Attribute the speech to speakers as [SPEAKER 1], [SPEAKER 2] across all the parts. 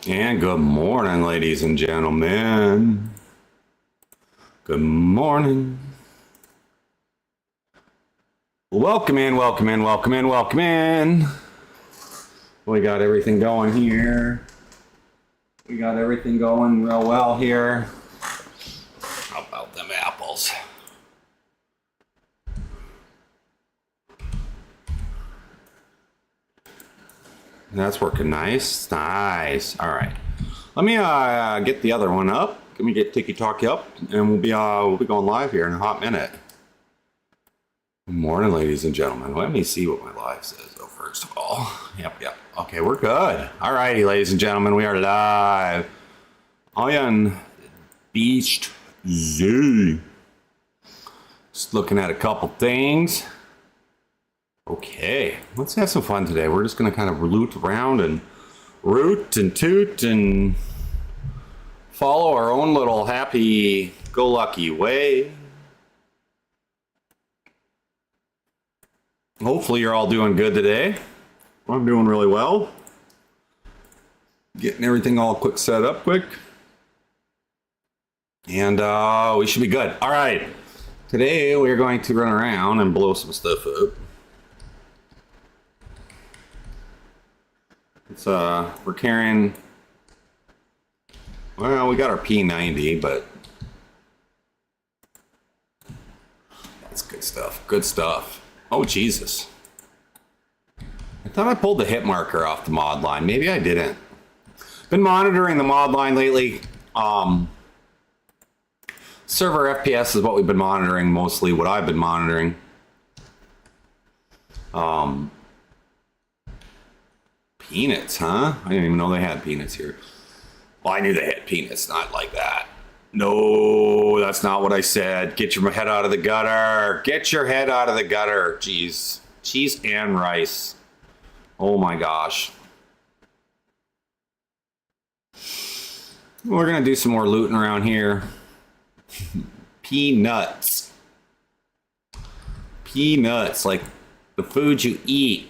[SPEAKER 1] And good morning, ladies and gentlemen. Good morning. Welcome in, welcome in, welcome in, welcome in. We got everything going here. We got everything going real well here. How about them apples? That's working nice. Nice. All right. Let me get the other one up. Let me get Tiki Talkie up, and we'll be going live here in a hot minute. Good morning, ladies and gentlemen. Let me see what my live says, though, first of all. Yep. Okay, we're good. All righty, ladies and gentlemen, we are live on BeachedZ. Just looking at a couple things. Okay, let's have some fun today. We're just going to kind of loot around and root and toot and follow our own little happy-go-lucky way. Hopefully you're all doing good today. I'm doing really well. Getting everything all quick set up quick. And we should be good. All right. Today we're going to run around and blow some stuff up. It's we're carrying, well, we got our P90, but that's good stuff. Good stuff. Oh, Jesus. I thought I pulled the hit marker off the mod line. Maybe I didn't. Been monitoring the mod line lately. Server FPS is what we've been monitoring, mostly what I've been monitoring. Peanuts, huh? I didn't even know they had peanuts here. Well, I knew they had peanuts, not like that. No, that's not what I said. Get your head out of the gutter. Get your head out of the gutter. Jeez. Cheese and rice. Oh my gosh. We're going to do some more looting around here. Peanuts. Peanuts, like the food you eat.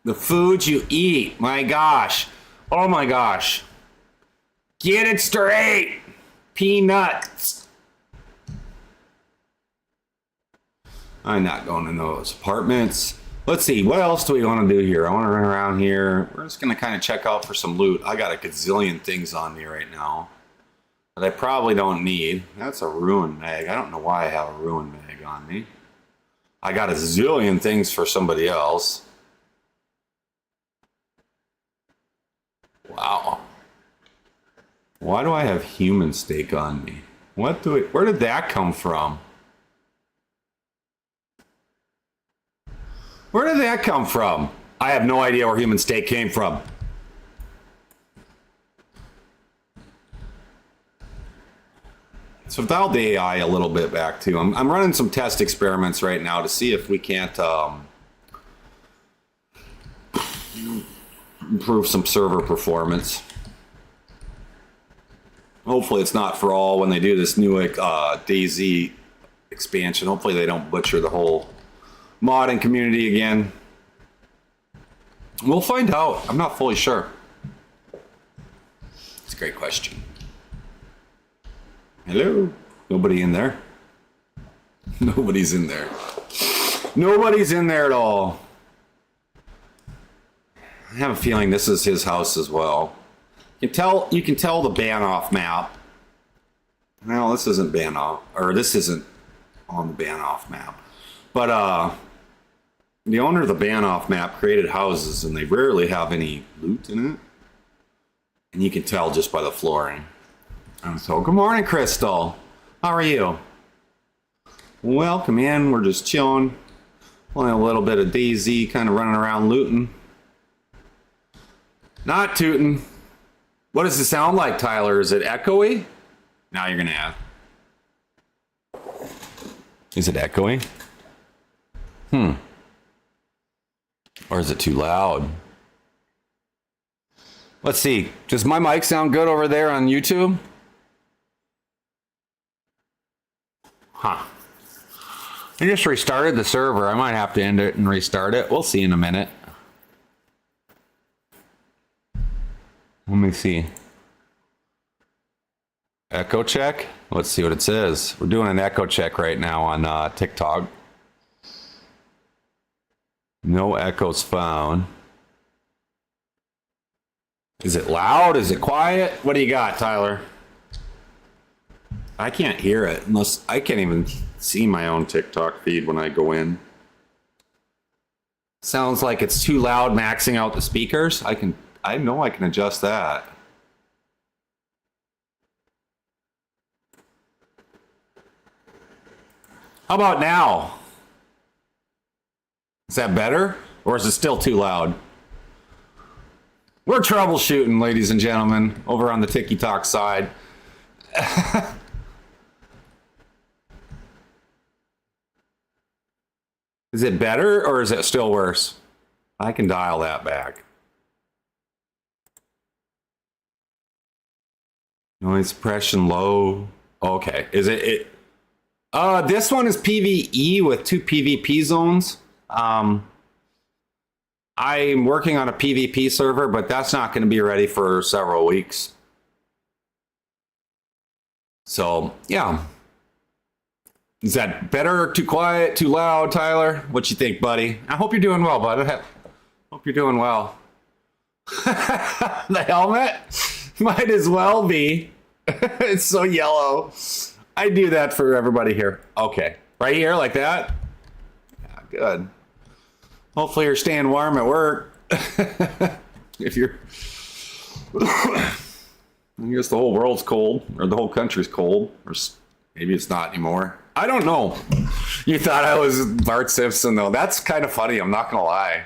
[SPEAKER 1] The food you eat. My gosh. Oh my gosh. Get it straight. Peanuts. I'm not going in those apartments. Let's see. What else do we want to do here? I want to run around here. We're just going to kind of check out for some loot. I got a gazillion things on me right now that I probably don't need. That's a ruined mag. I don't know why I have a ruined mag on me. I got a zillion things for somebody else. Wow. Why do I have human steak on me? Where did that come from? Where did that come from? I have no idea where human steak came from. So I've dialed the AI a little bit back too. I'm running some test experiments right now to see if we can't improve some server performance. Hopefully it's not for all when they do this new DayZ expansion. Hopefully they don't butcher the whole modding community again. We'll find out. I'm not fully sure. It's a great question. Hello? Nobody in there? Nobody's in there. Nobody's in there at all. I have a feeling this is his house as well. You can tell the ban off map. Well, this isn't ban off, or this isn't on the ban off map. But the owner of the ban off map created houses, and they rarely have any loot in it. And you can tell just by the flooring. And so, good morning, Crystal. How are you? Welcome in. We're just chilling. Playing a little bit of DayZ, kind of running around looting. Not tooting. What does it sound like, Tyler? Is it echoey? Now you're going to ask. Is it echoey? Or is it too loud? Let's see. Does my mic sound good over there on YouTube? Huh. I just restarted the server. I might have to end it and restart it. We'll see in a minute. Let me see. Echo check. Let's see what it says. We're doing an echo check right now on TikTok. No echoes found. Is it loud? Is it quiet? What do you got, Tyler? I can't hear it unless I can't even see my own TikTok feed when I go in. Sounds like it's too loud maxing out the speakers. I know I can adjust that. How about now? Is that better? Or is it still too loud? We're troubleshooting, ladies and gentlemen, over on the TikTok side. Is it better or is it still worse? I can dial that back. Noise suppression low. Okay. Is it this one is PvE with 2 PvP zones. I'm working on a PvP server, but that's not going to be ready for several weeks. So, yeah. Is that better, too quiet, too loud, Tyler? What you think, buddy? I hope you're doing well, bud. I hope you're doing well. The helmet? Might as well be. It's so yellow. I do that for everybody here. Okay. Right here, like that? Yeah, good. Hopefully you're staying warm at work. If you're... I guess the whole world's cold, or the whole country's cold, or maybe it's not anymore. I don't know. You thought I was Bart Simpson, though. That's kind of funny, I'm not going to lie.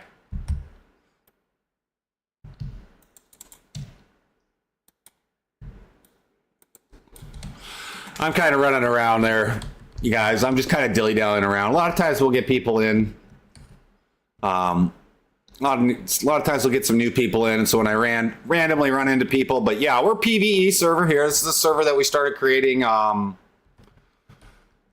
[SPEAKER 1] I'm kind of running around there, you guys. I'm just kind of dilly-dallying around. A lot of times we'll get people in. A lot of times we'll get some new people in, and so when I randomly run into people, but yeah, we're PvE server here. This is the server that we started creating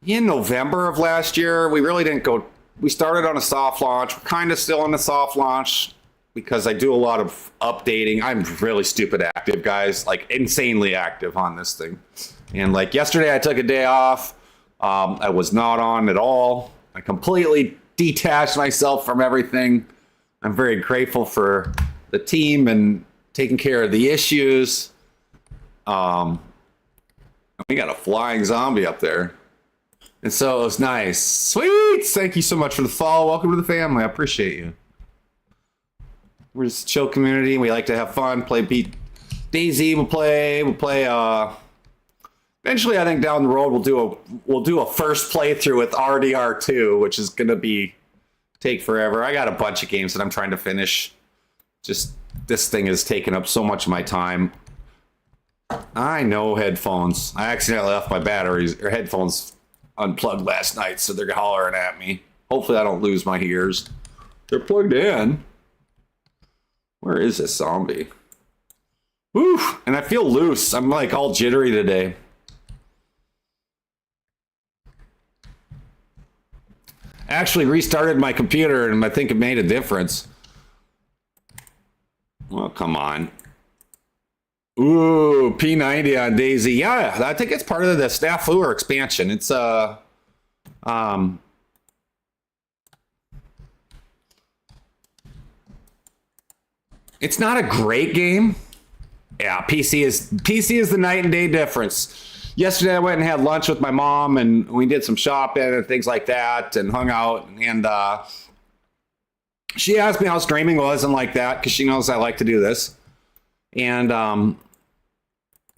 [SPEAKER 1] in November of last year. We really didn't go. We started on a soft launch. We're kind of still in the soft launch because I do a lot of updating. I'm really stupid active, guys, like insanely active on this thing. And like yesterday, I took a day off. I was not on at all. I completely detached myself from everything. I'm very grateful for the team and taking care of the issues. We got a flying zombie up there. And so it was nice. Sweet! Thank you so much for the follow. Welcome to the family. I appreciate you. We're just a chill community. We like to have fun. Play DayZ. We'll play. Eventually, I think down the road we'll do a first playthrough with RDR2, which is gonna take forever. I got a bunch of games that I'm trying to finish. Just this thing has taken up so much of my time. I know headphones. I accidentally left my batteries or headphones unplugged last night, so they're hollering at me. Hopefully I don't lose my ears. They're plugged in. Where is this zombie? Woo! And I feel loose. I'm like all jittery today. Actually restarted my computer and I think it made a difference. Well, come on. Ooh, P90 on DayZ. Yeah, I think it's part of the snafu or expansion. It's it's not a great game. Yeah, PC is the night and day difference. Yesterday I went and had lunch with my mom and we did some shopping and things like that and hung out, and she asked me how streaming was and like that because she knows I like to do this. And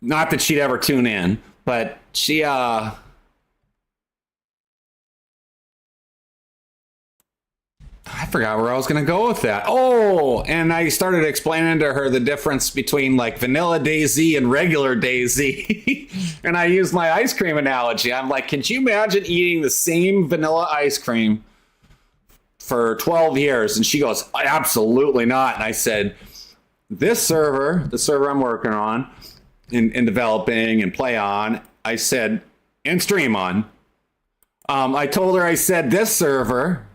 [SPEAKER 1] not that she'd ever tune in, but she I forgot where I was going to go with that. Oh, and I started explaining to her the difference between like vanilla DayZ and regular DayZ. And I used my ice cream analogy. I'm like, can you imagine eating the same vanilla ice cream for 12 years? And she goes, absolutely not. And I said, this server, the server I'm working on and developing and play on, I said, and stream on. I told her, I said, this server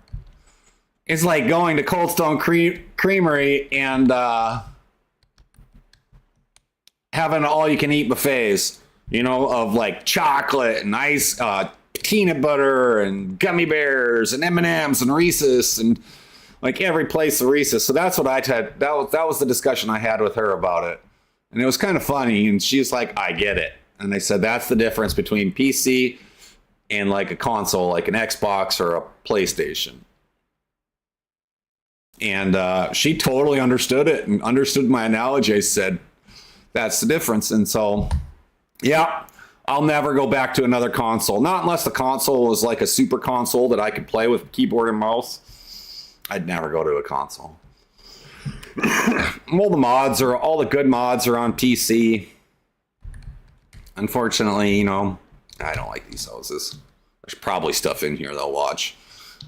[SPEAKER 1] is like going to Cold Stone Creamery and having all you can eat buffets, of like chocolate and ice, peanut butter and gummy bears and M&Ms and Reese's and like every place of Reese's. So that's what I had. That was the discussion I had with her about it. And it was kind of funny. And she's like, I get it. And I said, that's the difference between PC and like a console, like an Xbox or a PlayStation. And she totally understood it and understood my analogy. I said, that's the difference. And so, yeah, I'll never go back to another console. Not unless the console was like a super console that I could play with keyboard and mouse. I'd never go to a console. All the good mods are on PC. Unfortunately, I don't like these houses. There's probably stuff in here they'll watch.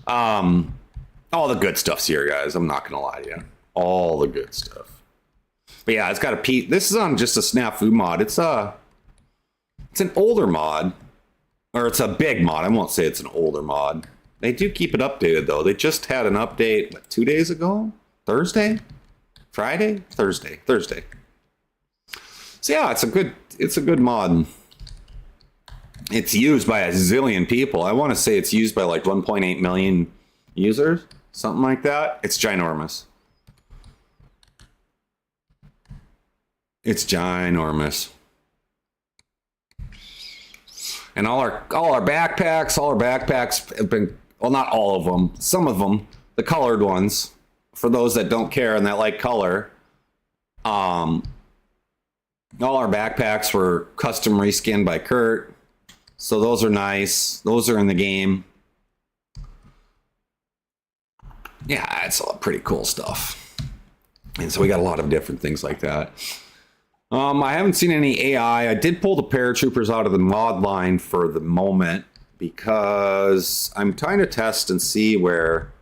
[SPEAKER 1] All the good stuff's here, guys. I'm not gonna lie to you. All the good stuff. But yeah, it's got a P. This is on just a snafu mod. It's an older mod, or it's a big mod. I won't say it's an older mod. They do keep it updated though. They just had an update 2 days ago. Thursday. So yeah, it's a good mod. It's used by a zillion people. I want to say it's used by like 1.8 million users, something like that. It's ginormous. It's ginormous. And all our backpacks have been, well, not all of them, some of them, the colored ones, for those that don't care and that like color. All our backpacks were custom reskinned by Kurt. So those are nice. Those are in the game. Yeah, it's all pretty cool stuff. And so we got a lot of different things like that. I haven't seen any AI. I did pull the paratroopers out of the mod line for the moment because I'm trying to test and see where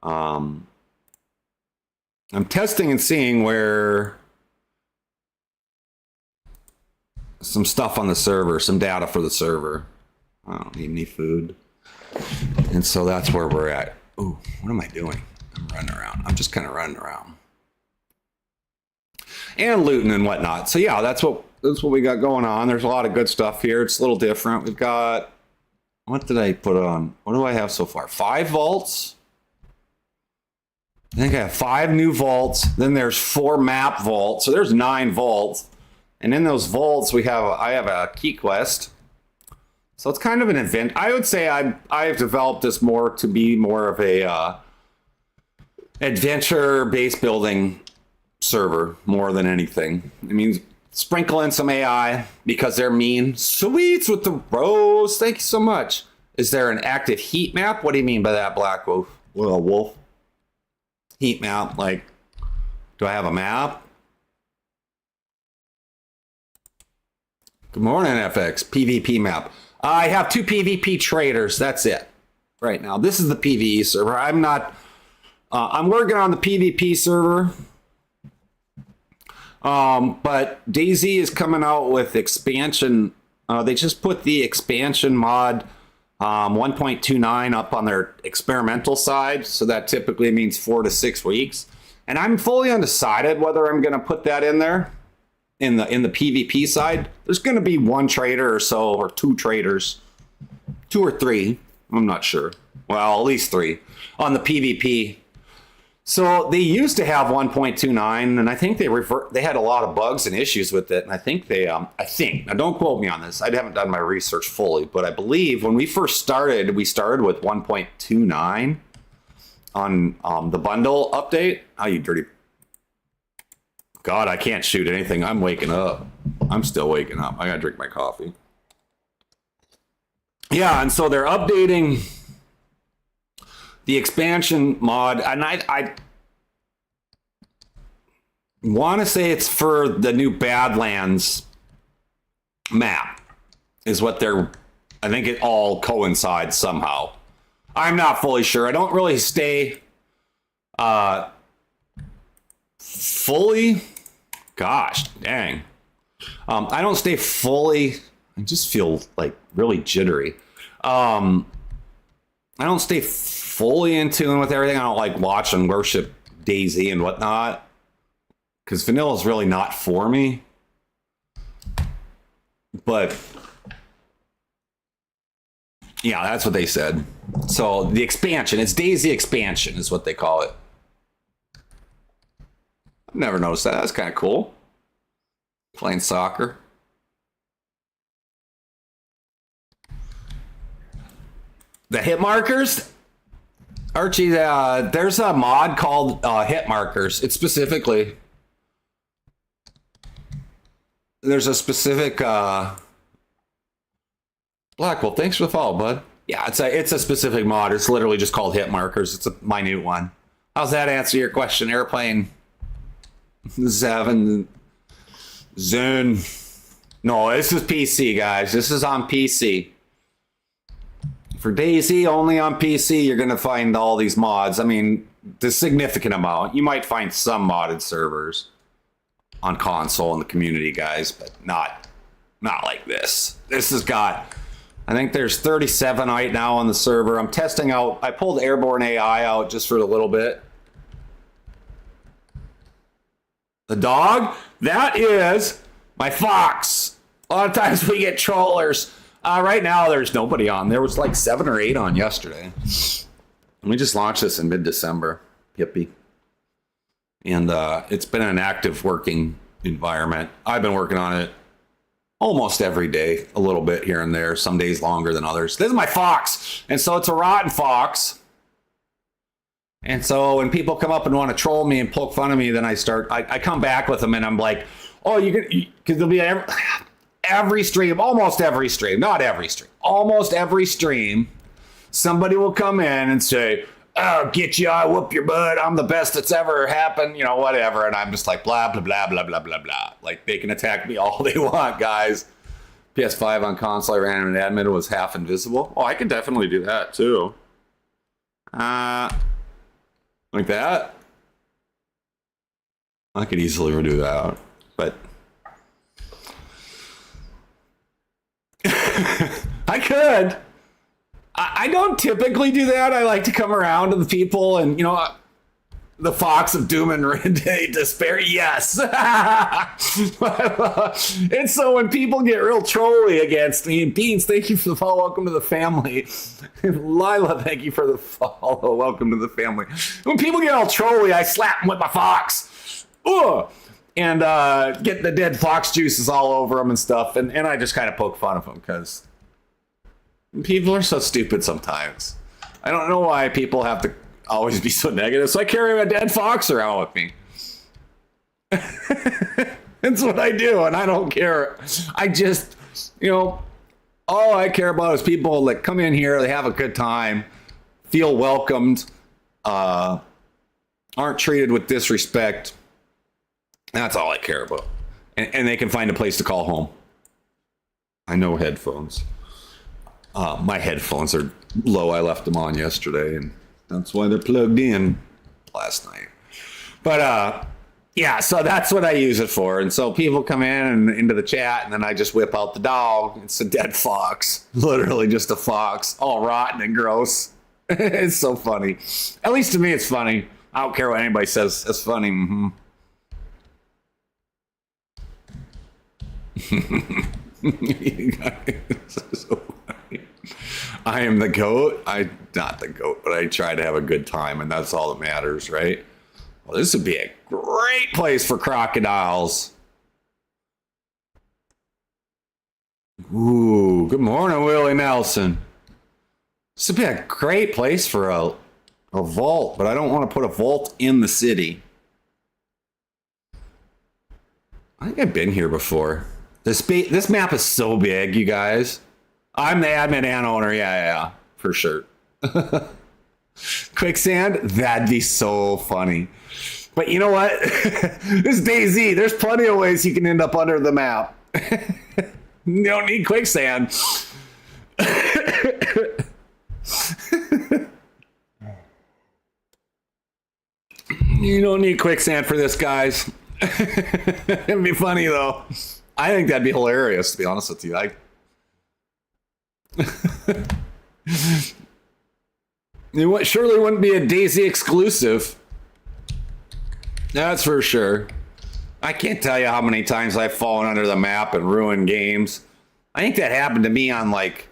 [SPEAKER 1] I'm testing and seeing where some stuff on the server, some data for the server. I don't need any food. And so that's where we're at. Ooh, what am I doing? I'm running around. I'm just kind of running around. And looting and whatnot. So yeah, that's what we got going on. There's a lot of good stuff here. It's a little different. We've got, what did I put on? What do I have so far? 5 vaults. I think I have 5 new vaults. Then there's 4 map vaults. So there's 9 vaults. And in those vaults, I have a key quest. So it's kind of an event. I would say I've developed this more to be more of a adventure base building server more than anything. It means sprinkle in some AI because they're mean. Sweets with the rose. Thank you so much. Is there an active heat map? What do you mean by that, Black Wolf? Well, Wolf. Heat map. Like, do I have a map? Good morning, FX. PvP map. I have 2 PvP traders. That's it. Right now. This is the PvE server. I'm not... I'm working on the PvP server. But DayZ is coming out with expansion. They just put the expansion mod 1.29 up on their experimental side. So that typically means 4 to 6 weeks. And I'm fully undecided whether I'm going to put that in there. In the PvP side, there's going to be 1 trader or so, or 2 traders, 2 or 3. I'm not sure. Well, at least 3 on the PvP. So they used to have 1.29, and I think they had a lot of bugs and issues with it. And I think now don't quote me on this. I haven't done my research fully, but I believe when we first started, we started with 1.29 on the bundle update. Oh, you dirty. God, I can't shoot anything. I'm waking up. I'm still waking up. I gotta drink my coffee. Yeah, and so they're updating the expansion mod, and I want to say it's for the new Badlands map, is what they're. I think it all coincides somehow. I'm not fully sure. I don't really stay fully. Gosh, dang. I don't stay fully. I just feel like really jittery. I don't stay fully in tune with everything. I don't like watch and worship DayZ and whatnot because vanilla is really not for me. But yeah, that's what they said. So the expansion, it's DayZ expansion is what they call it. I've never noticed that. That's kind of cool. Playing soccer. The hit markers? Archie, there's a mod called hit markers. It's specifically... There's a specific... Blackwell, thanks for the follow, bud. Yeah, it's a specific mod. It's literally just called hit markers. It's a minute one. How's that answer your question? Airplane 7 Zone. No, this is PC, guys. This is on PC. For DayZ, only on PC, you're going to find all these mods. I mean, the significant amount. You might find some modded servers on console in the community, guys, but not like this. This has got... I think there's 37 right now on the server. I'm testing out. I pulled Airborne AI out just for a little bit. The dog? That is my fox. A lot of times we get trollers. Right now there's nobody on. There was like 7 or 8 on yesterday. We just launched this in mid-December. Yippee. And it's been an active working environment. I've been working on it almost every day, a little bit here and there, some days longer than others. This is my fox. And so it's a rotten fox. And so when people come up and want to troll me and poke fun of me, then I come back with them and I'm like, oh, because there'll be every stream, almost every stream, not every stream, almost every stream, somebody will come in and say, oh, get you, I whoop your butt, I'm the best that's ever happened, whatever. And I'm just like, blah, blah, blah, blah, blah, blah, blah. Like, they can attack me all they want, guys. PS5 on console, I ran an admin, was half invisible. Oh, I could definitely do that, too. Like that? I could easily redo that, but... I could. I don't typically do that. I like to come around to the people and, the fox of doom and despair. Yes. And so when people get real trolly against me, Beans, thank you for the follow. Welcome to the family. Lila, thank you for the follow. Welcome to the family. When people get all trolly, I slap them with my fox. Ugh. And get the dead fox juices all over them and stuff. And I just kind of poke fun of them because people are so stupid sometimes. I don't know why people have to always be so negative. So I carry a dead fox around with me. That's what I do. And I don't care. I just, all I care about is people that come in here, they have a good time, feel welcomed, aren't treated with disrespect. That's all I care about. And they can find a place to call home. I know headphones. My headphones are low. I left them on yesterday, and that's why they're plugged in last night. But yeah, so that's what I use it for. And so people come in and into the chat, and then I just whip out the dog. It's a dead fox. Literally just a fox, all rotten and gross. It's so funny. At least to me, it's funny. I don't care what anybody says. It's funny. Mm-hmm. So funny. I am the goat. I'm not the goat, but I try to have a good time, and that's all that matters, right? Well, this would be a great place for crocodiles. Ooh, good morning, Willie Nelson. This would be a great place for a vault, but I don't want to put a vault in the city. I think I've been here before. This map is so big, you guys. I'm the admin and owner. Yeah, for sure. Quicksand? That'd be so funny. But you know what? This is DayZ. There's plenty of ways you can end up under the map. You don't need quicksand. You don't need quicksand for this, guys. It'd be funny, though. I think that'd be hilarious, to be honest with you. It surely wouldn't be a DayZ exclusive. That's for sure. I can't tell you how many times I've fallen under the map and ruined games. I think that happened to me on like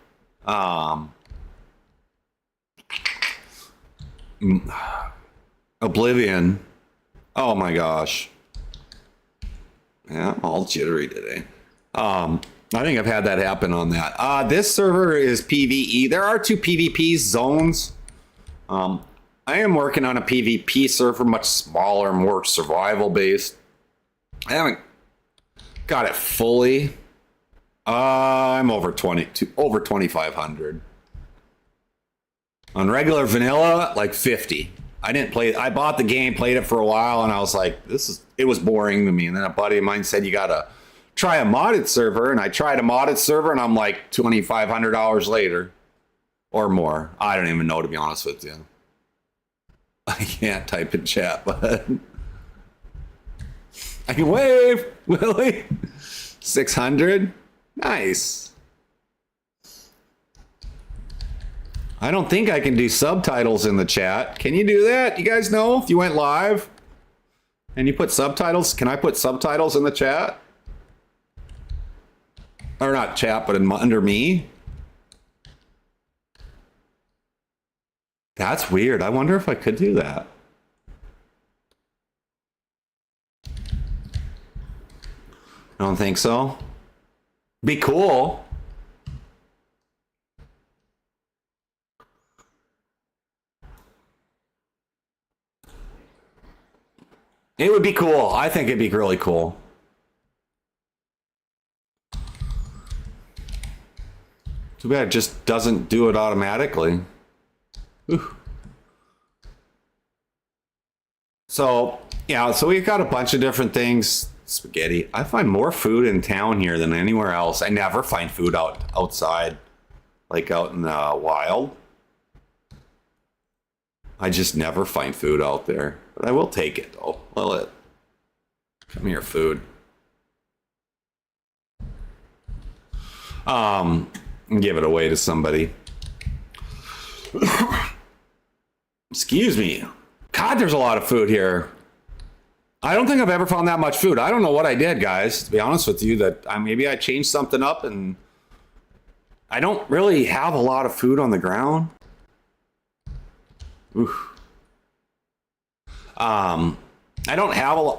[SPEAKER 1] Oblivion. Oh my gosh. Yeah, I'm all jittery today. I think I've had that happen on that. This server is PvE. There are 2 PvP zones. I am working on a PvP server, much smaller, more survival based. I haven't got it fully. I'm over 2,500. On regular vanilla, like 50. I didn't play. I bought the game, played it for a while, and I was like, it was boring to me. And then a buddy of mine said, you gotta try a modded server, and I tried a modded server, and I'm like $2,500 later or more. I don't even know, to be honest with you. I can't type in chat, but I can wave. Willie, 600. Nice. I don't think I can do subtitles in the chat. Can you do that? You guys know if you went live and you put subtitles, can I put subtitles in the chat? Or not chat, but under me? That's weird. I wonder if I could do that. I don't think so. Be cool. It would be cool. I think it'd be really cool. Too bad it just doesn't do it automatically. Whew. So, yeah, so we've got a bunch of different things. Spaghetti. I find more food in town here than anywhere else. I never find food outside, like out in the wild. I just never find food out there. But I will take it, though. Will it? Come here, food. Give it away to somebody. Excuse me. God, there's a lot of food here. I don't think I've ever found that much food. I don't know what I did, guys, to be honest with you. That maybe I changed something up, and I don't really have a lot of food on the ground. Oof. I don't have a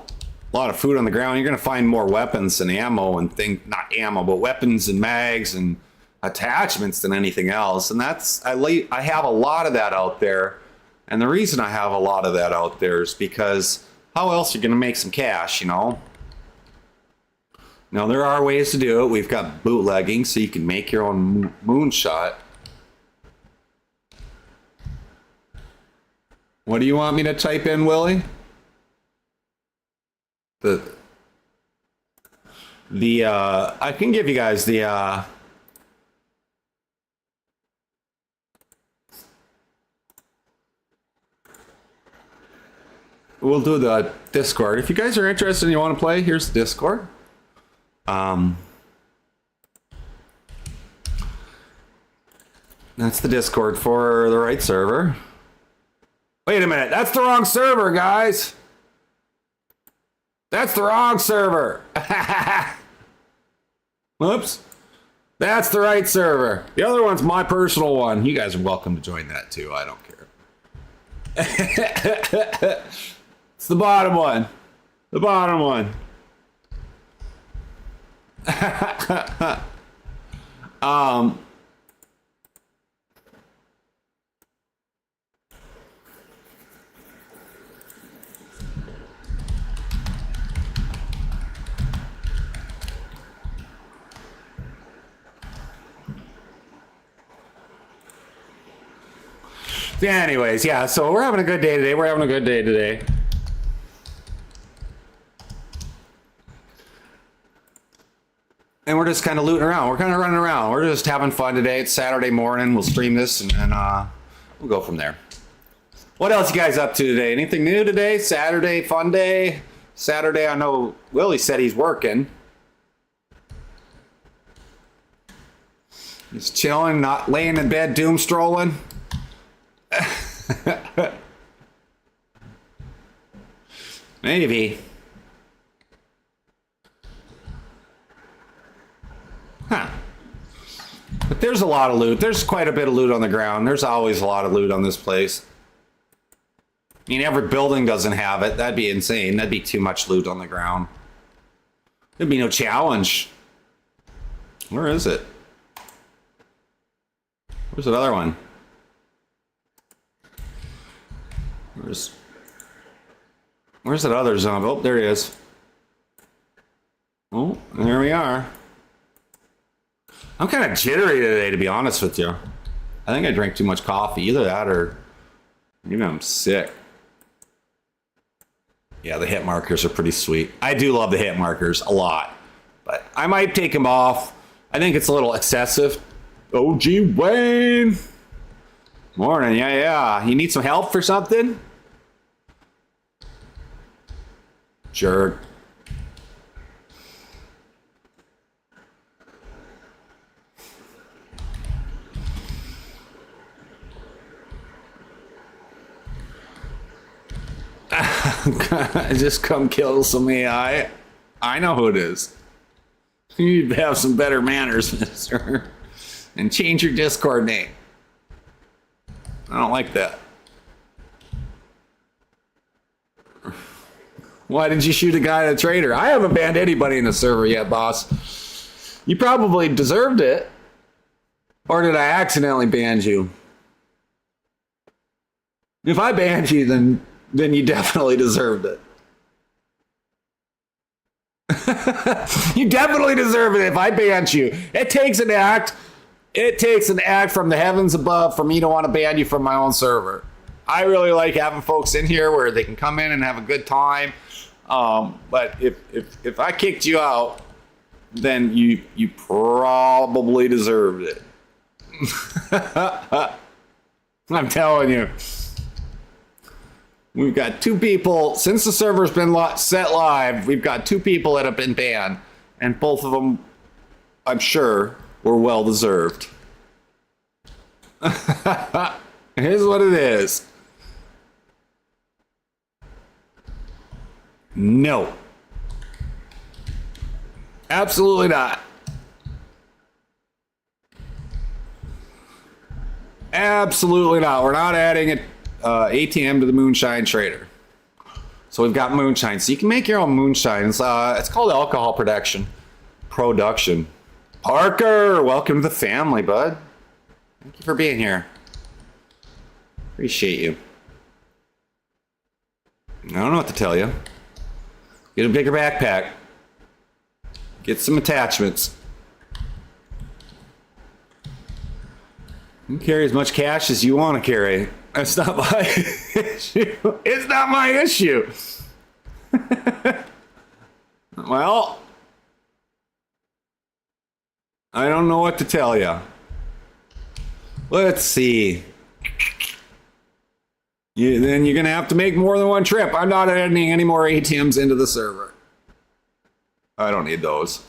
[SPEAKER 1] lot of food on the ground. You're going to find more weapons and ammo and not ammo, but weapons and mags and attachments than anything else. And I have a lot of that out there. And the reason I have a lot of that out there is because how else are you going to make some cash, you know? Now, there are ways to do it. We've got bootlegging, so you can make your own moonshot. What do you want me to type in, Willie? I can give you guys the we'll do the Discord. If you guys are interested and you want to play, here's the Discord. That's the Discord for the right server. Wait a minute, that's the wrong server, guys. That's the wrong server. Whoops. That's the right server. The other one's my personal one. You guys are welcome to join that too. I don't care. It's the bottom one. The bottom one. Anyways, yeah, so we're having a good day today. And we're just kind of looting around. We're kind of running around. We're just having fun today. It's Saturday morning. We'll stream this and then we'll go from there. What else you guys up to today? Anything new today? Saturday, fun day? Saturday, I know Willie said he's working. He's chilling, not laying in bed, doom strolling. Maybe. Huh. But there's a lot of loot. There's quite a bit of loot on the ground. There's always a lot of loot on this place. I mean, every building doesn't have it. That'd be insane. That'd be too much loot on the ground. There'd be no challenge. Where is it? Where's that other one? Where's that other zombie? Oh, there he is. Oh, there we are. I'm kind of jittery today, to be honest with you. I think I drank too much coffee. Either that or maybe I'm sick. Yeah, the hit markers are pretty sweet. I do love the hit markers a lot. But I might take them off. I think it's a little excessive. Oh, gee, Wayne. Morning, yeah. You need some help for something? Jerk. Just come kill some AI. I know who it is. You need to have some better manners, mister. And change your Discord name. I don't like that. Why did you shoot a guy at a trader? I haven't banned anybody in the server yet, boss. You probably deserved it. Or did I accidentally ban you? If I banned you, then you definitely deserved it. You definitely deserve it if I banned you. It takes an act. It takes an act from the heavens above for me to want to ban you from my own server. I really like having folks in here where they can come in and have a good time. But if I kicked you out, then you probably deserved it. I'm telling you. We've got 2 people, since the server's been set live, we've got 2 people that have been banned. And both of them, I'm sure, were well deserved. Here's what it is. No. Absolutely not. Absolutely not. We're not adding an ATM to the moonshine trader. So we've got moonshine. So you can make your own moonshine. It's called alcohol production. Parker, welcome to the family, bud. Thank you for being here. Appreciate you. I don't know what to tell you. Get a bigger backpack. Get some attachments. You can carry as much cash as you want to carry. That's not my issue. It's not my issue. Well, I don't know what to tell you. Let's see. Then you're going to have to make more than one trip. I'm not adding any more ATMs into the server. I don't need those.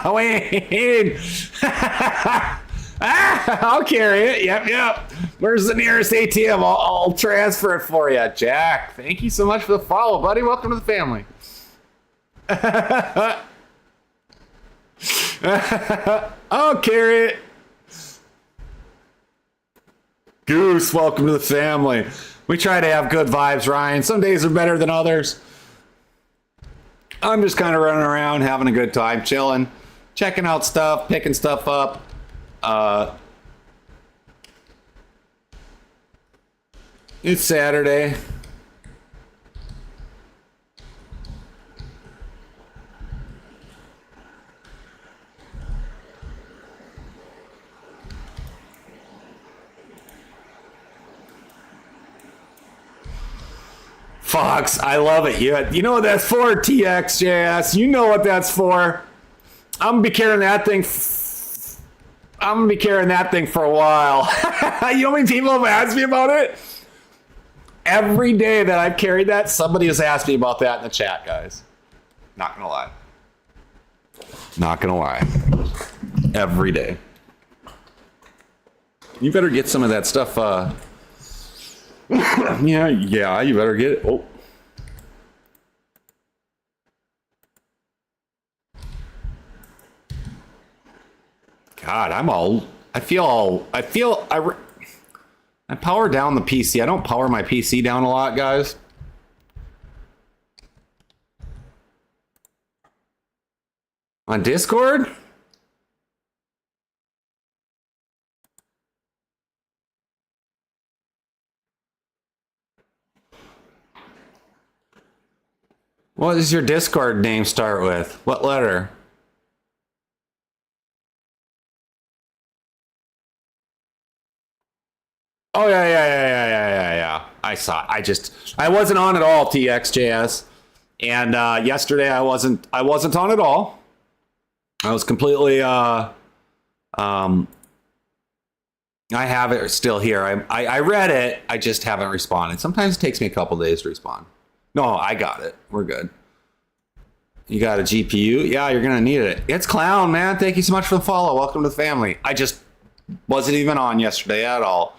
[SPEAKER 1] Wayne! I'll carry it. Yep. Where's the nearest ATM? I'll transfer it for you. Jack, thank you so much for the follow, buddy. Welcome to the family. I'll carry it. Goose, welcome to the family. We try to have good vibes, Ryan. Some days are better than others. I'm just kind of running around, having a good time, chilling, checking out stuff, picking stuff up. It's Saturday. Fox, I love it. You know what that's for, TXJS. You know what that's for. I'm gonna be carrying that thing. I'm gonna be carrying that thing for a while. You know how many people have asked me about it? Every day that I've carried that, somebody has asked me about that in the chat, guys. Not gonna lie. Not gonna lie. Every day. You better get some of that stuff. Yeah, you better get it. Oh. God, I power down the PC. I don't power my PC down a lot, guys. On Discord? What does your Discord name start with? What letter? Oh yeah. I saw it. I wasn't on at all, TXJS. And yesterday I wasn't on at all. I was completely I have it still here. I read it. I just haven't responded. Sometimes it takes me a couple days to respond. No, I got it. We're good. You got a GPU? Yeah, you're gonna need it. It's Clown, man. Thank you so much for the follow. Welcome to the family. I just wasn't even on yesterday at all.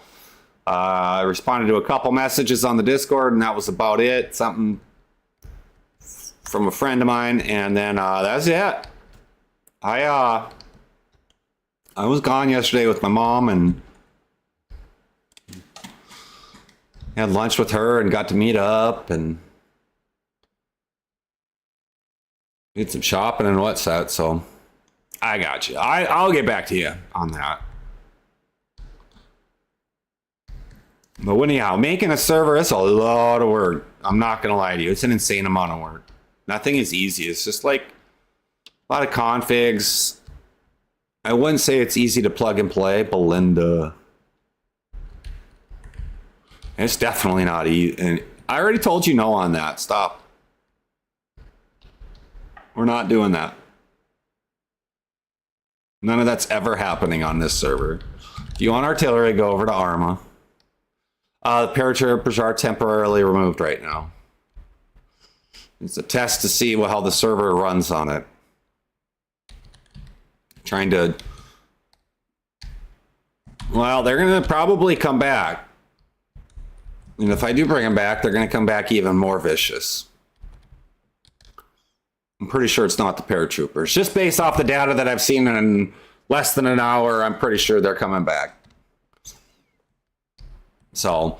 [SPEAKER 1] I responded to a couple messages on the Discord, and that was about it. Something from a friend of mine, and then that's it. I was gone yesterday with my mom and had lunch with her and got to meet up and did some shopping and what's that. So I got you. I'll get back to you on that. But anyhow, making a server is a lot of work. I'm not going to lie to you. It's an insane amount of work. Nothing is easy. It's just like a lot of configs. I wouldn't say it's easy to plug and play, Belinda. It's definitely not easy. And I already told you no on that. Stop. We're not doing that. None of that's ever happening on this server. If you want artillery, go over to Arma. The paratroopers are temporarily removed right now. It's a test to see how the server runs on it. Trying to... Well, they're going to probably come back. And if I do bring them back, they're going to come back even more vicious. I'm pretty sure it's not the paratroopers. Just based off the data that I've seen in less than an hour, I'm pretty sure they're coming back. So,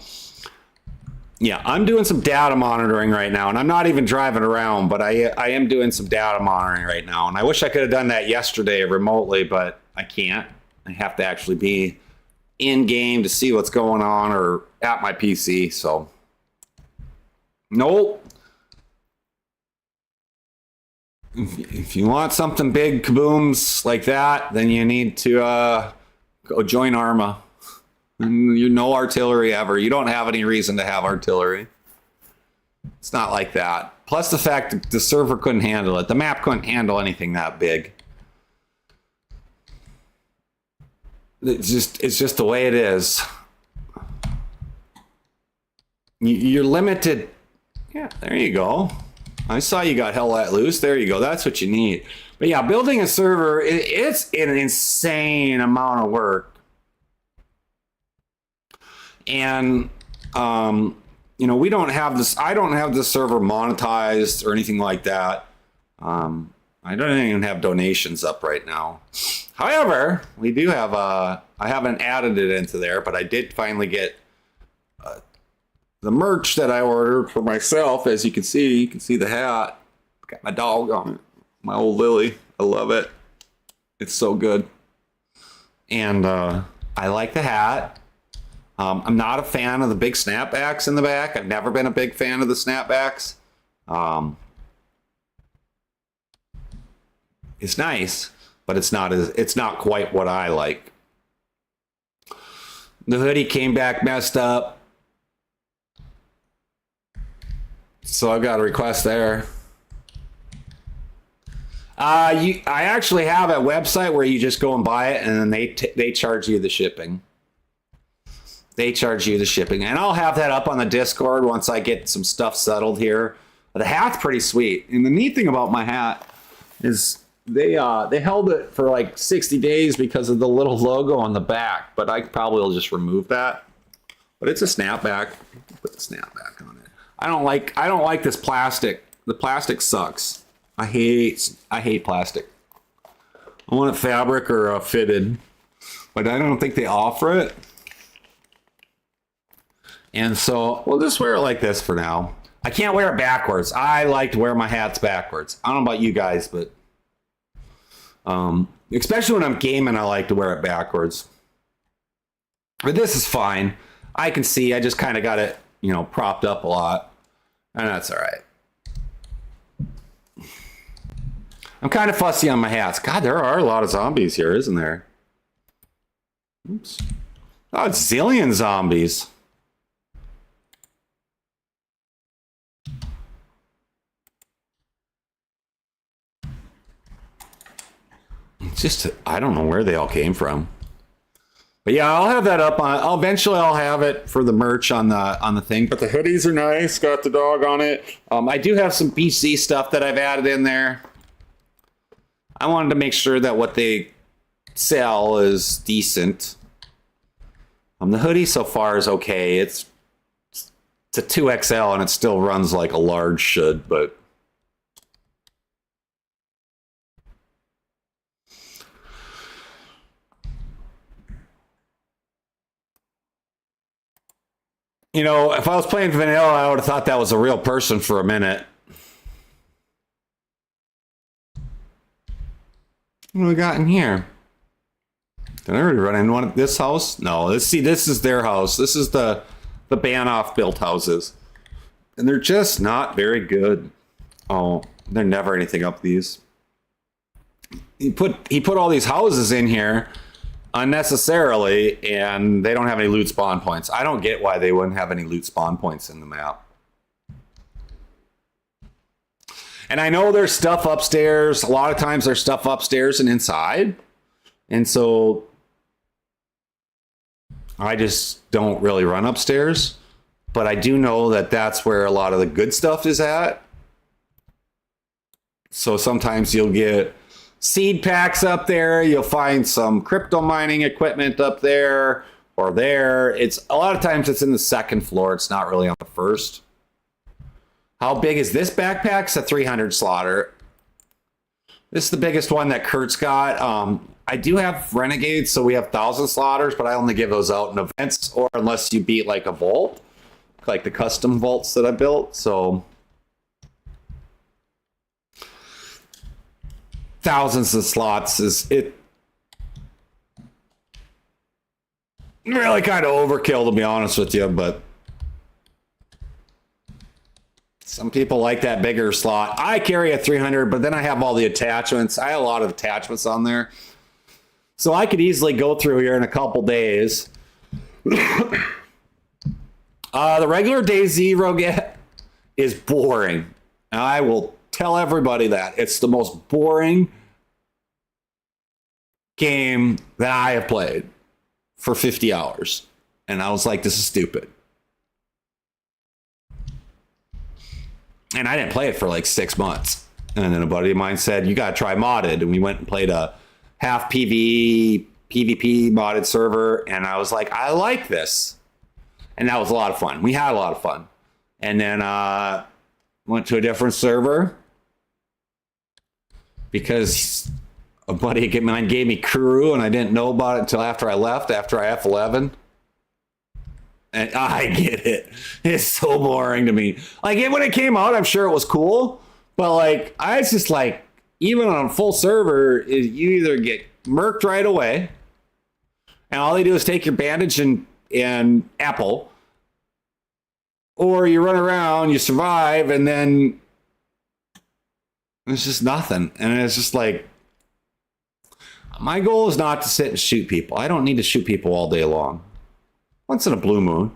[SPEAKER 1] yeah, I'm doing some data monitoring right now, and I'm not even driving around, but I am doing some data monitoring right now. And I wish I could have done that yesterday remotely, but I can't. I have to actually be in game to see what's going on or at my PC. So, nope. If you want something big, kabooms like that, then you need to go join Arma. You know artillery ever. You don't have any reason to have artillery. It's not like that. Plus the fact that the server couldn't handle it. The map couldn't handle anything that big. It's just the way it is. You're limited. Yeah, there you go. I saw you got hell let loose. There you go. That's what you need. But yeah, building a server, it's an insane amount of work. And, you know, we don't have this, I don't have the server monetized or anything like that. I don't even have donations up right now. However, we do have, I haven't added it into there, but I did finally get the merch that I ordered for myself. As you can see the hat. Got my dog on it. My old Lily. I love it. It's so good. And I like the hat. I'm not a fan of the big snapbacks in the back. I've never been a big fan of the snapbacks. It's nice, but it's not quite what I like. The hoodie came back messed up. So I've got a request there. I actually have a website where you just go and buy it, and then they charge you the shipping. They charge you the shipping, and I'll have that up on the Discord once I get some stuff settled here. The hat's pretty sweet, and the neat thing about my hat is they held it for like 60 days because of the little logo on the back, but I probably will just remove that. But it's a snapback. Put the snapback on it. I don't like this plastic. The plastic sucks. I hate plastic. I want it fabric or fitted, but I don't think they offer it. And so we'll just wear it like this for now. I can't wear it backwards. I like to wear my hats backwards. I don't know about you guys, but especially when I'm gaming, I like to wear it backwards. But this is fine. I can see. I just kind of got it, you know, propped up a lot, and that's all right. I'm kind of fussy on my hats. God, there are a lot of zombies here, isn't there? Oops. Oh, it's zillion zombies. It's just, I don't know where they all came from. But yeah, I'll have that up on, eventually I'll have it for the merch on the thing. But the hoodies are nice, got the dog on it. I do have some BeachedZ stuff that I've added in there. I wanted to make sure that what they sell is decent. The hoodie so far is okay. It's a 2XL and it still runs like a large should, but you know, if I was playing vanilla, I would have thought that was a real person for a minute. What do we got in here? Did I already run in one of this house? No, this is their house. This is the Banoff built houses. And they're just not very good. Oh, they're never anything up these. He put all these houses in here unnecessarily, and they don't have any loot spawn points. I don't get why they wouldn't have any loot spawn points in the map. And I know there's stuff upstairs. A lot of times there's stuff upstairs and inside. And so I just don't really run upstairs. But I do know that that's where a lot of the good stuff is at. So sometimes you'll get seed packs up there. You'll find some crypto mining equipment up there or there. It's a lot of times it's in the second floor. It's not really on the first. How big is this backpack? It's a 300 slaughter. This is the biggest one that Kurt's got. I do have Renegades, so we have 1,000 slaughters, but I only give those out in events or unless you beat like a vault, like the custom vaults that I built. So thousands of slots is it really kind of overkill, to be honest with you, but some people like that bigger slot. I carry a 300, but then I have all the attachments. I have a lot of attachments on there. So I could easily go through here in a couple days. The regular DayZ Roget is boring. And I will tell everybody that. It's the most boring game that I have played for 50 hours. And I was like, this is stupid. And I didn't play it for like 6 months. And then a buddy of mine said, you got to try modded. And we went and played a half PvP modded server. And I was like, I like this. And that was a lot of fun. We had a lot of fun. And then went to a different server because a buddy of mine gave me Kuru and I didn't know about it until after I left, after I F11. And I get it. It's so boring to me. Like, when it came out, I'm sure it was cool. But, like, I was just like, even on a full server, you either get murked right away, and all they do is take your bandage and apple, or you run around, you survive, and then it's just nothing. And it's just like, my goal is not to sit and shoot people. I don't need to shoot people all day long. Once in a blue moon.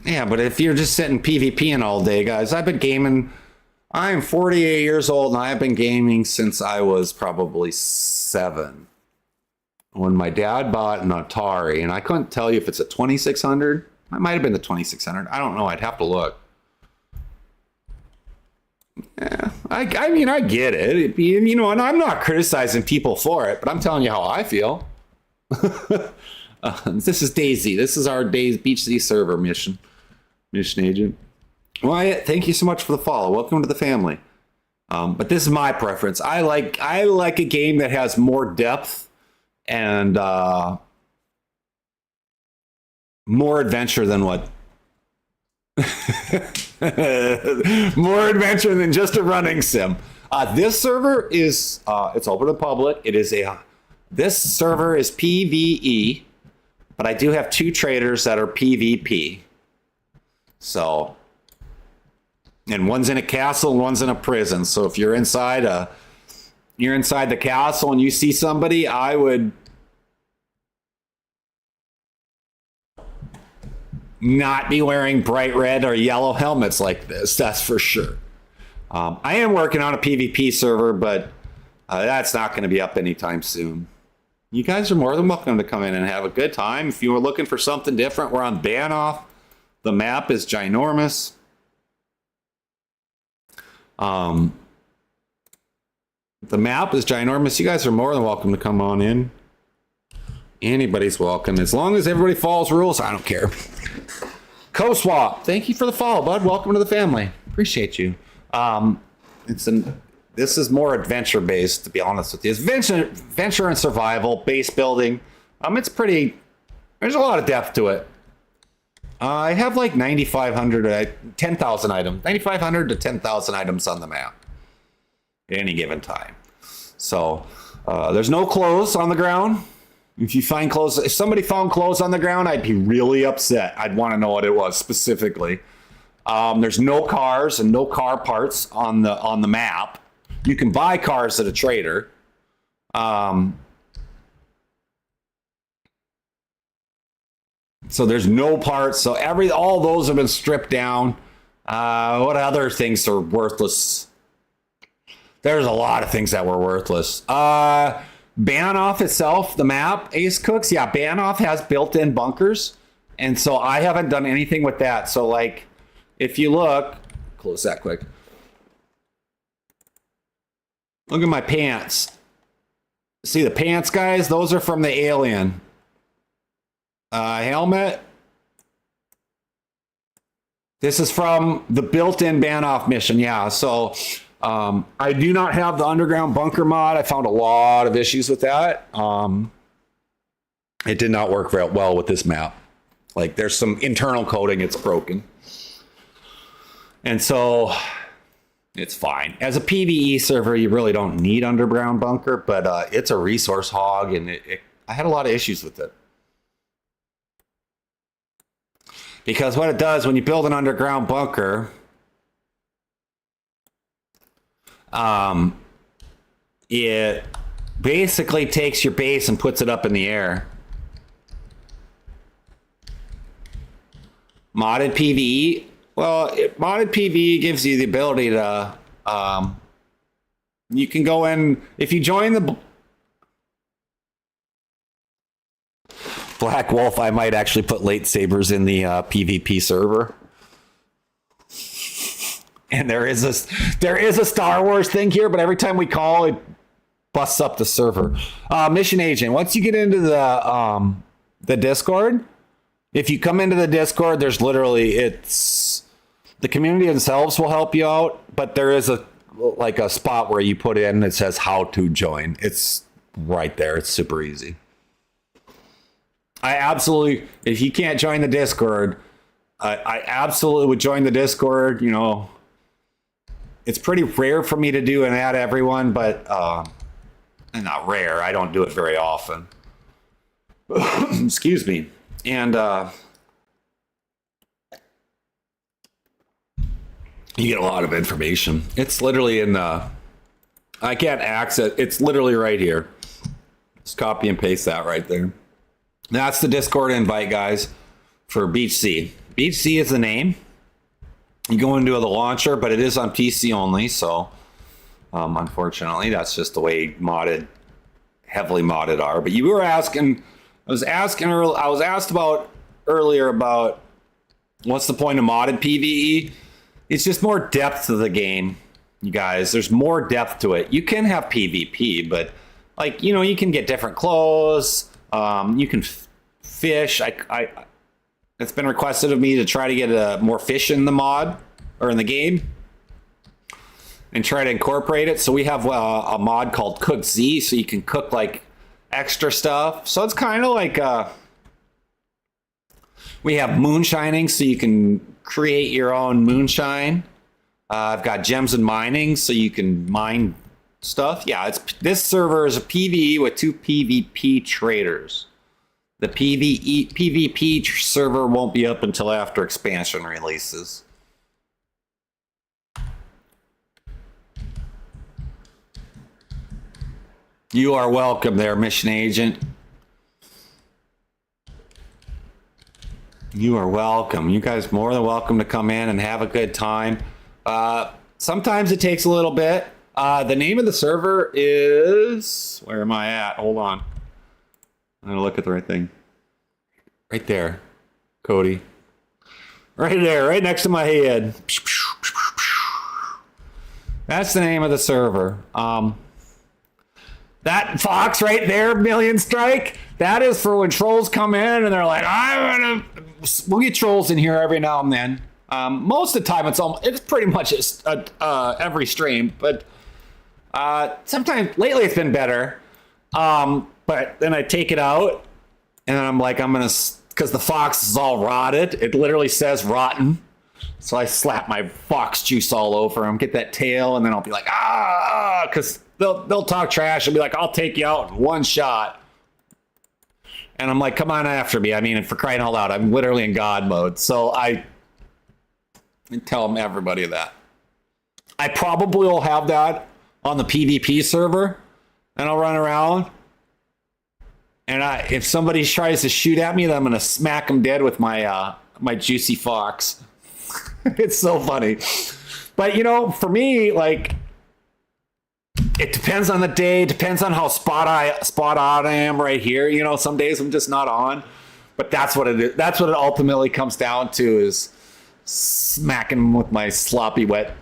[SPEAKER 1] Yeah, but if you're just sitting PvPing all day, guys, I've been gaming. I'm 48 years old, and I've been gaming since I was probably 7. When my dad bought an Atari, and I couldn't tell you if it's a 2600. It might have been the 2600. I don't know. I'd have to look. Yeah, I mean, I get it. You know, and I'm not criticizing people for it, but I'm telling you how I feel. This is DayZ. This is our BeachedZ server mission agent. Wyatt, thank you so much for the follow. Welcome to the family. But this is my preference. I like a game that has more depth and more adventure than what more adventure than just a running sim. This server is it's open to the public. This server is PvE, but I do have 2 traders that are PvP. So, and one's in a castle and one's in a prison. So if you're inside the castle and you see somebody, I would not be wearing bright red or yellow helmets like this. That's for sure. I am working on a PvP server, but that's not going to be up anytime soon. You guys are more than welcome to come in and have a good time. If you were looking for something different, we're on Banoff. The map is ginormous. The map is ginormous. You guys are more than welcome to come on in. Anybody's welcome. As long as everybody follows rules, I don't care. Co-swap, thank you for the follow, bud. Welcome to the family. Appreciate you. This is more adventure based, to be honest with you. It's adventure and survival, base building. It's pretty. There's a lot of depth to it. I have like 9,500, 10,000 items, 9,500 to 10,000 items on the map at any given time. So there's no clothes on the ground. If somebody found clothes on the ground, I'd be really upset. I'd want to know what it was specifically. There's no cars and no car parts on the map. You can buy cars at a trader. So there's no parts. So all those have been stripped down. What other things are worthless? There's a lot of things that were worthless. Banoff itself, the map, Ace Cooks, yeah, Banoff has built-in bunkers, and so I haven't done anything with that. So, like, if you look, close that quick. Look at my pants. See the pants, guys? Those are from the Alien. Helmet. This is from the built-in Banoff mission, yeah, so... I do not have the underground bunker mod. I found a lot of issues with that. It did not work very well with this map. Like, there's some internal coding, it's broken. And so it's fine. As a PvE server, you really don't need underground bunker, but it's a resource hog, and I had a lot of issues with it. Because what it does when you build an underground bunker, it basically takes your base and puts it up in the air. Modded PvE, well, modded PvE gives you the ability to, you can go in, if you join the Black Wolf, I might actually put lightsabers in the PvP server. And there is a Star Wars thing here, but every time we call, it busts up the server. Mission agent. Once you get into the Discord, if you come into the Discord, there's literally the community themselves will help you out, but there is a spot where you put in that says how to join. It's right there. It's super easy. If you can't join the Discord, I absolutely would join the Discord. You know. It's pretty rare for me to do and add everyone, but not rare. I don't do it very often. Excuse me. And you get a lot of information. It's literally in the... I can't access... It's literally right here. Just copy and paste that right there. That's the Discord invite, guys, for BeachedZ. BeachedZ is the name. You go into the launcher, but it is on PC only, so unfortunately, that's just the way heavily modded are. But you were asking, I was asked earlier about what's the point of modded PvE? It's just more depth to the game, you guys. There's more depth to it. You can have PvP, but like, you know, you can get different clothes. You can fish. It's been requested of me to try to get more fish in the mod or in the game. and try to incorporate it. So we have a mod called BeachedZ, so you can cook like extra stuff. So it's kind of like we have moonshining, so you can create your own moonshine. I've got gems and mining, so you can mine stuff. Yeah, this server is a PvE with 2 PvP traders. The PvP server won't be up until after expansion releases. You are welcome there, mission agent. You are welcome. You guys more than welcome to come in and have a good time. Sometimes it takes a little bit. The name of the server is... Where am I at? Hold on. I'm going to look at the right thing. Right there. Cody. Right there. Right next to my head. That's the name of the server. That fox right there, Million Strike, that is for when trolls come in and they're like, we'll get trolls in here every now and then. Most of the time, it's pretty much every stream, but sometimes lately it's been better. But then I take it out and I'm like, because the fox is all rotted. It literally says rotten. So I slap my fox juice all over him, get that tail, and then I'll be like, because they'll talk trash and be like, I'll take you out in one shot. And I'm like, come on after me. I mean, for crying out loud, I'm literally in God mode. So I tell them everybody that. I probably will have that on the PvP server, and I'll run around. And if somebody tries to shoot at me, then I'm going to smack them dead with my my juicy fox. It's so funny. But, for me, like, it depends on the day, depends on how spot on I am right here. Some days I'm just not on. But that's what it is. That's what it ultimately comes down to, is smacking them with my sloppy, wet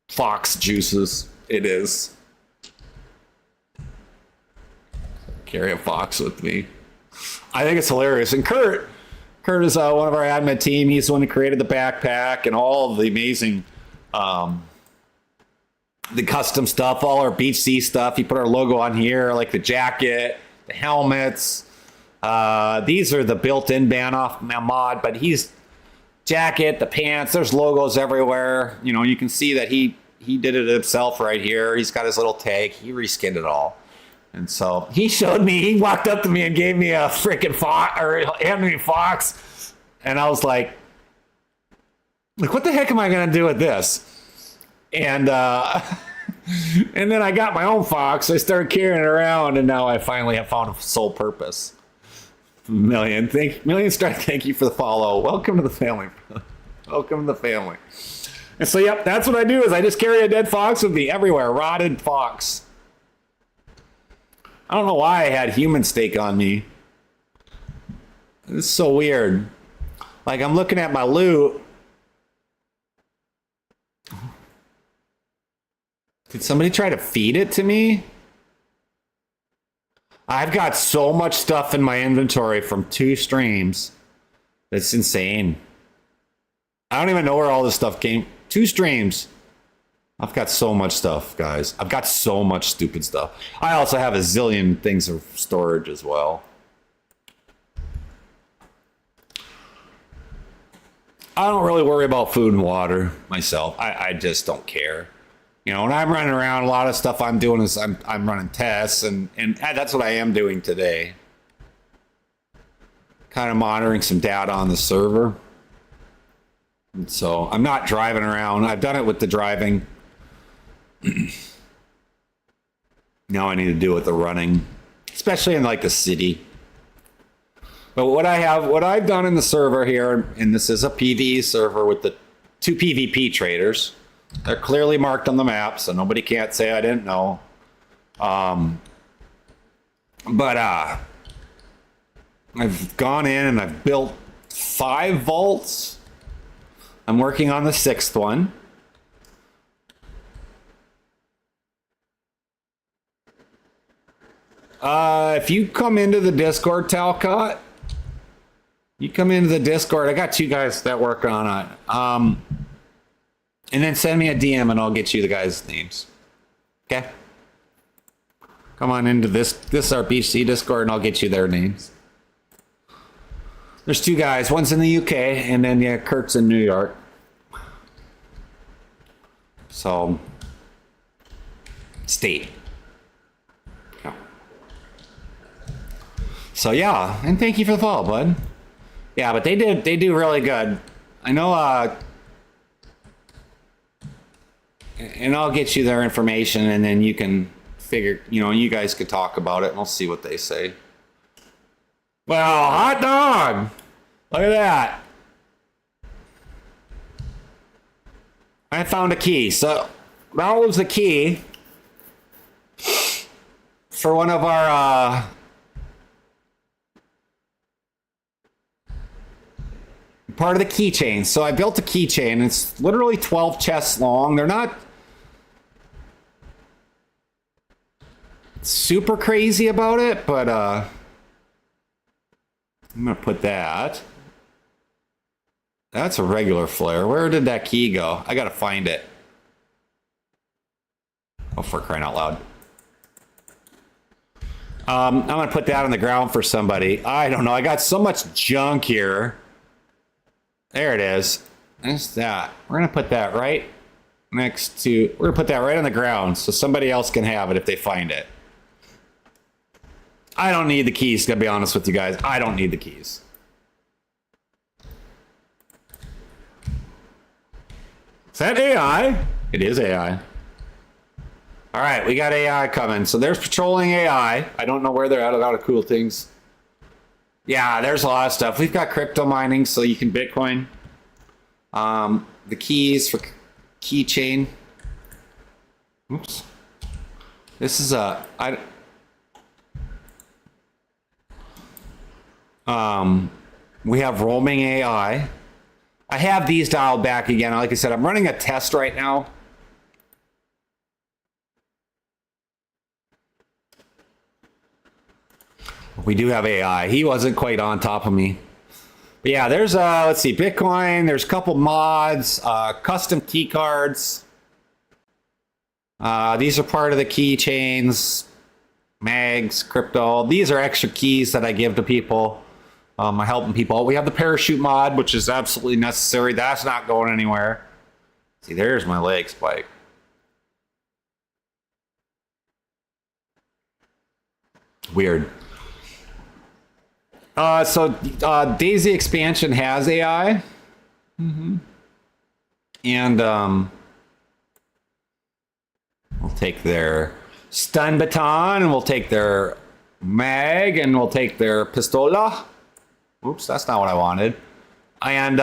[SPEAKER 1] fox juices. It is. Carry a fox with me. I think it's hilarious. And Kurt is one of our admin team. He's the one who created the backpack and all of the amazing, the custom stuff, all our BeachedZ stuff. He put our logo on here, like the jacket, the helmets. These are the built-in ban-off mod, but he's jacket, the pants. There's logos everywhere. You can see that he did it himself right here. He's got his little tag. He reskinned it all. And so he showed me, he walked up to me and gave me a freaking fox, or handed me a fox. And I was like, what the heck am I going to do with this? And and then I got my own fox. I started carrying it around, and now I finally have found a sole purpose. Million Strike, thank you for the follow. Welcome to the family. Welcome to the family. And so, yep, that's what I do, is I just carry a dead fox with me everywhere. Rotted fox. I don't know why I had human steak on me. It's so weird. Like, I'm looking at my loot. Did somebody try to feed it to me? I've got so much stuff in my inventory from 2 streams. That's insane. I don't even know where all this stuff came. 2 streams. I've got so much stuff, guys. I've got so much stupid stuff. I also have a zillion things of storage as well. I don't really worry about food and water myself. I just don't care. When I'm running around, a lot of stuff I'm doing is I'm running tests, and that's what I am doing today. Kind of monitoring some data on the server. And so I'm not driving around. I've done it with the driving. Now I need to do it with the running, especially in like the city. But what I've done in the server here, and this is a PvE server with the 2 PvP traders. They're clearly marked on the map, so nobody can't say I didn't know. But I've gone in and I've built 5 vaults. I'm working on the 6th one. If you come into the Discord, Talcott, you come into the Discord. I got 2 guys that work on it. And then send me a DM and I'll get you the guys' names. Okay? Come on into this our BeachedZ Discord and I'll get you their names. There's two guys. One's in the UK and then yeah, Kurt's in New York. So state. Yeah. So yeah, and thank you for the follow, bud. Yeah, but they do really good. I know and I'll get you their information and then you can figure, you guys could talk about it and we'll see what they say. Well, hot dog! Look at that. I found a key. So that was the key for one of our part of the keychain. So I built a keychain. It's literally 12 chests long. They're not super crazy about it, but I'm gonna put that. That's a regular flare. Where did that key go? I gotta find it. Oh, for crying out loud. I'm gonna put that on the ground for somebody. I don't know. I got so much junk here. There it is. There's that. We're gonna put that right next to. We're gonna put that right on the ground so somebody else can have it if they find it. I don't need the keys, to be honest with you guys. I don't need the keys. Is that AI? It is AI. All right, we got AI coming. So there's patrolling AI. I don't know where they're at. A lot of cool things. Yeah, there's a lot of stuff. We've got crypto mining, so you can Bitcoin. The keys for keychain. Oops. This is a we have roaming AI. I have these dialed back again. Like I said, I'm running a test right now. We do have AI. He wasn't quite on top of me. But yeah, there's let's see, Bitcoin. There's a couple mods, custom key cards. These are part of the keychains, mags, crypto. These are extra keys that I give to people. I'm helping people. We have the parachute mod, which is absolutely necessary. That's not going anywhere. See, there's my leg spike. Weird. So DayZ expansion has AI. Mm-hmm. And we'll take their stun baton, and we'll take their mag, and we'll take their pistola. Oops, that's not what I wanted. And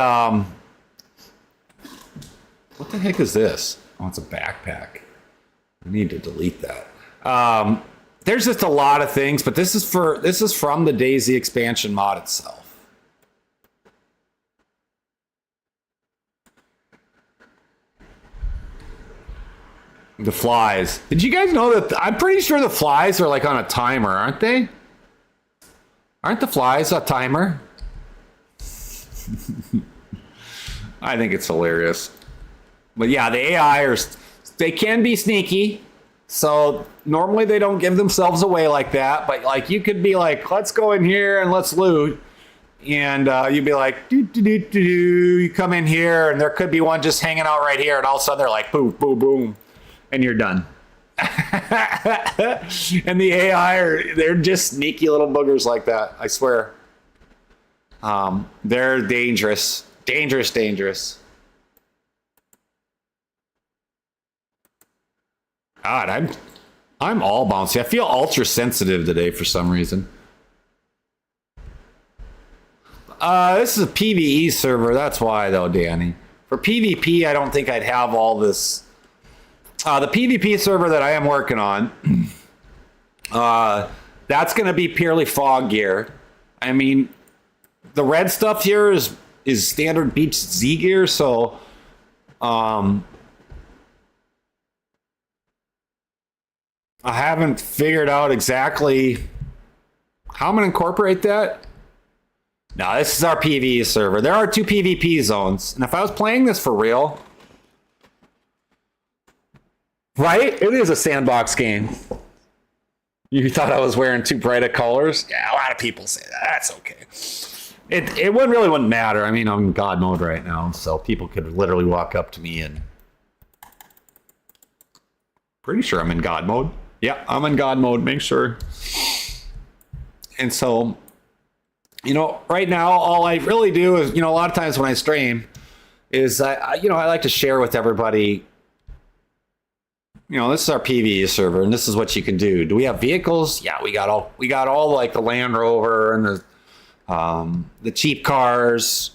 [SPEAKER 1] what the heck is this? Oh, it's a backpack. I need to delete that. There's just a lot of things, but this is from the DayZ expansion mod itself. The flies. Did you guys know that? I'm pretty sure the flies are like on a timer, aren't they? Aren't the flies a timer? I think it's hilarious. But yeah, the AI they can be sneaky. So normally they don't give themselves away like that, but like you could be like, let's go in here and let's loot. And you'd be like, you come in here and there could be one just hanging out right here. And all of a sudden they're like, boom, boom, boom. And you're done. And the AI they're just sneaky little boogers like that. I swear. They're dangerous, dangerous. God, I'm all bouncy. I feel ultra sensitive today for some reason. This is a PvE server. That's why, though, Danny. For PvP, I don't think I'd have all this. The PvP server that I am working on, that's going to be purely fog gear. I mean, the red stuff here is standard BeachedZ gear, so I haven't figured out exactly how I'm going to incorporate that. No, this is our PvE server. There are 2 PvP zones. And if I was playing this for real, Right? It is a sandbox game. You thought I was wearing too bright of colors? Yeah, a lot of people say that. That's okay. It wouldn't matter. I mean, I'm in God mode right now, so people could literally walk up to me and... Pretty sure I'm in God mode. Yeah, I'm in God mode. Make sure. And so, you know, right now, all I really do is, you know, a lot of times when I stream is, I like to share with everybody, you know, this is our PvE server and this is what you can do. Do we have vehicles? Yeah, we got all like the Land Rover and the cheap cars.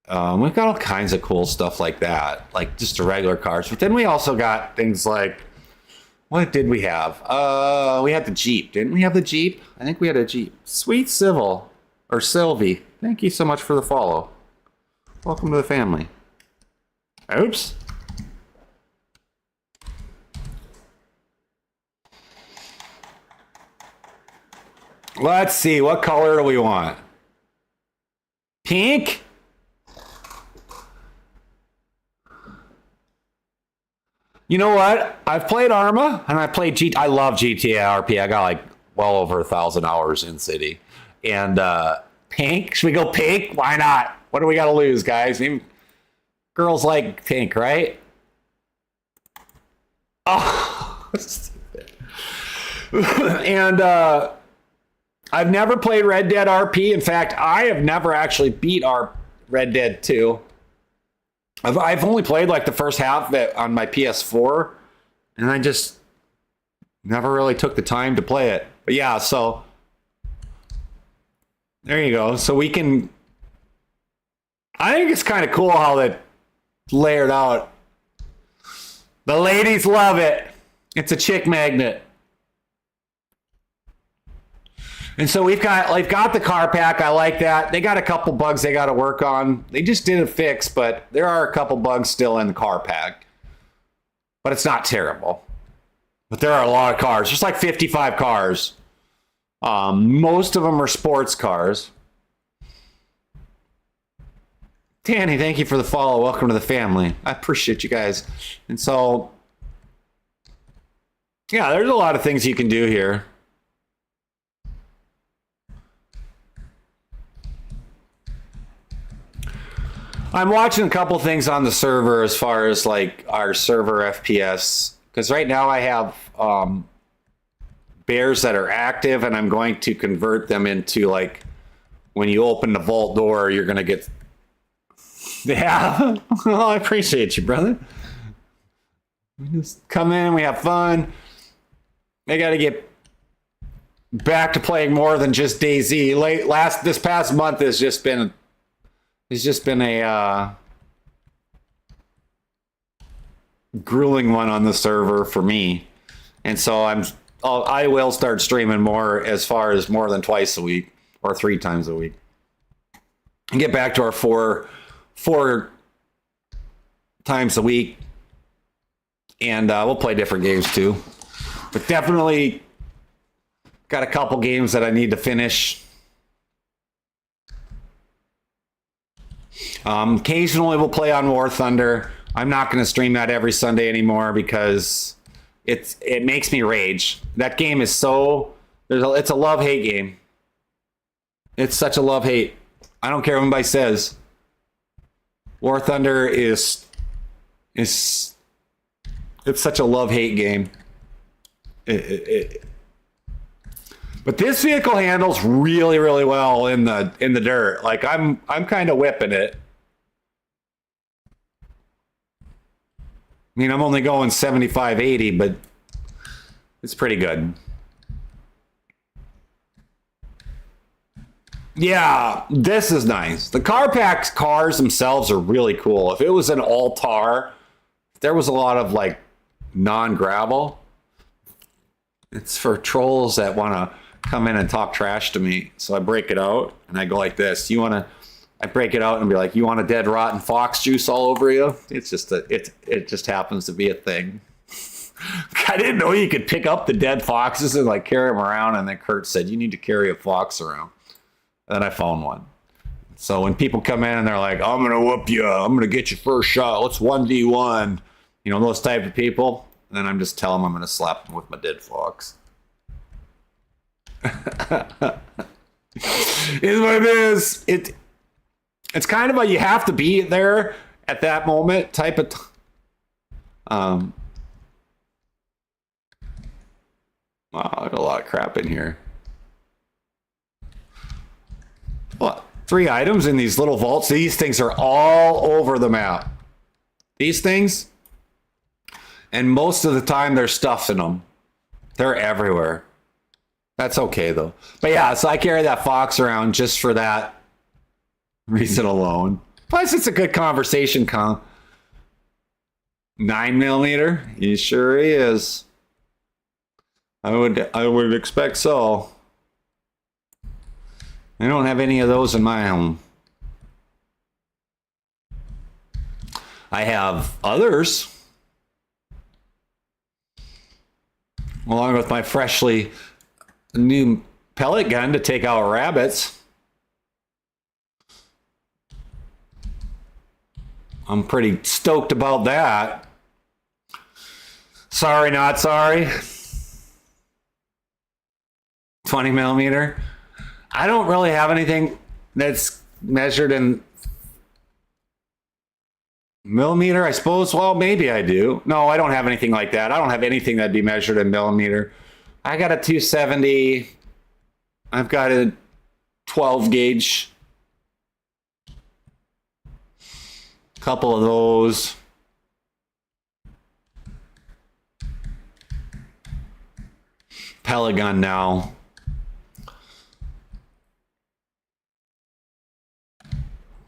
[SPEAKER 1] We've got all kinds of cool stuff like that, like just the regular cars. But then we also got things like, what did we have? We had the Jeep. Didn't we have the Jeep? I think we had a Jeep. Sweet Civil or Sylvie. Thank you so much for the follow. Welcome to the family. Oops. Let's see. What color do we want? Pink? You know what? I've played Arma and I played I love GTA RP. I got like well over 1,000 hours in City. And pink? Should we go pink? Why not? What do we got to lose, guys? Maybe girls like pink, right? Oh, stupid. And I've never played Red Dead RP. In fact, I have never actually beat our Red Dead 2. I've only played like the first half of it on my PS4, and I just never really took the time to play it. But yeah, so there you go. So we can, I think it's kind of cool how that layered out. The ladies love it. It's a chick magnet. And so we've got the car pack. I like that. They got a couple bugs they got to work on. They just did a fix, but there are a couple bugs still in the car pack. But it's not terrible. But there are a lot of cars. There's like 55 cars. Most of them are sports cars. Danny, thank you for the follow. Welcome to the family. I appreciate you guys. And so, yeah, there's a lot of things you can do here. I'm watching a couple things on the server as far as like our server FPS, because right now I have bears that are active, and I'm going to convert them into like when you open the vault door, you're gonna get. Yeah, well, I appreciate you, brother. We just come in, we have fun. I got to get back to playing more than just DayZ. This past month has just been. It's just been a grueling one on the server for me. And so I will start streaming more, as far as more than twice a week or 3 times a week. And get back to our four times a week. And we'll play different games too. But definitely got a couple games that I need to finish. Occasionally we'll play on War Thunder. I'm not going to stream that every Sunday anymore because it makes me rage. That game is so it's a love-hate game. It's such a love-hate. I don't care what anybody says. War Thunder is it's such a love-hate game. But this vehicle handles really, really well in the dirt. Like I'm kind of whipping it. I mean, I'm only going 75, 80, but it's pretty good. Yeah, this is nice. The car packs cars themselves are really cool. If it was an all tar, there was a lot of like non-gravel. It's for trolls that want to come in and talk trash to me. So I break it out and I go like this. I break it out and be like, you want a dead rotten fox juice all over you? It's just it just happens to be a thing. I didn't know you could pick up the dead foxes and like carry them around. And then Kurt said, you need to carry a fox around. And then I found one. So when people come in and they're like, I'm going to whoop you. I'm going to get you first shot. Let's 1v1. You know, those type of people. And then I'm just telling them I'm going to slap them with my dead fox. Is what it is. It's kind of a you have to be there at that moment type of wow, there's a lot of crap in here. What? 3 items in these little vaults. These things are all over the map. These things, and most of the time there's stuff in them. They're everywhere. That's okay though. But yeah, so I carry that fox around just for that reason alone. Plus, it's a good conversation 9mm. He sure is. I would expect so. I don't have any of those in my home. I have others, along with my freshly new pellet gun to take out rabbits. I'm pretty stoked about that. Sorry, not sorry. 20mm. I don't really have anything that's measured in millimeter, I suppose. Well, maybe I do. No, I don't have anything like that. I don't have anything that'd be measured in millimeter. I got a 270. I've got a 12 gauge. Couple of those. Pellet gun now.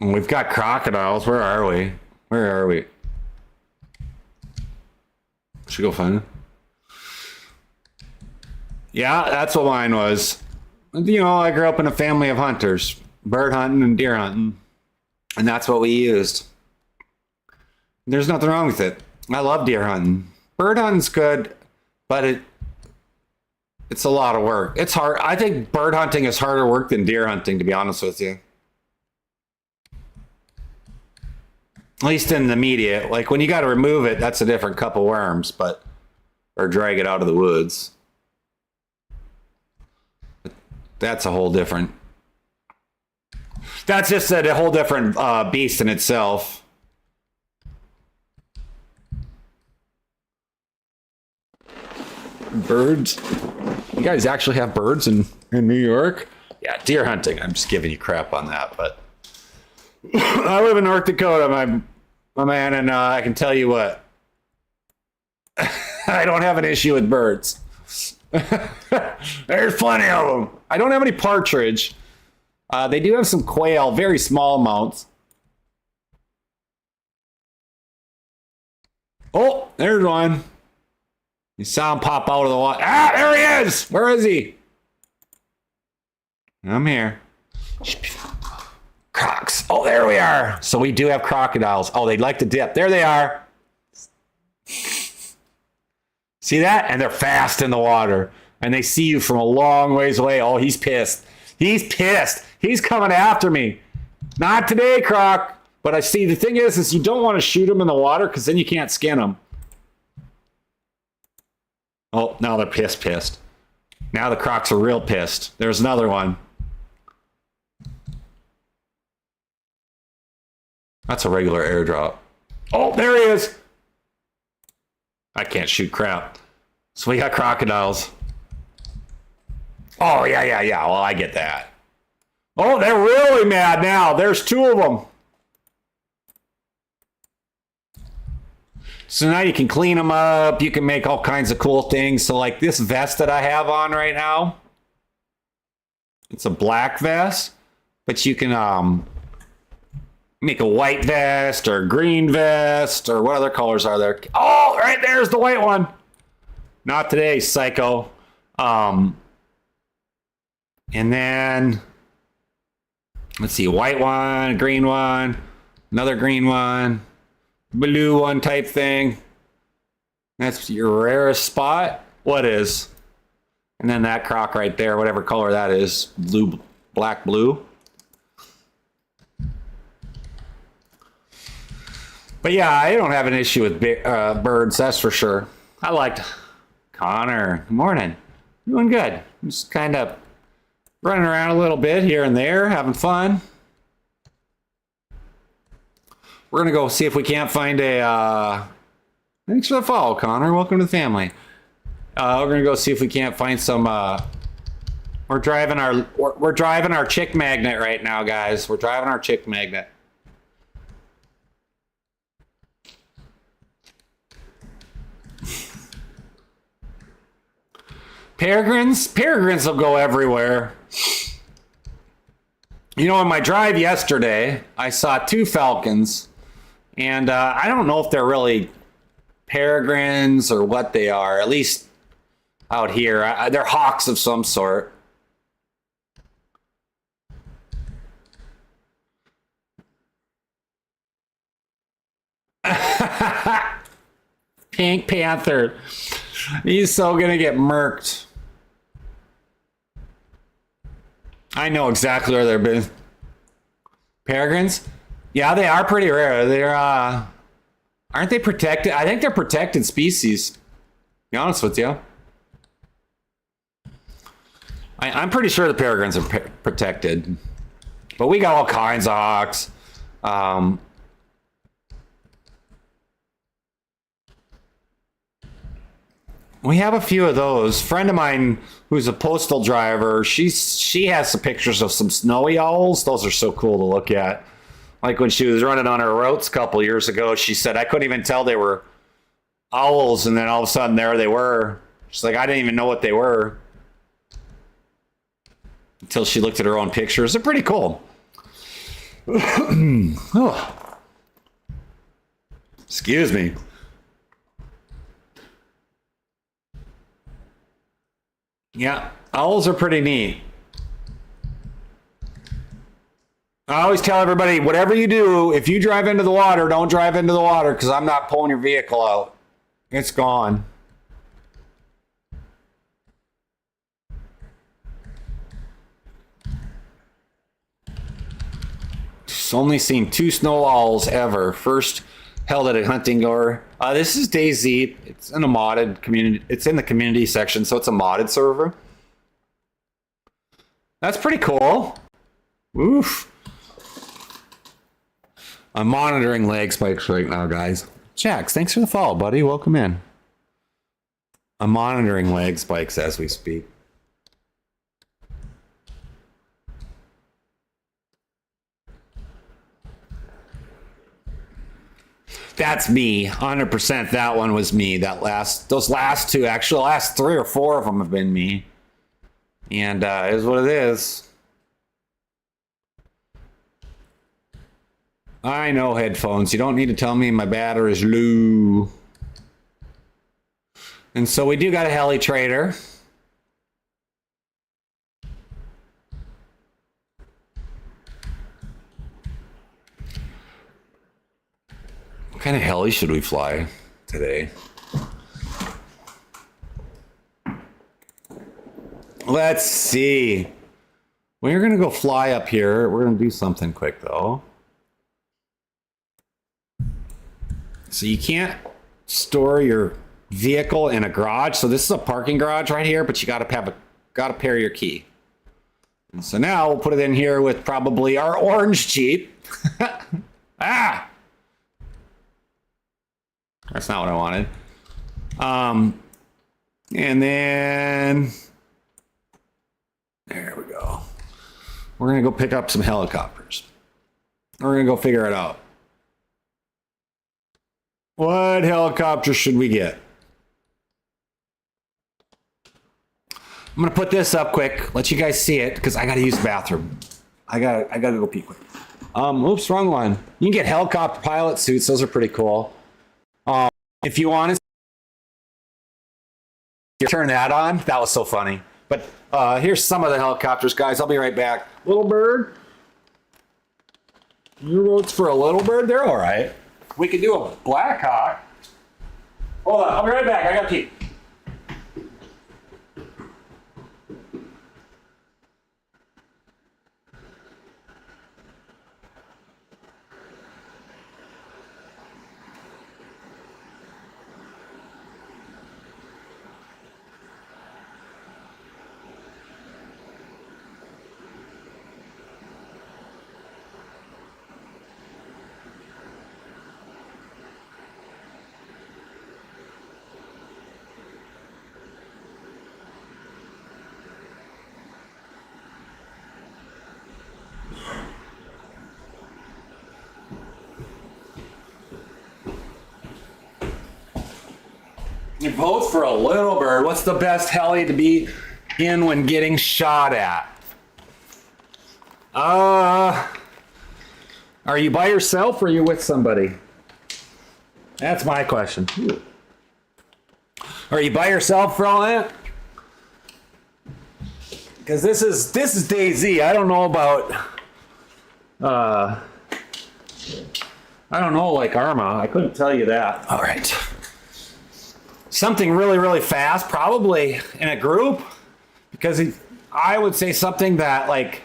[SPEAKER 1] We've got crocodiles. Where are we? Where are we? Should go find it. Yeah, that's what mine was. You know, I grew up in a family of hunters, bird hunting and deer hunting, and that's what we used. There's nothing wrong with it. I love deer hunting. Bird hunting's good, but it's a lot of work. It's hard. I think bird hunting is harder work than deer hunting, to be honest with you. At least in the media. Like when you got to remove it, that's a different cup of worms, but or drag it out of the woods. That's a whole different. That's just a whole different beast in itself. Birds. You guys actually have birds in New York? Yeah, deer hunting. I'm just giving you crap on that, but I live in North Dakota, my man, and I can tell you what. I don't have an issue with birds. There's plenty of them. I don't have any partridge. They do have some quail, very small amounts. Oh, there's one. You saw him pop out of the water. Ah, there he is. Where is he? I'm here. Crocs. Oh, there we are. So we do have crocodiles. Oh, they'd like to dip. There they are. See that? And they're fast in the water. And they see you from a long ways away. Oh, he's pissed. He's pissed. He's coming after me. Not today, Croc. But I see the thing is you don't want to shoot him in the water because then you can't skin him. Oh, now they're pissed. Now the Crocs are real pissed. There's another one. That's a regular airdrop. Oh, there he is. I can't shoot crap. So we got crocodiles. Oh, yeah. Well, I get that. Oh, they're really mad now. There's 2 of them. So now you can clean them up. You can make all kinds of cool things. So like this vest that I have on right now, it's a black vest, but you can make a white vest or green vest or what other colors are there? Oh, right there's the white one. Not today, psycho. And then let's see, white one, green one, another green one, blue one type thing. That's your rarest spot. What is? And then that croc right there, whatever color that is, blue, black, blue. But yeah, I don't have an issue with birds, that's for sure. I liked Connor. Good morning. Doing good. I'm just kind of running around a little bit here and there, having fun. We're going to go see if we can't find a... Thanks for the follow, Connor. Welcome to the family. We're going to go see if we can't find some... We're driving our chick magnet right now, guys. We're driving our chick magnet. Peregrines will go everywhere. You know, on my drive yesterday, I saw 2 falcons, and I don't know if they're really peregrines or what they are, at least out here. They're hawks of some sort. Pink Panther. He's so gonna get murked. I know exactly where they've been. Peregrines? Yeah, they are pretty rare. They're aren't they protected? I think they're protected species. To be honest with you. I'm pretty sure the peregrines are protected. But we got all kinds of hawks. We have a few of those. Friend of mine who's a postal driver, she has some pictures of some snowy owls. Those are so cool to look at. Like when she was running on her routes a couple years ago, she said, I couldn't even tell they were owls, and then all of a sudden there they were. She's like, I didn't even know what they were until she looked at her own pictures. They're pretty cool. Oh. Excuse me. Yeah, owls are pretty neat. I always tell everybody, whatever you do, if you drive into the water, don't drive into the water because I'm not pulling your vehicle out. It's gone. Just only seen 2 snow owls ever. First held at a hunting door. This is DayZ. It's in a modded community. It's in the community section, so it's a modded server. That's pretty cool. Oof. I'm monitoring lag spikes right now, guys. Jax, thanks for the follow, buddy. Welcome in. I'm monitoring lag spikes as we speak. That's me, 100%. That one was me. Those last 2, actually, the last 3 or 4 of them have been me. And it is what it is. I know headphones. You don't need to tell me my battery is low. And so we do got a heli trader. What kind of heli should we fly today? Let's see. We're going to go fly up here. We're going to do something quick, though. So you can't store your vehicle in a garage. So this is a parking garage right here, but you got to pair your key. And so now we'll put it in here with probably our orange Jeep. Ah! That's not what I wanted. And then there we go. We're going to go pick up some helicopters. We're going to go figure it out. What helicopter should we get? I'm going to put this up quick, let you guys see it, because I got to use the bathroom. I got to go pee quick. Oops, wrong one. You can get helicopter pilot suits. Those are pretty cool. If you want to turn that on, that was so funny. But here's some of the helicopters, guys. I'll be right back. Little Bird. New roads for a Little Bird. They're all right. We could do a Black Hawk. Hold on. I'll be right back. I got to pee. Vote for a little bird. What's the best heli to be in when getting shot at? Are you by yourself or are you with somebody? That's my question. Are you by yourself for all that? Because this is DayZ. I don't know about I don't know like Arma. I couldn't tell you that. All right. Something really, really fast, probably in a group, because I would say something that like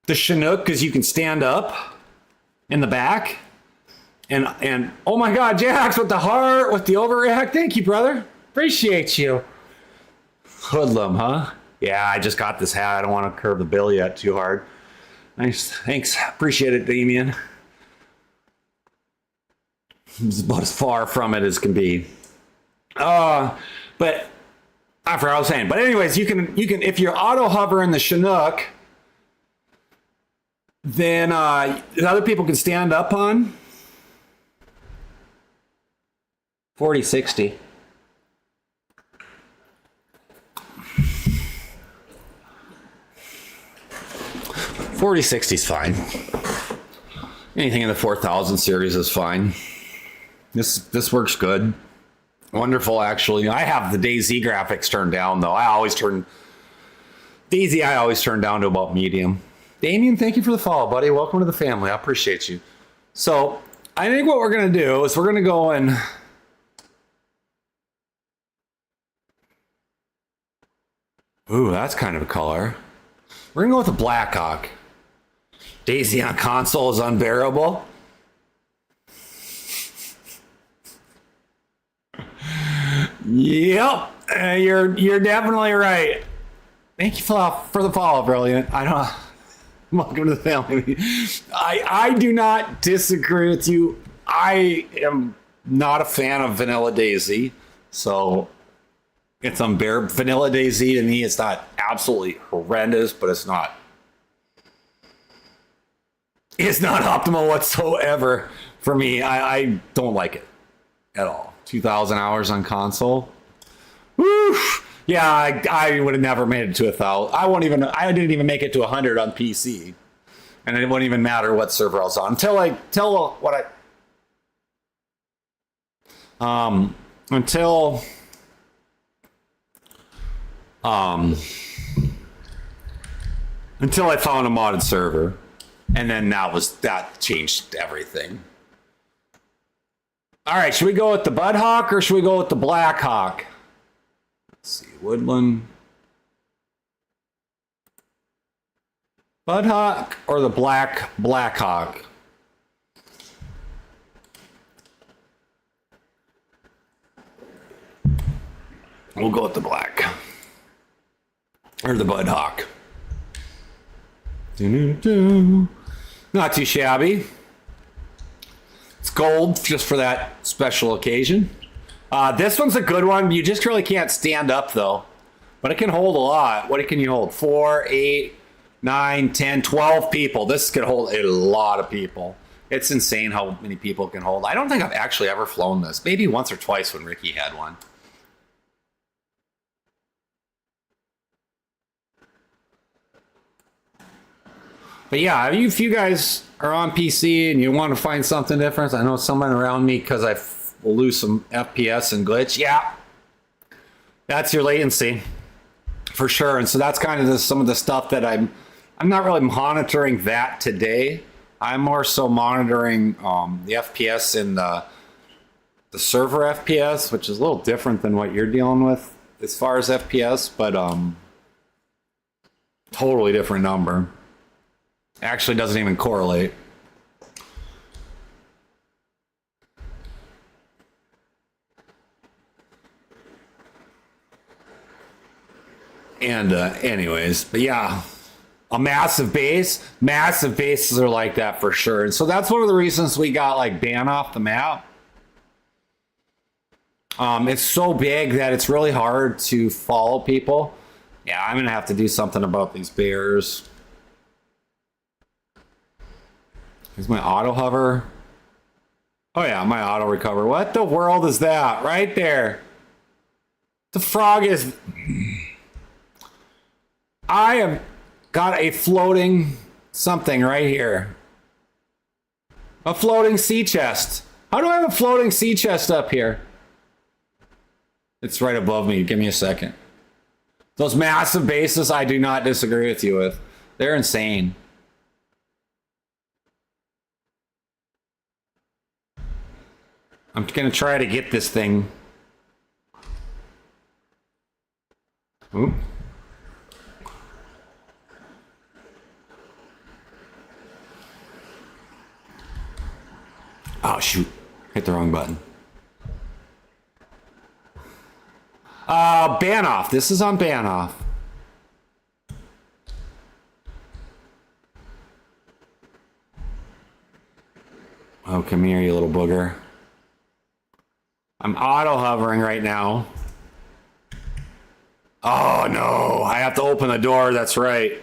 [SPEAKER 1] the Chinook, because you can stand up in the back, and oh my God, Jax with the heart, with the overreact. Thank you, brother. Appreciate you. Hoodlum, huh? Yeah, I just got this hat. I don't want to curve the bill yet too hard. Nice, thanks. Appreciate it, Damien. It's about as far from it as can be. But I forgot what I was saying. But anyways, you can if you're auto hover in the Chinook, then other people can stand up on 40-60. $40-60's fine. Anything in the 4000 series is fine. This works good. Wonderful, actually. I have the DayZ graphics turned down, though. I always turn down to about medium. Damien, thank you for the follow, buddy. Welcome to the family. I appreciate you. So I think what we're going to do is we're going to go and ooh, that's kind of a color. We're going to go with the Blackhawk. DayZ on console is unbearable. Yep, you're definitely right. Thank you for the follow, brilliant. I don't. Welcome to the family. I do not disagree with you. I am not a fan of vanilla DayZ, so it's unbearable. Vanilla DayZ to me is not absolutely horrendous, but it's not optimal whatsoever for me. I don't like it at all. 2,000 hours on console. Woo! Yeah, I would have never made it to 1,000. I didn't even make it to 100 on PC, and it wouldn't even matter what server I was on until I found a modded server, and then that changed everything. All right, should we go with the Budhawk or should we go with the Blackhawk? Let's see, Woodland. Budhawk or the Blackhawk? We'll go with the black. Or the Budhawk. Not too shabby. It's gold just for that special occasion. This one's a good one. You just really can't stand up though. But it can hold a lot. What can you hold? 4, 8, 9, 10, 12 people. This could hold a lot of people. It's insane how many people it can hold. I don't think I've actually ever flown this. Maybe once or twice when Ricky had one. But yeah, if you guys are on PC and you want to find something different, I know someone around me because I will lose some FPS and glitch. Yeah, that's your latency for sure. And so that's kind of some of the stuff that I'm not really monitoring that today. I'm more so monitoring the FPS in the server FPS, which is a little different than what you're dealing with as far as FPS, but totally different number. Actually doesn't even correlate. And anyways, but yeah, a massive base. Massive bases are like that for sure. And so that's one of the reasons we got like ban off the map. It's so big that it's really hard to follow people. Yeah, I'm gonna have to do something about these bears. Here's my auto hover. Oh yeah, my auto recover. What the world is that? Right there. The frog is... I have got a floating something right here. A floating sea chest. How do I have a floating sea chest up here? It's right above me. Give me a second. Those massive bases, I do not disagree with you with. They're insane. I'm going to try to get this thing. Oop. Oh, shoot. Hit the wrong button. Ban off. This is on ban off. Oh, come here, you little booger. I'm auto hovering right now. Oh no, I have to open the door, that's right.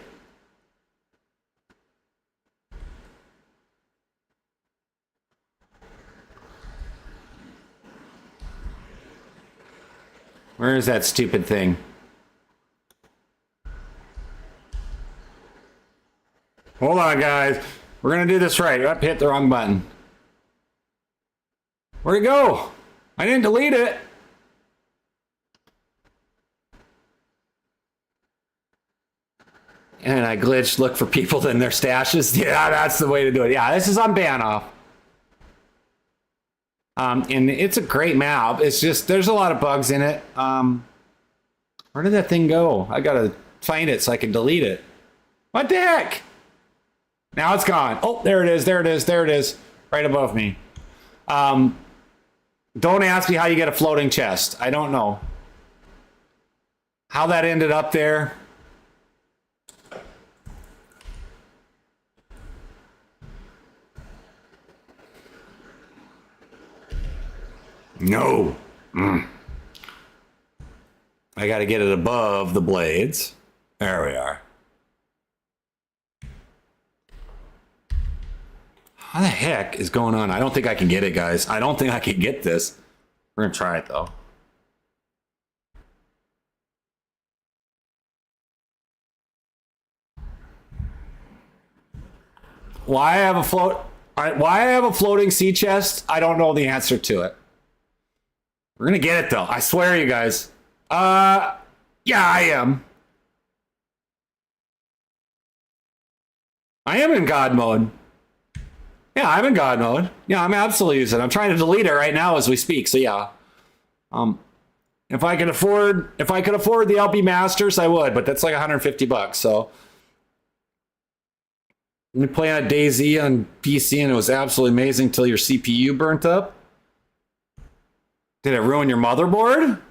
[SPEAKER 1] Where is that stupid thing? Hold on, guys. We're gonna do this right. I hit the wrong button. Where'd it go? I didn't delete it. And I glitched, look for people in their stashes. Yeah, that's the way to do it. Yeah, this is on ban off. And it's a great map. It's just, there's a lot of bugs in it. Where did that thing go? I gotta find it so I can delete it. What the heck? Now it's gone. Oh, there it is, there it is, there it is. Right above me. Don't ask me how you get a floating chest. I don't know. How that ended up there. No. I got to get it above the blades. There we are. How the heck is going on? I don't think I can get it, guys. I don't think I can get this. We're going to try it, though. Why I have a why I have a floating sea chest, I don't know the answer to it. We're gonna get it though. I swear, you guys. Yeah, I am. I am in God mode. Yeah, I'm in God mode. Yeah, I'm absolutely using it. I'm trying to delete it right now as we speak. So yeah. If I could afford the LP Masters, I would, but that's like $150. So we play on DayZ on PC, and it was absolutely amazing until your CPU burnt up. Did it ruin your motherboard?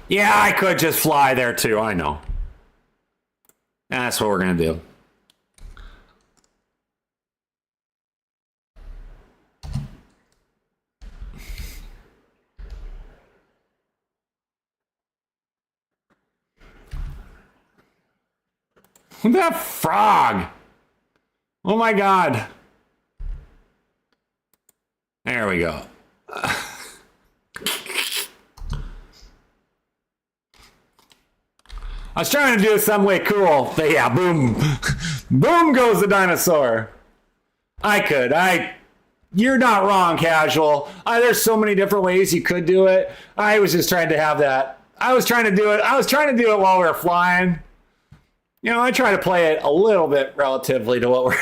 [SPEAKER 1] Yeah, I could just fly there too, I know. That's what we're gonna do. That frog! Oh my god. There we go. I was trying to do it some way cool, but yeah, boom. Boom goes the dinosaur. You're not wrong, Casual. There's so many different ways you could do it. I was just trying to have that. I was trying to do it while we were flying. You know, I try to play it a little bit relatively to what we're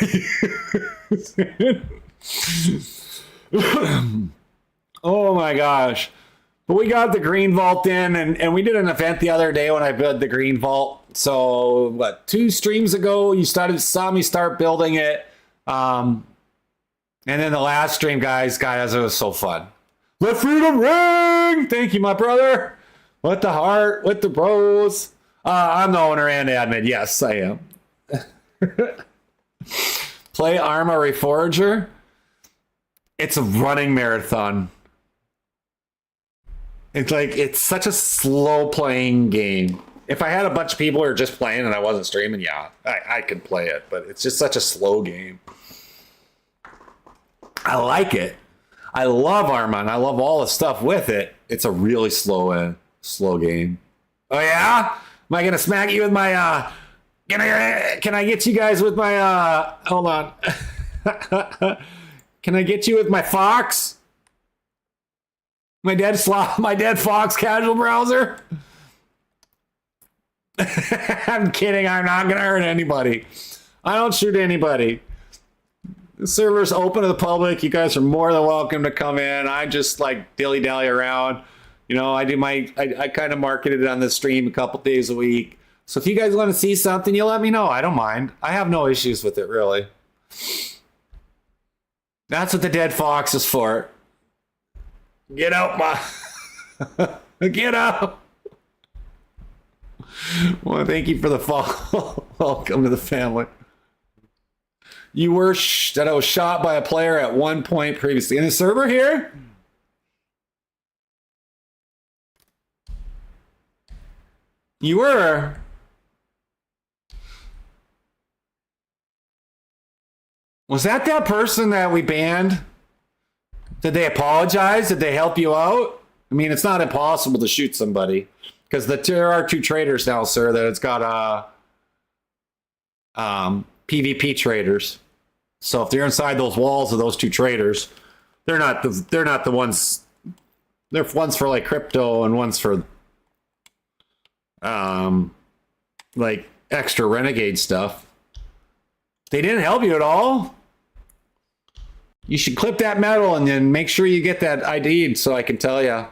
[SPEAKER 1] Oh my gosh. But we got the green vault in, and we did an event the other day when I built the green vault. So, what, 2 streams ago, you saw me start building it. And then the last stream, guys, it was so fun. Let freedom ring! Thank you, my brother. With the heart, with the bros. I'm the owner and admin. Yes, I am. Play Arma Reforger. It's a running marathon. It's like, it's such a slow playing game. If I had a bunch of people who were just playing and I wasn't streaming, yeah, I could play it, but it's just such a slow game. I like it. I love Armand. I love all the stuff with it. It's a really slow game. Oh yeah? Am I gonna smack you with my can I get you guys with my hold on. Can I get you with my Fox? My dead Fox casual browser? I'm kidding. I'm not gonna hurt anybody. I don't shoot anybody. The server's open to the public. You guys are more than welcome to come in. I just like dilly-dally around. You know, I kind of marketed it on the stream a couple days a week. So if you guys want to see something, you let me know. I don't mind. I have no issues with it, really. That's what the dead fox is for. Get out, Ma. Get out. Well, thank you for the follow. Welcome to the family. You were that I was shot by a player at one point previously in the server here. You were. Was that person that we banned? Did they apologize? Did they help you out? I mean, it's not impossible to shoot somebody because there are 2 traders now, sir. That it's got PvP traders. So if they're inside those walls of those 2 traders, they're not the ones. They're ones for like crypto and ones for like extra renegade stuff. They didn't help you at all. You should clip that medal and then make sure you get that ID'd so I can tell you.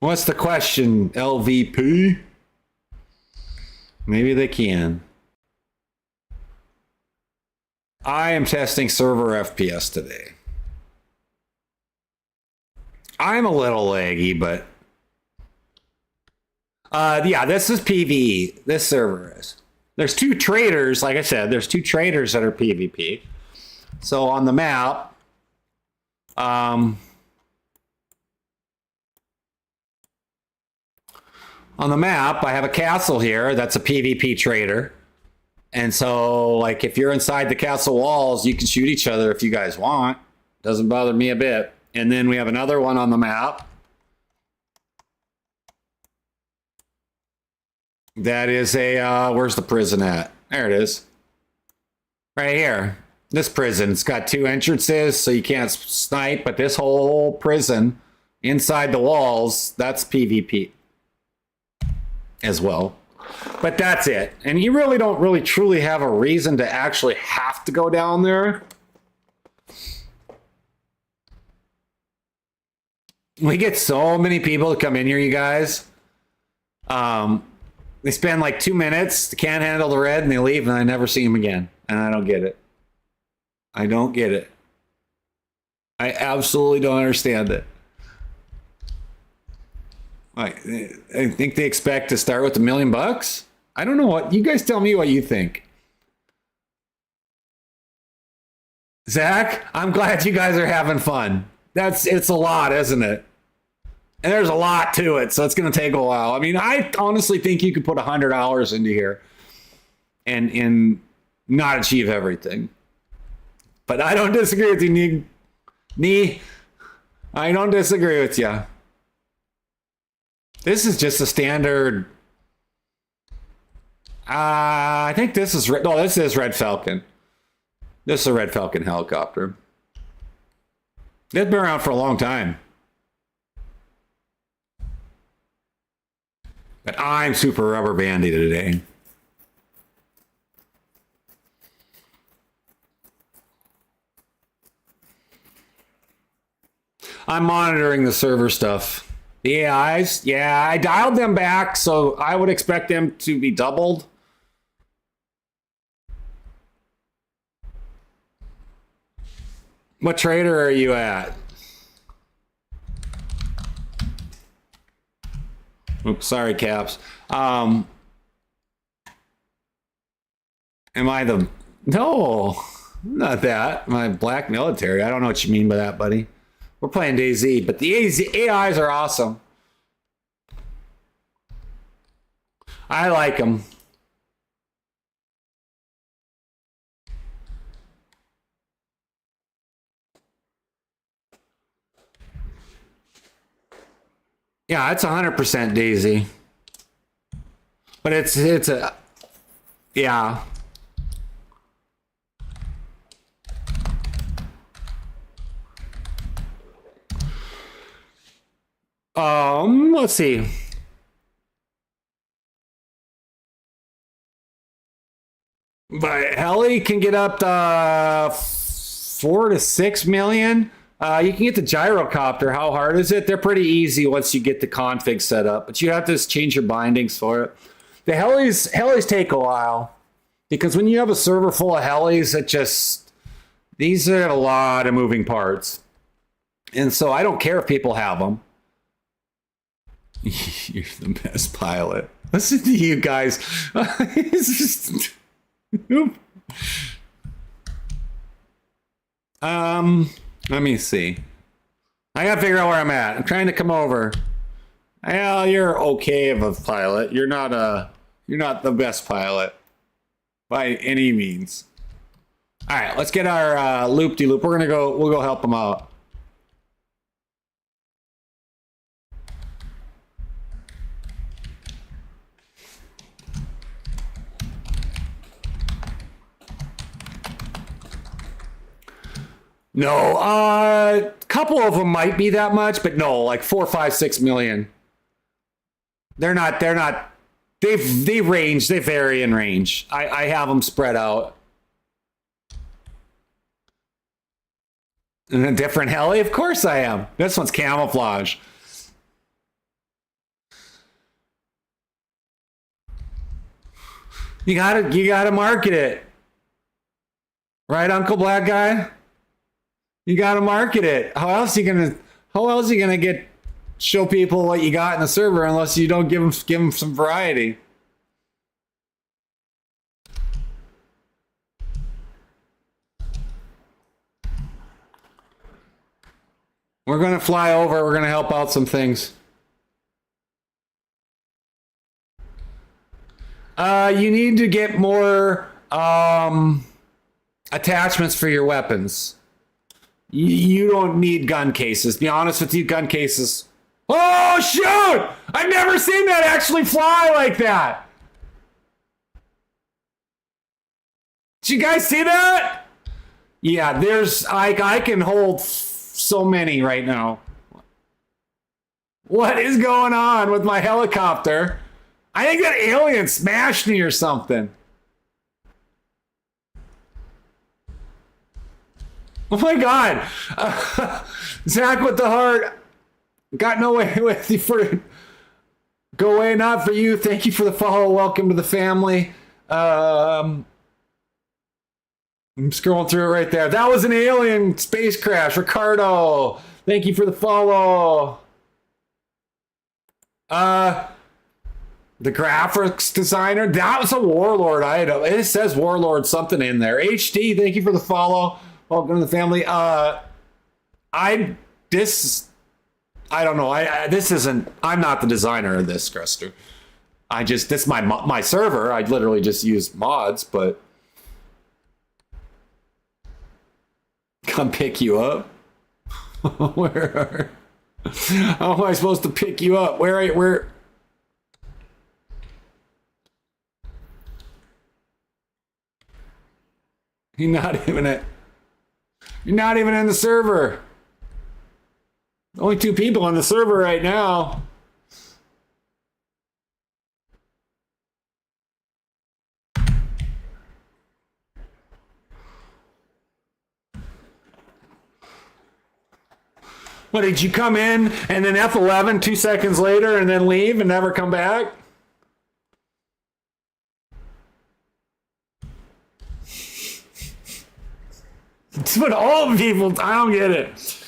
[SPEAKER 1] What's the question, LVP? Maybe they can. I am testing server FPS today. I'm a little laggy, but yeah, this is PvE. This server is. There's 2 traders, like I said, there's 2 traders that are PvP. So on the map, on the map, I have a castle here that's a PvP trader. And so, like, if you're inside the castle walls, you can shoot each other if you guys want. Doesn't bother me a bit. And then we have another one on the map. That is a, where's the prison at? There it is. Right here. This prison, it's got 2 entrances, so you can't snipe, but this whole prison, inside the walls, that's PvP as well. But that's it. And you really don't really truly have a reason to actually have to go down there. We get so many people to come in here, you guys. They spend like 2 minutes, can't handle the red, and they leave, and I never see them again. And I don't get it. I don't get it. I absolutely don't understand it. I think they expect to start with $1 million. I don't know what you guys tell me what you think. Zach, I'm glad you guys are having fun. It's a lot, isn't it? And there's a lot to it, so it's going to take a while. I mean, I honestly think you could put 100 hours into here and not achieve everything. But I don't disagree with you, Nee. I don't disagree with you. This is just a standard. I think this is this is Red Falcon. This is a Red Falcon helicopter. They've been around for a long time. But I'm super rubber bandy today. I'm monitoring the server stuff. The AIs, yeah, I dialed them back, so I would expect them to be doubled. What trader are you at? Oops, sorry, Caps. Am I the... No, not that. My black military. I don't know what you mean by that, buddy. We're playing DayZ, but the AIs are awesome. I like them. Yeah, it's 100% DayZ. But it's a... Yeah. Let's see. But heli can get up to 4 to 6 million. You can get the gyrocopter. How hard is it? They're pretty easy once you get the config set up, but you have to just change your bindings for it. The helis take a while because when you have a server full of helis, these are a lot of moving parts. And so I don't care if people have them. You're the best pilot. Listen to you guys. It's just... Let me see. I gotta figure out where I'm at. I'm trying to come over. Well, you're okay of a pilot. You're not the best pilot by any means. All right, let's get our loop-de-loop. We'll go help them out. No, a couple of them might be that much, but no, like 4, 5, 6 million. They're not, they vary in range. I have them spread out. And a different heli? Of course I am. This one's camouflage. You gotta market it. Right, Uncle Black Guy? You gotta market it. How else are you gonna show people what you got in the server unless you don't give them some variety? We're gonna fly over, we're gonna help out some things. You need to get more attachments for your weapons. You don't need gun cases. Be honest with you, gun cases. Oh, shoot! I've never seen that actually fly like that. Did you guys see that? Yeah, I can hold so many right now. What is going on with my helicopter? I think that alien smashed me or something. Oh my God. Zach with the heart. Got no way with you for... Go away, not for you. Thank you for the follow. Welcome to the family. I'm scrolling through it right there. That was an alien space crash. Ricardo, thank you for the follow. The graphics designer, that was a Warlord item. It says Warlord something in there. HD, thank you for the follow. Welcome to the family. I don't know. I'm not the designer of this, Cruster. This is my server. I literally just use mods, but come pick you up. How am I supposed to pick you up? Where? You're not even in the server. Only 2 people on the server right now. What, did you come in and then F11 2 seconds later and then leave and never come back? That's what all people, I don't get it.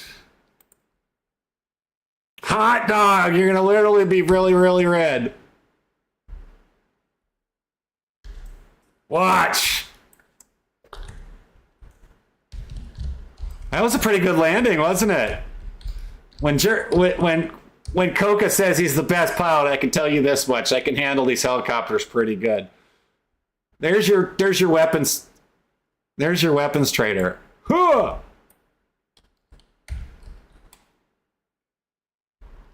[SPEAKER 1] Hot dog, you're gonna literally be really, really red. Watch. That was a pretty good landing, wasn't it? When Coca says he's the best pilot, I can tell you this much: I can handle these helicopters pretty good. There's your weapons. There's your weapons trader. Huh!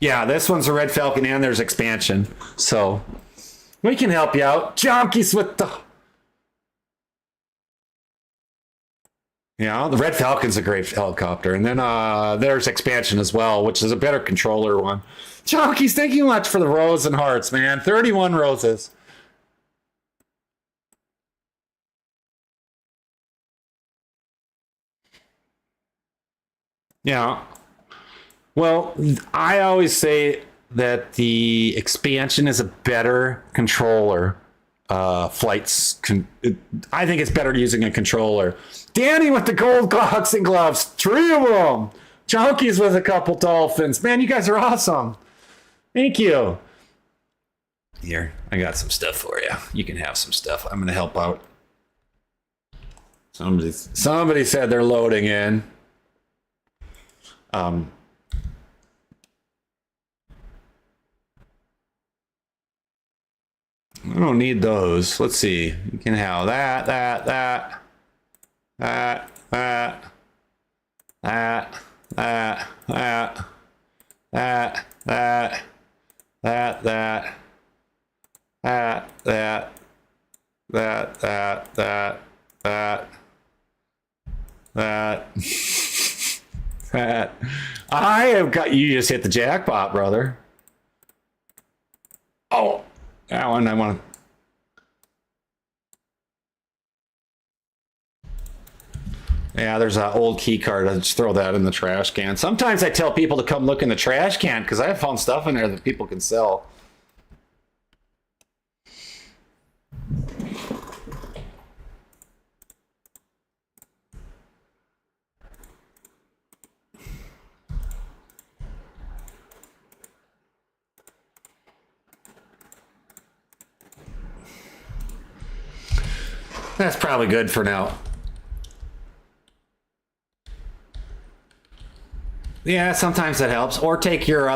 [SPEAKER 1] Yeah, this one's a Red Falcon, and there's expansion, so we can help you out. Junkies with the. Yeah, the Red Falcon's a great helicopter. And then there's expansion as well, which is a better controller one. Junkies, thank you much for the rose and hearts, man. 31 roses. Yeah. Well, I always say that the expansion is a better controller. I think it's better using a controller. Danny with the gold boxing gloves, 3 of them. Junkies with a couple dolphins. Man, you guys are awesome. Thank you. Here, I got some stuff for you. You can have some stuff. I'm gonna help out. Somebody said they're loading in. I don't need those. Let's see. You can have that, that, that, that, that, that, that, that, that, that, that, that, that, that, that, that, that, that, that. I have got you. Just hit the jackpot, brother. Oh. That one I want to. Yeah, there's an old key card. I just throw that in the trash can. Sometimes I tell people to come look in the trash can because I found stuff in there that people can sell. That's probably good for now. Yeah, sometimes that helps. Or take your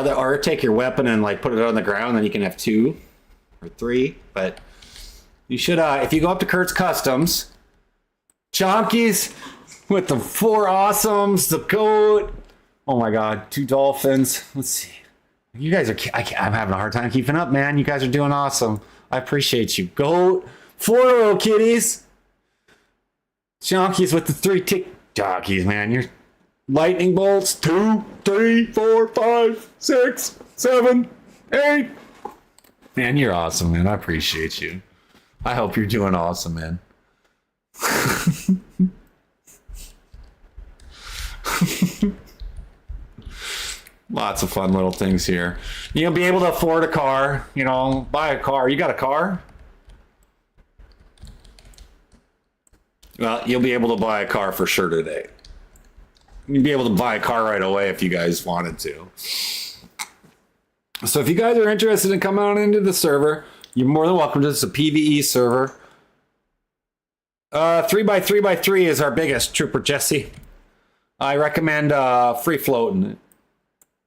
[SPEAKER 1] weapon and like put it on the ground, then you can have 2 or 3. But you should if you go up to Kurt's Customs, Chonkies with the 4 awesomes, the goat. Oh my god, 2 dolphins. Let's see. You guys are I'm having a hard time keeping up, man. You guys are doing awesome. I appreciate you. Goat, 4 little kitties. Junkies with the 3 tick jockeys, man. You're lightning bolts. 2, 3, 4, 5, 6, 7, 8. Man, you're awesome, man. I appreciate you. I hope you're doing awesome, man. Lots of fun little things here. You'll be able to afford a car, buy a car. You got a car? Well, you'll be able to buy a car for sure today. You'll be able to buy a car right away if you guys wanted to. So if you guys are interested in coming on into the server, you're more than welcome to. This is a PvE server. 3x3x3 is our biggest, Trooper Jesse. I recommend free floating.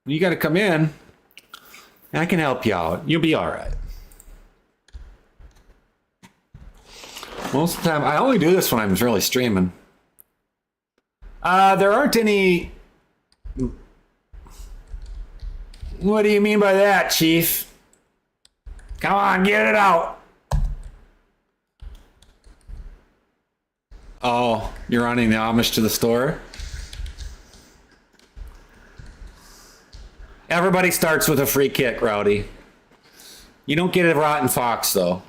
[SPEAKER 1] You got to come in, and I can help you out. You'll be all right. Most of the time, I only do this when I'm really streaming. There aren't any. What do you mean by that, Chief? Come on, get it out. Oh, you're running the Amish to the store? Everybody starts with a free kit, Rowdy. You don't get a rotten fox, though.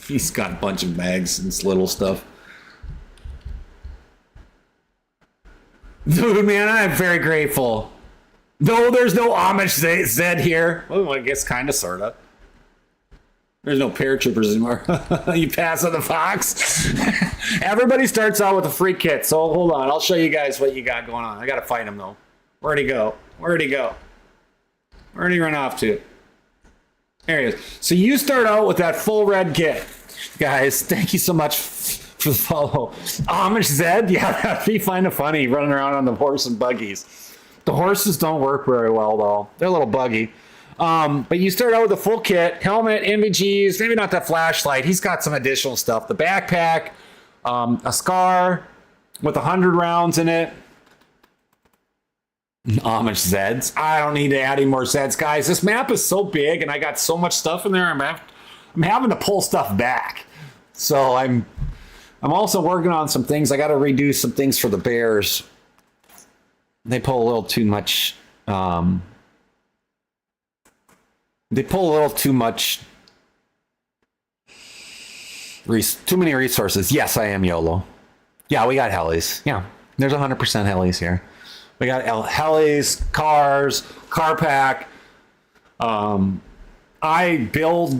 [SPEAKER 1] He's got a bunch of bags and little stuff. Dude, man, I'm very grateful. No, there's no Amish Z here. Oh, I guess kind of, sort of. There's no paratroopers anymore. You pass on the fox. Everybody starts out with a free kit. So hold on. I'll show you guys what you got going on. I got to find him, though. Where'd he go? Where'd he go? Where'd he run off to? There he is. So you start out with that full red kit. Guys, thank you so much for the follow. Amish Zed? Yeah, that'd be kind of funny running around on the horse and buggies. The horses don't work very well, though. They're a little buggy. But you start out with a full kit, helmet, NVGs, maybe not the flashlight. He's got some additional stuff. The backpack, a scar with 100 rounds in it. Amish Zeds. I don't need to add any more Zeds, guys. This map is so big, and I got so much stuff in there. I'm having to pull stuff back. So I'm also working on some things. I got to redo some things for the bears. They pull a little too much. They pull a little too much. Too many resources. Yes, I am YOLO. Yeah, we got helis. Yeah, there's 100% helis here. We got helis, cars, car pack. I've built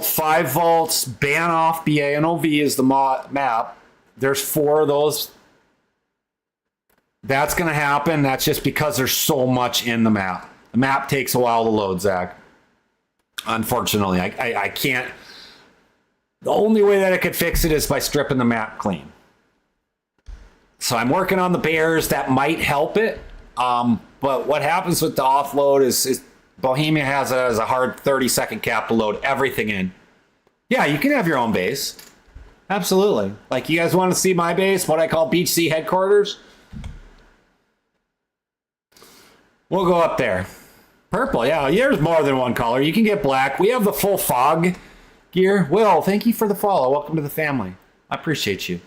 [SPEAKER 1] 5 vaults. Ban off BANOV is the map. There's 4 of those. That's going to happen. That's just because there's so much in the map. The map takes a while to load, Zach. Unfortunately, I can't. The only way that I could fix it is by stripping the map clean. So I'm working on the bears. That might help it. But what happens with the offload is Bohemia has a hard 30-second cap to load everything in. Yeah, you can have your own base. Absolutely. Like, you guys want to see my base, what I call BeachedZ headquarters? We'll go up there. Purple, yeah, there's more than one color. You can get black. We have the full fog gear. Will, thank you for the follow. Welcome to the family. I appreciate you.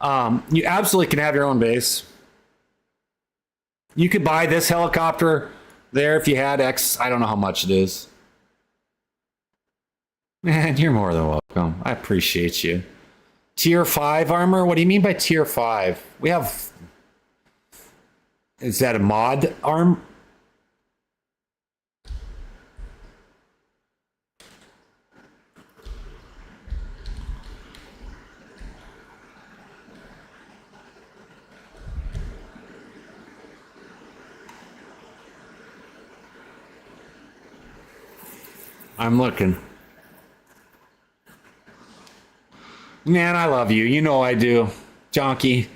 [SPEAKER 1] You absolutely can have your own base. You could buy this helicopter there if you had X. I don't know how much it is. Man, you're more than welcome. I appreciate you. Tier 5 armor? What do you mean by tier 5? We have... Is that a mod arm? I'm looking. Man, I love you. You know I do. Jonky.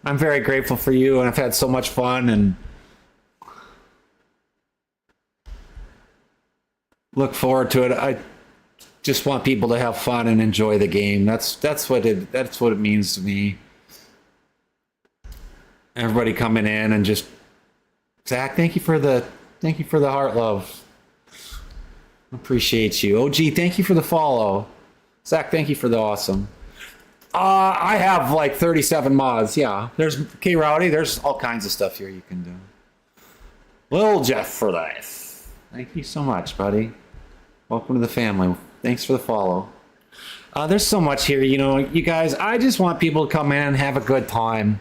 [SPEAKER 1] I'm very grateful for you, and I've had so much fun, and look forward to it. I just want people to have fun and enjoy the game. That's what it means to me. Everybody coming in and just Zach, thank you for the heart love. Appreciate you. OG, thank you for the follow. Zach, thank you for the awesome. I have like 37 mods. Yeah, there's K Rowdy. There's all kinds of stuff here you can do. Lil Jeff for life. Thank you so much, buddy. Welcome to the family. Thanks for the follow. There's so much here. You know, you guys, I just want people to come in and have a good time.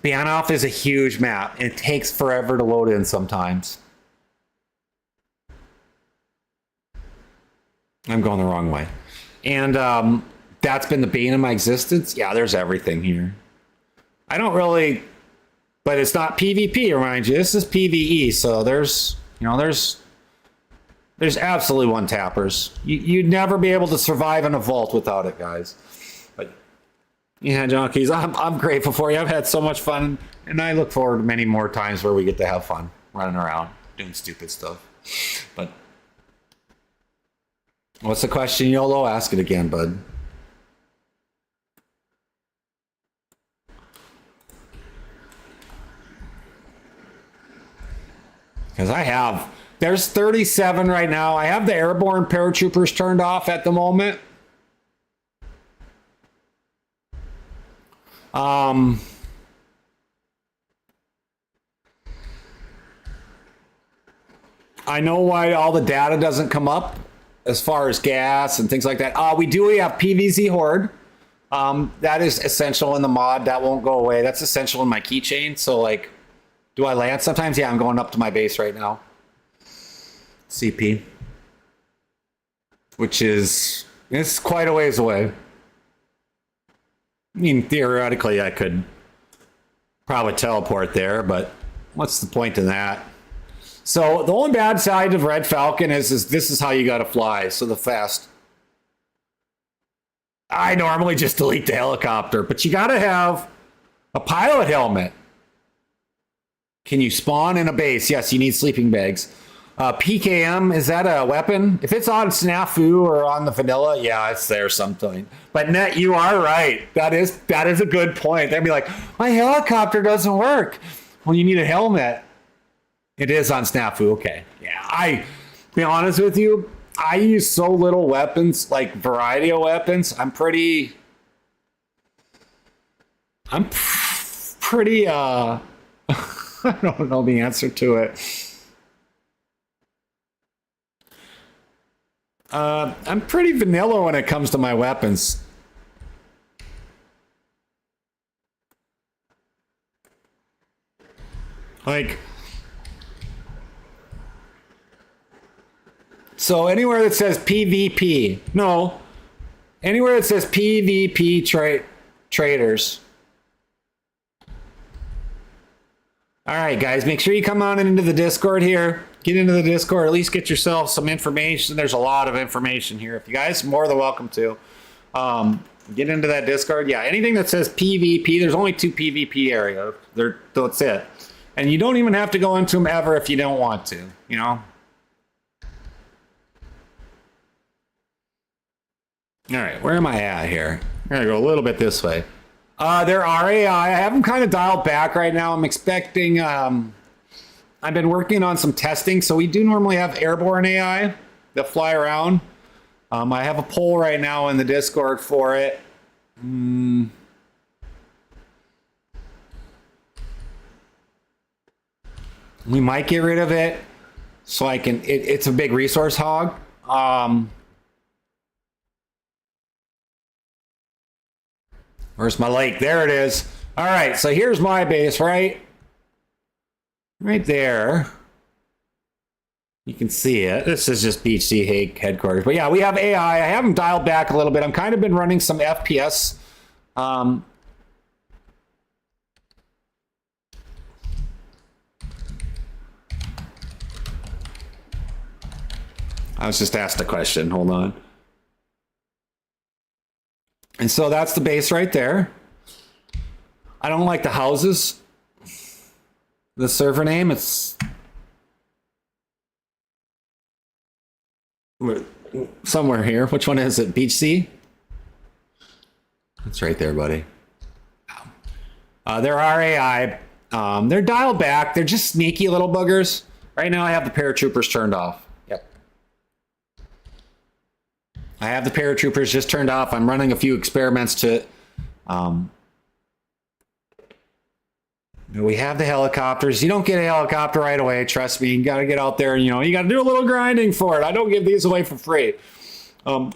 [SPEAKER 1] Banoff is a huge map. It takes forever to load in sometimes. I'm going the wrong way. And that's been the bane of my existence. Yeah, there's everything here. I don't really, but it's not PvP, remind you. This is PvE, so there's absolutely one tappers. You'd never be able to survive in a vault without it, guys. But yeah, junkies, I'm grateful for you. I've had so much fun, and I look forward to many more times where we get to have fun running around doing stupid stuff. But what's the question, YOLO? Ask it again, bud. Because there's 37 right now. I have the airborne paratroopers turned off at the moment. I know why all the data doesn't come up as far as gas and things like that. We have PVZ Horde. That is essential in the mod. That won't go away. That's essential in my keychain. So, like, do I land sometimes? Yeah, I'm going up to my base right now. CP. Which is... It's quite a ways away. I mean, theoretically, I could probably teleport there, but what's the point in that? So the only bad side of Red Falcon is this is how you got to fly. So the fast I normally just delete the helicopter, but you got to have a pilot helmet. Can you spawn in a base? Yes, you need sleeping bags. PKM, is that a weapon? If it's on Snafu or on the vanilla, yeah, it's there something. But Net, you are right. That is a good point. They'd be like, my helicopter doesn't work. Well, you need a helmet. It is on Snafu. Okay. Yeah, I be honest with you, I use so little weapons, like variety of weapons. I'm pretty I don't know the answer to it. I'm pretty vanilla when it comes to my weapons. Like, so anywhere that says PvP, no, anywhere that says PvP traders. All right, guys, make sure you come on into the Discord here. Get into the Discord, at least get yourself some information. There's a lot of information here. If you guys are more than welcome to get into that Discord. Yeah, anything that says PvP, there's only 2 PvP areas. That's it. And you don't even have to go into them ever if you don't want to, you know? All right, where am I at here? I'm gonna go a little bit this way. There are AI. I have them kind of dialed back right now. I'm expecting, I've been working on some testing. So we do normally have airborne AI that fly around. I have a poll right now in the Discord for it. We might get rid of it so I can, it's a big resource hog. Where's my lake? There it is. All right, so here's my base, right? Right there. You can see it. This is just BeachedZ headquarters. But yeah, we have AI. I have them dialed back a little bit. I'm kind of been running some FPS. I was just asked a question. Hold on. And so that's the base right there. I don't like the houses. The server name, it's somewhere here. Which one is it? BeachedZ? It's right there, buddy. There are AI. They're dialed back. They're just sneaky little buggers. Right now I have the paratroopers turned off. Yep. I have the paratroopers just turned off. I'm running a few experiments to we have the helicopters. You don't get a helicopter right away. Trust me. You got to get out there and, you know, you got to do a little grinding for it. I don't give these away for free. One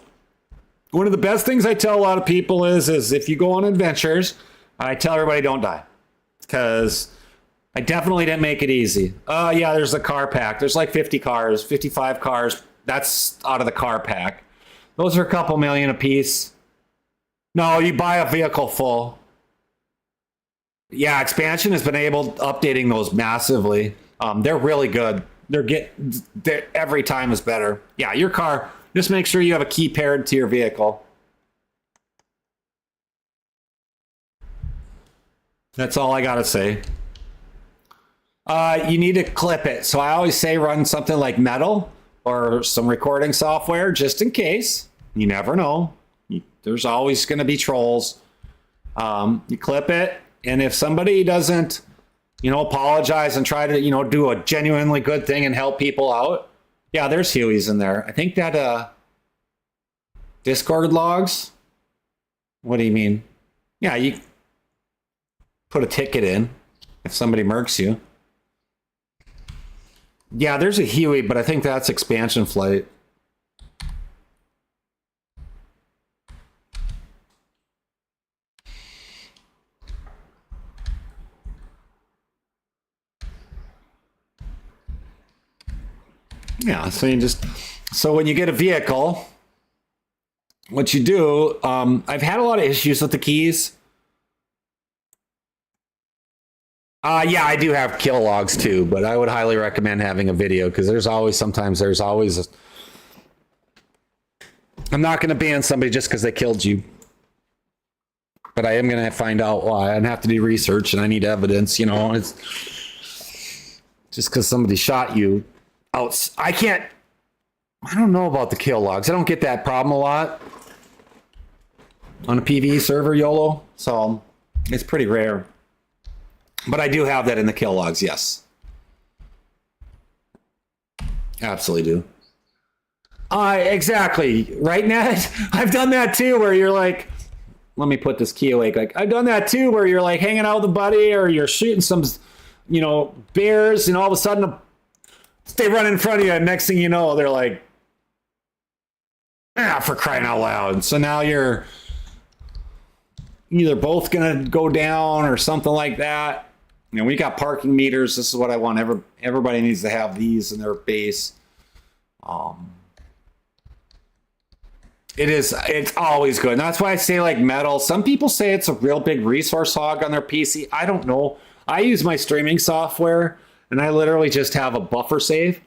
[SPEAKER 1] of the best things I tell a lot of people is if you go on adventures, I tell everybody don't die. Because I definitely didn't make it easy. Yeah, there's a car pack. There's like 50 cars, 55 cars. That's out of the car pack. Those are a couple million a piece. No, you buy a vehicle full. Yeah, expansion has been updating those massively. They're really good. They're every time is better. Yeah, your car, just make sure you have a key paired to your vehicle. That's all I gotta say. You need to clip it. So I always say run something like Metal or some recording software just in case. You never know. There's always going to be trolls. You clip it. And if somebody doesn't, you know, apologize and try to, you know, do a genuinely good thing and help people out. Yeah, there's Hueys in there. I think that Discord logs. What do you mean? Yeah, you put a ticket in if somebody murks you. Yeah, there's a Huey, but I think that's expansion flight. Yeah, so when you get a vehicle, what you do, I've had a lot of issues with the keys. Yeah, I do have kill logs too, but I would highly recommend having a video because I'm not going to ban somebody just because they killed you. but I am going to find out why and have to do research, and I need evidence. You know, it's just because somebody shot you out. I don't know about the kill logs. I don't get that problem a lot on a PvE server, YOLO. So it's pretty rare. But I do have that in the kill logs, yes. Absolutely do. Exactly. Right, Ned? I've done that too, where you're like, let me put this key away. Like, I've done that too, where you're like hanging out with a buddy or you're shooting some, you know, bears, and all of a sudden they run in front of you, and next thing you know, they're like, for crying out loud. So now you're either both gonna go down or something like that. You know, we got parking meters. This is what I want. Everybody needs to have these in their base. It's always good. And that's why I say like metal. Some people say it's a real big resource hog on their PC. I don't know. I use my streaming software, and I literally just have a buffer save,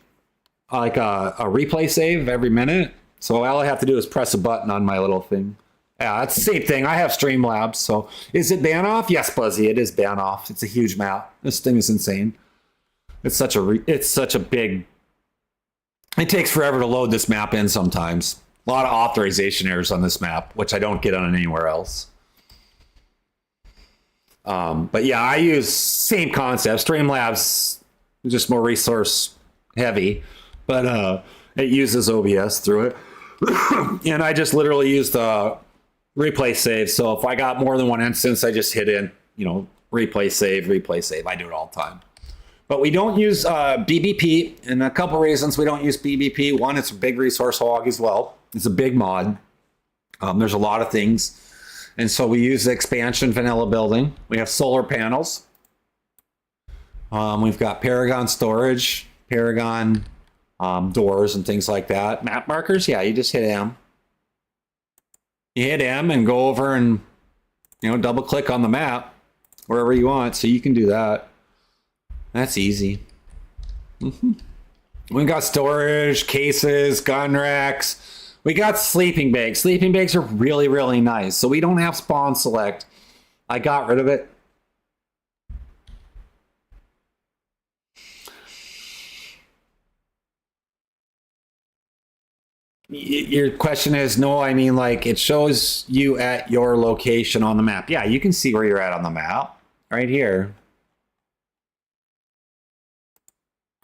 [SPEAKER 1] like a replay save every minute. So all I have to do is press a button on my little thing. Yeah, it's the same thing. I have Streamlabs. So is it ban off? Yes, Buzzy, it is ban off. It's a huge map. This thing is insane. It's such a big. It takes forever to load this map in sometimes. A lot of authorization errors on this map, which I don't get on anywhere else. But yeah, I use same concept. Streamlabs just more resource heavy, but it uses OBS through it. And I just literally use the replay save. So if I got more than one instance, I just hit in, you know, replay save. I do it all the time. But we don't use BBP, and a couple reasons we don't use BBP. One, it's a big resource hog as well. It's a big mod. There's a lot of things. And so we use the expansion vanilla building. We have solar panels. We've got Paragon storage, Paragon doors and things like that. Map markers, yeah, you just hit M. You hit M and go over and, you know, double click on the map wherever you want. So you can do that. That's easy. We got storage, cases, gun racks. We got sleeping bags. Sleeping bags are really, really nice. So we don't have spawn select. I got rid of it. Your question is, no, I mean, like, it shows you at your location on the map. Yeah, you can see where you're at on the map. Right here.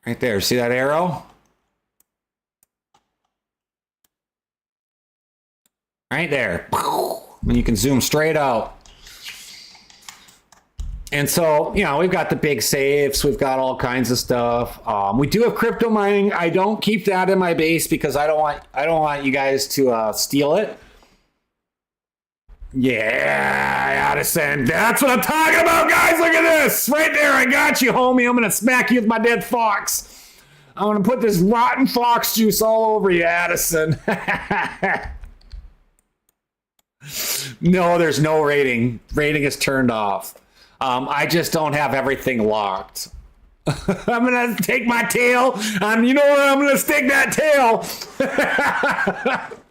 [SPEAKER 1] Right there. See that arrow? Right there. And you can zoom straight out. And so, you know, we've got the big safes. We've got all kinds of stuff. We do have crypto mining. I don't keep that in my base because I don't want you guys to steal it. Yeah, Addison. That's what I'm talking about, guys. Look at this. Right there. I got you, homie. I'm going to smack you with my dead fox. I'm going to put this rotten fox juice all over you, Addison. No, there's no rating. Rating is turned off. I just don't have everything locked. I'm going to take my tail. You know where I'm going to stick that tail?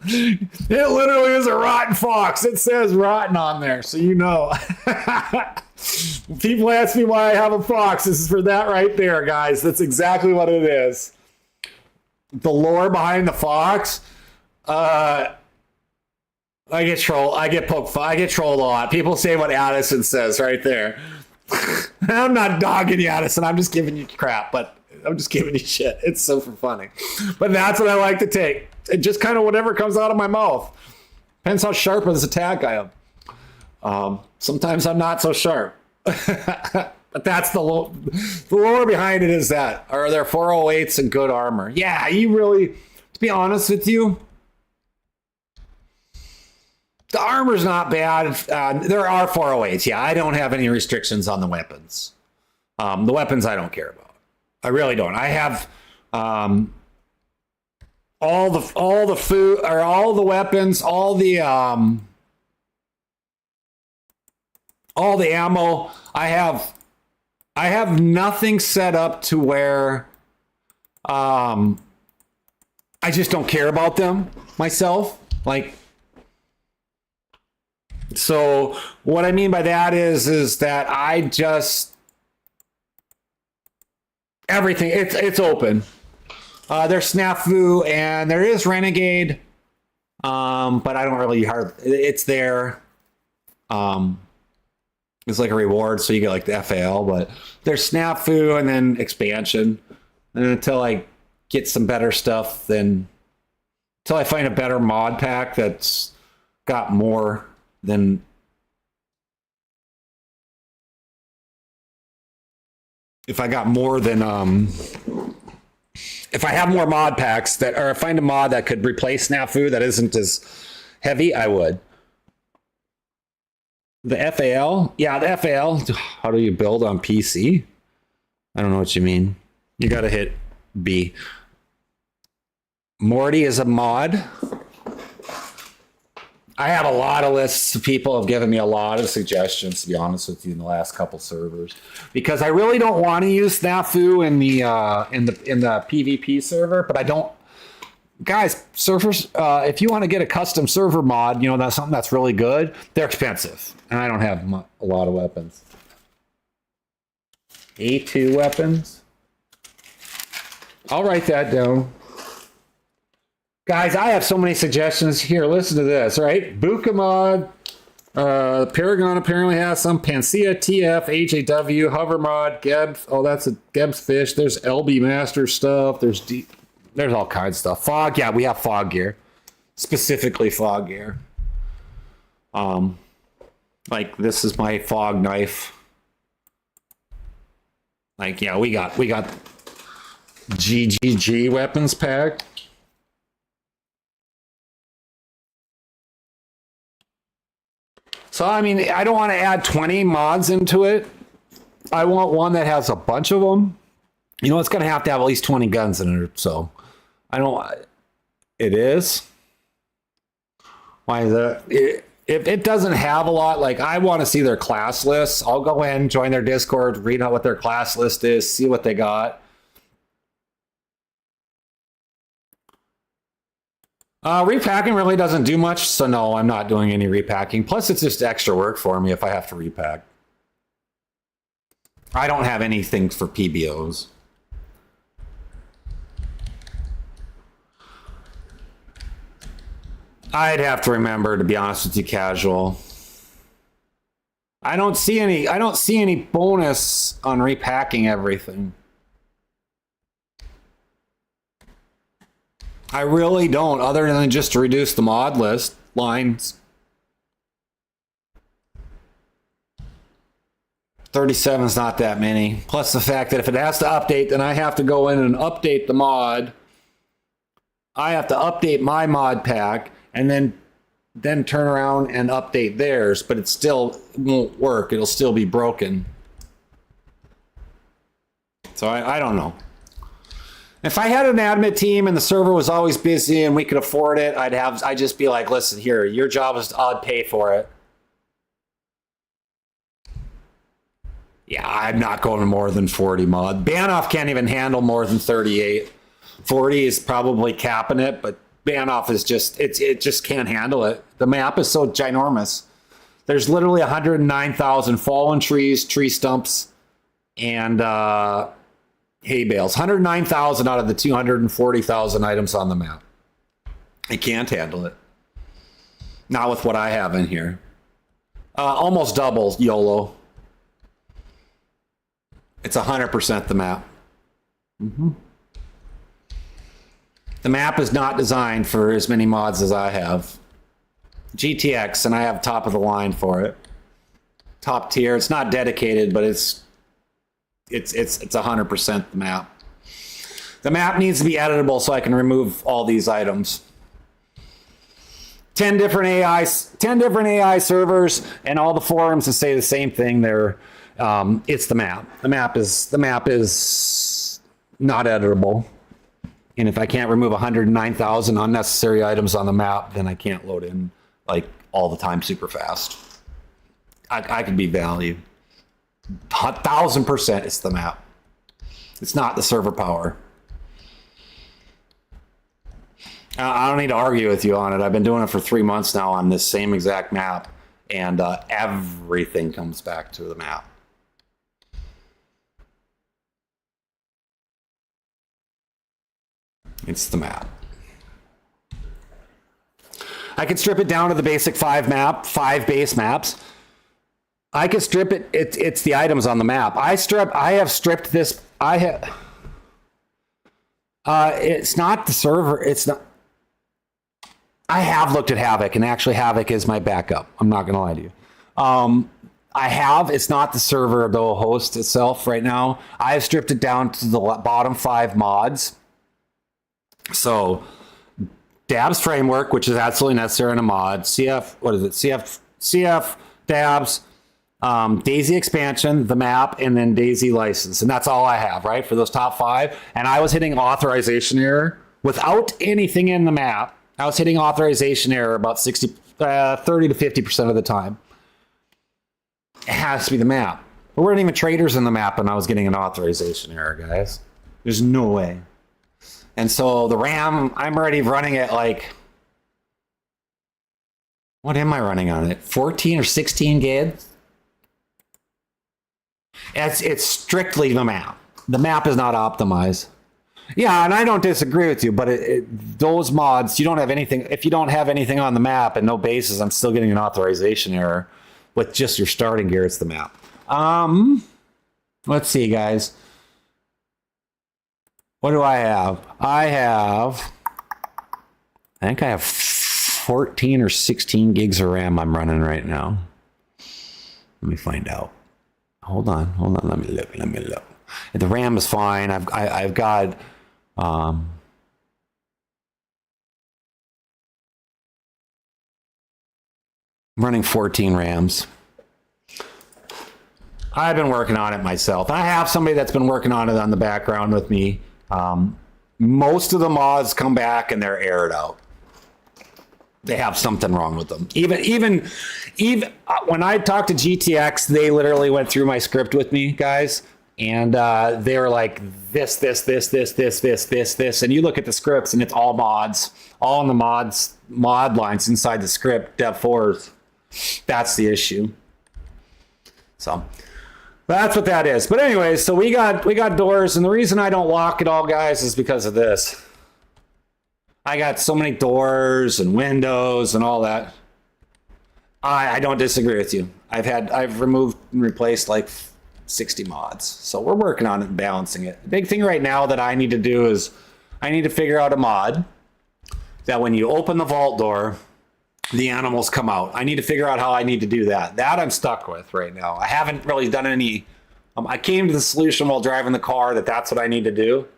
[SPEAKER 1] It literally is a rotten fox. It says rotten on there, so you know. People ask me why I have a fox. This is for that right there, guys. That's exactly what it is. The lore behind the fox. I get trolled. I get trolled a lot. People say what Addison says right there. I'm not dogging you, Addison. I'm just giving you crap, but I'm just giving you shit. It's so funny. But that's what I like to take. It just kind of whatever comes out of my mouth. Depends how sharp of this attack I am. Sometimes I'm not so sharp. But that's the lore behind it is that. Are there 408s and good armor? Yeah, you really, to be honest with you, the armor's not bad. There are 408s. Yeah, I don't have any restrictions on the weapons. The weapons I don't care about. I really don't. I have all the food or all the weapons, all the ammo. I have nothing set up to where I just don't care about them myself. Like So what I mean by that is that I just everything it's open. There's Snafu and there is Renegade, but I don't really it's there. It's like a reward, so you get like the FAL, but there's Snafu and then expansion. And until I get some better stuff, then until I find a better mod pack that's got more than if I got more than if I have more mod packs that, or I find a mod that could replace Snafu that isn't as heavy, I would. The FAL? Yeah, the FAL. How do you build on PC? I don't know what you mean. You got to hit B. Morty is a mod. I have a lot of lists. People have given me a lot of suggestions, to be honest with you, in the last couple servers, because I really don't want to use Snafu in the PvP server, but I don't. Guys, servers, if you want to get a custom server mod, you know, that's something that's really good. They're expensive, and I don't have a lot of weapons. A2 weapons. I'll write that down. Guys, I have so many suggestions here. Listen to this, right? Buka mod. Paragon apparently has some. Panacea, TF, AJW, Hover mod, Gebs. Oh, that's a Gebs fish. There's LB Master stuff. There's all kinds of stuff. Fog, yeah, we have fog gear. Specifically fog gear. Like this is my fog knife. Like, yeah, we got GGG weapons pack. So, I mean, I don't want to add 20 mods into it. I want one that has a bunch of them. You know, it's going to have at least 20 guns in it. So, I don't... It is? Why is that? If it doesn't have a lot, like, I want to see their class lists. I'll go in, join their Discord, read out what their class list is, see what they got. Repacking really doesn't do much, so no, I'm not doing any repacking. Plus, it's just extra work for me if I have to repack. I don't have anything for PBOs. I'd have to remember, to be honest with you, casual. I don't see any bonus on repacking everything. I really don't, other than just to reduce the mod list lines. 37 is not that many. Plus the fact that if it has to update, then I have to go in and update the mod. I have to update my mod pack and then turn around and update theirs, but it still won't work. It'll still be broken. So I don't know. If I had an admin team and the server was always busy and we could afford it, I'd just be like, listen, here, your job is I'd pay for it. Yeah, I'm not going more than 40 mod. Banoff can't even handle more than 38. 40 is probably capping it, but Banoff is just, it just can't handle it. The map is so ginormous. There's literally 109,000 fallen trees, tree stumps, and hay bales. 109,000 out of the 240,000 items on the map. I can't handle it. Not with what I have in here. Almost double YOLO. It's 100% the map. The map is not designed for as many mods as I have. GTX, and I have top of the line for it. Top tier. It's not dedicated, but it's 100% the map. The map needs to be editable so I can remove all these items. 10 different AI servers, and all the forums that say the same thing. It's the map. The map is not editable. And if I can't remove 109,000 unnecessary items on the map, then I can't load in like all the time super fast. I could be valued. 1,000% it's the map. It's not the server power. I don't need to argue with you on it. I've been doing it for 3 months now on this same exact map. and everything comes back to the map. It's the map. I could strip it down to the basic 5 base maps. I could strip it. It's the items on the map. I have stripped this. It's not the server. It's not. I have looked at Havoc, and actually Havoc is my backup. I'm not going to lie to you. I have. It's not the server, the host itself right now. I have stripped it down to the bottom 5 mods. So Dabs framework, which is absolutely necessary in a mod. CF, what is it? CF, Dabs, DayZ expansion, the map, and then DayZ license. And that's all I have, right, for those top 5. And I was hitting authorization error without anything in the map. I was hitting authorization error about 30 to 50% of the time. It has to be the map. There weren't even traders in the map, and I was getting an authorization error, guys. There's no way. And so the RAM, I'm already running it like, what am I running on it? 14 or 16 gigs? It's strictly the map. The map is not optimized. Yeah, and I don't disagree with you, but those mods, you don't have anything. If you don't have anything on the map and no bases, I'm still getting an authorization error. With just your starting gear, it's the map. Let's see, guys. What do I have? I think I have 14 or 16 gigs of RAM I'm running right now. Let me find out. Hold on. Let me look. The RAM is fine. I've got I'm running 14 RAMs. I've been working on it myself. I have somebody that's been working on it on the background with me. Most of the mods come back and they're aired out. They have something wrong with them. Even when I talked to GTX, they literally went through my script with me, guys, and they were like this, and you look at the scripts and it's all mods, all in the mod lines inside the script, dev4s. That's the issue. So that's what that is. But anyways, so we got doors, and the reason I don't lock it all, guys, is because of this. I got so many doors and windows and all that. I don't disagree with you. I've removed and replaced like 60 mods. So we're working on it and balancing it. The big thing right now that I need to do is I need to figure out a mod that when you open the vault door, the animals come out. I need to figure out how I need to do that. That I'm stuck with right now. I haven't really done any. I came to the solution while driving the car that's what I need to do.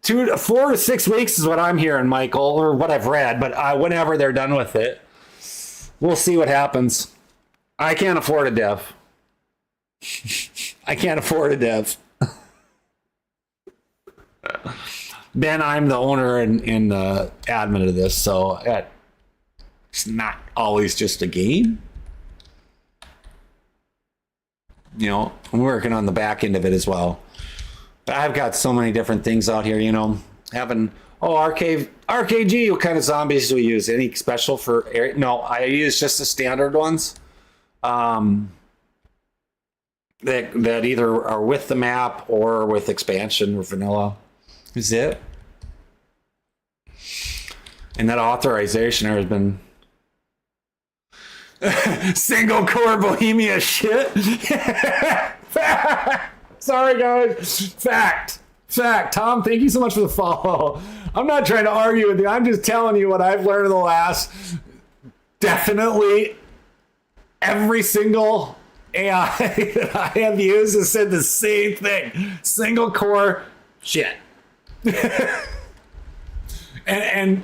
[SPEAKER 1] 4 to 6 weeks is what I'm hearing, Michael, or what I've read, but whenever they're done with it, we'll see what happens. I can't afford a dev. I can't afford a dev. Ben, I'm the owner and the admin of this, so it's not always just a game. You know, I'm working on the back end of it as well. But I've got so many different things out here, you know, RKG, what kind of zombies do we use? Any special for area? No, I use just the standard ones. That either are with the map or with expansion or vanilla. Is it? And that authorization has been single core Bohemia shit. Sorry, guys. Fact. Tom, thank you so much for the follow. I'm not trying to argue with you. I'm just telling you what I've learned in the last, definitely every single AI that I have used has said the same thing. Single core shit. and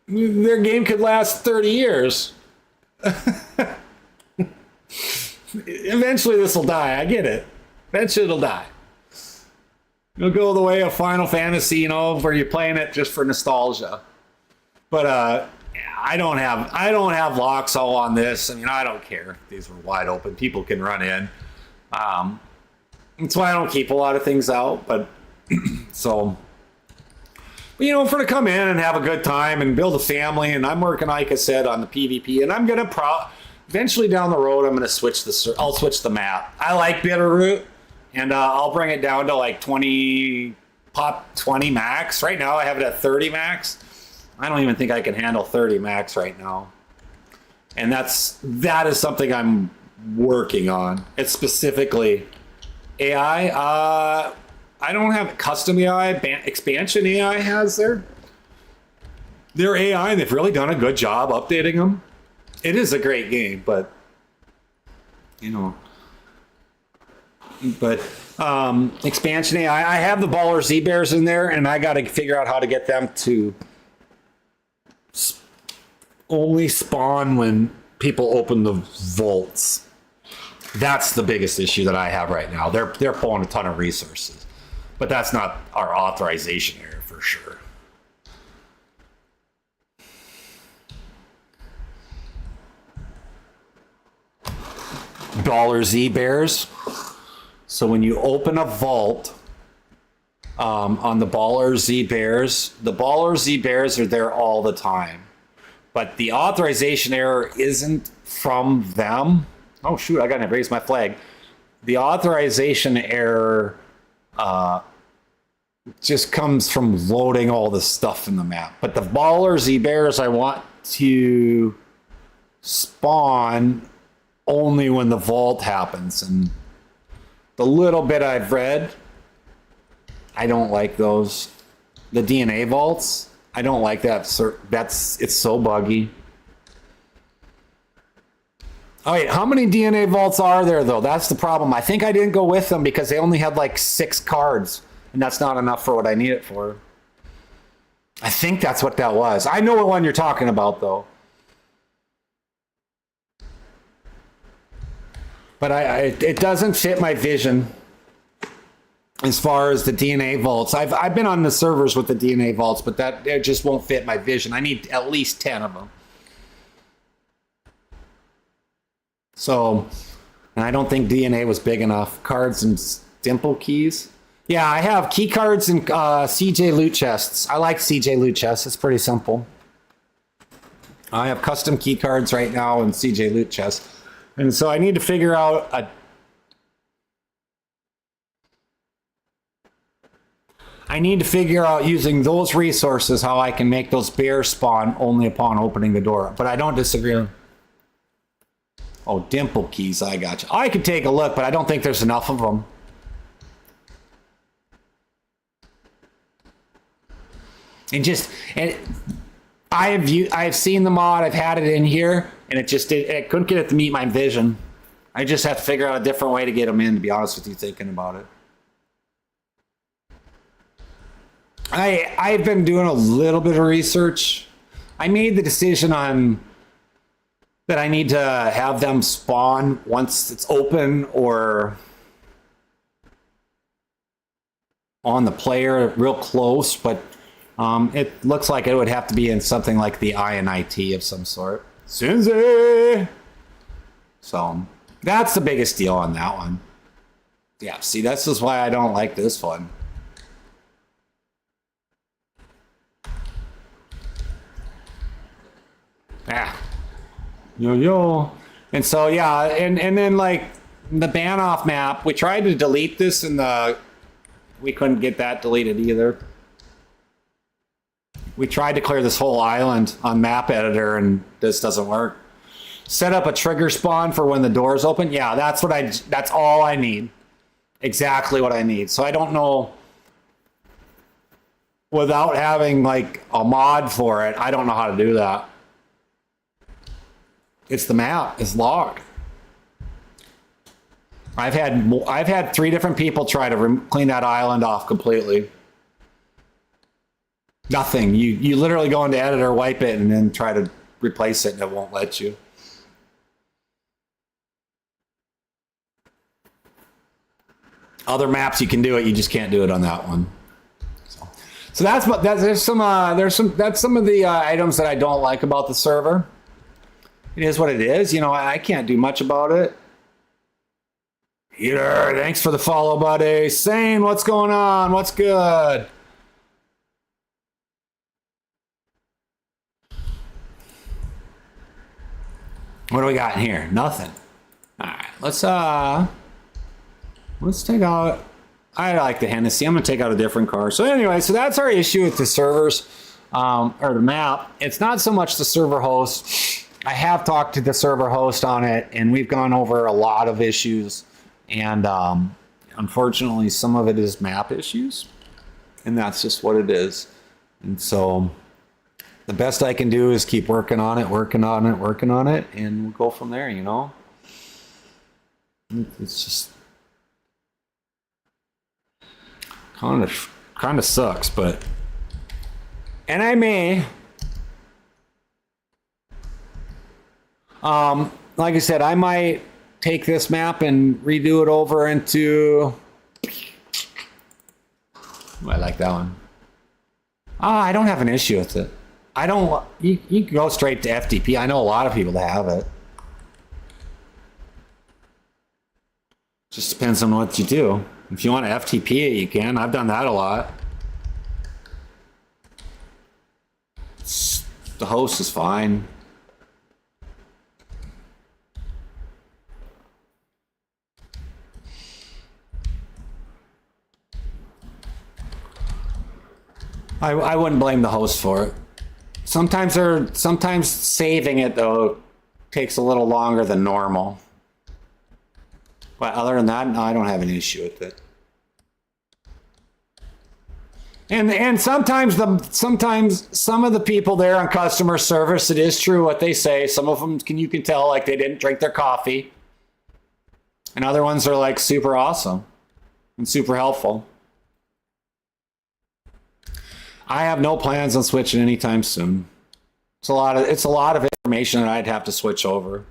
[SPEAKER 1] their game could last 30 years. Eventually this will die. I get it. Eventually it'll die. It'll go the way of Final Fantasy, you know, where you're playing it just for nostalgia. But I don't have locks all on this. I mean, I don't care. These are wide open. People can run in. That's why I don't keep a lot of things out. But so But, for to come in and have a good time and build a family, and I'm working, like I said, on the PvP, and I'm gonna eventually down the road, I'm gonna I'll switch the map. I like Bitterroot, and I'll bring it down to like 20 max. Right now, I have it at 30 max. I don't even think I can handle 30 max right now, and that is something I'm working on. It's specifically AI. I don't have custom AI. Expansion AI has their AI, and they've really done a good job updating them. It is a great game, but expansion AI. I have the Baller Z Bears in there, and I got to figure out how to get them to only spawn when people open the vaults. That's the biggest issue that I have right now. They're pulling a ton of resources, but that's not our authorization area for sure. Baller Z Bears. So when you open a vault on the Baller Z Bears are there all the time. But the authorization error isn't from them. Oh, shoot, I got to raise my flag. The authorization error just comes from loading all the stuff in the map. But the Baller Z Bears, I want to spawn only when the vault happens. And the little bit I've read, I don't like those. The DNA vaults, I don't like that. It's so buggy. Oh, wait, how many DNA vaults are there, though? That's the problem. I think I didn't go with them because they only had like 6 cards, and that's not enough for what I need it for. I think that's what that was. I know what one you're talking about, though. But it doesn't fit my vision as far as the DNA vaults. I've been on the servers with the DNA vaults, but it just won't fit my vision. I need at least 10 of them. So, and I don't think DNA was big enough. Cards and dimple keys. Yeah, I have key cards and CJ loot chests. I like CJ loot chests. It's pretty simple. I have custom key cards right now and CJ loot chests. And so I need to figure out using those resources how I can make those bears spawn only upon opening the door. But I don't disagree. Oh, dimple keys, I got you. I could take a look, but I don't think there's enough of them. I've seen the mod, I've had it in here, and it couldn't get it to meet my vision. I just have to figure out a different way to get them in, to be honest with you, thinking about it. I've been doing a little bit of research. I made the decision that I need to have them spawn once it's open or on the player real close, but it looks like it would have to be in something like the INIT of some sort. Sinzi! So that's the biggest deal on that one. Yeah, see, this is why I don't like this one. Ah. Yo. And so, yeah, and then like the ban off map, we tried to delete this and we couldn't get that deleted either. We tried to clear this whole island on map editor and this doesn't work. Set up a trigger spawn for when the doors open. Yeah, that's all I need. Exactly what I need. So I don't know, without having like a mod for it, I don't know how to do that. It's the map. It's logged. I've had 3 different people try to clean that island off completely. Nothing. You literally go into editor, wipe it, and then try to replace it, and it won't let you. Other maps you can do it. You just can't do it on that one. So that's some of the items that I don't like about the server. It is what it is. I can't do much about it. Peter, thanks for the follow, buddy. Sane, what's going on? What's good? What do we got in here? Nothing. All right, let's take out. I like the Hennessy. I'm gonna take out a different car. So anyway, so that's our issue with the servers, or the map. It's not so much the server host. I have talked to the server host on it, and we've gone over a lot of issues, and unfortunately, some of it is map issues, and that's just what it is. And so the best I can do is keep working on it, and we'll go from there, you know? It's just kind of sucks, but... And I may... like I said, I might take this map and redo it over into... I like that one. I don't have an issue with it. I don't... You can go straight to FTP. I know a lot of people that have it. Just depends on what you do. If you want to FTP it, you can. I've done that a lot. The host is fine. I wouldn't blame the host for it. Sometimes saving it though takes a little longer than normal. But other than that, no, I don't have an issue with it. And sometimes some of the people there on customer service, it is true what they say. Some of them you can tell like they didn't drink their coffee. And other ones are like super awesome and super helpful. I have no plans on switching anytime soon. It's a lot of information that I'd have to switch over.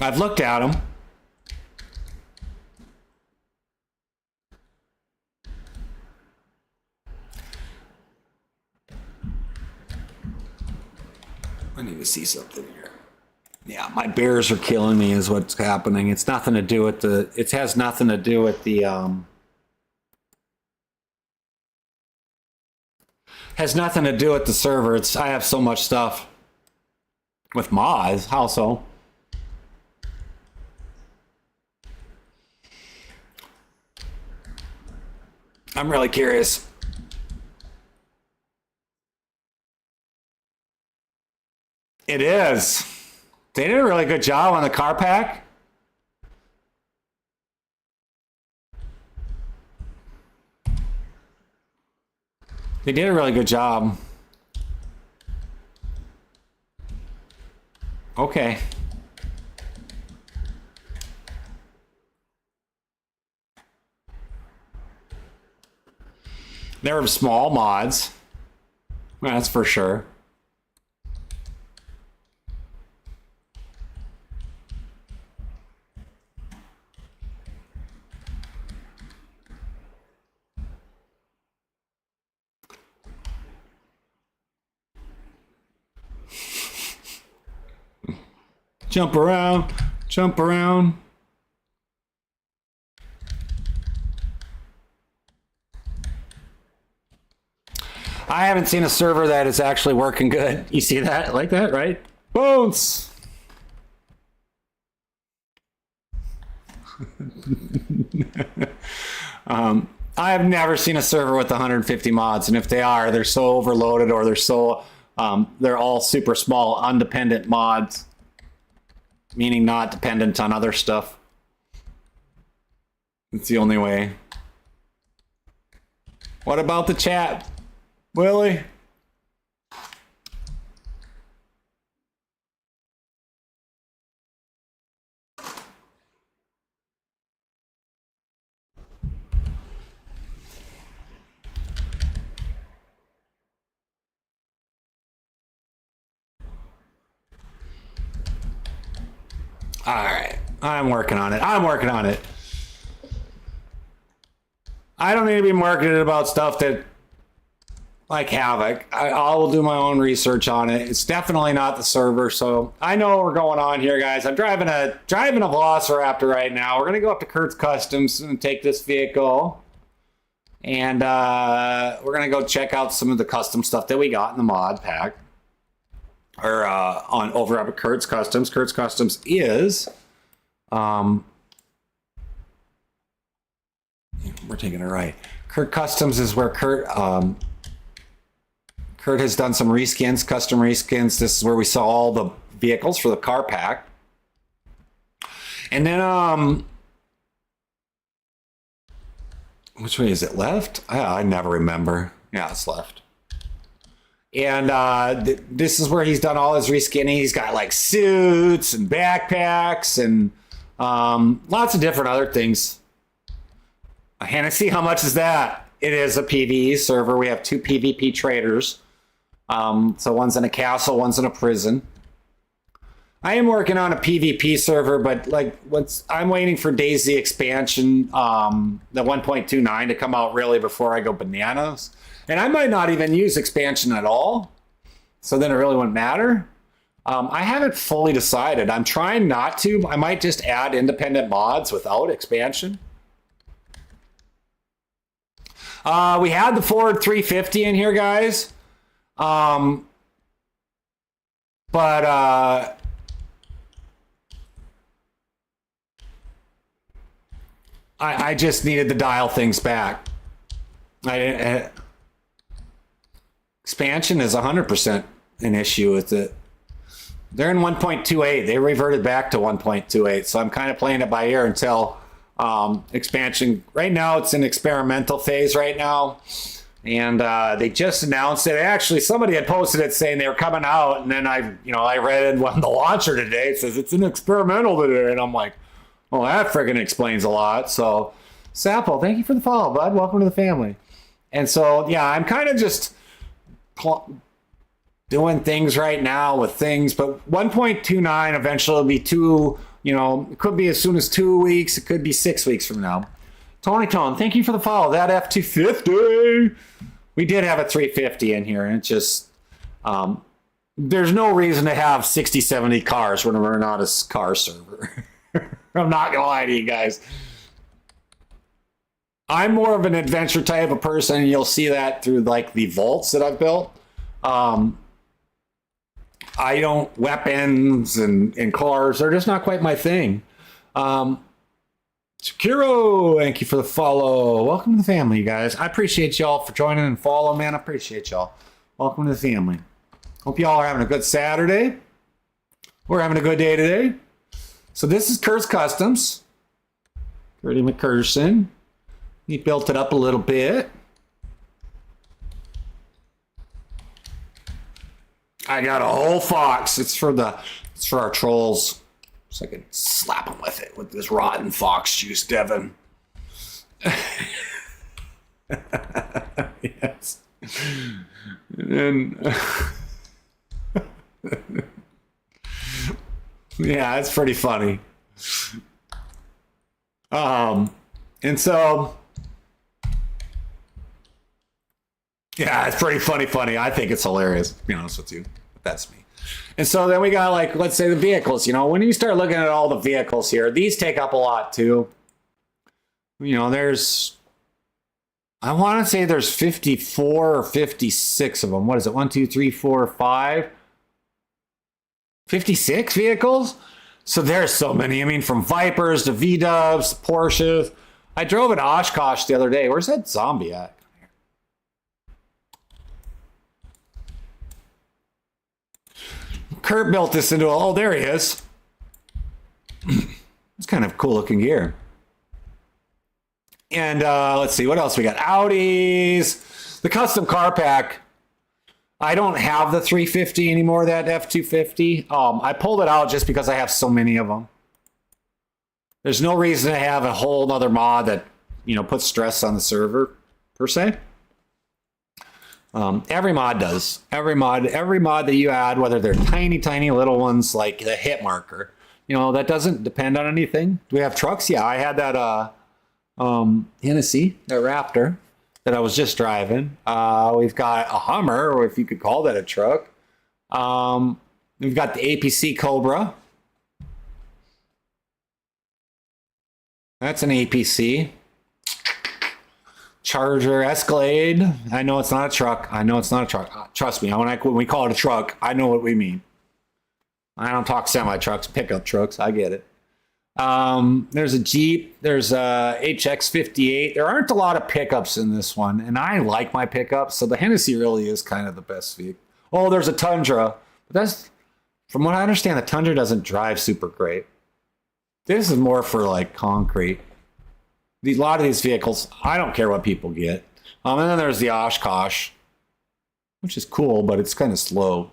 [SPEAKER 1] I've looked at them. I need to see something here. Yeah, my bears are killing me is what's happening. It's nothing to do with the... It has nothing to do with the... Has nothing to do with the server. I have so much stuff with mods. How so? I'm really curious. It is. They did a really good job on the car pack. They did a really good job. Okay. There were small mods. That's for sure. Jump around, jump around. I haven't seen a server that is actually working good. You see that? Like that, right? Bones! I have never seen a server with 150 mods, and if they are, they're so overloaded or they're all super small, undependent mods. Meaning not dependent on other stuff. It's the only way. What about the chat, Willie? All right, I'm working on it. I don't need to be marketed about stuff that like Havoc. I will do my own research on it. It's definitely not the server, so I know what we're going on here, guys. I'm driving a Velociraptor right now. We're gonna go up to Kurt's Customs and take this vehicle And we're going to go check out some of the custom stuff that we got in the mod pack. Or on over at Kurt's Customs. Kurt's Customs is... we're taking it right. Kurt Customs is where Kurt has done some reskins, custom reskins. This is where we saw all the vehicles for the car pack. And then, which way is it? Left? I never remember. Yeah, it's left. And this is where he's done all his reskinning. He's got like suits and backpacks and lots of different other things. And I see how much is that? It is a PvE server. We have 2 PvP traders. So one's in a castle, one's in a prison. I am working on a PvP server, but like I'm waiting for DayZ expansion, the 1.29 to come out really before I go bananas. And I might not even use expansion at all. So then it really wouldn't matter. I haven't fully decided. I'm trying not to. I might just add independent mods without expansion. We had the Ford 350 in here, guys. But I just needed to dial things back. Expansion is 100% an issue with it. They're in 1.28. They reverted back to 1.28. So I'm kind of playing it by ear until expansion. Right now, it's in experimental phase right now. And they just announced it. Actually, somebody had posted it saying they were coming out. And then I read one the launcher today. It says it's an experimental today. And I'm like, well, that friggin' explains a lot. So, Sapple, thank you for the follow, bud. Welcome to the family. And so, yeah, I'm kind of just doing things right now with things. But 1.29 eventually will be it could be as soon as 2 weeks. It could be 6 weeks from now. Tony Tone, thank you for the follow. That F-250. We did have a 350 in here, and it just, there's no reason to have 60, 70 cars when we're not a car server. I'm not going to lie to you guys. I'm more of an adventure type of person, and you'll see that through like the vaults that I've built. I don't, weapons and cars, they're just not quite my thing. Sakiro, thank you for the follow. Welcome to the family, you guys. I appreciate y'all for joining and follow, man. I appreciate y'all. Welcome to the family. Hope y'all are having a good Saturday. We're having a good day today. So this is Kurt's Customs. Curdy McCurson. He built it up a little bit. I got a whole fox. It's for our trolls. So I can slap them with it with this rotten fox juice, Devin. Yes. And then, yeah, it's pretty funny. And so, yeah, it's pretty funny. I think it's hilarious, to be honest with you. But that's me. And so then we got, like, let's say the vehicles. When you start looking at all the vehicles here, these take up a lot too. I want to say there's 54 or 56 of them. What is it? 1, 2, 3, 4, 5. 56 vehicles? So there's so many. I mean, from Vipers to V-Dubs, Porsches. I drove an Oshkosh the other day. Where's that zombie at? Kurt built this into oh, there he is. It's kind of cool looking gear. And let's see, what else we got? Audis. The custom car pack. I don't have the 350 anymore, that F-250. I pulled it out just because I have so many of them. There's no reason to have a whole other mod that, puts stress on the server, per se. Every mod does. Every mod that you add, whether they're tiny little ones like the hit marker, that doesn't depend on anything. Do we have trucks? Yeah, I had that Hennessy, that Raptor that I was just driving. We've got a Hummer, or if you could call that a truck. We've got the APC Cobra. That's an APC. Charger Escalade. I know it's not a truck. I know it's not a truck. Trust me, when we call it a truck, I know what we mean. I don't talk semi-trucks, pickup trucks. I get it. There's a Jeep. There's a HX58. There aren't a lot of pickups in this one, and I like my pickups, so the Hennessy really is kind of the best vehicle. Oh, there's a Tundra. But that's, from what I understand, the Tundra doesn't drive super great. This is more for like concrete. A lot of these vehicles, I don't care what people get. And then there's the Oshkosh, which is cool, but it's kind of slow.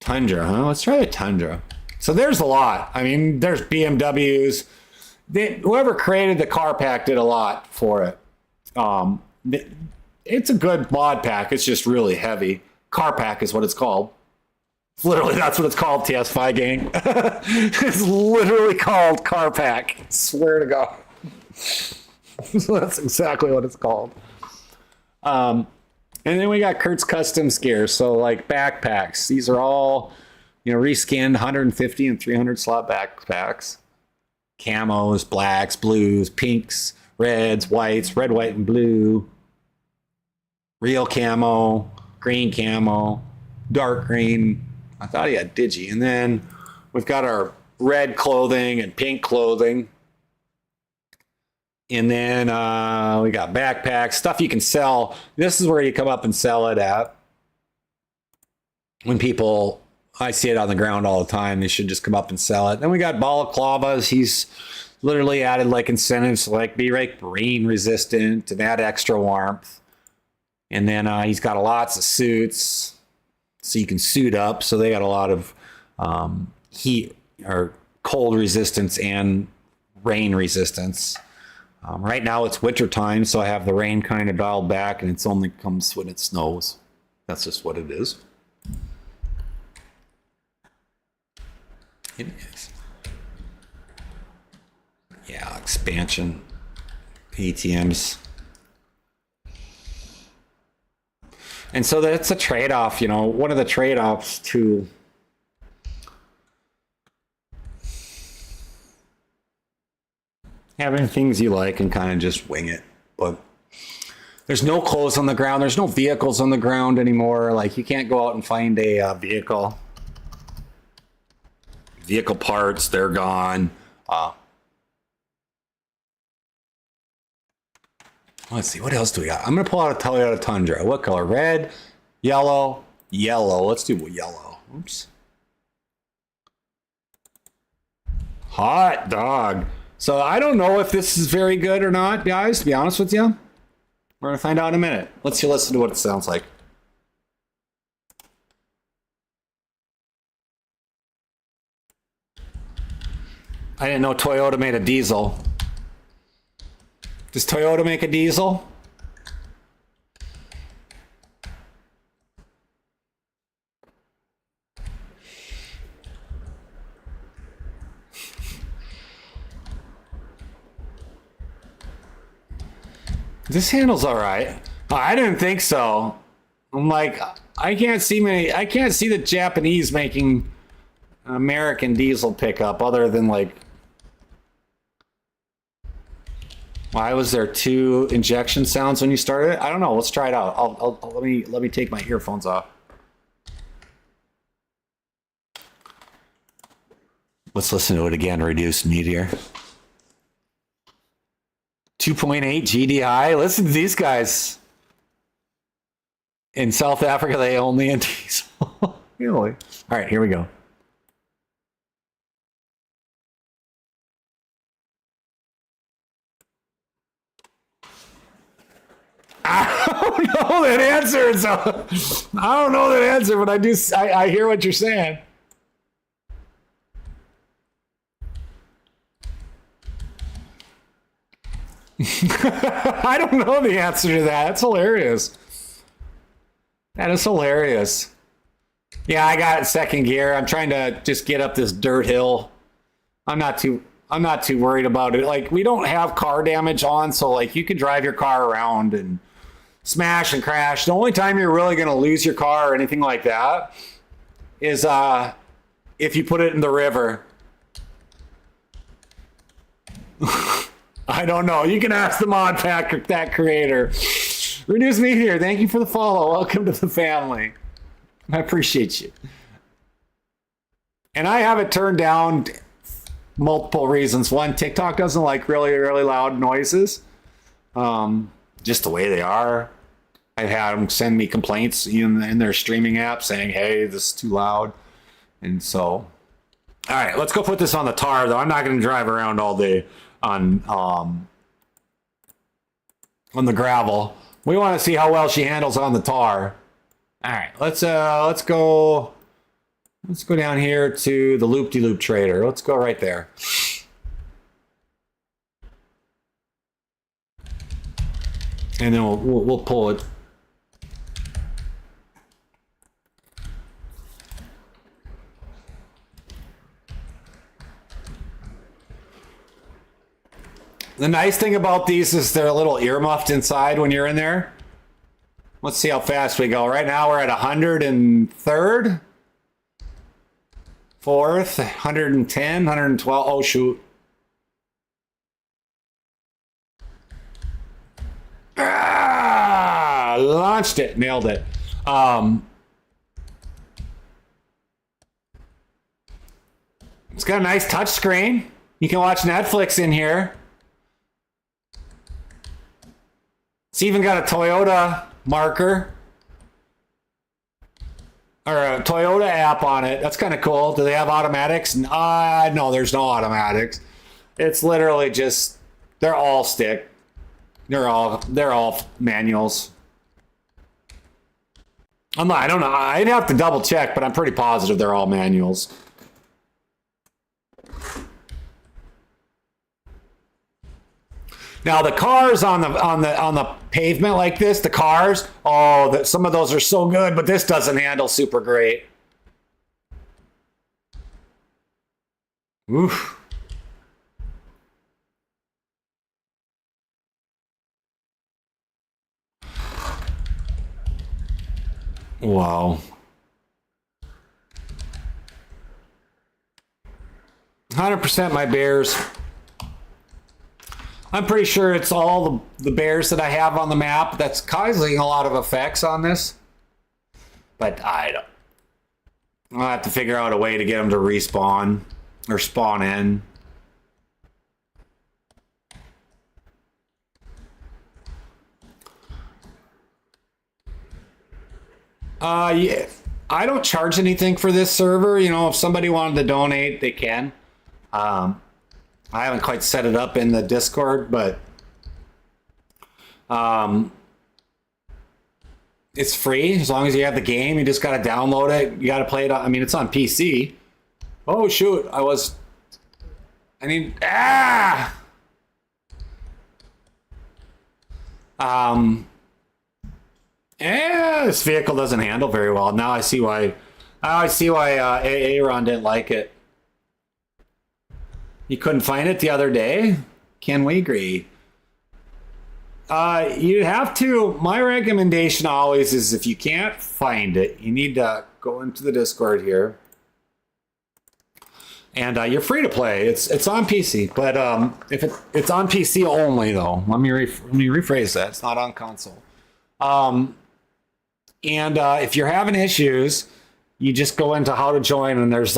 [SPEAKER 1] Tundra, huh? Let's try the Tundra. So there's a lot. I mean, there's BMWs. Whoever created the car pack did a lot for it. It's a good mod pack. It's just really heavy. Car pack is what it's called. Literally, that's what it's called, TS5 gang. It's literally called car pack. I swear to God. So that's exactly what it's called. And then we got Kurt's Customs gear. So like backpacks. These are all, reskinned 150 and 300 slot backpacks. Camos, blacks, blues, pinks, reds, whites, red, white, and blue. Real camo, green camo, dark green. I thought he had Digi. And then we've got our red clothing and pink clothing. And then we got backpacks, stuff you can sell. This is where you come up and sell it at. When people, I see it on the ground all the time, they should just come up and sell it. Then we got balaclavas. He's literally added like incentives, like be like rain resistant and add extra warmth. And then he's got lots of suits, so you can suit up. So they got a lot of heat or cold resistance and rain resistance. Right now it's winter time, so I have the rain kind of dialed back, and it's only comes when it snows. That's just what it is. It is. Yeah, expansion, ATMs. And so that's a trade-off, one of the trade-offs to having things you like and kind of just wing it. But there's no clothes on the ground. There's no vehicles on the ground anymore. Like, you can't go out and find a vehicle. Vehicle parts, they're gone. Let's see, what else do we got? I'm going to pull out a Toyota Tundra. What color? Red, yellow, yellow. Let's do yellow. Oops. Hot dog. So I don't know if this is very good or not, guys, to be honest with you. We're going to find out in a minute. Let's listen to what it sounds like. I didn't know Toyota made a diesel. Does Toyota make a diesel? This handle's all right. I didn't think so. I'm like, I can't see the Japanese making an American diesel pickup other than like, why was there 2 injection sounds when you started it? I don't know. Let's try it out. Let me take my earphones off. Let's listen to it again. Reduced meteor. 2.8 GDI. Listen to these guys. In South Africa, they only in diesel. Really? All right, here we go. I don't know that answer. I don't know that answer, but I hear what you're saying. I don't know the answer to that. That's hilarious. That is hilarious. Yeah, I got it second gear. I'm trying to just get up this dirt hill. I'm not too worried about it. Like, we don't have car damage on, so like you can drive your car around and smash and crash. The only time you're really going to lose your car or anything like that is if you put it in the river. I don't know. You can ask the mod pack that creator. Reduce me here. Thank you for the follow. Welcome to the family. I appreciate you. And I have it turned down multiple reasons. One, TikTok doesn't like really, really loud noises. Just the way they are. I've had them send me complaints in their streaming app saying, hey, this is too loud. And so, all right, let's go put this on the tar, though. I'm not going to drive around all day on the gravel. We want to see how well she handles on the tar. All right, let's go down here to the loop-de-loop trader. Let's go right there. And then we'll pull it. The nice thing about these is they're a little earmuffed inside when you're in there. Let's see how fast we go. Right now we're at 103rd. 4th, 110, 112. Oh, shoot. Launched it. Nailed it. It's got a nice touch screen. You can watch Netflix in here. It's even got a Toyota marker or a Toyota app on it. That's kind of cool. Do they have automatics? No, there's no automatics. It's literally just, they're all stick. They're all manuals. I don't know. I'd have to double check, but I'm pretty positive they're all manuals. Now the cars on the pavement like this, the cars, some of those are so good, but this doesn't handle super great. Oof. Wow. 100% my bears. I'm pretty sure it's all the bears that I have on the map that's causing a lot of effects on this. But I'll have to figure out a way to get them to respawn or spawn in. Yeah, I don't charge anything for this server. You know, if somebody wanted to donate, they can. I haven't quite set it up in the Discord, but it's free as long as you have the game. You just got to download it. You got to play it. I mean, it's on PC. Oh, shoot. This vehicle doesn't handle very well. Now I see why. Aaron didn't like it. You couldn't find it the other day? Can we agree? You have to. My recommendation always is if you can't find it, you need to go into the Discord here. And you're free to play. It's on PC, but if it's on PC only though. Let me rephrase that. It's not on console. If you're having issues, you just go into how to join, and there's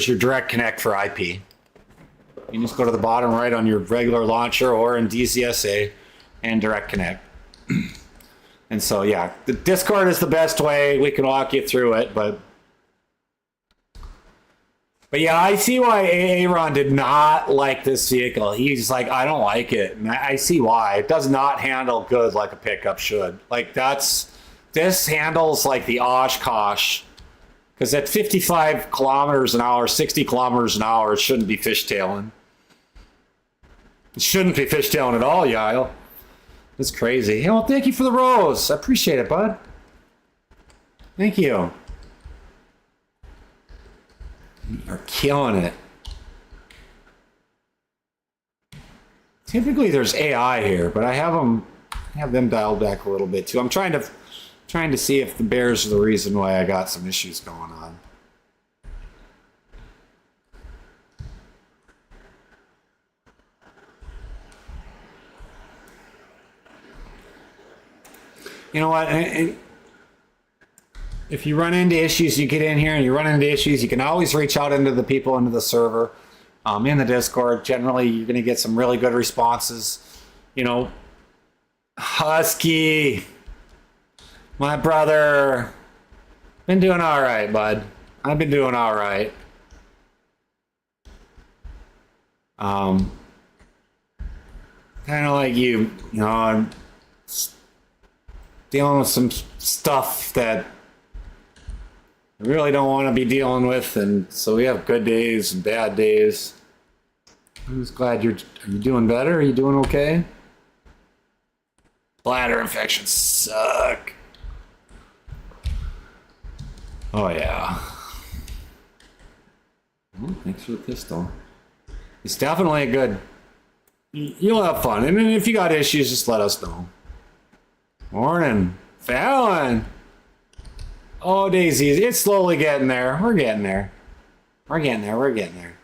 [SPEAKER 1] your direct connect for IP. You just go to the bottom right on your regular launcher or in DZSA and direct connect. And so, yeah, the Discord is the best way. We can walk you through it, but yeah, I see why Aaron did not like this vehicle. He's like, I don't like it. And I see why. It does not handle good like a pickup should. Like this handles like the Oshkosh. Because at 55 kilometers an hour, 60 kilometers an hour, it shouldn't be fishtailing. It shouldn't be fishtailing at all, Yael. That's crazy. Hey, well, thank you for the rose. I appreciate it, bud. Thank you. You're killing it. Typically there's AI here, but I have them dialed back a little bit too. I'm trying to see if the bears are the reason why I got some issues going on. You know what? If you run into issues, you get in here and you run into issues, you can always reach out into the people into the server, in the Discord. Generally, you're going to get some really good responses. You know, Husky, my brother, been doing all right, bud. I've been doing all right. Kind of like you know, I'm dealing with some stuff that I really don't want to be dealing with, and so we have good days and bad days. I'm just glad are you doing better? Are you doing okay? Bladder infections suck. Oh yeah. Oh, thanks for the pistol. It's definitely a good. You'll have fun, and then if you got issues, just let us know. Morning, Fallon. Oh, DayZ, it's slowly getting there. We're getting there. We're getting there. We're getting there.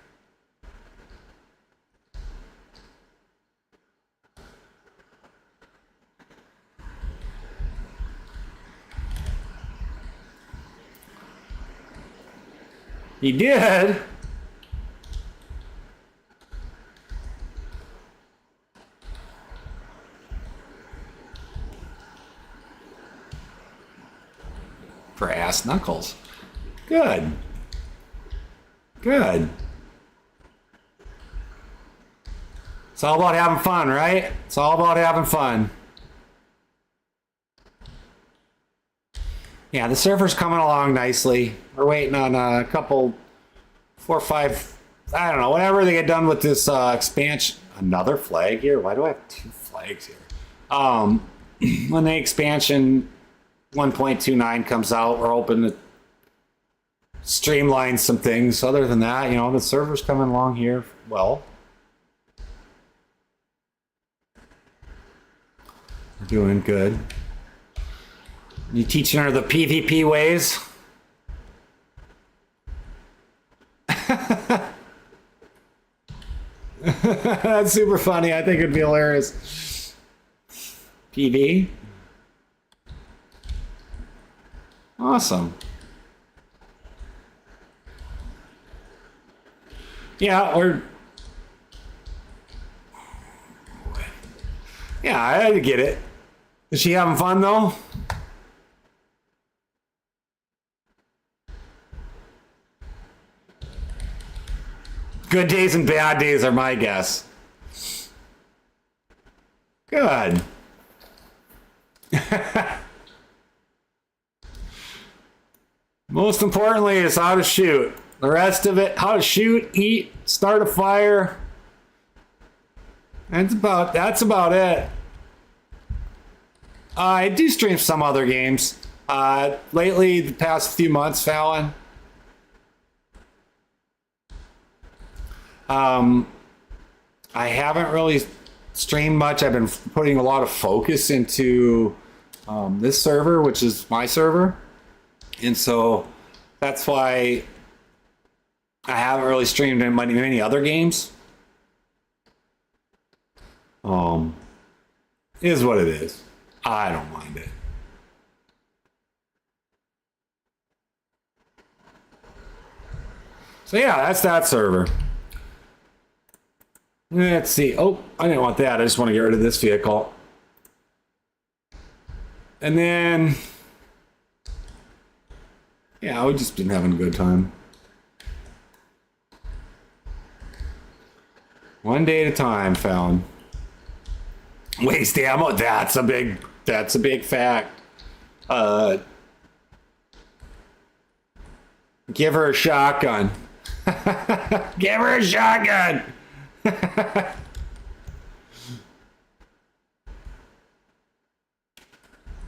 [SPEAKER 1] He did. Brass knuckles. Good. Good. It's all about having fun, right? It's all about having fun. Yeah, the server's coming along nicely. We're waiting on a couple, 4 or 5, I don't know, whenever they get done with this expansion. Another flag here? Why do I have 2 flags here? When the expansion 1.29 comes out, we're hoping to streamline some things. Other than that, you know, the server's coming along here well. We're doing good. You teaching her the PvP ways? That's super funny. I think it'd be hilarious. PV? Awesome. Yeah, yeah, I get it. Is she having fun though? Good days and bad days are my guess. Good. Most importantly is how to shoot. The rest of it, how to shoot, eat, start a fire. That's about it. I do stream some other games. Lately, the past few months, Fallon. I haven't really streamed much. I've been putting a lot of focus into this server, which is my server. And so that's why I haven't really streamed in many other games. It is what it is. I don't mind it. So yeah, that's that server. Let's see. Oh, I didn't want that. I just want to get rid of this vehicle. And then, yeah, we've just been having a good time. One day at a time, Fallon. Waste ammo. That's a big fact. Give her a shotgun. Give her a shotgun.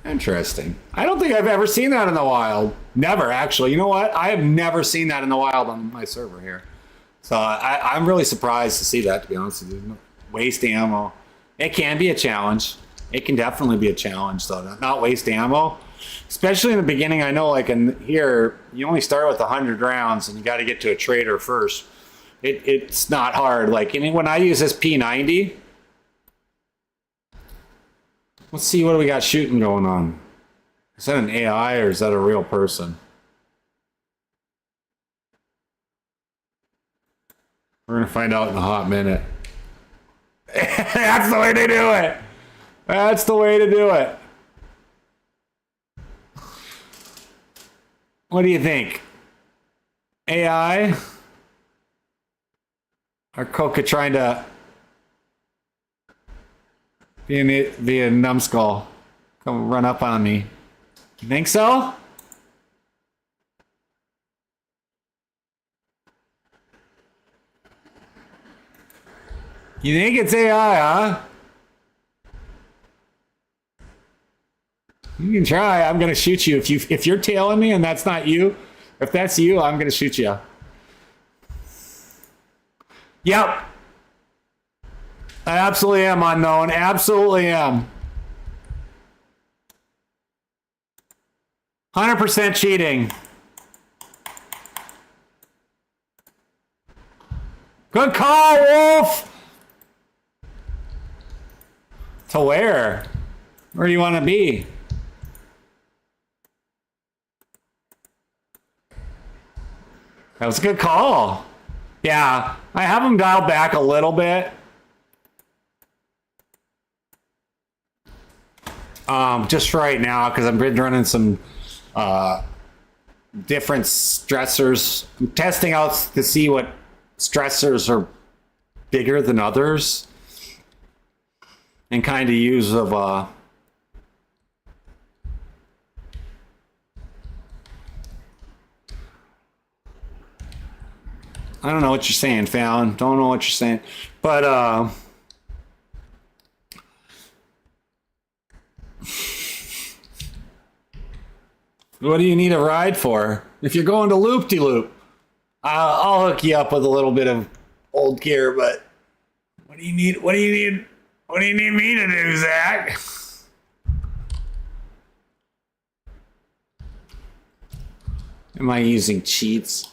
[SPEAKER 1] Interesting. I don't think I've ever seen that in the wild. Never, actually. You know what? I have never seen that in the wild on my server here. So I'm really surprised to see that, to be honest with you. Waste ammo. It can be a challenge. It can definitely be a challenge, though. Not waste ammo. Especially in the beginning, I know, like in here, you only start with 100 rounds, and you got to get to a trader first. It's not hard. Like when I use this P90, let's see what do we got shooting going on. Is that an AI or is that a real person? We're gonna find out in a hot minute. That's the way to do it. That's the way to do it. What do you think? AI? Or Coca trying to be a numbskull? Come run up on me. You think so? You think it's AI, huh? You can try. I'm gonna shoot you if you're tailing me and that's not you. If that's you, I'm gonna shoot you. Yep. I absolutely am unknown. Absolutely am. 100% cheating. Good call, Wolf. To where? Where do you want to be? That was a good call. Yeah, I have him dialed back a little bit. Just right now, because I've been running some different stressors. I'm testing out to see what stressors are bigger than others. And kind of use of I don't know what you're saying, Fallon. Don't know what you're saying. But what do you need a ride for? If you're going to loop-de-loop, I'll hook you up with a little bit of old gear, but what do you need? What do you need? What do you need me to do, Zach? Am I using cheats?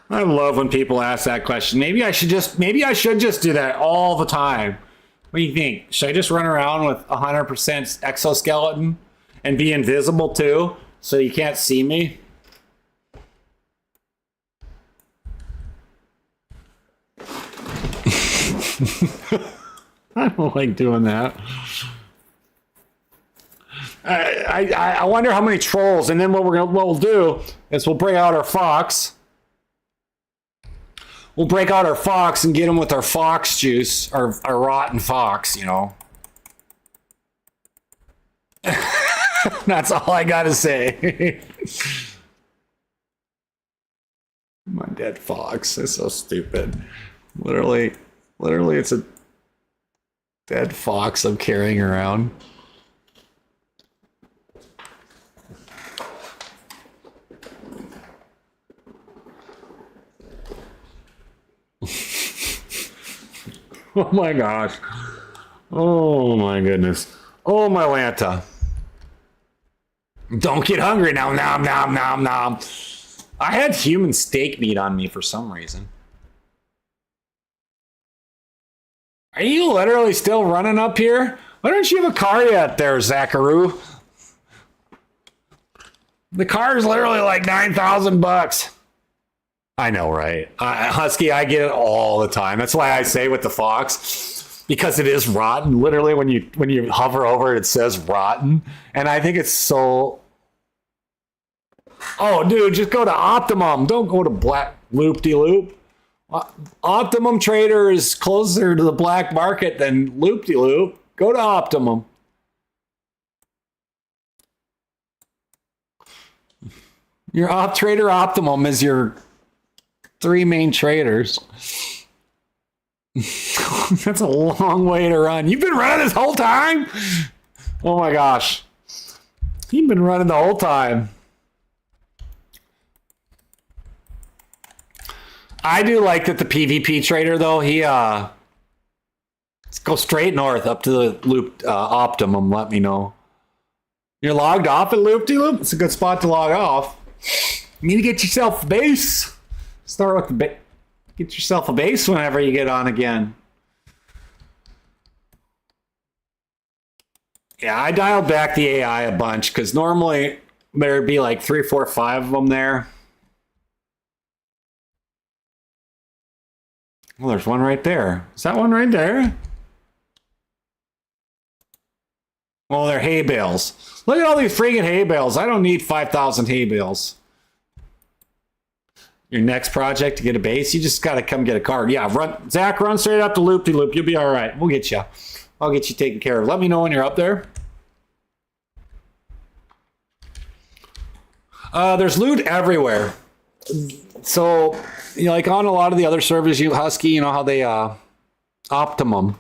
[SPEAKER 1] I love when people ask that question. Maybe I should just do that all the time. What do you think? Should I just run around with 100% exoskeleton and be invisible too, so you can't see me? I don't like doing that. I wonder how many trolls, and then what we'll do is we'll break out our fox. We'll break out our fox and get them with our fox juice, our rotten fox, you know. That's all I gotta say. My dead fox is so stupid. Literally, it's a dead fox I'm carrying around. Oh my gosh. Oh my goodness. Oh my Lanta. Don't get hungry now. Nom, nom, nom, nom. I had human steak meat on me for some reason. Are you literally still running up here? Why don't you have a car yet there, Zacharoo? The car is literally like $9,000. I know, right? Husky, I get it all the time. That's why I say with the fox, because it is rotten. Literally, when you hover over it, it says rotten, and I think it's so. Oh, dude, just go to Optimum. Don't go to Black Loop-de-Loop. Optimum Trader is closer to the black market than Loop-de-Loop. Go to Optimum. Your Trader Optimum is your 3 main traders. That's a long way to run. You've been running this whole time? Oh my gosh. You've been running the whole time. I do like that the PvP trader, though, he let's go straight north up to the loop Optimum. Let me know. You're logged off at Loop-de-Loop? It's a good spot to log off. You need to get yourself a base. Start with the base. Get yourself a base whenever you get on again. Yeah, I dialed back the AI a bunch because normally There'd be like 3, 4, 5 of them there. Well, there's one right there. Is that one right there? Well, they're hay bales. Look at all these freaking hay bales. I don't need 5,000 hay bales. Your next project to get a base, you just got to come get a card. Yeah, run, Zach, run straight up to loop-de-loop. You'll be all right. We'll get you. I'll get you taken care of. Let me know when you're up there. There's loot everywhere. So, you know, like on a lot of the other servers, you Husky, you know how they optimum.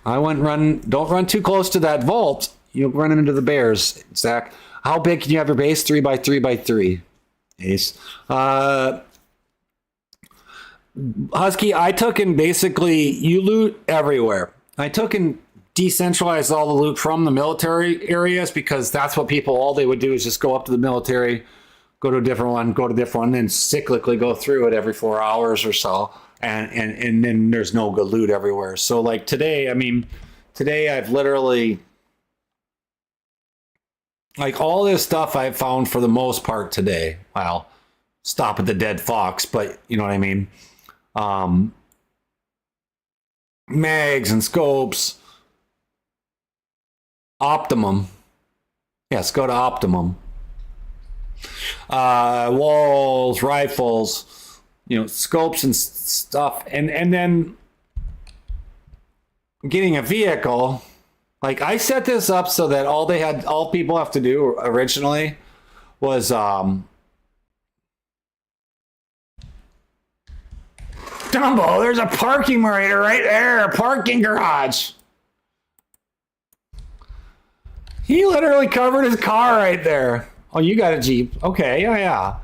[SPEAKER 1] I wouldn't run. Don't run too close to that vault. You'll run into the bears, Zach. How big can you have your base? 3 by 3 by 3. Ace. Husky, I took and basically you loot everywhere. I took and decentralized all the loot from the military areas because that's what people, all they would do is just go up to the military, go to a different one, go to a different one, then cyclically go through it every 4 hours or so. And then there's no good loot everywhere. So like today, I mean, today I've literally, like all this stuff I've found for the most part today. Well, stop at the dead fox, but you know what I mean? Mags and scopes. Optimum. Yes, go to Optimum. Walls, rifles, you know, scopes and stuff. And then getting a vehicle. Like I set this up so that all people have to do originally was Dumbo, there's a parking marina right there, a parking garage. He literally covered his car right there. Oh, you got a Jeep. Okay, yeah.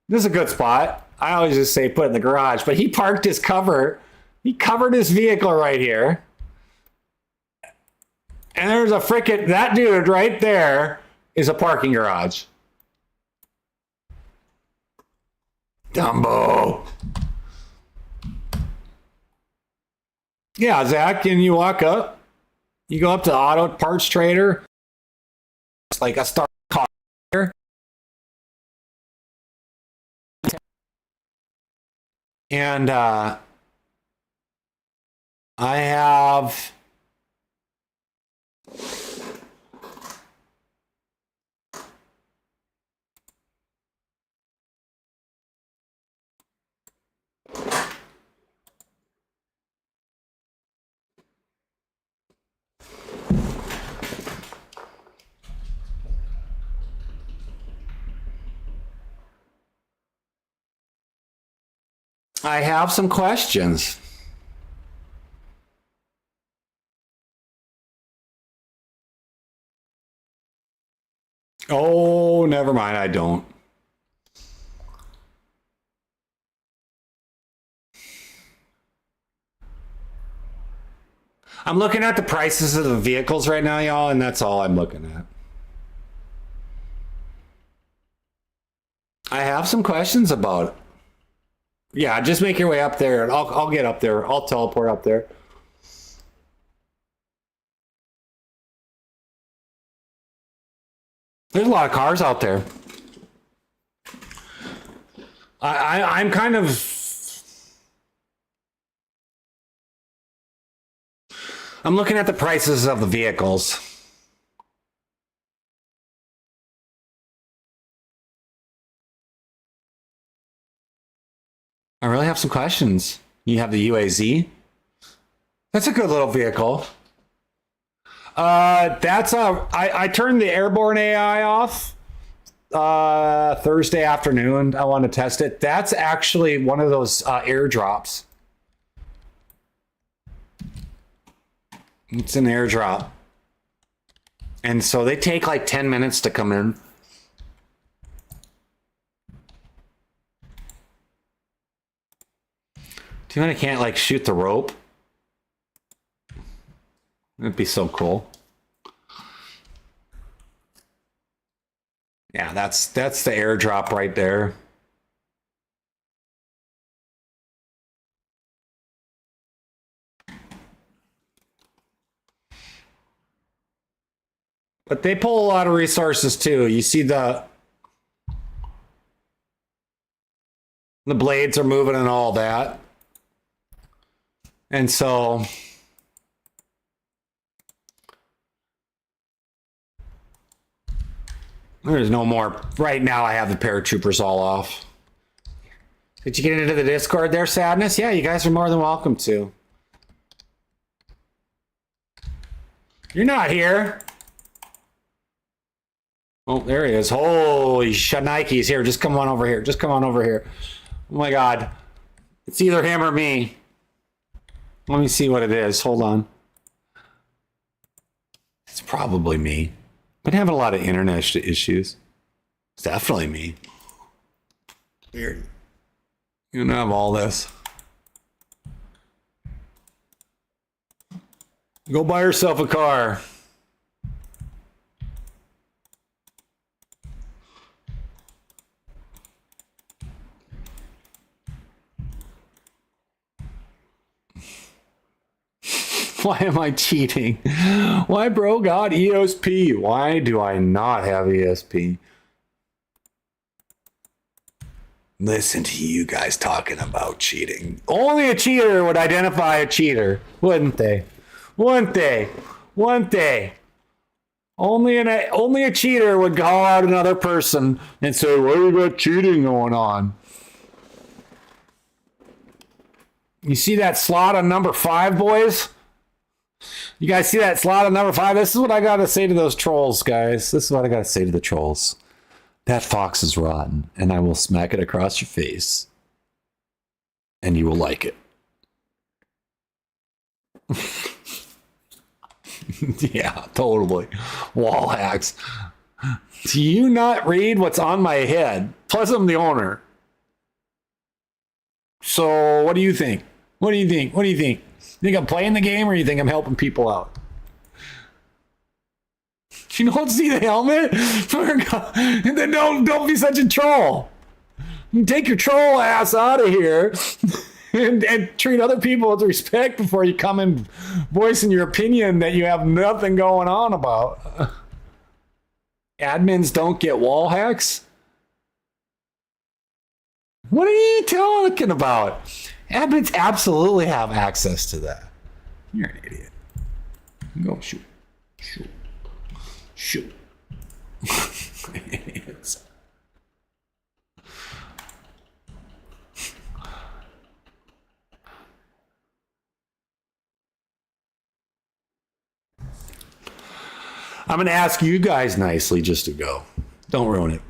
[SPEAKER 1] This is a good spot. I always just say put it in the garage, but he parked his cover. He covered his vehicle right here. And there's a frickin', that dude right there is a parking garage. Dumbo. Yeah, Zach, can you walk up? You go up to Auto Parts Trader. It's like a start car. And I have some questions. Oh, never mind. I don't. I'm looking at the prices of the vehicles right now, y'all, and that's all I'm looking at. I have some questions about it. Yeah, just make your way up there, and I'll get up there. I'll teleport up there. There's a lot of cars out there. I'm kind of. I'm looking at the prices of the vehicles. I really have some questions. You have the UAZ. That's a good little vehicle. I turned the airborne AI off Thursday afternoon. I want to test it. That's actually one of those airdrops. It's an airdrop. And so they take like 10 minutes to come in. Do you know I can't like shoot the rope? It'd be so cool. Yeah, that's the airdrop right there. But they pull a lot of resources too. You see the blades are moving and all that. And so there's no more. Right now I have the paratroopers all off. Did you get into the Discord there, Sadness? Yeah, you guys are more than welcome to. You're not here. Oh, there he is. Holy shnikes, here. Just come on over here. Just come on over here. Oh my God. It's either him or me. Let me see what it is. Hold on. It's probably me. Been having a lot of internet issues. It's definitely me. Weird. You don't have all this. Go buy yourself a car. Why am I cheating? Why, bro, got ESP? Why do I not have ESP? Listen to you guys talking about cheating. Only a cheater would identify a cheater, wouldn't they? Wouldn't they? Wouldn't they? Only a cheater would call out another person and say, "What do you got cheating going on?" You see that slot on number 5, boys? You guys see that slot on number 5? This is what I got to say to those trolls, guys. This is what I got to say to the trolls. That fox is rotten, and I will smack it across your face, and you will like it. Yeah, totally. Wall hacks. Do you not read what's on my head? Plus, I'm the owner. So, what do you think? What do you think? What do you think? You think I'm playing the game, or you think I'm helping people out? You don't see the helmet? Then don't be such a troll. You take your troll ass out of here and treat other people with respect before you come and voicing your opinion that you have nothing going on about. Admins don't get wall hacks? What are you talking about? Admins absolutely have access to that. You're an idiot. Go shoot. Shoot. Shoot. Idiots. I'm going to ask you guys nicely just to go. Don't ruin it.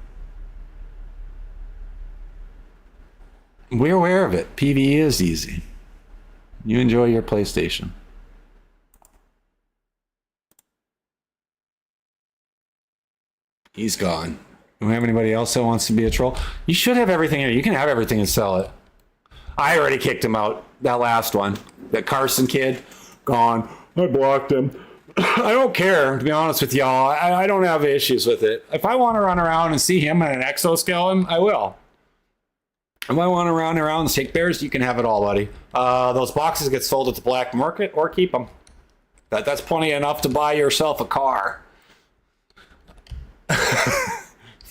[SPEAKER 1] We're aware of it. PvE is easy. You enjoy your PlayStation. He's gone. Do we have anybody else that wants to be a troll? You should have everything in it. You can have everything and sell it. I already kicked him out. That last one. That Carson kid. Gone. I blocked him. I don't care, to be honest with y'all. I don't have issues with it. If I want to run around and see him in an exoskeleton, I will. If I want to run around and take bears, you can have it all, buddy. Those boxes get sold at the black market, or keep them. That's plenty enough to buy yourself a car.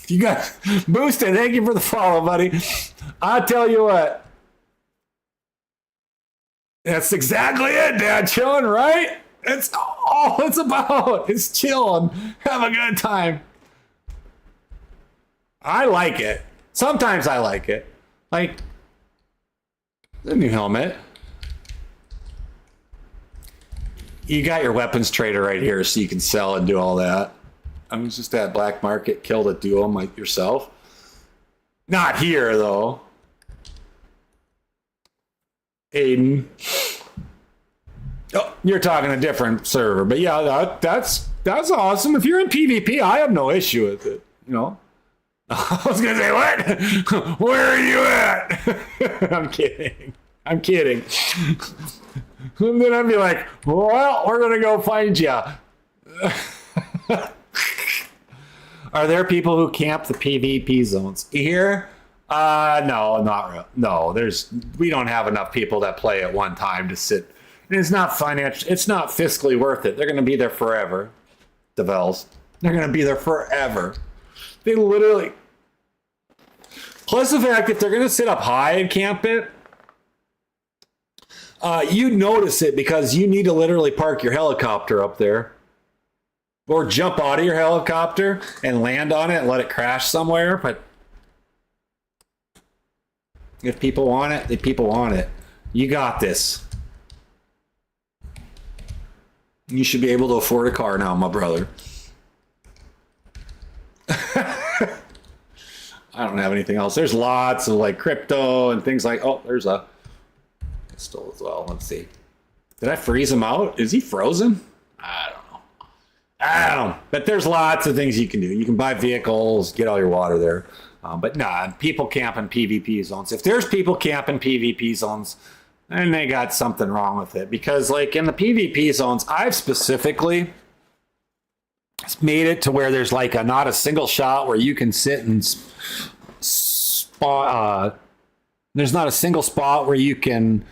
[SPEAKER 1] You got boosted. Thank you for the follow, buddy. I tell you what. That's exactly it, Dad. Chilling, right? It's all it's about. It's chilling. Have a good time. I like it. Sometimes I like it. Like the new helmet. You got your weapons trader right here so you can sell and do all that. I mean, just that black market, kill to do them like yourself. Not here, though. Aiden. Oh, you're talking a different server. But yeah, that's awesome. If you're in PvP, I have no issue with it. You know? I was going to say, what? Where are you at? I'm kidding. I'm kidding. And then I'd be like, well, we're going to go find you. Are there people who camp the PvP zones here? No, not real. No, we don't have enough people that play at one time to sit. And it's not financial. It's not fiscally worth it. They're going to be there forever. The Vels. They're going to be there forever. They literally... Plus the fact that they're going to sit up high and camp it, you notice it because you need to literally park your helicopter up there. Or jump out of your helicopter and land on it and let it crash somewhere. But if people want it, the people want it. You got this. You should be able to afford a car now, my brother. I don't have anything else. There's lots of like crypto and things like, oh, there's a pistol as well. Let's see. Did I freeze him out? Is he frozen? I don't know. But there's lots of things you can do. You can buy vehicles, get all your water there. But nah, people camp in PvP zones. If there's people camp in PvP zones, then they got something wrong with it. Because like in the PvP zones, I've specifically made it to where there's like not a single shot where you can sit and spot. There's not a single spot where you can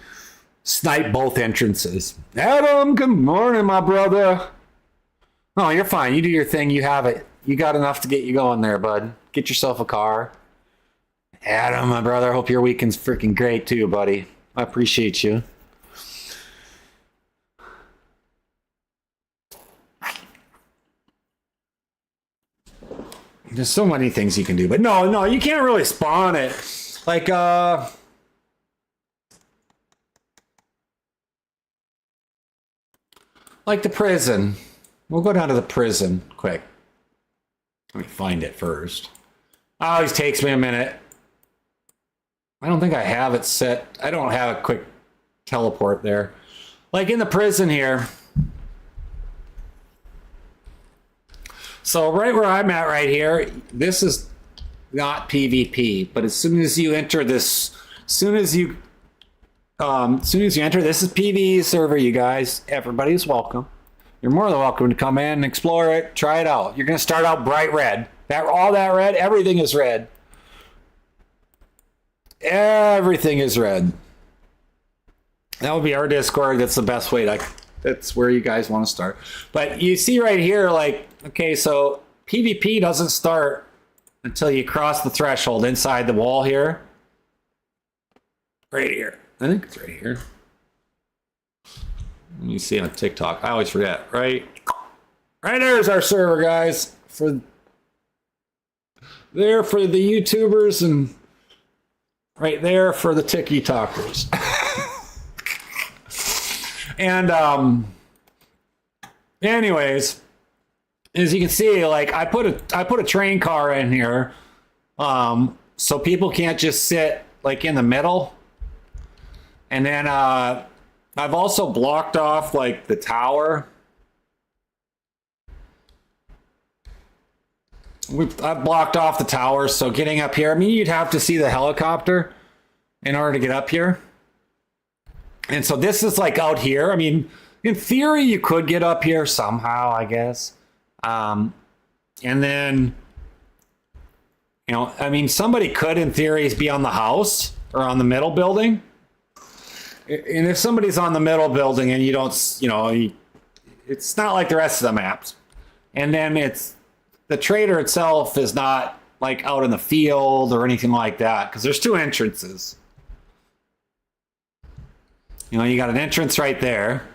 [SPEAKER 1] snipe both entrances. Adam, good morning, my brother. Oh, you're fine. You do your thing. You have it. You got enough to get you going there, bud. Get yourself a car. Adam, my brother, hope your weekend's freaking great too, buddy. I appreciate you. There's so many things you can do, but no, you can't really spawn it. Like, like the prison. We'll go down to the prison quick. Let me find it first. Always takes me a minute. I don't think I have it set. I don't have a quick teleport there. Like in the prison here. So right where I'm at right here, this is not PvP, but as soon as you enter this, as soon as you enter, this is PvE server, you guys. Everybody's welcome. You're more than welcome to come in and explore it, try it out. You're going to start out bright red. All that red, everything is red. Everything is red. That would be our Discord. That's the best way that's where you guys want to start. But you see right here, like, okay, so PvP doesn't start until you cross the threshold inside the wall here. Right here. I think it's right here. You see on TikTok. I always forget. Right there's our server, guys. For the YouTubers and right there for the TikTokers. And anyways, as you can see, like I put a train car in here, so people can't just sit like in the middle. And then I've also blocked off like the tower. I've blocked off the tower, so getting up here, I mean, you'd have to see the helicopter in order to get up here. And so this is like out here. I mean, in theory, you could get up here somehow, I guess. And then, you know, I mean, somebody could, in theory, be on the house or on the middle building. And if somebody's on the middle building and you don't, you know, it's not like the rest of the maps. And then the trader itself is not like out in the field or anything like that, because there's two entrances. You know, you got an entrance right there.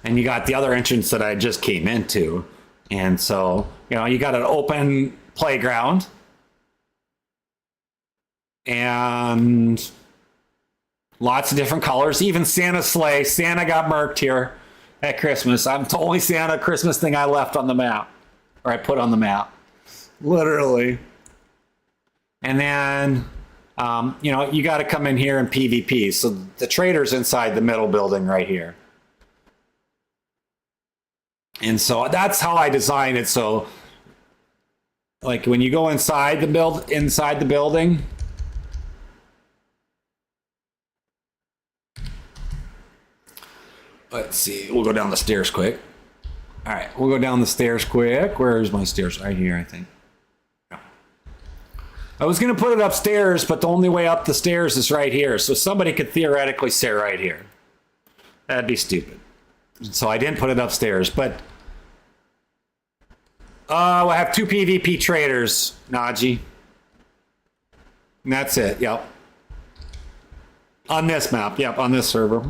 [SPEAKER 1] And you got the other entrance that I just came into. And so, you know, you got an open playground. And lots of different colors. Even Santa's sleigh. Santa got murked here at Christmas. I'm the only Santa Christmas thing I left on the map. Or I put on the map. Literally. And then, you know, you got to come in here in PvP. So the trader's inside the middle building right here. And so that's how I designed it. So, like when you go inside the building, let's see. We'll go down the stairs quick. All right, we'll go down the stairs quick. Where's my stairs? Right here, I think. Yeah. I was going to put it upstairs, but the only way up the stairs is right here. So somebody could theoretically sit right here. That'd be stupid. So I didn't put it upstairs, but We'll have 2 PvP traders, Najee. And that's it, yep. On this map, yep, on this server.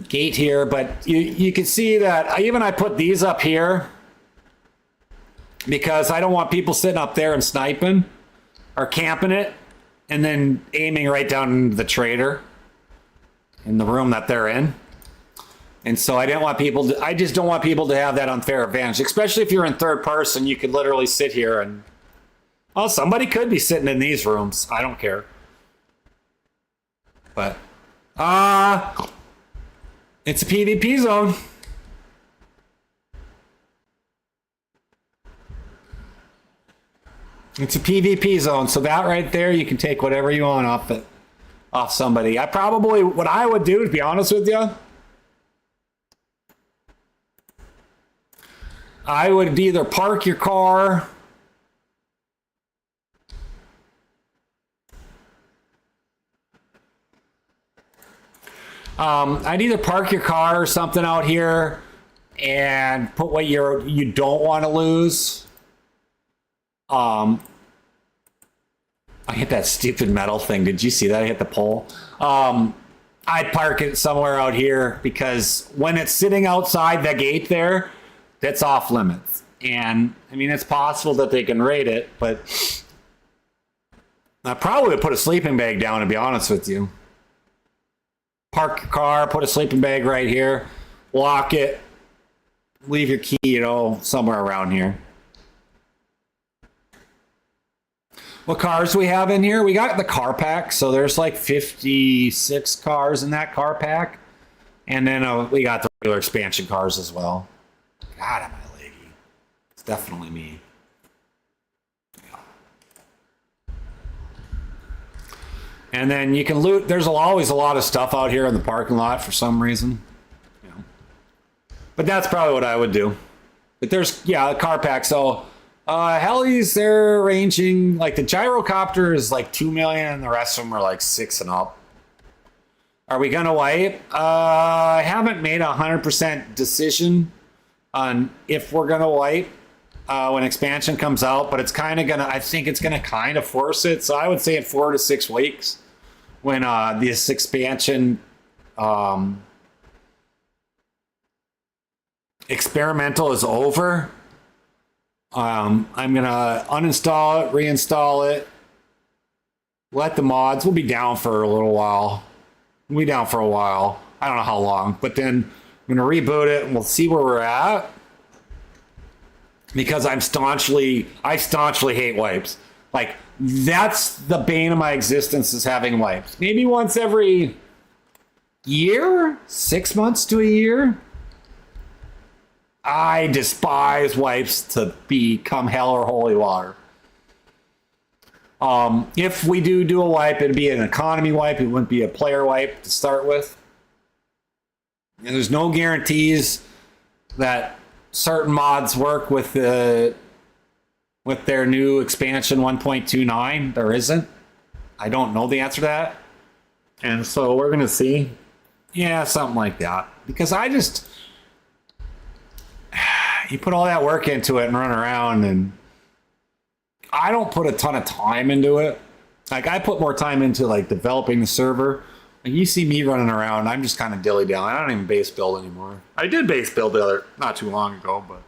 [SPEAKER 1] Gate here, but you can see that I put these up here because I don't want people sitting up there and sniping or camping it and then aiming right down into the trader in the room that they're in. And so I just don't want people to have that unfair advantage, especially if you're in third person. You could literally sit here and, well, somebody could be sitting in these rooms. I don't care. But, it's a PvP zone. It's a PvP zone, so that right there, you can take whatever you want off somebody. What I would do, to be honest with you, I would either park your car I'd either park your car or something out here and put what you don't want to lose. I hit that stupid metal thing. Did you see that? I hit the pole. I'd park it somewhere out here because when it's sitting outside the gate there, that's off limits. And I mean, it's possible that they can raid it, but I probably would put a sleeping bag down, to be honest with you. Park your car, put a sleeping bag right here, lock it, leave your key, somewhere around here. What cars do we have in here? We got the car pack, so there's like 56 cars in that car pack. And then we got the regular expansion cars as well. God, am I laggy? It's definitely me. Yeah. And then you can loot. There's always a lot of stuff out here in the parking lot for some reason. But that's probably what I would do. But there's, a car pack. So helis, they're ranging, like the gyrocopter is like 2 million and the rest of them are like 6 and up. Are we going to wipe? I haven't made a 100% decision on if we're going to wipe when expansion comes out, but it's kind of going to, I think it's going to kind of force it. So I would say in 4 to 6 weeks when this expansion experimental is over, I'm gonna uninstall it, reinstall it, let the mods. We'll be down for a little while. We'll be down for a while. I don't know how long, but then I'm gonna reboot it and we'll see where we're at. Because I staunchly hate wipes. Like, that's the bane of my existence, is having wipes. Maybe once every year, 6 months to a year. I despise wipes to become hell or holy water. If we do a wipe, it'd be an economy wipe. It wouldn't be a player wipe to start with. And there's no guarantees that certain mods work with their new expansion 1.29. There isn't. I don't know the answer to that. And so we're going to see. Yeah, something like that. Because you put all that work into it and run around, and I don't put a ton of time into it. Like, I put more time into like developing the server. Like, you see me running around, I'm just kind of dilly-dally. I don't even base build anymore. I did base build not too long ago, but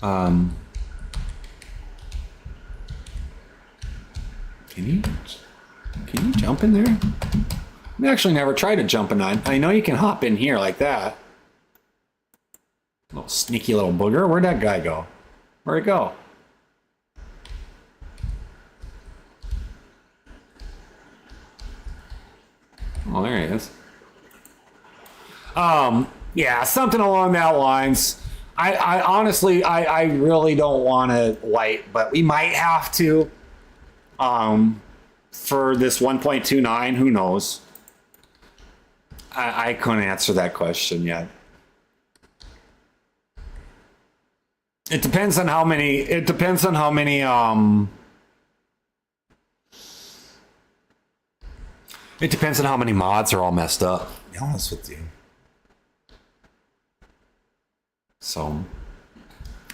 [SPEAKER 1] can you jump in there? I've actually never tried to jump in. I know you can hop in here like that. Little sneaky little booger. Where'd that guy go? Where'd he go? Oh, there he is. Yeah, something along that lines. I honestly, I really don't want to wipe, but we might have to. For this 1.29, who knows? I couldn't answer that question yet. It depends on how many. It depends on how many. It depends on how many mods are all messed up. To be honest with you. So,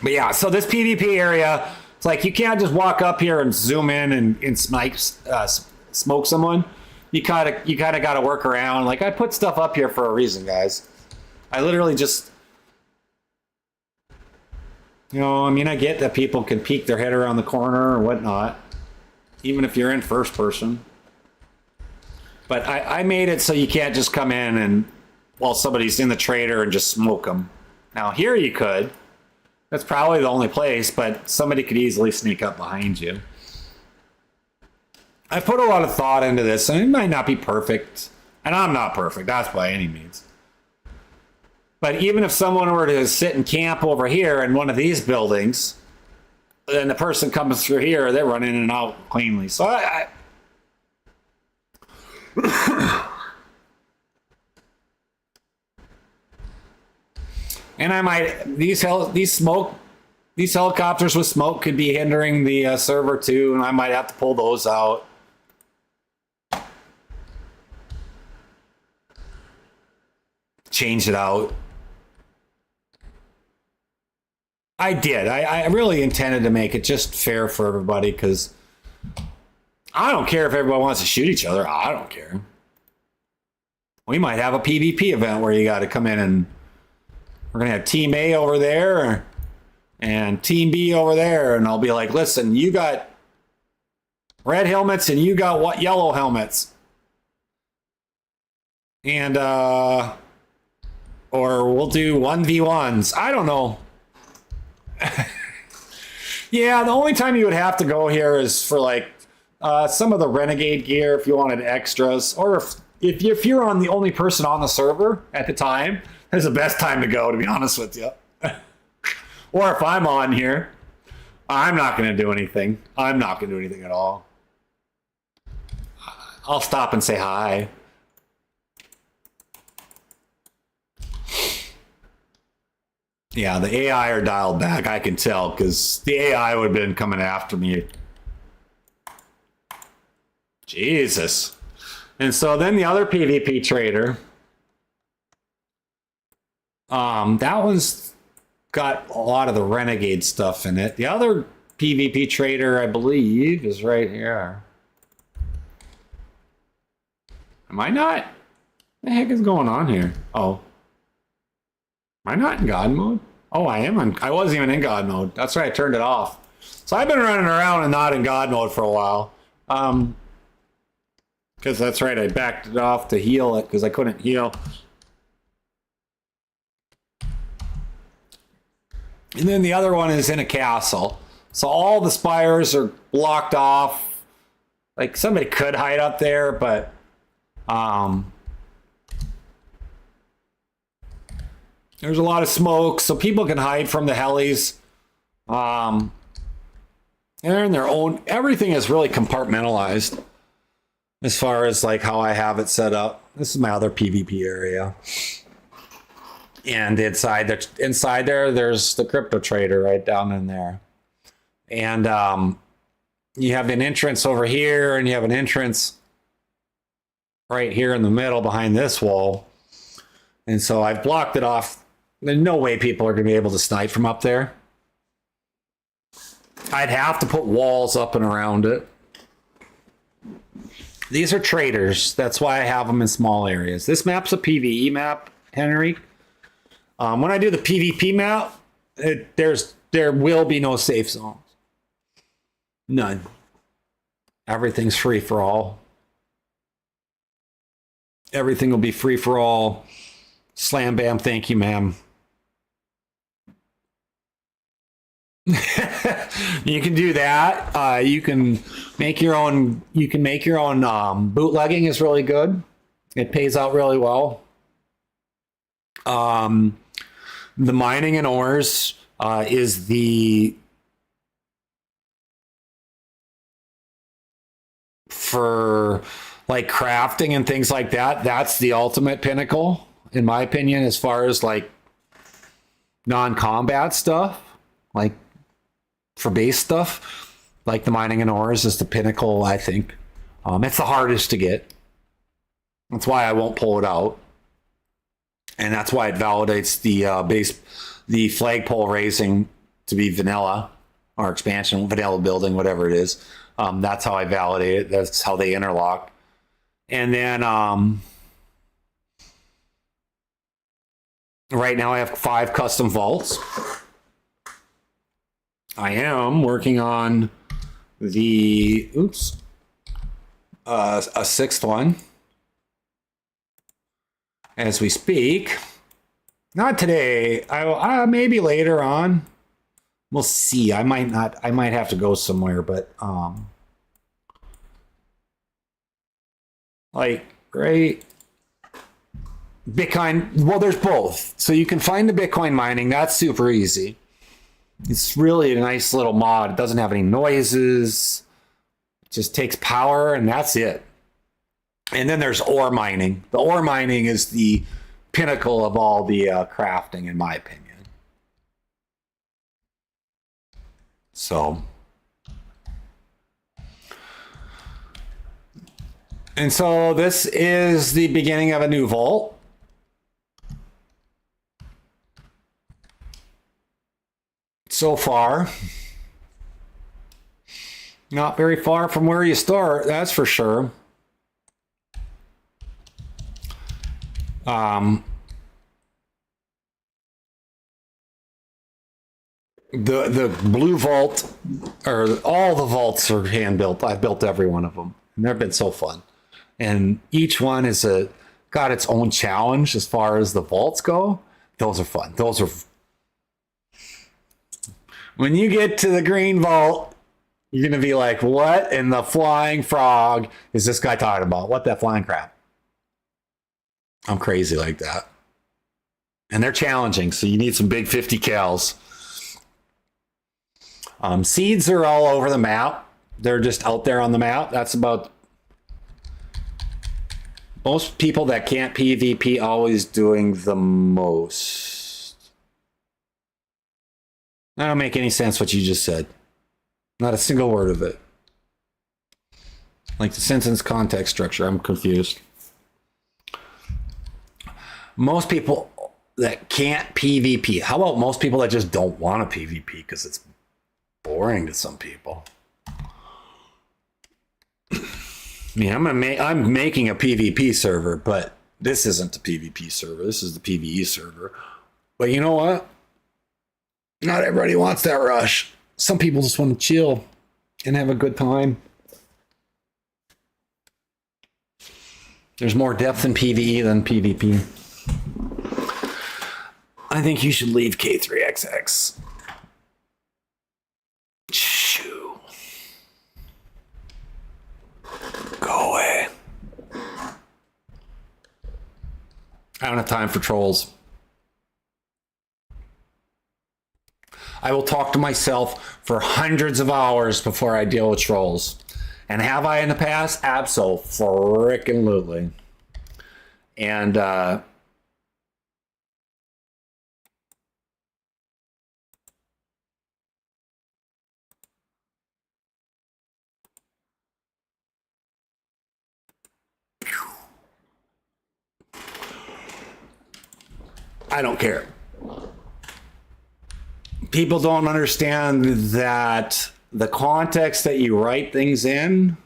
[SPEAKER 1] but yeah, so this PvP area, it's like you can't just walk up here and zoom in and smoke someone. You kind of got to work around. Like I put stuff up here for a reason, guys. I literally just, you know, I mean, I get that people can peek their head around the corner or whatnot, even if you're in first person. But I made it so you can't just come in and while somebody's in the trader and just smoke them. Now here you could. That's probably the only place, but somebody could easily sneak up behind you. I put a lot of thought into this, and it might not be perfect. And I'm not perfect, that's by any means. But even if someone were to sit and camp over here in one of these buildings, then the person comes through here, they run in and out cleanly. So and I might these helicopters with smoke could be hindering the server too, and I might have to pull those out. Change it out. I did. I really intended to make it just fair for everybody because I don't care if everybody wants to shoot each other. I don't care. We might have a PvP event where you got to come in and we're going to have Team A over there and Team B over there. And I'll be like, listen, you got red helmets and you got what yellow helmets. And, or we'll do 1v1s. I don't know. Yeah, the only time you would have to go here is for like some of the Renegade gear if you wanted extras, or if you're on the only person on the server at the time, that's the best time to go, to be honest with you. Or if I'm on here, I'm not going to do anything. I'm not going to do anything at all. I'll stop and say hi. Yeah, the AI are dialed back, I can tell, because the AI would have been coming after me. Jesus. And so then the other PvP trader, that one's got a lot of the Renegade stuff in it. The other PvP trader, I believe, is right here. Am I not? What the heck is going on here? Oh. Am I not in God mode? Oh, I am. I wasn't even in God mode. That's right. I turned it off. So I've been running around and not in God mode for a while. Because that's right. I backed it off to heal it because I couldn't heal. And then the other one is in a castle. So all the spires are blocked off. Like somebody could hide up there, but there's a lot of smoke, so people can hide from the helis. They're in their own. Everything is really compartmentalized as far as like how I have it set up. This is my other PvP area. And inside there, there's the crypto trader right down in there. And you have an entrance over here, and you have an entrance right here in the middle behind this wall. And so I've blocked it off. There's no way people are going to be able to snipe from up there. I'd have to put walls up and around it. These are traders. That's why I have them in small areas. This map's a PvE map, Henry. When I do the PvP map, there will be no safe zones. None. Everything's free for all. Everything will be free for all. Slam bam, thank you, ma'am. You can do that. You can make your own. You can make your own. Bootlegging is really good. It pays out really well. The mining and ores is the for like crafting and things like that. That's the ultimate pinnacle, in my opinion, as far as like non-combat stuff, like for base stuff, like the mining and ores is the pinnacle, I think. It's the hardest to get. That's why I won't pull it out. And that's why it validates the the flagpole raising to be vanilla or expansion, vanilla building, whatever it is. That's how I validate it. That's how they interlock. And then right now I have 5 custom vaults. I am working on the, a 6th one as we speak. Not today. I maybe later on. We'll see. I might have to go somewhere, but like, right, Bitcoin, well, there's both. So you can find the Bitcoin mining. That's super easy. It's really a nice little mod. It doesn't have any noises. It just takes power, and that's it. And then there's ore mining. The ore mining is the pinnacle of all the crafting, in my opinion. So, and so this is the beginning of a new vault. So far, not very far from where you start, that's for sure. The blue vault, or all the vaults are hand built. I've built every one of them, and they've been so fun. And each one is got its own challenge as far as the vaults go. Those are fun. Those are, when you get to the green vault, you're gonna be like, "What in the flying frog is this guy talking about? What that flying crap?" I'm crazy like that, and they're challenging. So you need some big 50 cals. Seeds are all over the map. They're just out there on the map. That's about, most people that can't PvP always doing the most. That don't make any sense what you just said. Not a single word of it. Like the sentence context structure, I'm confused. Most people that can't PvP. How about most people that just don't want to PvP because it's boring to some people? I mean, I'm making a PvP server, but this isn't the PvP server. This is the PvE server. But you know what? Not everybody wants that rush. Some people just want to chill and have a good time. There's more depth in PvE than PvP. I think you should leave K3XX. Shoo. Go away. I don't have time for trolls. I will talk to myself for hundreds of hours before I deal with trolls. And have I in the past? Abso-frickin-lutely. And I don't care. People don't understand that the context that you write things in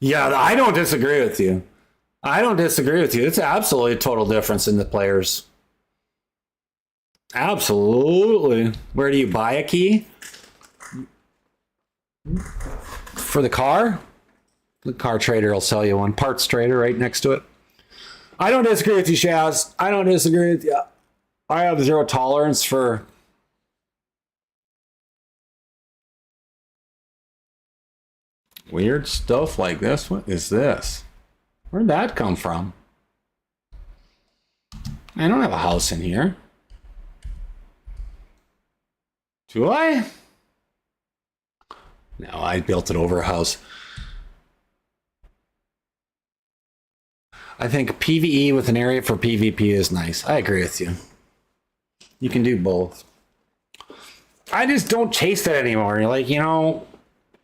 [SPEAKER 1] Yeah, I don't disagree with you. I don't disagree with you. It's absolutely a total difference in the players. Absolutely. Where do you buy a key? For the car? The car trader will sell you one. Parts trader right next to it. I don't disagree with you, Shaz. I don't disagree with you. I have zero tolerance for weird stuff like this. What is this? Where'd that come from? I don't have a house in here. Do I? No, I built it over a house. I think PvE with an area for PvP is nice. I agree with you. You can do both. I just don't chase that anymore. You're like, you know,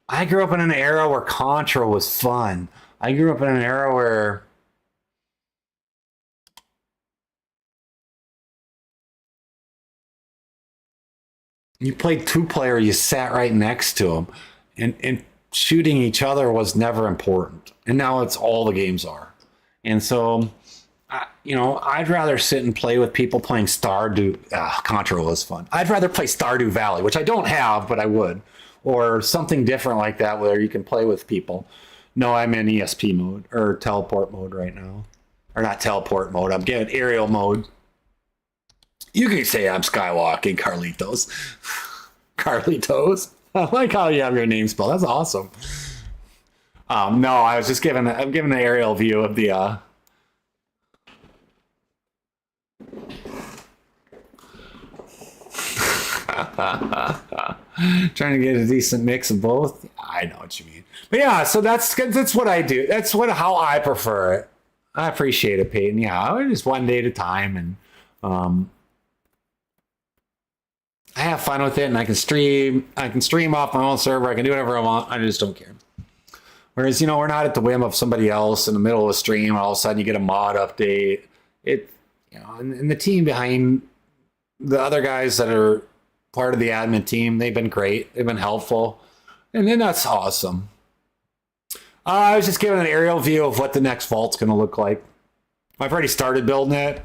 [SPEAKER 1] I grew up in an era where Contra was fun. I grew up in an era where you played two player, you sat right next to them, and shooting each other was never important. And now it's all the games are. And so, I'd rather sit and play with people playing Stardew. Contra was fun. I'd rather play Stardew Valley, which I don't have, but I would, or something different like that where you can play with people. No, I'm in ESP mode or teleport mode right now, or not teleport mode. I'm getting aerial mode. You can say I'm skywalking, Carlitos. Carlitos. I like how you have your name spelled. That's awesome. No, I was just I'm giving an aerial view of the trying to get a decent mix of both. I know what you mean. But yeah, so that's what I do. That's how I prefer it. I appreciate it, Peyton. Yeah, just one day at a time, and I have fun with it, and I can stream off my own server. I can do whatever I want. I just don't care. Whereas, we're not at the whim of somebody else in the middle of a stream. All of a sudden, you get a mod update. And the team behind the other guys that are part of the admin team, they've been great. They've been helpful, and then that's awesome. I was just giving an aerial view of what the next vault's going to look like. I've already started building it.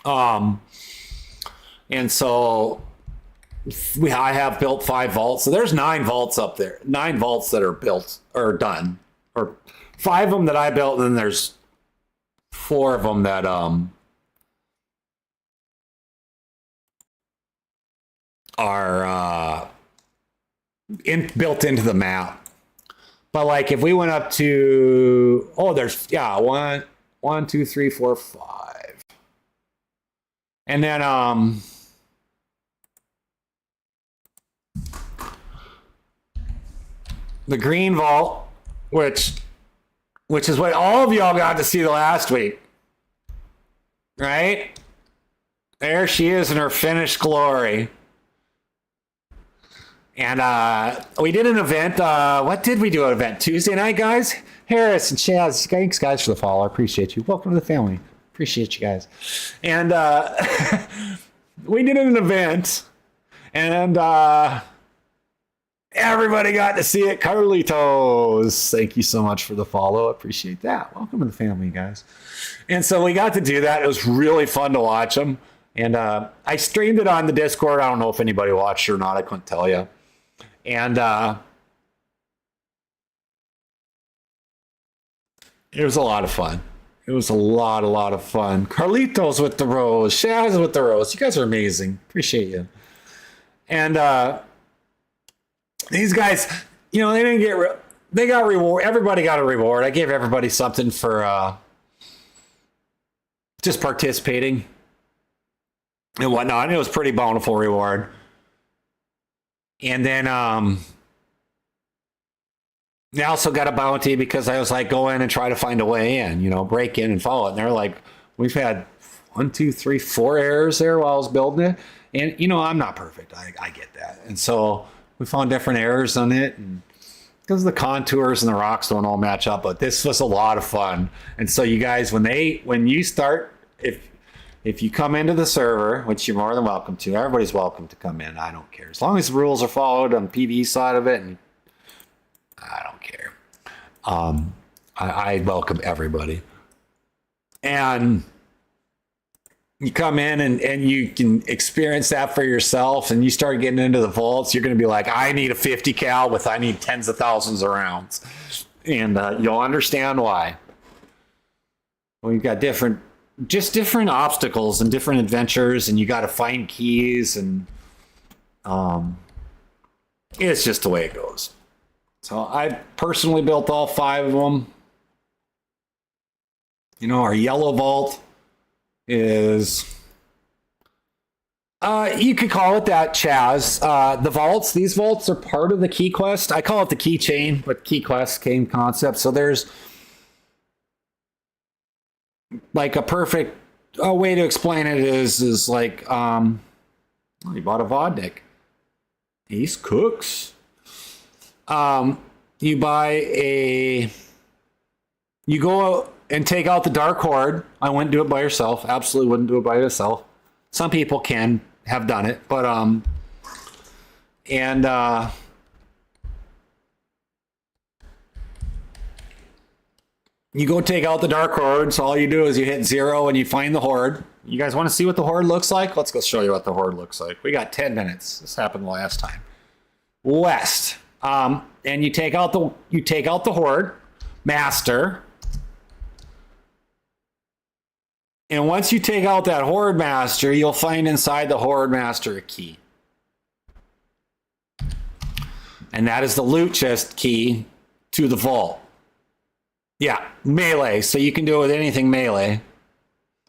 [SPEAKER 1] And so I have built 5 vaults. So there's 9 vaults up there. 9 vaults that are built or done. Or 5 of them that I built, and then there's 4 of them that are built into the map. But like if we went up to there's 1, 2, 3, 4, 5. And then the green vault, which is what all of y'all got to see the last week, right? There she is in her finished glory. And we did an event. What did we do an event? Tuesday night, guys? Harris and Chaz, thanks, guys, for the follow. I appreciate you. Welcome to the family. Appreciate you guys. And we did an event. And everybody got to see it. Carlitos, thank you so much for the follow. Appreciate that. Welcome to the family, guys. And so we got to do that. It was really fun to watch them. And I streamed it on the Discord. I don't know if anybody watched it or not. I couldn't tell you. And it was a lot of fun. It was a lot of fun. Carlitos with the rose. Shaz with the rose. You guys are amazing. Appreciate you. And these guys, they didn't they got reward. Everybody got a reward. I gave everybody something for just participating and whatnot. And it was pretty bountiful reward. And then they also got a bounty because I was like, go in and try to find a way in, break in and follow it. And they're like, we've had 1, 2, 3, 4 errors there while I was building it. And, I'm not perfect. I get that. And so we found different errors on it. And because the contours and the rocks don't all match up, but this was a lot of fun. And so you guys, when you start, if you come into the server, which you're more than welcome to, everybody's welcome to come in. I don't care. As long as the rules are followed on the PvE side of it, and I don't care. I welcome everybody. And you come in and you can experience that for yourself, and you start getting into the vaults, you're going to be like, I need a 50 cal I need tens of thousands of rounds. And you'll understand why. We've got different obstacles and different adventures, and you got to find keys, and it's just the way it goes. So I personally built all 5 of them. Our yellow vault is you could call it that, Chaz. These vaults are part of the key quest. I call it the keychain, but key quest came concept. So there's like a perfect way to explain it is like you bought a Vodnik. He's cooks. You go and take out the Dark Horde. I wouldn't do it by yourself. Absolutely wouldn't do it by yourself. Some people have done it, but And you go take out the dark horde. So all you do is you hit 0 and you find the horde. You guys want to see what the horde looks like? Let's go show you what the horde looks like. We got 10 minutes. This happened last time. West. And you take out the horde master. And once you take out that horde master, you'll find inside the horde master a key. And that is the loot chest key to the vault. Yeah, melee. So you can do it with anything melee.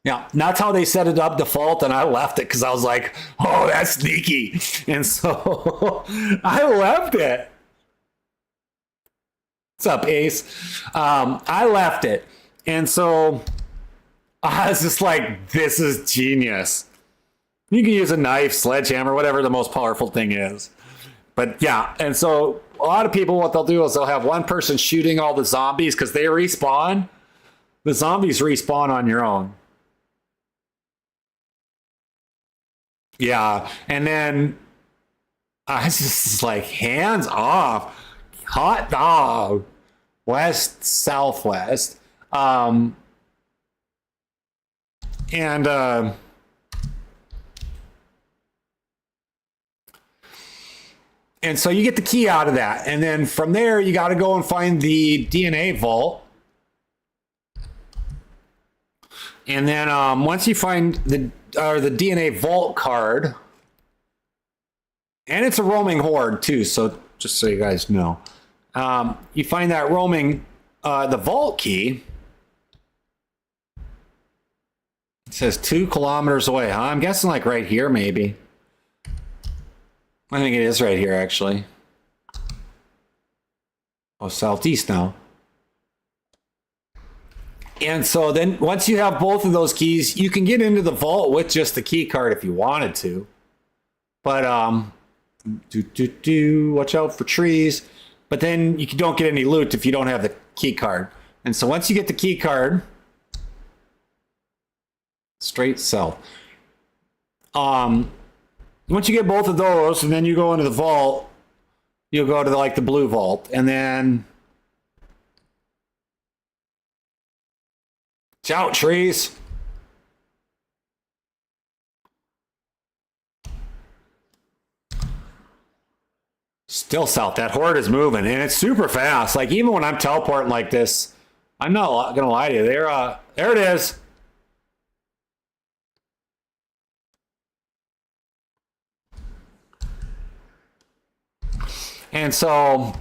[SPEAKER 1] Yeah, that's how they set it up default, and I left it because I was like, oh, that's sneaky. And so I left it. What's up, Ace? I left it. And so I was just like, this is genius. You can use a knife, sledgehammer, whatever the most powerful thing is. But yeah, and so a lot of people, what they'll do is they'll have one person shooting all the zombies because they respawn. The zombies respawn on your own. Yeah, and then I was just like, hands off. Hot dog. West, southwest. And so you get the key out of that. And then from there, you got to go and find the DNA vault. And then once you find the DNA vault card, and it's a roaming horde too, so just so you guys know, you find that roaming, the vault key. It says 2 kilometers away, huh? I'm guessing like right here, maybe. I think it is right here, actually. Oh, southeast now. And so then once you have both of those keys, you can get into the vault with just the key card if you wanted to. But watch out for trees. But then you don't get any loot if you don't have the key card. And so once you get the key card, straight south. Once you get both of those, and then you go into the vault, you'll go to the blue vault, and then shout trees. Still south. That horde is moving, and it's super fast. Like even when I'm teleporting like this, I'm not gonna lie to you. There it is. And so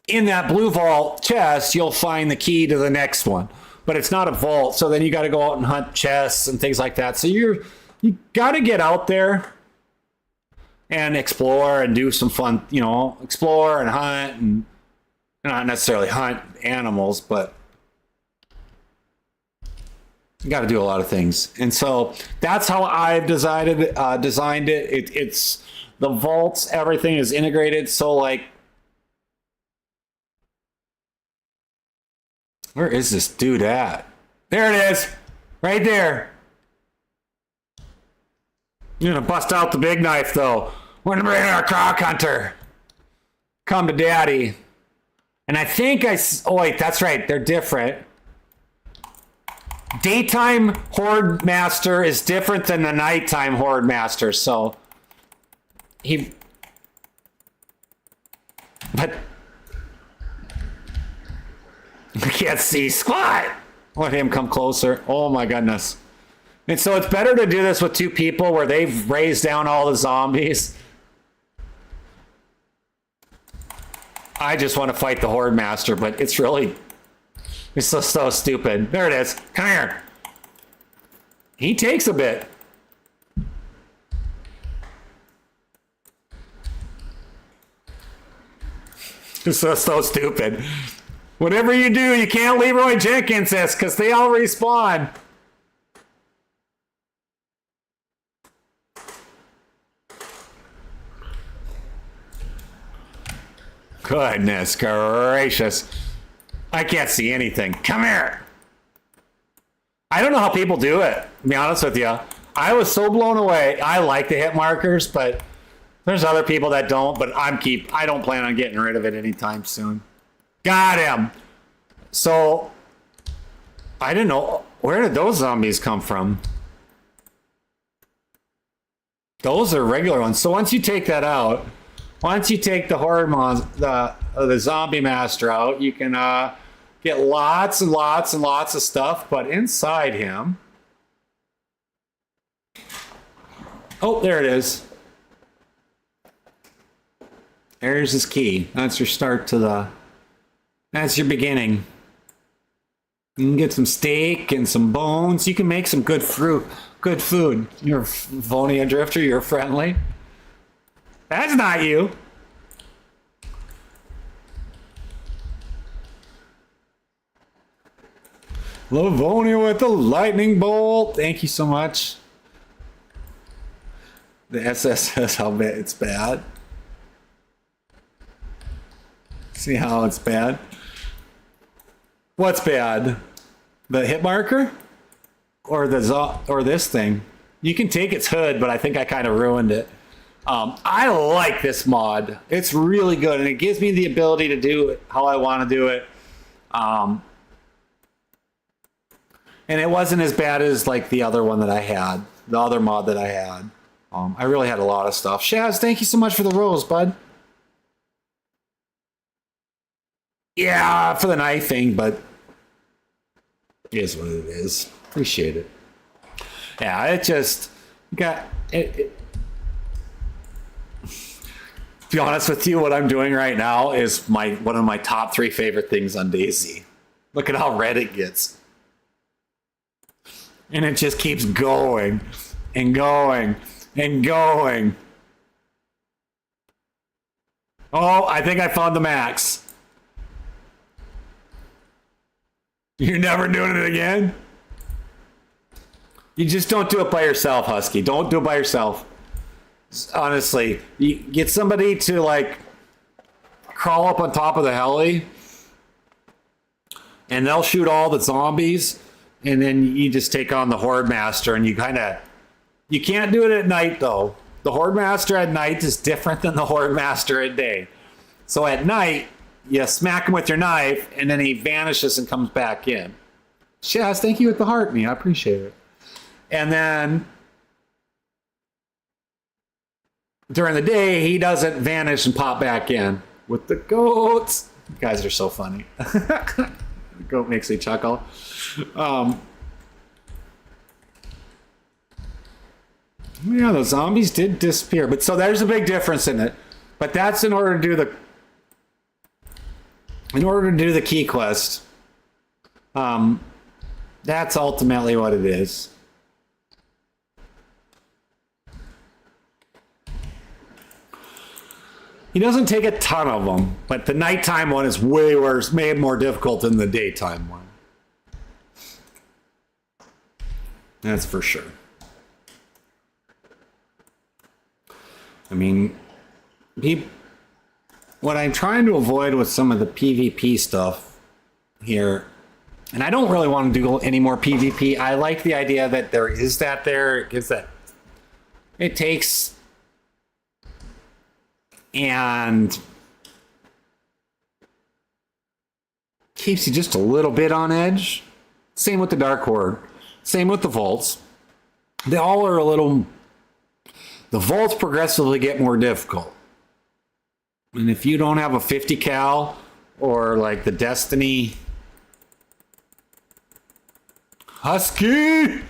[SPEAKER 1] in that blue vault chest, you'll find the key to the next one. But it's not a vault, so then you got to go out and hunt chests and things like that. So you got to get out there and explore and do some fun, explore and hunt, and not necessarily hunt animals, but you got to do a lot of things. And so that's how I've designed it. It's the vaults, everything is integrated. So where is this dude at? There it is, right there. You're gonna bust out the big knife though. We're gonna bring in our croc hunter. Come to daddy. And I think oh wait, that's right, they're different. Daytime horde master is different than the nighttime horde master, but I can't see squat. Let him come closer. Oh my goodness. And so it's better to do this with 2 people where they've raised down all the zombies. I just want to fight the horde master, but it's so stupid. There it is. Come here. He takes a bit. It's so stupid. Whatever you do, you can't Leroy Jenkins this because they all respawn. Goodness gracious. I can't see anything. Come here. I don't know how people do it, to be honest with you.
[SPEAKER 2] I was so blown away. I like the hit markers, but there's other people that don't, but I don't plan on getting rid of it anytime soon. Got him. So I didn't know, where did those zombies come from? Those are regular ones. So once you take that out, once you take the horde the zombie master out, you can get lots and lots and lots of stuff. But inside him, oh, there it is. There's his key. That's your start to the. That's your beginning. You can get some steak and some bones. You can make some good fruit, good food. You're Vonia Drifter. You're friendly. That's not you. Livonia with the lightning bolt. Thank you so much. The SS says how bad it's bad. See how it's bad? What's bad? The hit marker? Or this thing? You can take its hood, but I think I kind of ruined it. I like this mod. It's really good, and it gives me the ability to do it how I want to do it. And it wasn't as bad as like the other one that I had, the other mod that I had. I really had a lot of stuff. Shaz, thank you so much for the rose, bud. Yeah, for the knife thing, but it is what it is. Appreciate it. Yeah, it just got it. To be honest with you, what I'm doing right now is one of my top 3 favorite things on DayZ. Look at how red it gets. And it just keeps going and going and going. Oh, I think I found the max. You're never doing it again? You just don't do it by yourself, Husky. Don't do it by yourself. Honestly, you get somebody to like crawl up on top of the heli and they'll shoot all the zombies, and then you just take on the horde master, and you can't do it at night though. The horde master at night is different than the horde master at day. So at night, you smack him with your knife, and then he vanishes and comes back in. Shaz, thank you with the heart, me. I appreciate it. And then during the day, he doesn't vanish and pop back in with the goats. You guys are so funny. The goat makes me chuckle. Yeah, the zombies did disappear, but so there's a big difference in it. But that's in order to do the key quest. That's ultimately what it is. He doesn't take a ton of them, but the nighttime one is way worse, made more difficult than the daytime one. That's for sure. I mean, what I'm trying to avoid with some of the PvP stuff here, and I don't really want to do any more PvP. I like the idea that there is that there. It gives that. It takes and keeps you just a little bit on edge. Same with the Dark Horde. Same with the vaults. They all are a little. The vaults progressively get more difficult. And if you don't have a 50 cal or like the Destiny Husky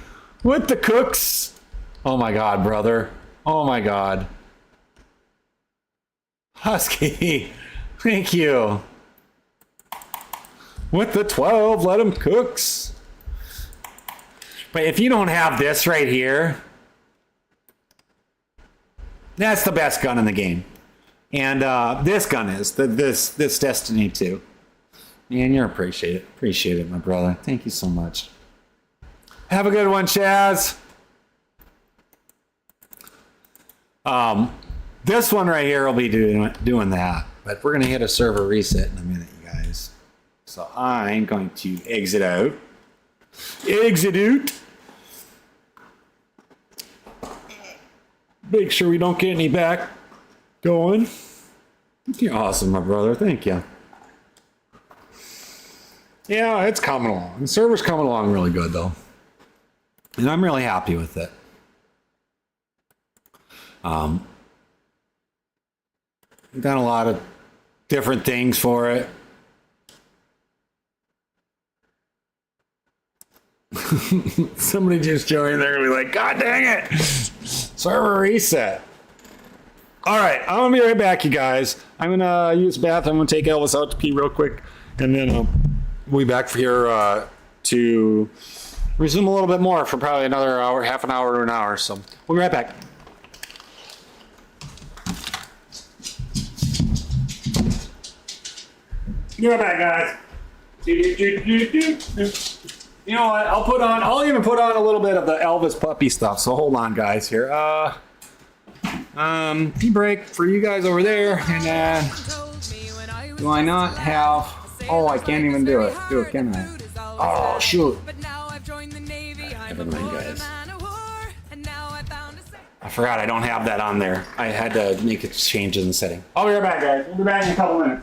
[SPEAKER 2] with the cooks. Oh my God, brother. Oh my God. Husky, thank you. With the 12, let him cooks. But if you don't have this right here, that's the best gun in the game. And this gun is this Destiny 2. Man, you're appreciate it, my brother. Thank you so much. Have a good one, Chaz. This one right here will be doing that, but we're gonna hit a server reset in a minute, you guys. So I'm going to exit out. make sure we don't get any back going. You're awesome, my brother. Thank you. Yeah, it's coming along. The server's coming along really good, though. And I'm really happy with it. Done a lot of different things for it. Somebody just joined there and be like, God dang it! Server reset. All right, I'm gonna be right back, you guys. I'm gonna use the bathroom. I'm gonna take Elvis out to pee real quick, and then we'll be back here to resume a little bit more for probably another hour, half an hour to an hour. So we'll be right back. Be right back, guys. You know what? I'll even put on a little bit of the Elvis puppy stuff. So hold on, guys. Here. Pee break for you guys over there, and then do I not have? Oh, I can't even do it. Do it, can I? Oh shoot! Never mind, guys. I forgot I don't have that on there. I had to make a change in the setting. I'll be right back, guys. We'll be back in a couple minutes.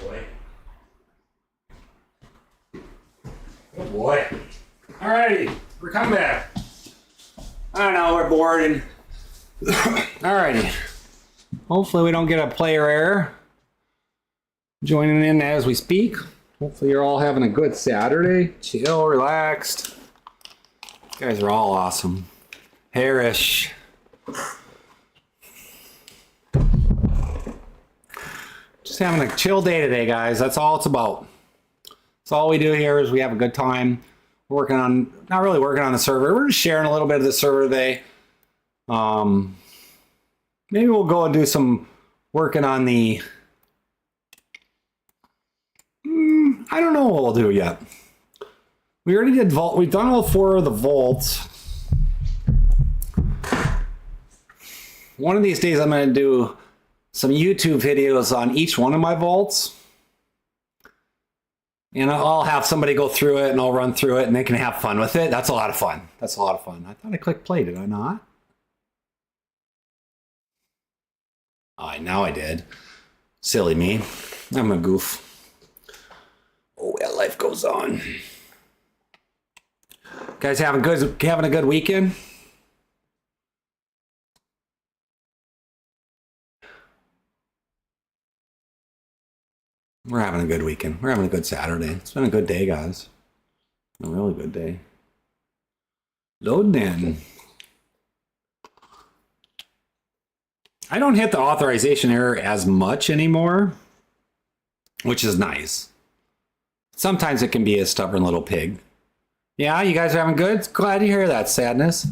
[SPEAKER 2] Boy. Oh boy. Alrighty, we're coming back. I don't know, we're bored and Alrighty. Hopefully we don't get a player error joining in as we speak. Hopefully you're all having a good Saturday. Chill, relaxed. You guys are all awesome. Harish. Just having a chill day today, guys. That's all it's about. That's all we do here is we have a good time. We're working on, not really working on the server. We're just sharing a little bit of the server today. Maybe we'll go and do some working on the, I don't know what we'll do yet. We already did vault. We've done all 4 of the vaults. One of these days I'm going to do some YouTube videos on each one of my vaults. And I'll have somebody go through it and I'll run through it and they can have fun with it. That's a lot of fun. That's a lot of fun. I thought I clicked play, did I not? Oh, now I did. Silly me. I'm a goof. Oh, yeah, life goes on. Guys having a good weekend? We're having a good weekend. We're having a good Saturday. It's been a good day, guys. A really good day. Loading in. I don't hit the authorization error as much anymore, which is nice. Sometimes it can be a stubborn little pig. Yeah, you guys are having good? Glad to hear that, Sadness.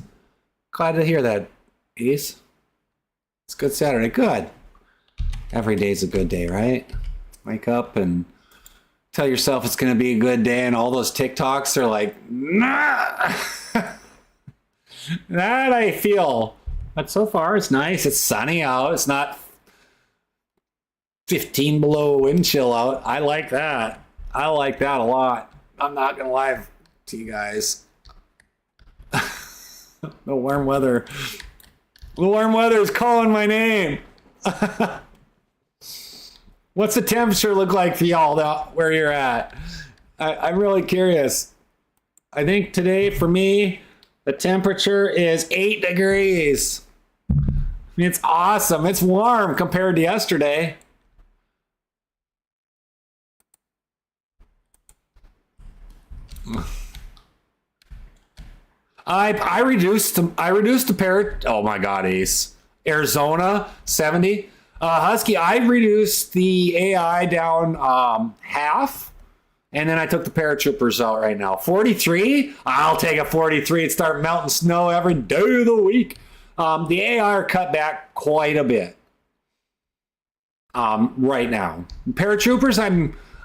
[SPEAKER 2] Glad to hear that, Ace. It's good Saturday. Good. Every day's a good day, right? Wake up and tell yourself it's going to be a good day, and all those TikToks are like, nah. That I feel. But so far, it's nice. It's sunny out. It's not 15 below wind chill out. I like that. I like that a lot. I'm not going to lie to you guys. The warm weather. The warm weather is calling my name. What's the temperature look like for y'all where you're at? I'm really curious. I think today for me, the temperature is 8 degrees. I mean, it's awesome. It's warm compared to yesterday. I reduced the pair. Oh my God, Ace. Arizona 70. Husky, I reduced the AI down half, and then I took the paratroopers out right now. 43? I'll take a 43 and start melting snow every day of the week. The AI are cut back quite a bit right now. Paratroopers,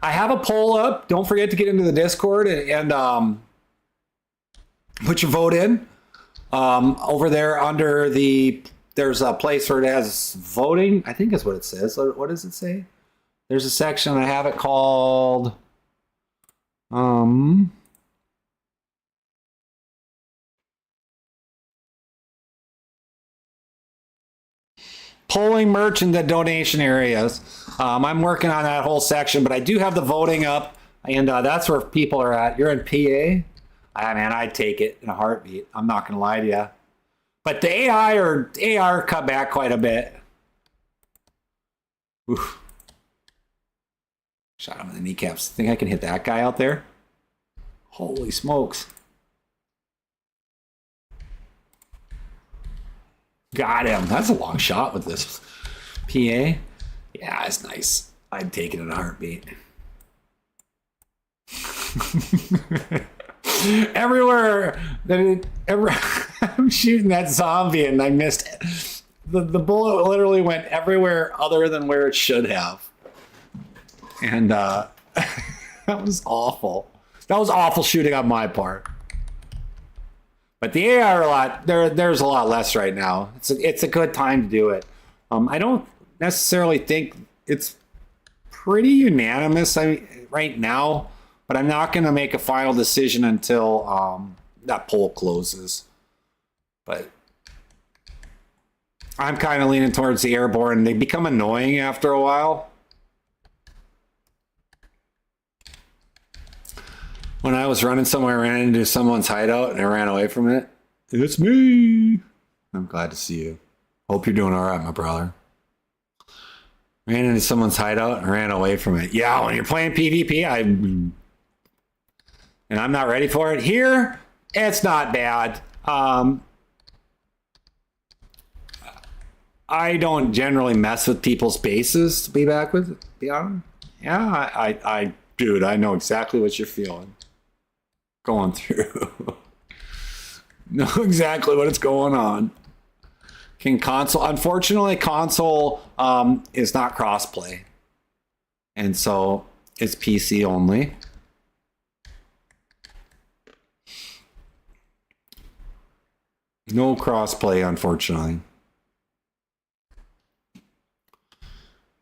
[SPEAKER 2] I have a poll up. Don't forget to get into the Discord and put your vote in. Over there under the... There's a place where it has voting. I think that's what it says. What does it say? There's a section. I have it called polling merch in the donation areas. I'm working on that whole section, but I do have the voting up, and that's where people are at. You're in PA? Man, I'd take it in a heartbeat. I'm not going to lie to you. But the AI cut back quite a bit. Oof. Shot him in the kneecaps. Think I can hit that guy out there? Holy smokes. Got him. That's a long shot with this PA. Yeah, it's nice. I'd take it in a heartbeat. Everywhere I'm shooting that zombie and I missed it. The bullet literally went everywhere other than where it should have. And that was awful. That was awful shooting on my part. But the AI are a lot. There's a lot less right now. It's a good time to do it. I don't necessarily think it's pretty unanimous right now, but I'm not going to make a final decision until that poll closes. But I'm kind of leaning towards the airborne. They become annoying after a while. When I was running somewhere, I ran into someone's hideout and I ran away from it. It's me. I'm glad to see you. Hope you're doing all right, my brother. Ran into someone's hideout and ran away from it. Yeah, when you're playing PvP, and I'm not ready for it. Here, it's not bad. I don't generally mess with people's bases, to be back with, be honest. Yeah, dude, I know exactly what you're feeling. Going through. Know exactly what is going on. Can console, unfortunately, console is not crossplay. And so it's PC only. No crossplay, unfortunately.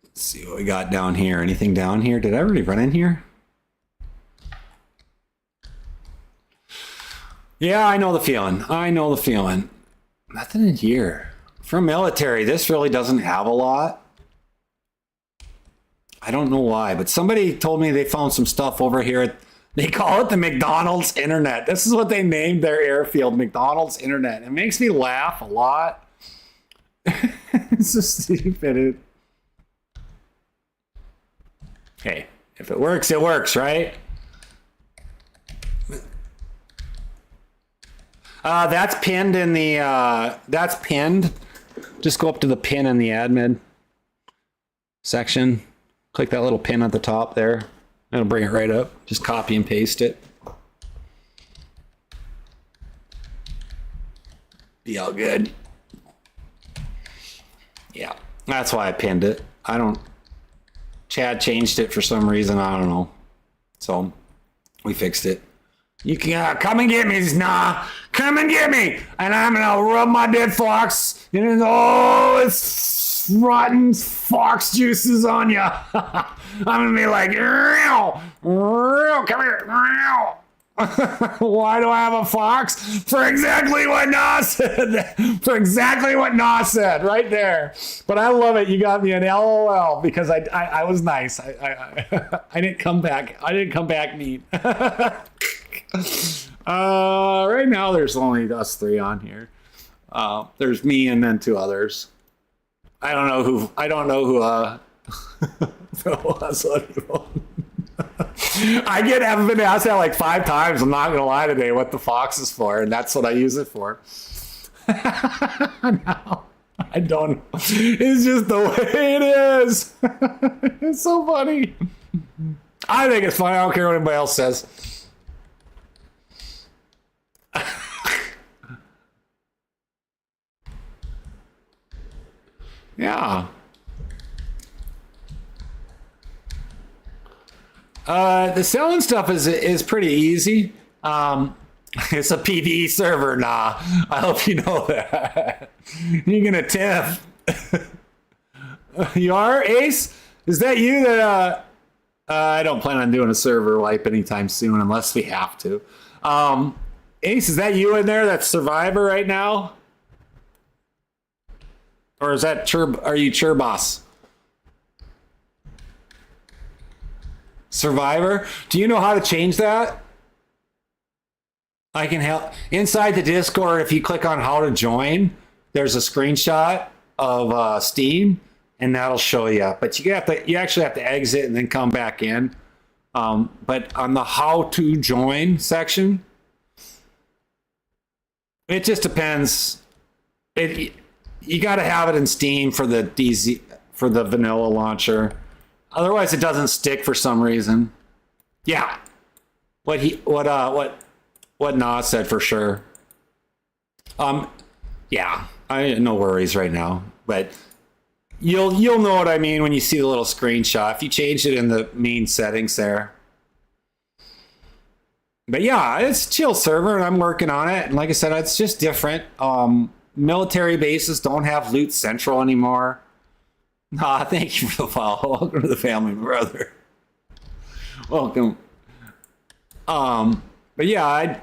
[SPEAKER 2] Let's see what we got down here. Anything down here? Did I already run in here? Yeah, I know the feeling. I know the feeling. Nothing in here. For military, this really doesn't have a lot. I don't know why, but somebody told me they found some stuff over here. They call it the McDonald's Internet. This is what they named their airfield, McDonald's Internet. It makes me laugh a lot. It's so stupid. Hey, if it works, it works, right? That's pinned in the, that's pinned. Just go up to the pin in the admin section. Click that little pin at the top there. It'll bring it right up. Just copy and paste it. Be all good. Yeah, that's why I pinned it. Chad changed it for some reason. I don't know. So we fixed it. You can come and get me, nah. Come and get me, and I'm gonna rub my dead fox. And it's rotten fox juices on you. I'm gonna be like, come here. Why do I have a fox? For exactly what Na said. For exactly what Na said, right there. But I love it. You got me an LOL because I was nice. I didn't come back. I didn't come back neat. Right now there's only us three on here. There's me and then two others. I don't know who I've been asked that like 5 times. I'm not gonna lie today what the fox is for, and that's what I use it for. No, I don't. It's just the way it is. It's so funny. I think it's funny. I don't care what anybody else says. Yeah. The selling stuff is pretty easy. It's a PvE server, nah. I hope you know that. You're gonna tip. You are, Ace? Is that you that I don't plan on doing a server wipe anytime soon unless we have to. Ace, is that you in there? That's Survivor right now? Or is that are you Churboss? Survivor? Do you know how to change that? I can help. Inside the Discord, if you click on how to join, there's a screenshot of Steam, and that'll show you. But you actually have to exit and then come back in. But on the how to join section, it just depends. You got to have it in Steam for the DayZ, for the vanilla launcher. Otherwise, it doesn't stick for some reason. Yeah, what Nas said for sure. Yeah, no worries right now, but you'll know what I mean when you see the little screenshot. If you change it in the main settings there. But yeah, it's a chill server, and I'm working on it. And like I said, it's just different. Military bases don't have Loot Central anymore. Nah, thank you for the follow. Welcome to the family, brother. Welcome. But yeah,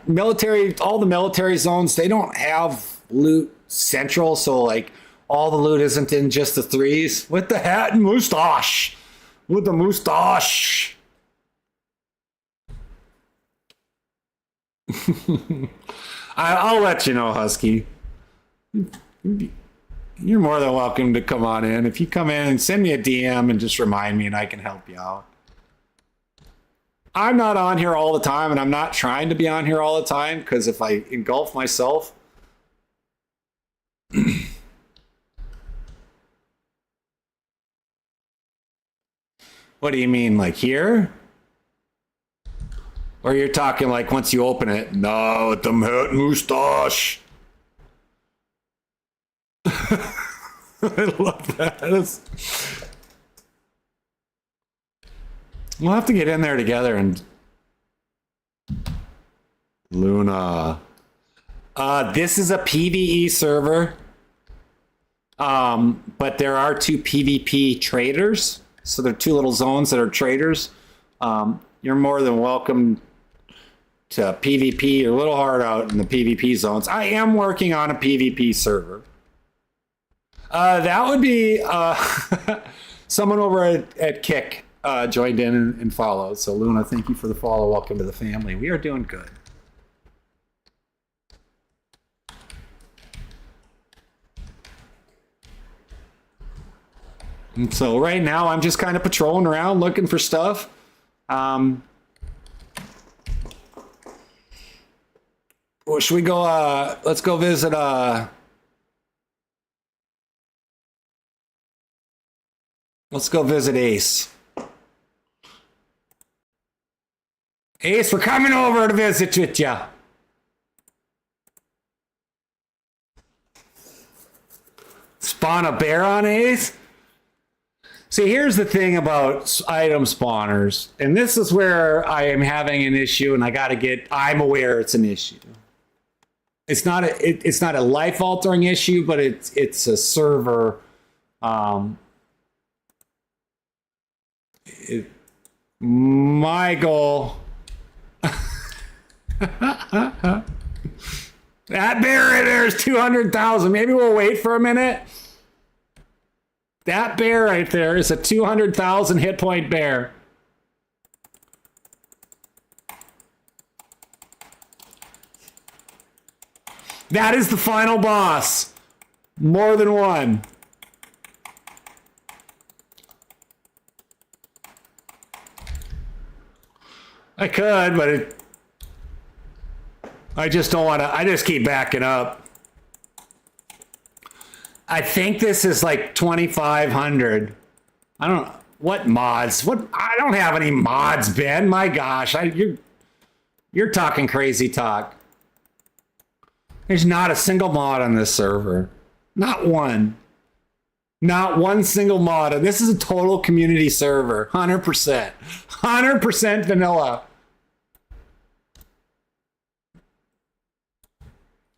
[SPEAKER 2] all the military zones, they don't have Loot Central, so like all the loot isn't in just the 3s. With the hat and mustache. With the mustache. I'll let you know, Husky. You're more than welcome to come on in. If you come in and send me a DM and just remind me and I can help you out. I'm not on here all the time, and I'm not trying to be on here all the time, because if I engulf myself, what do you mean, like here? Or you're talking like once you open it? No, with the moustache. I love that. We'll have to get in there together and Luna. This is a PvE server. But there are two PvP traders. So there are two little zones that are traders. You're more than welcome to PvP your little heart out in the PvP zones. I am working on a PvP server. That would be someone over at Kick joined in and followed. So Luna, thank you for the follow. Welcome to the family. We are doing good. And so right now I'm just kind of patrolling around looking for stuff. Well, should we go let's go visit let's go visit Ace. Ace, we're coming over to visit with you. Spawn a bear on Ace? See, here's the thing about item spawners, and this is where I am having an issue, and I'm aware it's an issue. It's not a life-altering issue, but it's a server. My goal. That bear right there is 200,000. Maybe we'll wait for a minute. That bear right there is a 200,000 hit point bear. That is the final boss. More than one. I could, but I just don't want to. I just keep backing up. I think this is like 2,500. I don't know what mods. I don't have any mods, Ben. My gosh, you're talking crazy talk. There's not a single mod on this server. Not one. Not one single mod. This is a total community server. 100%. 100% vanilla.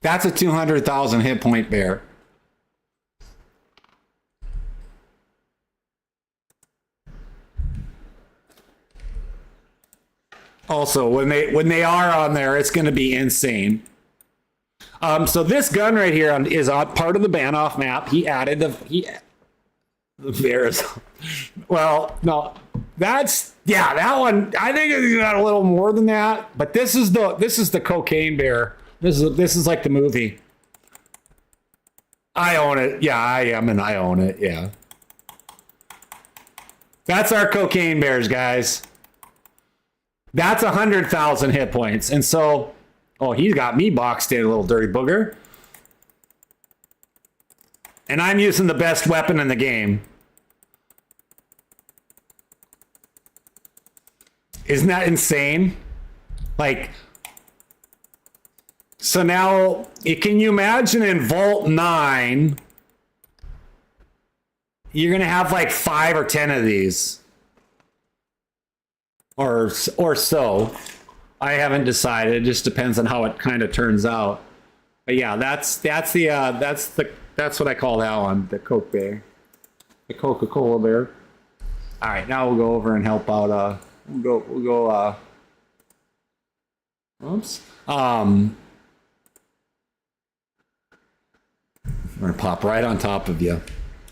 [SPEAKER 2] That's a 200,000 hit point bear. Also, when they are on there, it's going to be insane. So this gun right here is on part of the ban off map. He added the bears. Well, no, that one. I think it's got a little more than that. But this is the cocaine bear. This is like the movie. I own it. Yeah, I am, and I own it. Yeah, that's our cocaine bears, guys. That's 100,000 hit points, and so. Oh, he's got me boxed in, a little dirty booger. And I'm using the best weapon in the game. Isn't that insane? Like, so now, can you imagine in Vault 9, you're going to have like 5 or 10 of these. Or so. I haven't decided. It just depends on how it kind of turns out. But yeah, that's what I call that one, the Coke bear, the Coca-Cola bear. All right, now we'll go over and help out. We'll go. Oops. I'm gonna pop right on top of you.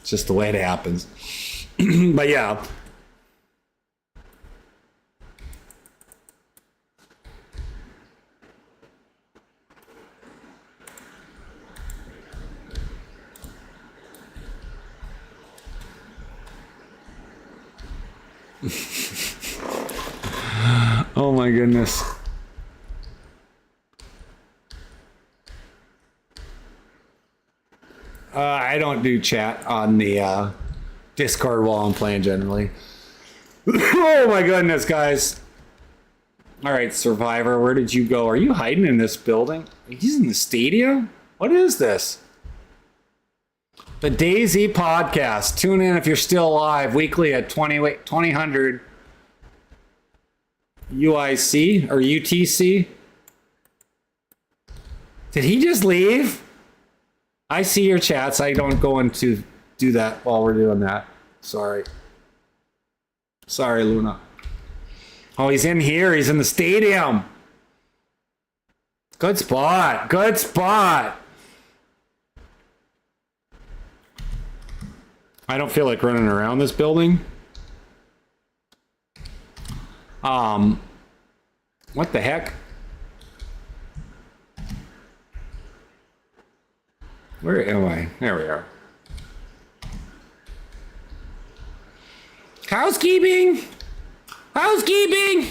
[SPEAKER 2] It's just the way it happens. But yeah. Oh my goodness. I don't do chat on the Discord while I'm playing generally. Oh my goodness, guys. All right, Survivor, where did you go? Are you hiding in this building? He's in the stadium? What is this? The DayZ podcast. Tune in if you're still alive weekly at 2000 UIC or UTC. Did he just leave? I see your chats. I don't go into do that while we're doing that. Sorry. Sorry, Luna. Oh, he's in here. He's in the stadium. Good spot. Good spot. I don't feel like running around this building. What the heck? Where am I? There we are. Housekeeping! Housekeeping!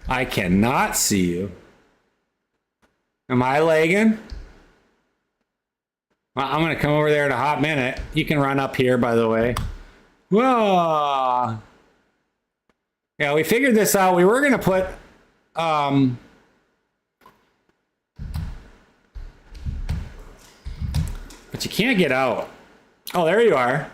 [SPEAKER 2] I cannot see you. Am I lagging? Well, I'm going to come over there in a hot minute. You can run up here, by the way. Whoa! Yeah, we figured this out. We were going to put... But you can't get out. Oh, there you are.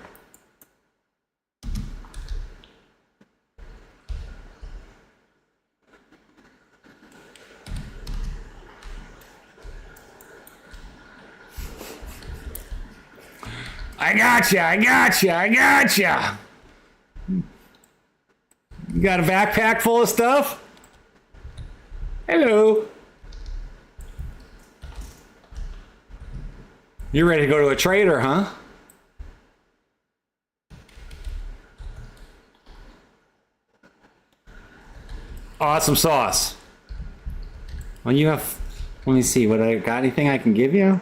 [SPEAKER 2] I gotcha, I gotcha, I gotcha. You got a backpack full of stuff? Hello. You're ready to go to a trader, huh? Awesome sauce. Well, you have... Let me see. What I got? Anything I can give you?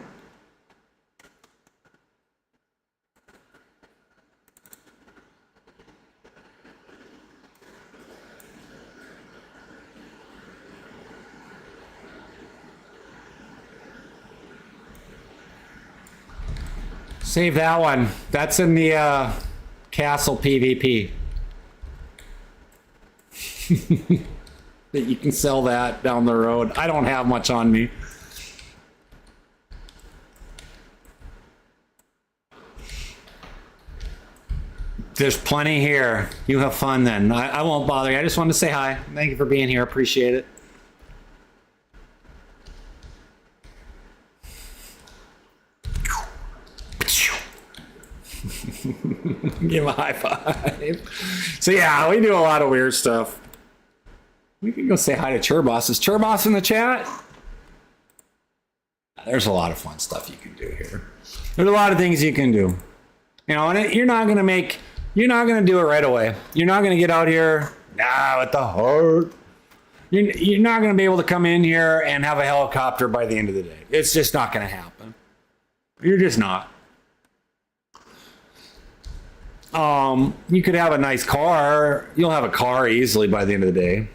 [SPEAKER 2] Save that one. That's in the castle PvP. That you can sell that down the road. I don't have much on me. There's plenty here. You have fun then. I won't bother you. I just wanted to say hi. Thank you for being here. Appreciate it. Give him a high five. So yeah, we do a lot of weird stuff. We can go say hi to Churboss. Is Churboss in the chat? There's a lot of fun stuff you can do here. There's a lot of things you can do. You know, and you're not gonna do it right away. You're not gonna get out here, with the heart. You're not gonna be able to come in here and have a helicopter by the end of the day. It's just not gonna happen. You're just not. You could have a nice car. You'll have a car easily by the end of the day.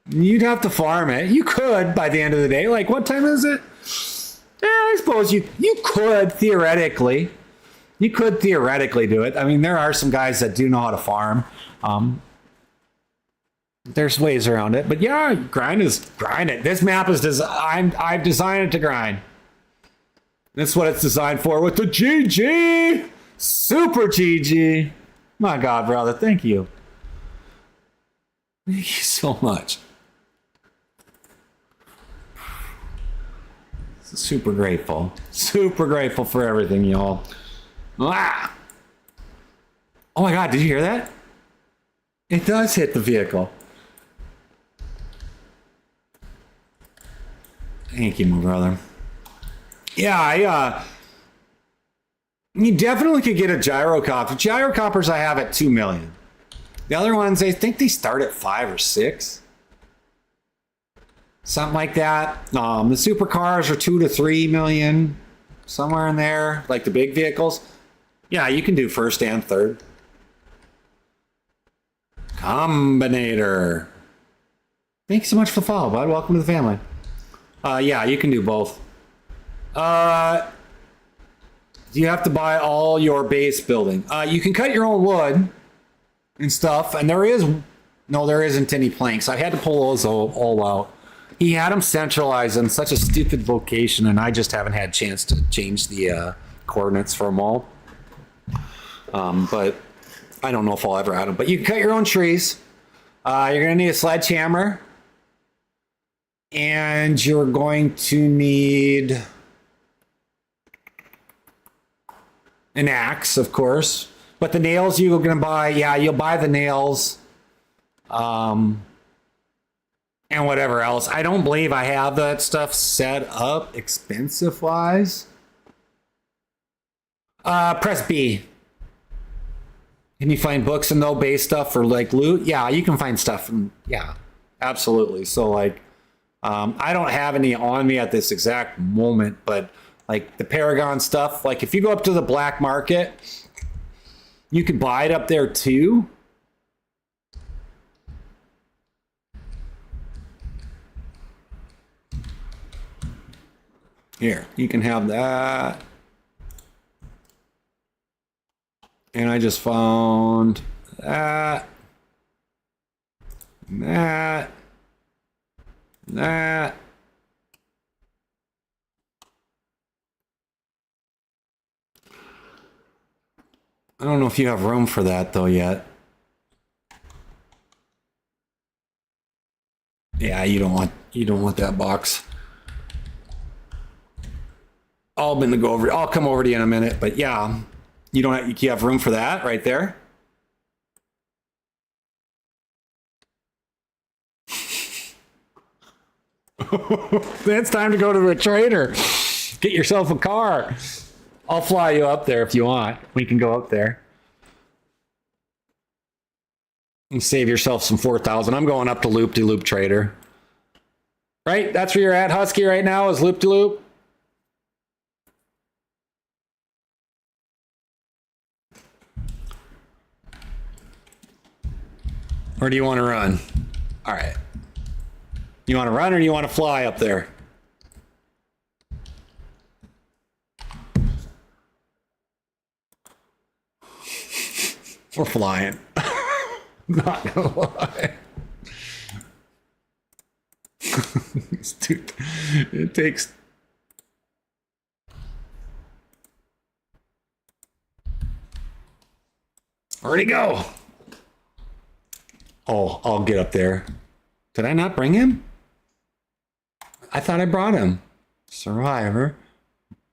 [SPEAKER 2] You'd have to farm it. You could by the end of the day. Like, what time is it? Yeah, I suppose you could theoretically. You could theoretically do it. I mean, there are some guys that do know how to farm. There's ways around it. But yeah, grind it. This map is I've designed it to grind. That's what it's designed for with the GG! Super GG! My God, brother, thank you. Thank you so much. Super grateful. Super grateful for everything, y'all. Ah! Oh my God, did you hear that? It does hit the vehicle. Thank you, my brother. Yeah, you definitely could get a gyrocopter. Gyrocopters I have at 2 million. The other ones, I think they start at 5 or 6. something like that. The supercars are 2 to 3 million, somewhere in there, like the big vehicles. Yeah, you can do first and third. Combinator. Thank you so much for the follow, bud. Welcome to the family. Yeah, you can do both. You have to buy all your base building. You can cut your own wood and stuff, and there isn't any planks. I had to pull those all out. He had them centralized in such a stupid location, and I just haven't had a chance to change the coordinates for them all. But I don't know if I'll ever add them. But you can cut your own trees. You're going to need a sledgehammer. And you're going to need an axe, of course. But the nails you're going to buy, yeah, you'll buy the nails. And whatever else. I don't believe I have that stuff set up expensive-wise. Press B. Can you find books and no base stuff for like loot? Yeah, you can find stuff. Yeah, absolutely. So like, I don't have any on me at this exact moment, but like the Paragon stuff, like if you go up to the black market, you can buy it up there too. Here, you can have that. And I just found that, that. I don't know if you have room for that though yet. Yeah, you don't want that box. I'll come over to you in a minute, but yeah, you have room for that right there. It's time to go to a trader. Get yourself a car. I'll fly you up there if you want. We can go up there. And save yourself some 4,000. I'm going up to Loop-de-Loop Trader. Right? That's where you're at, Husky, right now, is Loop-de-Loop? Or do you want to run? All right. You want to run or do you want to fly up there? We're flying. Not gonna lie. Dude, it takes... Where'd he go? Oh, I'll get up there. Did I not bring him? I thought I brought him. Survivor.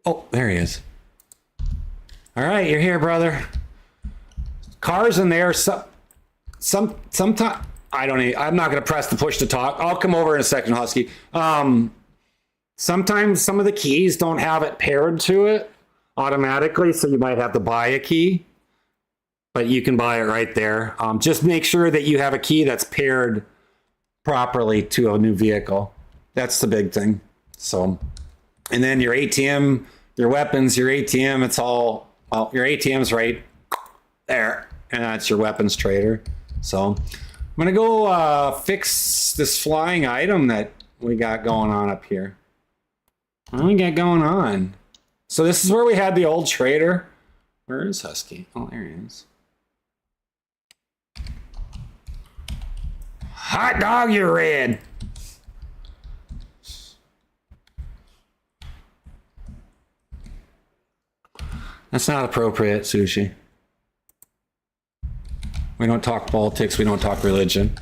[SPEAKER 2] Oh, there he is. All right, you're here, brother. Cars in there. Sometime. I'm not going to press the push to talk. I'll come over in a second, Husky. Sometimes some of the keys don't have it paired to it automatically, so you might have to buy a key. But you can buy it right there. Just make sure that you have a key that's paired properly to a new vehicle. That's the big thing. So, and then your ATM, your weapons, your ATM, it's all, well, your ATM's right there. And that's your weapons trader. So I'm going to go fix this flying item that we got going on up here. What do we got going on? So this is where we had the old trader. Where is Husky? Oh, there he is. Hot dog, you're red. That's not appropriate, Sushi. We don't talk politics. We don't talk religion.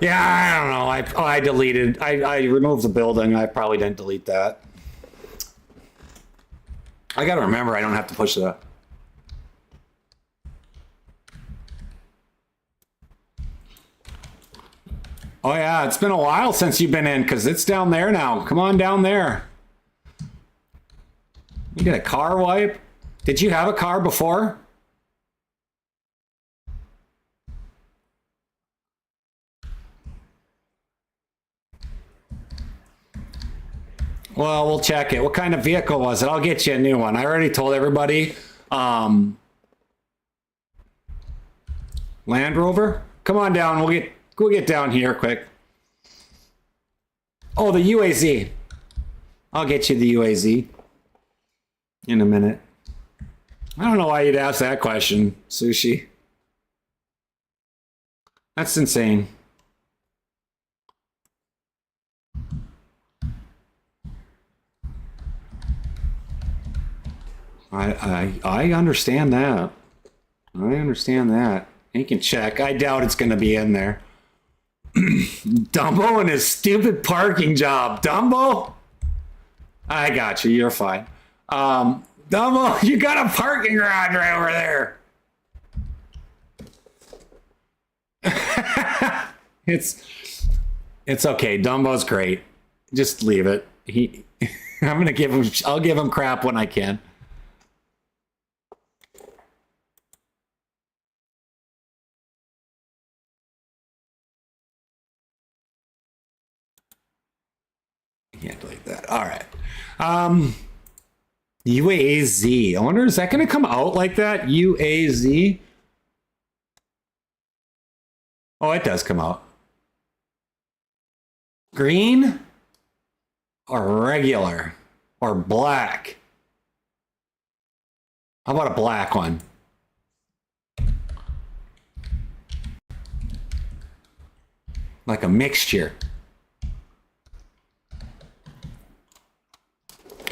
[SPEAKER 2] Yeah, I don't know. I deleted. I removed the building. I probably didn't delete that. I got to remember I don't have to push that. Oh yeah, it's been a while since you've been in because it's down there now. Come on down there. You get a car wipe? Did you have a car before? Well, we'll check it. What kind of vehicle was it? I'll get you a new one. I already told everybody. Land Rover? Come on down. We'll get down here quick. Oh, the UAZ. I'll get you the UAZ in a minute. I don't know why you'd ask that question, Sushi. That's insane. I understand that. I understand that. You can check. I doubt it's going to be in there. Dumbo and his stupid parking job. Dumbo? I got you. You're fine. Dumbo, you got a parking garage right over there. It's okay. Dumbo's great. Just leave it. I'll give him crap when I can. Can't delete that. All right. UAZ. I wonder, is that going to come out like that? UAZ? Oh, it does come out. Green or regular or black? How about a black one? Like a mixture.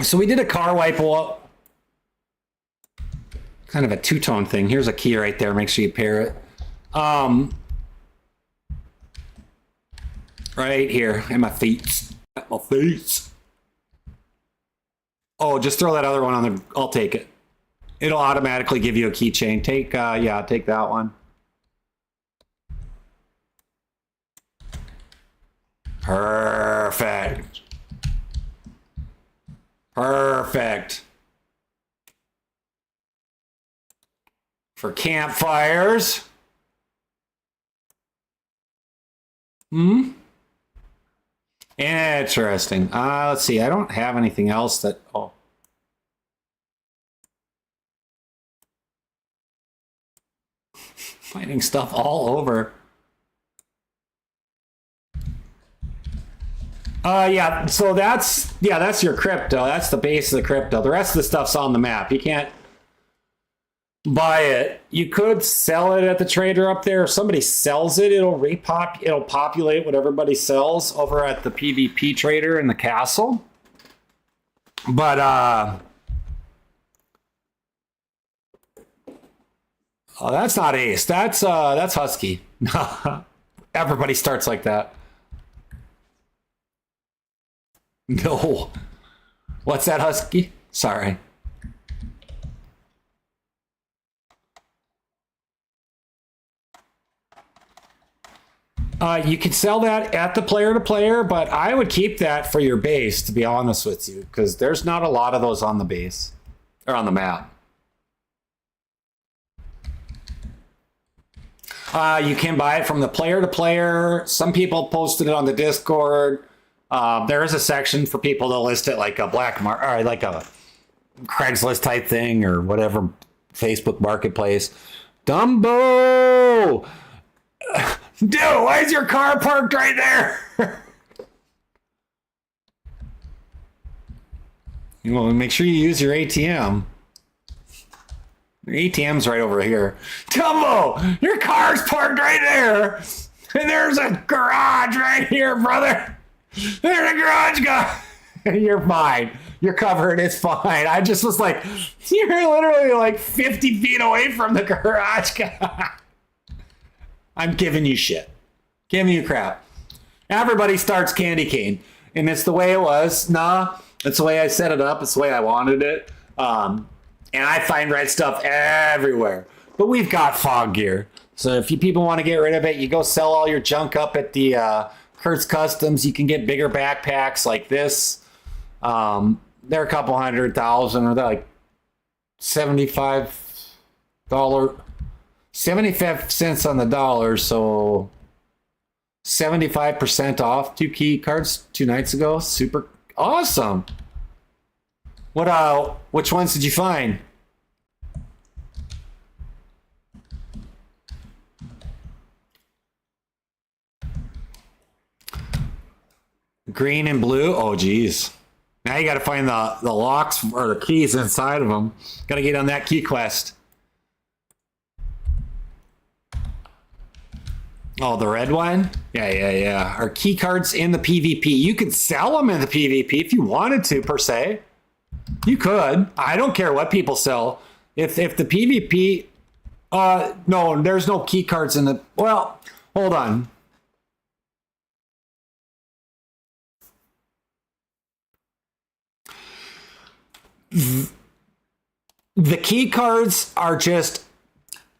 [SPEAKER 2] So we did a car wipe up. Kind of a two-tone thing. Here's a key right there. Make sure you pair it. Right here. At my feet. At my feet. Oh, just throw that other one on the... I'll take it. It'll automatically give you a keychain. Take that one. Perfect. Perfect. For campfires. Interesting. Let's see. I don't have anything else that... Oh. Finding stuff all over. Yeah, so that's your crypto. That's the base of the crypto. The rest of the stuff's on the map. You can't buy it. You could sell it at the trader up there. If somebody sells it, it'll populate what everybody sells over at the PvP trader in the castle. But oh, that's not Ace. That's Husky. Everybody starts like that. No. What's that, Husky? Sorry. You can sell that at the player-to-player, but I would keep that for your base, to be honest with you, because there's not a lot of those on the base, or on the map. You can buy it from the player-to-player. Some people posted it on the Discord. There is a section for people to list it like a or like a Craigslist type thing or whatever, Facebook Marketplace. Dumbo! Dude, why is your car parked right there? You want to make sure you use your ATM. Your ATM's right over here. Dumbo! Your car's parked right there! And there's a garage right here, brother! There's a garage guy. You're fine. You're covered. It's fine. I just was like, you're literally like 50 feet away from the garage guy. I'm giving you shit. Giving you crap. Everybody starts candy cane. And it's the way it was. Nah, it's the way I set it up. It's the way I wanted it. And I find red stuff everywhere. But we've got fog gear. So if you people want to get rid of it, you go sell all your junk up at the... Kurt's Customs. You can get bigger backpacks like this. They're a couple $100,000, or they're like $75, 75 cents on the dollar, so 75% off 2 key cards 2 nights ago. Super Awesome. Which ones did you find? Green and blue. Oh, geez. Now you got to find the locks or the keys inside of them. Got to get on that key quest. Oh, the red one? Yeah. Are key cards in the PvP? You could sell them in the PvP if you wanted to, per se. You could. I don't care what people sell. If the PvP... no, there's no key cards in the... Well, hold on. The key cards are just...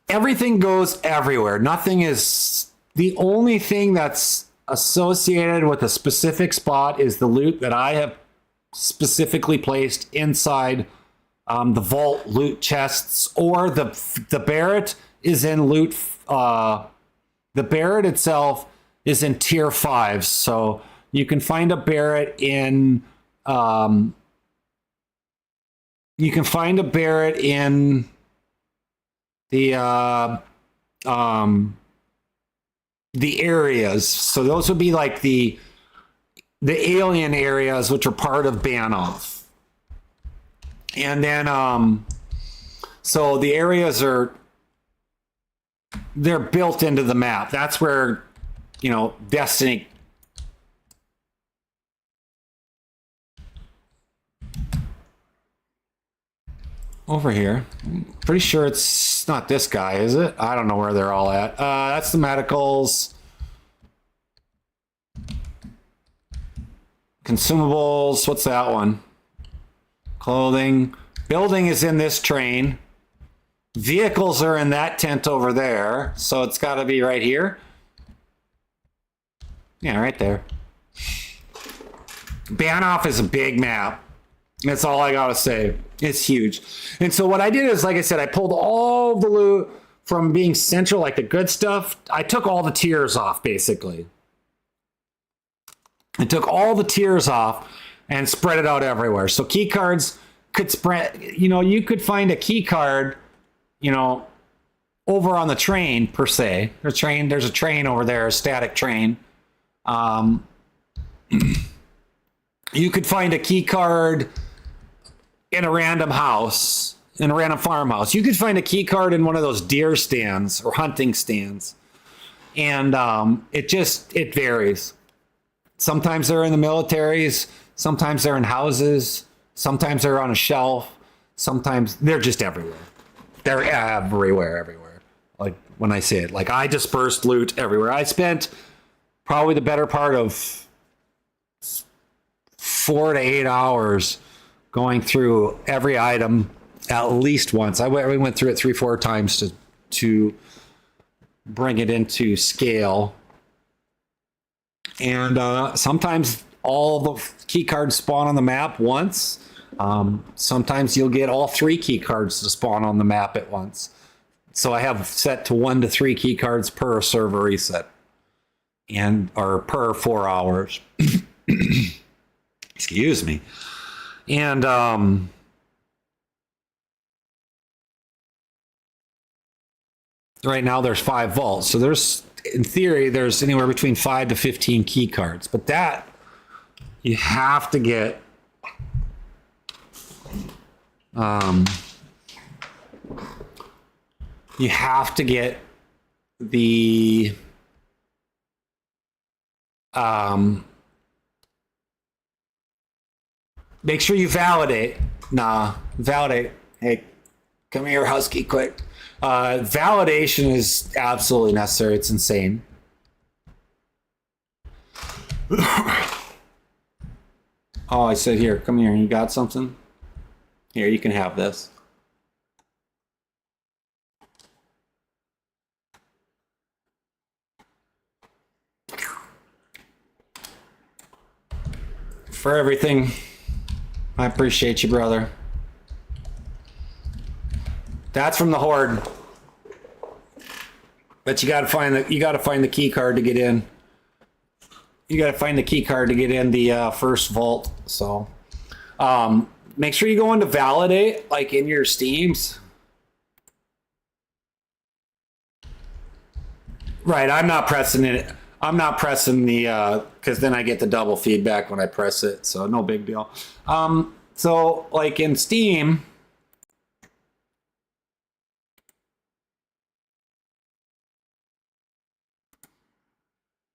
[SPEAKER 2] Everything goes everywhere. Nothing is... The only thing that's associated with a specific spot is the loot that I have specifically placed inside the vault loot chests, or the Barrett is in loot. The Barrett itself is in tier 5, so you can find a Barrett in. You can find a Barrett in the areas. So those would be like the alien areas, which are part of Banoff. And then, so the areas they're built into the map. That's where, Destiny. Over here. Pretty sure it's not this guy, is it? I don't know where they're all at. That's the medicals. Consumables. What's that one? Clothing. Building is in this train. Vehicles are in that tent over there. So it's got to be right here. Yeah, right there. Banoff is a big map. That's all I got to say. It's huge. And so what I did is, like I said, I pulled all the loot from being central, like the good stuff. I took all the tiers off, basically. I took all the tiers off and spread it out everywhere. So key cards could spread, you could find a key card, over on the train, per se. There's a train over there, a static train. You could find a key card in a random house, in a random farmhouse. You could find a key card in one of those deer stands or hunting stands. And it varies. Sometimes they're in the militaries. Sometimes they're in houses. Sometimes they're on a shelf. Sometimes they're just everywhere. They're everywhere. Like when I say it, like I dispersed loot everywhere. I spent probably the better part of 4 to 8 hours going through every item at least once. We went through it 3-4 times to bring it into scale. And sometimes all the key cards spawn on the map once. Sometimes you'll get all 3 key cards to spawn on the map at once. So I have set to 1 to 3 key cards per server reset, or per 4 hours. Excuse me. And right now there's 5 vaults. So in theory, there's anywhere between 5 to 15 key cards. But that, you have to get the make sure you validate. Validate. Hey, come here, husky, quick. Validation is absolutely necessary. It's insane. Oh, I said, here, come here. You got something? Here, you can have this. For everything. I appreciate you, brother. That's from the Horde. But you gotta find the key card to get in. you got to find the key card to get in the first vault. So make sure you go into validate, like in your Steams. Right, I'm not pressing it. I'm not pressing the because then I get the double feedback when I press it. So no big deal. So like in Steam.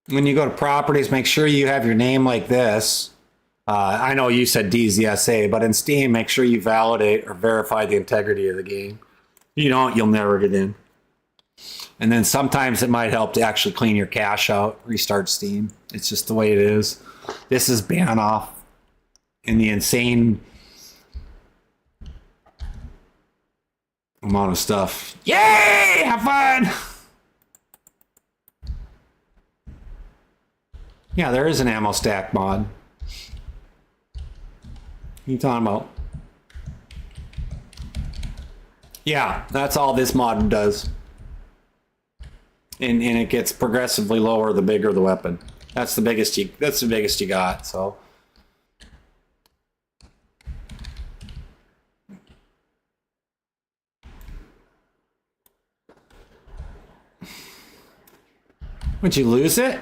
[SPEAKER 2] When you go to properties, make sure you have your name like this. I know you said DayZ, but in Steam, make sure you validate or verify the integrity of the game. You don't, you'll never get in. And then sometimes it might help to actually clean your cache out, restart Steam. It's just the way it is. This is ban off in the insane amount of stuff. Yay! Have fun! Yeah, there is an ammo stack mod. What are you talking about? Yeah, that's all this mod does. And it gets progressively lower the bigger the weapon. That's the biggest you got, so. Would you lose it?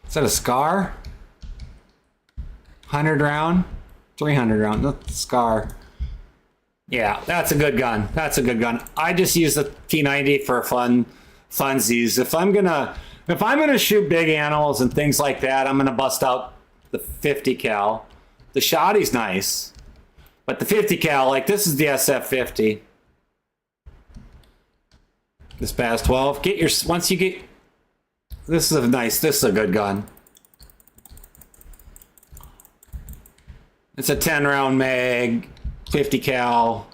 [SPEAKER 2] Is that a SCAR? 100 round? 300 round, not the SCAR. Yeah, that's a good gun. That's a good gun. I just use the T90 for funsies. If I'm gonna shoot big animals and things like that, I'm gonna bust out the 50 cal. The shotty's nice, but the 50 cal, like this is the SF50. This BAS 12. Once you get. This is a good gun. It's a 10 round mag, 50 cal.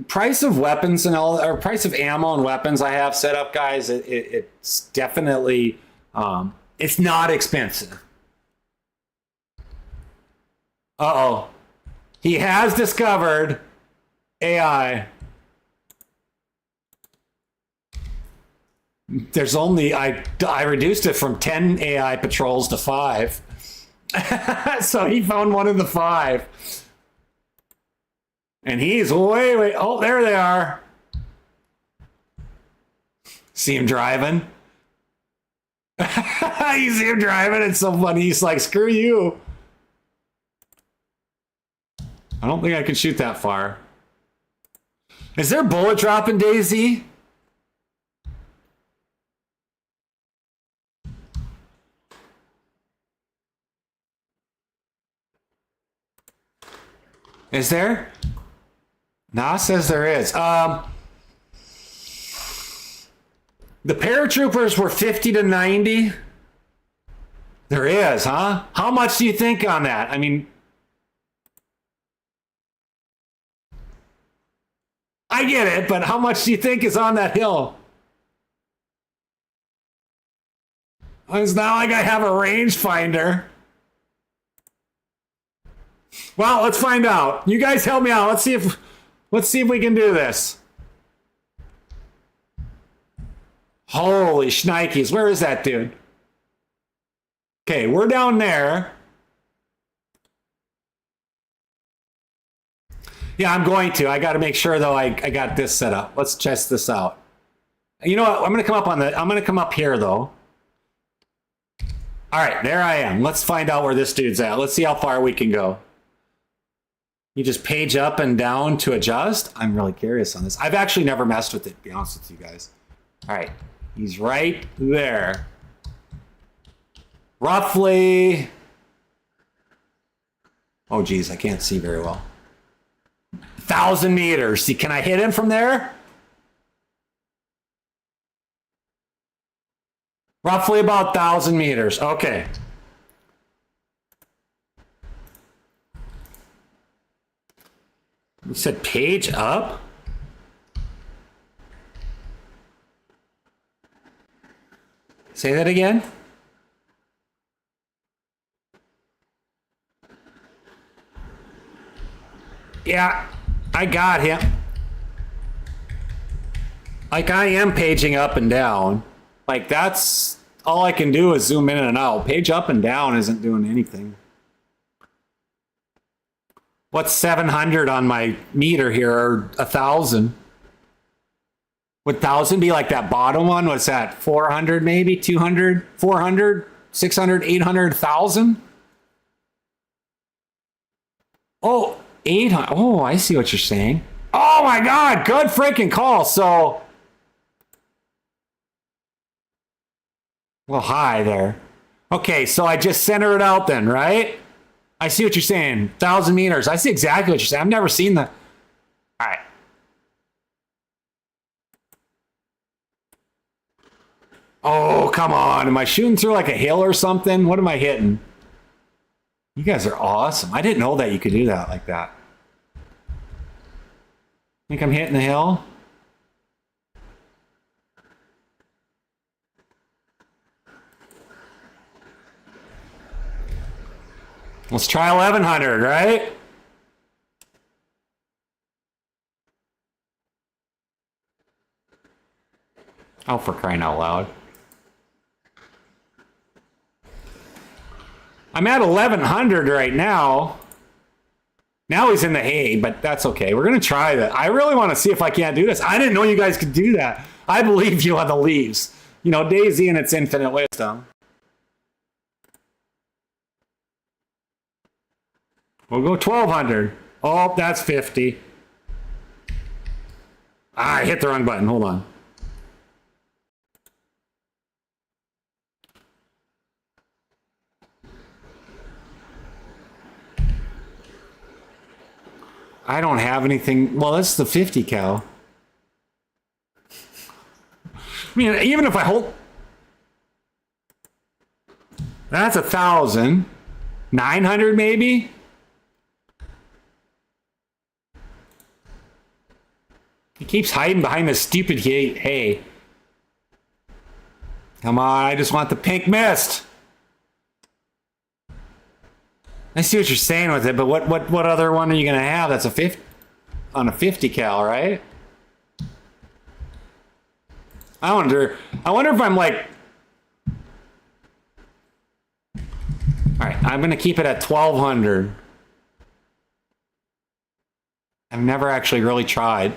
[SPEAKER 2] Price of weapons and all, or price of ammo and weapons I have set up, guys, it's definitely, it's not expensive. Uh-oh. He has discovered AI. There's only, I reduced it from 10 AI patrols to 5. So he found one of the 5. And he's way, oh, there they are. See him driving? You see him driving? It's so funny. He's like, screw you. I don't think I can shoot that far. Is there bullet drop in DayZ? Is there? Nah, says there is. The paratroopers were 50 to 90. There is, huh? How much do you think on that? I mean, I get it, but how much do you think is on that hill? It's not like I have a rangefinder. Well, let's find out. You guys help me out. Let's see if we can do this. Holy shnikes. Where is that dude? Okay, we're down there. Yeah, I'm going to. I got to make sure though I got this set up. Let's test this out. You know what? I'm going to come up here though. All right, there I am. Let's find out where this dude's at. Let's see how far we can go. You just page up and down to adjust? I'm really curious on this. I've actually never messed with it, to be honest with you guys. All right, he's right there. Roughly, oh geez, I can't see very well. 1,000 meters. See, can I hit him from there? Roughly about 1,000 meters. Okay. You said page up? Say that again? Yeah. I got him. Like, I am paging up and down. Like, that's all I can do is zoom in and out. Page up and down isn't doing anything. What's 700 on my meter here, or 1,000? Would 1,000 be like that bottom one? What's that, 400 maybe? 200? 400? 600? 800? 1,000? Oh, 800. Oh, I see what you're saying. Oh my God, good freaking call. So, well, hi there. Okay, so I just center it out then, right? I see what you're saying. 1,000 meters. I see exactly what you're saying. I've never seen that. All right. Oh, come on. Am I shooting through like a hill or something? What am I hitting? You guys are awesome. I didn't know that you could do that like that. Think I'm hitting the hill? Let's try 1,100, right? Oh, for crying out loud. I'm at 1,100 right now. Now he's in the hay, but that's okay. We're going to try that. I really want to see if I can't do this. I didn't know you guys could do that. I believe you on the leaves. You know, DayZ and its infinite wisdom. We'll go 1,200. Oh, that's 50. Ah, I hit the wrong button. Hold on. I don't have anything. Well, that's the 50 cal. I mean, even if I hold. That's 1,000. 900 maybe? He keeps hiding behind this stupid hay. Come on, I just want the pink mist. I see what you're saying with it, but what other one are you going to have that's a 50 on a 50 cal, right? I wonder if I'm like. All right, I'm going to keep it at 1,200. I've never actually really tried.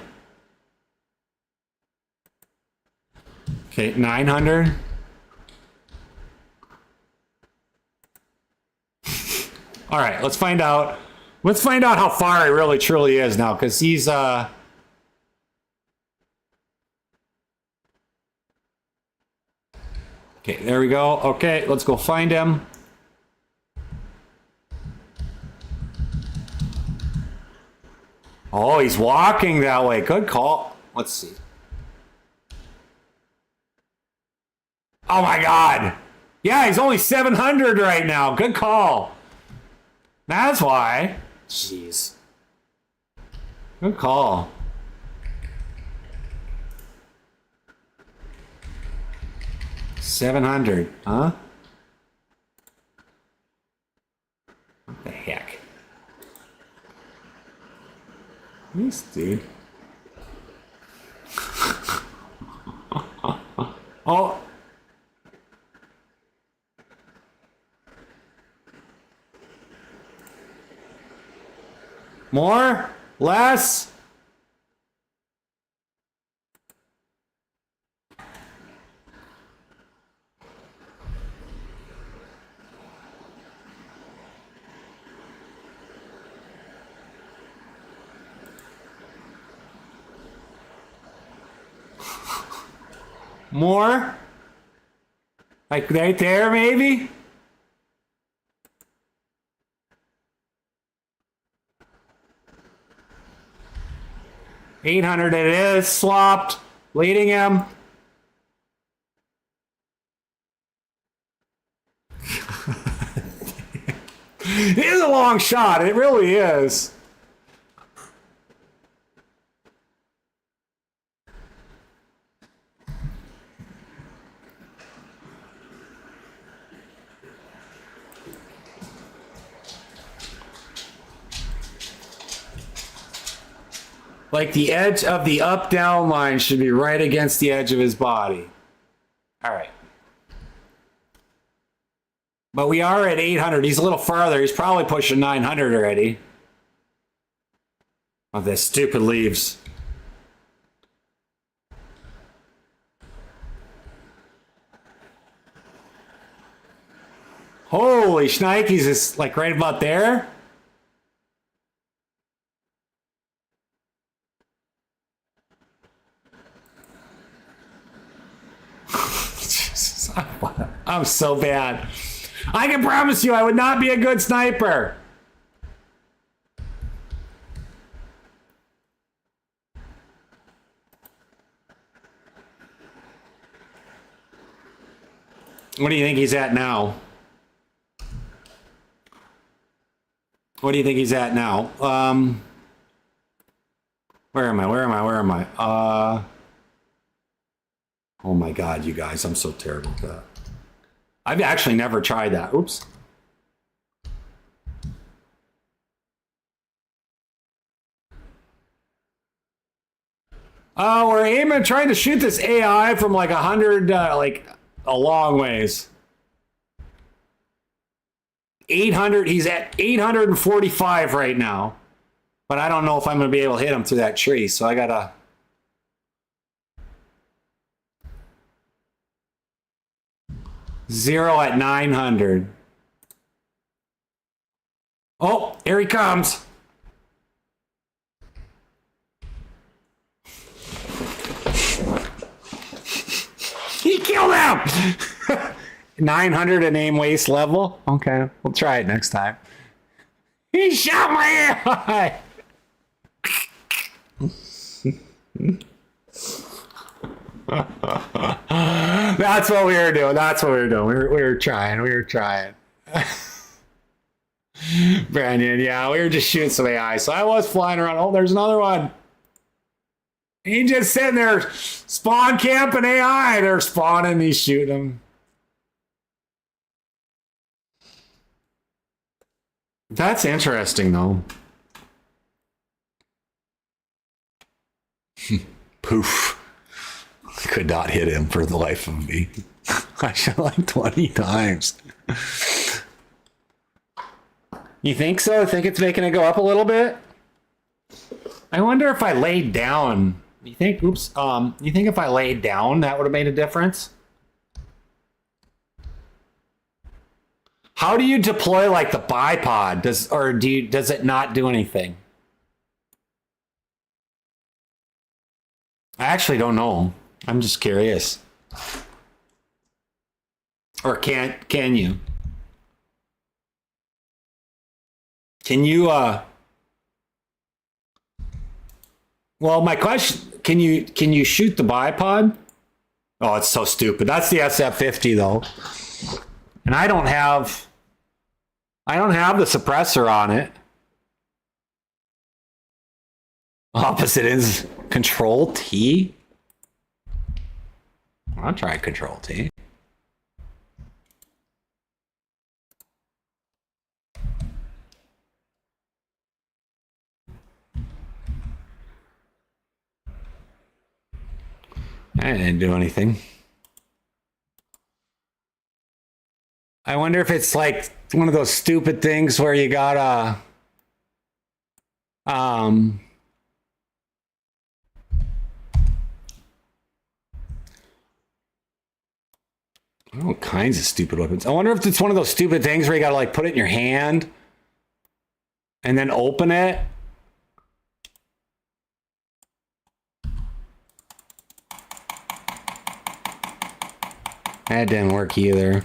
[SPEAKER 2] Okay, 900. All right, let's find out. Let's find out how far he really truly is now, because he's Okay, there we go. Okay, let's go find him. Oh, he's walking that way. Good call. Let's see. Oh my God. Yeah, he's only 700 right now. Good call. That's why. Jeez. Good call. $700, huh? What the heck? This dude. Oh. More? Less? More? Like right there, maybe? $800 it is, swapped, leading him. It is a long shot, it really is. Like the edge of the up-down line should be right against the edge of his body. All right. But we are at 800. He's a little farther. He's probably pushing 900 already. Oh, the stupid leaves. Holy shnikes, is like right about there. Jesus, I'm so bad. I can promise you I would not be a good sniper. What do you think he's at now? What do you think he's at now? Where am I? Oh my God, you guys, I'm so terrible at that. I've actually never tried that. Oops. We're aiming, trying to shoot this AI from like 100, like a long ways. 800, he's at 845 right now. But I don't know if I'm going to be able to hit him through that tree, so I gotta... Zero at 900. Oh, here he comes. He killed him! 900 at aim waist level? Okay, we'll try it next time. He shot my eye! That's what we were doing. We were trying. Brandon, yeah, we were just shooting some AI. So I was flying around. Oh, there's another one. He just sitting there, spawn camping AI. They're spawning. He's shooting them. That's interesting, though. Poof. Could not hit him for the life of me. I shot like 20 times. You think so? I think it's making it go up a little bit. I wonder if I laid down. You think? Oops. You think if I laid down, that would have made a difference? How do you deploy like the bipod? Does it not do anything? I actually don't know. I'm just curious. Or can you? Can you well, my question, can you shoot the bipod? Oh, it's so stupid. That's the SF50 though. And I don't have the suppressor on it. Opposite is Control T. I'll try Control T. I didn't do anything. I wonder if it's like one of those stupid things where you gotta all kinds of stupid weapons. I wonder if it's one of those stupid things where you gotta like put it in your hand and then open it. That didn't work either.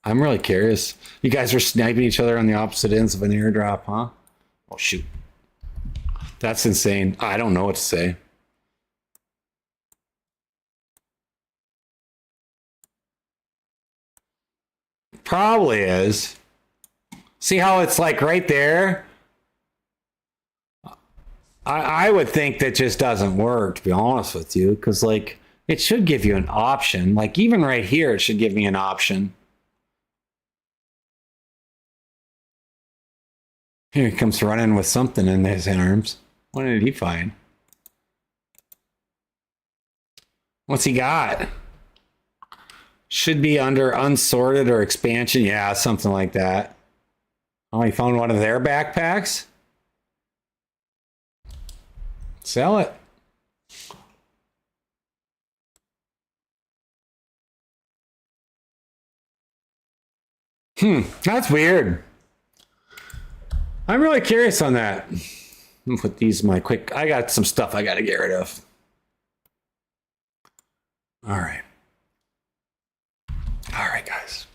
[SPEAKER 2] I'm really curious. You guys were sniping each other on the opposite ends of an airdrop, huh? Oh, shoot. That's insane. I don't know what to say. Probably is. See how it's like right there? I would think that just doesn't work, to be honest with you, because like it should give you an option. Like even right here, it should give me an option. Here he comes running with something in his arms. What did he find? What's he got? Should be under unsorted or expansion. Yeah, something like that. Oh, he found one of their backpacks? Sell it. That's weird. I'm really curious on that. I'll put these in my quick. I got some stuff I got to get rid of. All right. All right, guys.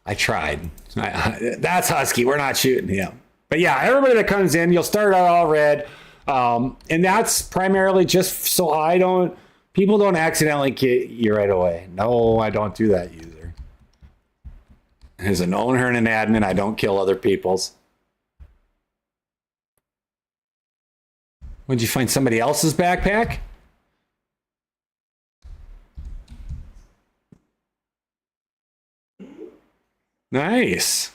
[SPEAKER 2] I tried. That's Husky. We're not shooting him. But yeah, everybody that comes in, you'll start out all red. And that's primarily just so people don't accidentally get you right away. No, I don't do that either. As an owner and an admin, I don't kill other people's. Would you find somebody else's backpack? Nice.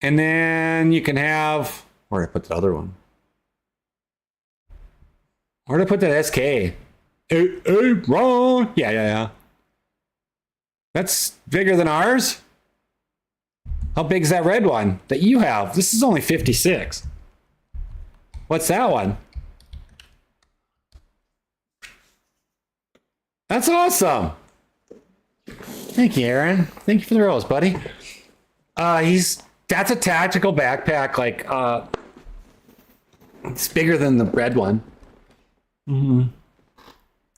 [SPEAKER 2] And then you can have, where did I put the other one? Where did I put that SK? Hey, wrong. Yeah. That's bigger than ours. How big is that red one that you have? This is only 56. What's that one? That's awesome. Thank you, Aaron. Thank you for the rose, buddy. That's a tactical backpack. Like, it's bigger than the red one. Mm-hmm.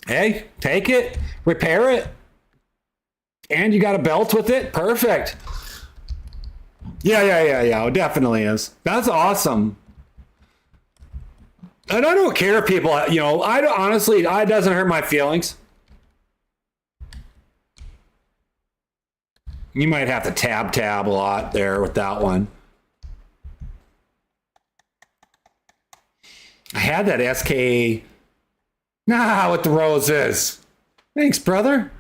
[SPEAKER 2] Hey, take it, repair it, and you got a belt with it. Perfect. Yeah. It definitely is. That's awesome. And I don't care if people, I don't, honestly, it doesn't hurt my feelings. You might have to tab a lot there with that one. I had that SK. With the roses. Thanks, brother.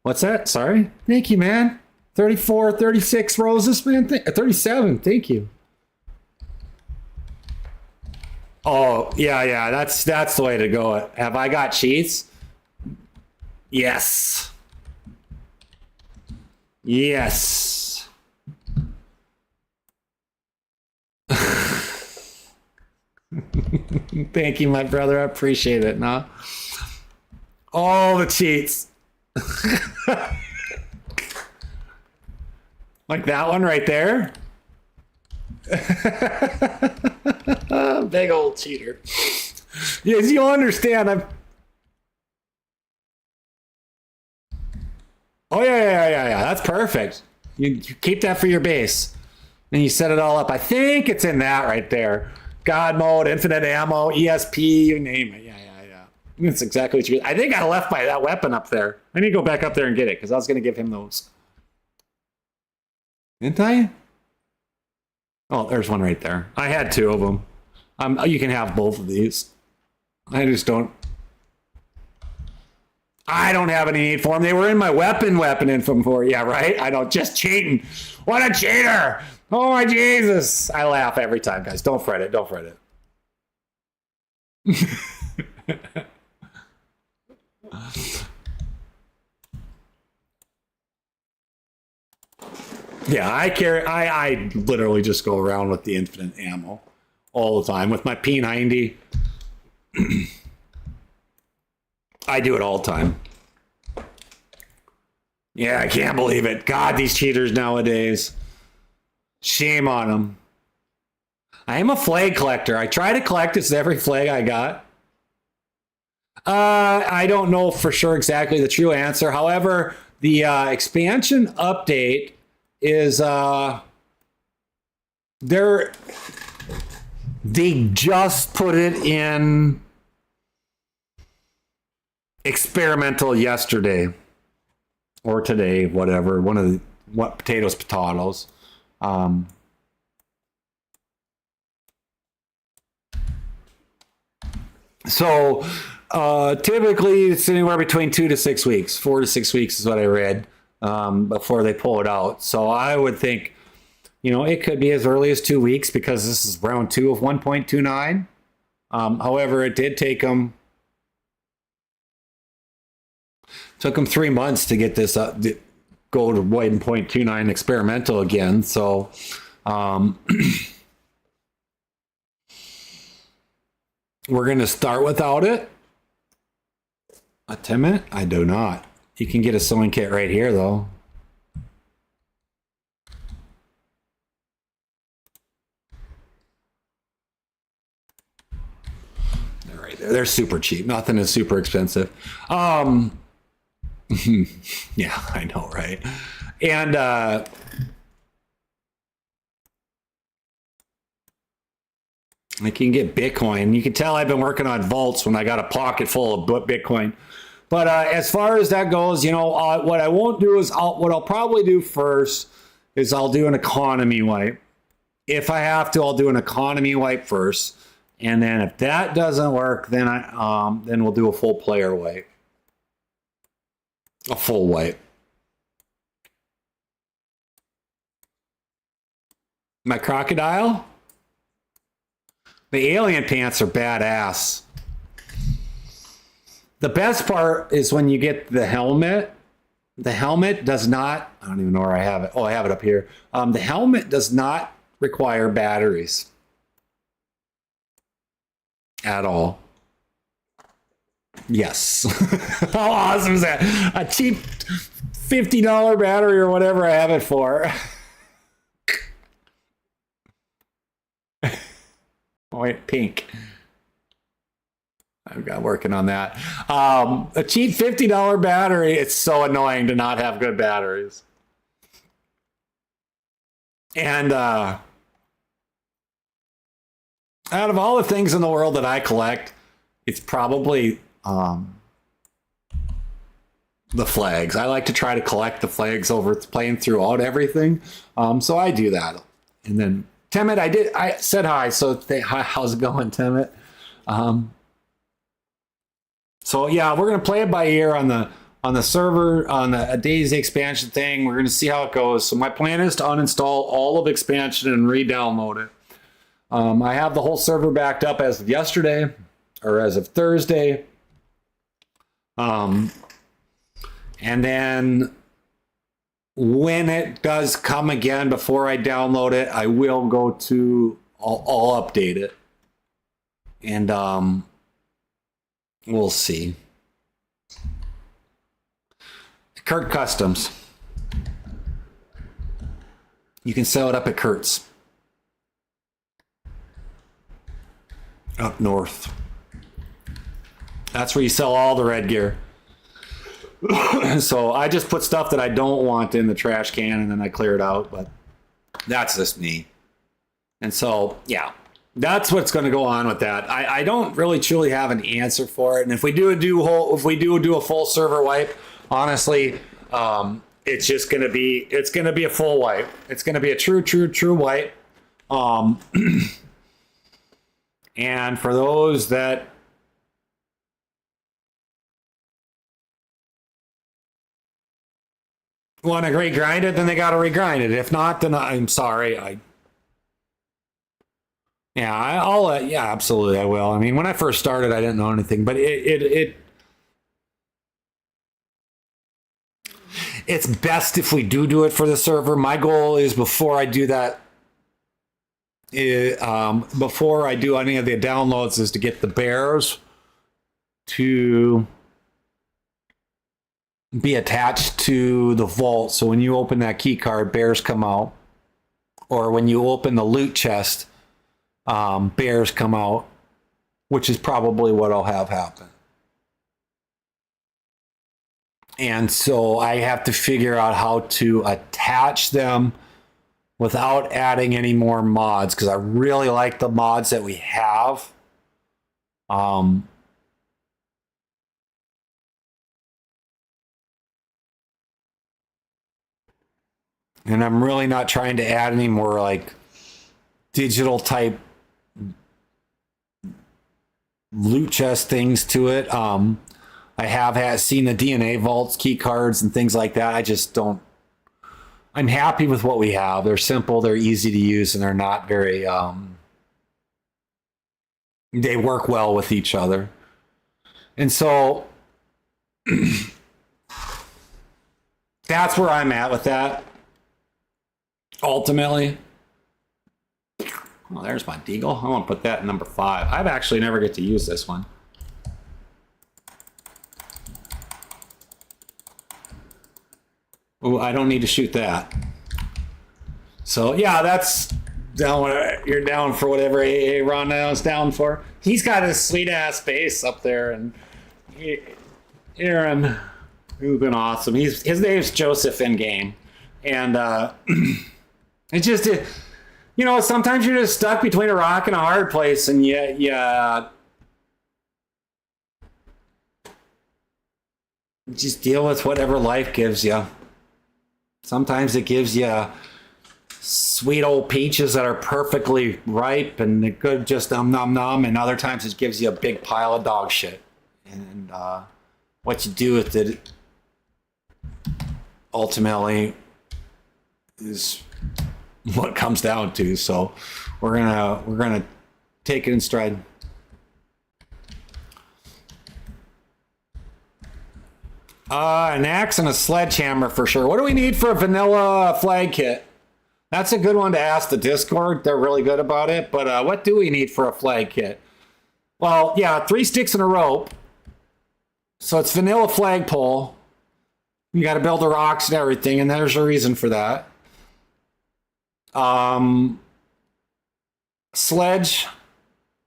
[SPEAKER 2] What's that? Sorry. Thank you, man. 34, 36 roses, man. 37. Thank you. Oh, yeah. That's the way to go. Have I got cheats? Yes. Thank you, my brother. I appreciate it. No. All the cheats. Like that one right there. Big old cheater. Yes, you'll understand. Oh, yeah. That's perfect. You keep that for your base. And you set it all up. I think it's in that right there. God mode, infinite ammo, ESP, you name it. Yeah. That's exactly what you get. I think I left that weapon up there. I need to go back up there and get it because I was going to give him those. Didn't I? Oh, there's one right there. I had two of them. You can have both of these. I don't have any need for them. They were in my weapon info before. Yeah, right? I don't. Just cheating. What a cheater. Oh, my Jesus. I laugh every time, guys. Don't fret it. Yeah, I literally just go around with the infinite ammo all the time with my P90. I do it all the time. Yeah, I can't believe it. God, these cheaters nowadays. Shame on them. I am a flag collector. I try to collect every flag I got. I don't know for sure exactly the true answer. However, the expansion update is they just put it in experimental yesterday or today, whatever. Potatoes. So typically it's anywhere between 2 to 6 weeks. 4 to 6 weeks is what I read before they pull it out. So I would think, it could be as early as 2 weeks because this is round 2 of 1.29. However, it did took them 3 months to get this up, go to white and 0.29 experimental again. So, we're going to start without it. A Timid? I do not. You can get a sewing kit right here, though. They're right there. They're super cheap. Nothing is super expensive. Yeah, I know, right? And I can get Bitcoin. You can tell I've been working on vaults when I got a pocket full of Bitcoin. But as far as that goes, what I won't do is what I'll probably do first is I'll do an economy wipe. If I have to, I'll do an economy wipe first, and then if that doesn't work, then then we'll do a full player wipe, a full wipe. My crocodile, the alien pants are badass. The best part is when you get the helmet. The helmet does not, I don't even know where I have it. Oh, I have it up here. The helmet does not require batteries at all. Yes. How awesome is that? A cheap $50 battery or whatever I have it for. Oh, wait, pink. I've got working on that. A cheap $50 battery. It's so annoying to not have good batteries. And out of all the things in the world that I collect, it's probably the flags. I like to try to collect the flags over playing throughout everything. So I do that. And then Timid, I said hi. So how's it going, Timid? So yeah, we're gonna play it by ear on the server, on the DayZ expansion thing. We're gonna see how it goes. So my plan is to uninstall all of expansion and re-download it. I have the whole server backed up as of yesterday, or as of Thursday. And then when it does come again, before I download it, I will go to, I'll update it. And we'll see. Kurt Customs. You can sell it up at Kurt's. Up north. That's where you sell all the red gear. So I just put stuff that I don't want in the trash can and then I clear it out, but that's just me. And so, yeah. That's what's going to go on with that. I don't really truly have an answer for it, and if we do a full server wipe, honestly, it's just going to be a full wipe. It's going to be a true wipe. And for those that want to regrind it, then they got to regrind it. If not, then I'm sorry. Yeah, absolutely, I will. I mean, when I first started, I didn't know anything, but it's best if we do it for the server. My goal is before I do that, before I do any of the downloads, is to get the bears to be attached to the vault. So when you open that key card, bears come out, or when you open the loot chest, bears come out, which is probably what I'll have happen. And so I have to figure out how to attach them without adding any more mods, because I really like the mods that we have. And I'm really not trying to add any more like digital type loot chest things to it. I have seen the DNA vaults, key cards, and things like that. I just don't. I'm happy with what we have. They're simple, they're easy to use, and they're not very They work well with each other. And so that's where I'm at with that. Ultimately. Oh, there's my Deagle. I want to put that in number 5. I've actually never get to use this one. Oh, I don't need to shoot that. So yeah, that's down. You're down for whatever AA Ron now is down for. He's got his sweet ass base up there, and Aaron, who's been awesome. His name's Joseph in game, and it's just you know, sometimes you're just stuck between a rock and a hard place, and you just deal with whatever life gives you. Sometimes it gives you sweet old peaches that are perfectly ripe and they're good, just nom, and other times it gives you a big pile of dog shit. And what you do with it ultimately is what it comes down to. So we're gonna take it in stride. An axe and a sledgehammer for sure. What do we need for a vanilla flag kit? That's a good one to ask the Discord. They're really good about it. But what do we need for a flag kit? Well, yeah, 3 sticks and a rope. So it's vanilla flagpole. You got to build the rocks and everything, and there's a reason for that. Sledge,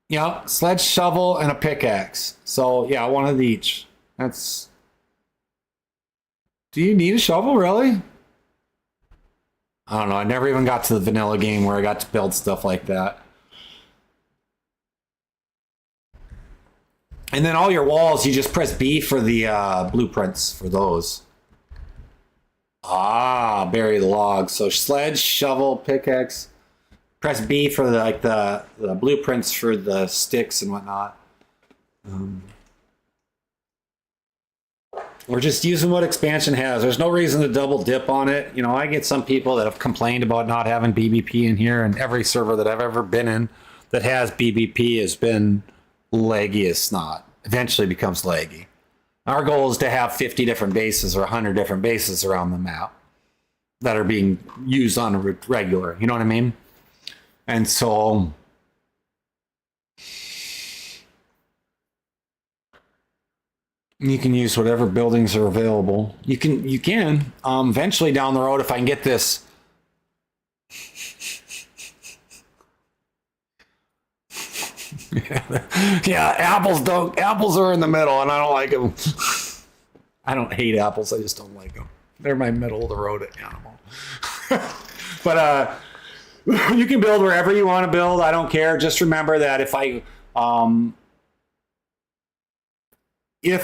[SPEAKER 2] yeah, sledge, shovel, and a pickaxe. So yeah, one of each. That's. Do you need a shovel, really? I don't know. I never even got to the vanilla game where I got to build stuff like that. And then all your walls, you just press B for the blueprints for those. Ah, bury the logs. So sledge, shovel, pickaxe. Press B for the blueprints for the sticks and whatnot. We're just using what expansion has. There's no reason to double dip on it. You know, I get some people that have complained about not having BBP in here, and every server that I've ever been in that has BBP has been laggy as snot. Eventually becomes laggy. Our goal is to have 50 different bases or 100 different bases around the map that are being used on a regular. You know what I mean? And so you can use whatever buildings are available. You can eventually down the road, if I can get this. Yeah, apples are in the middle, and I don't like them. I don't hate apples, I just don't like them. They're my middle of the road animal. But you can build wherever you want to build. I don't care. Just remember that if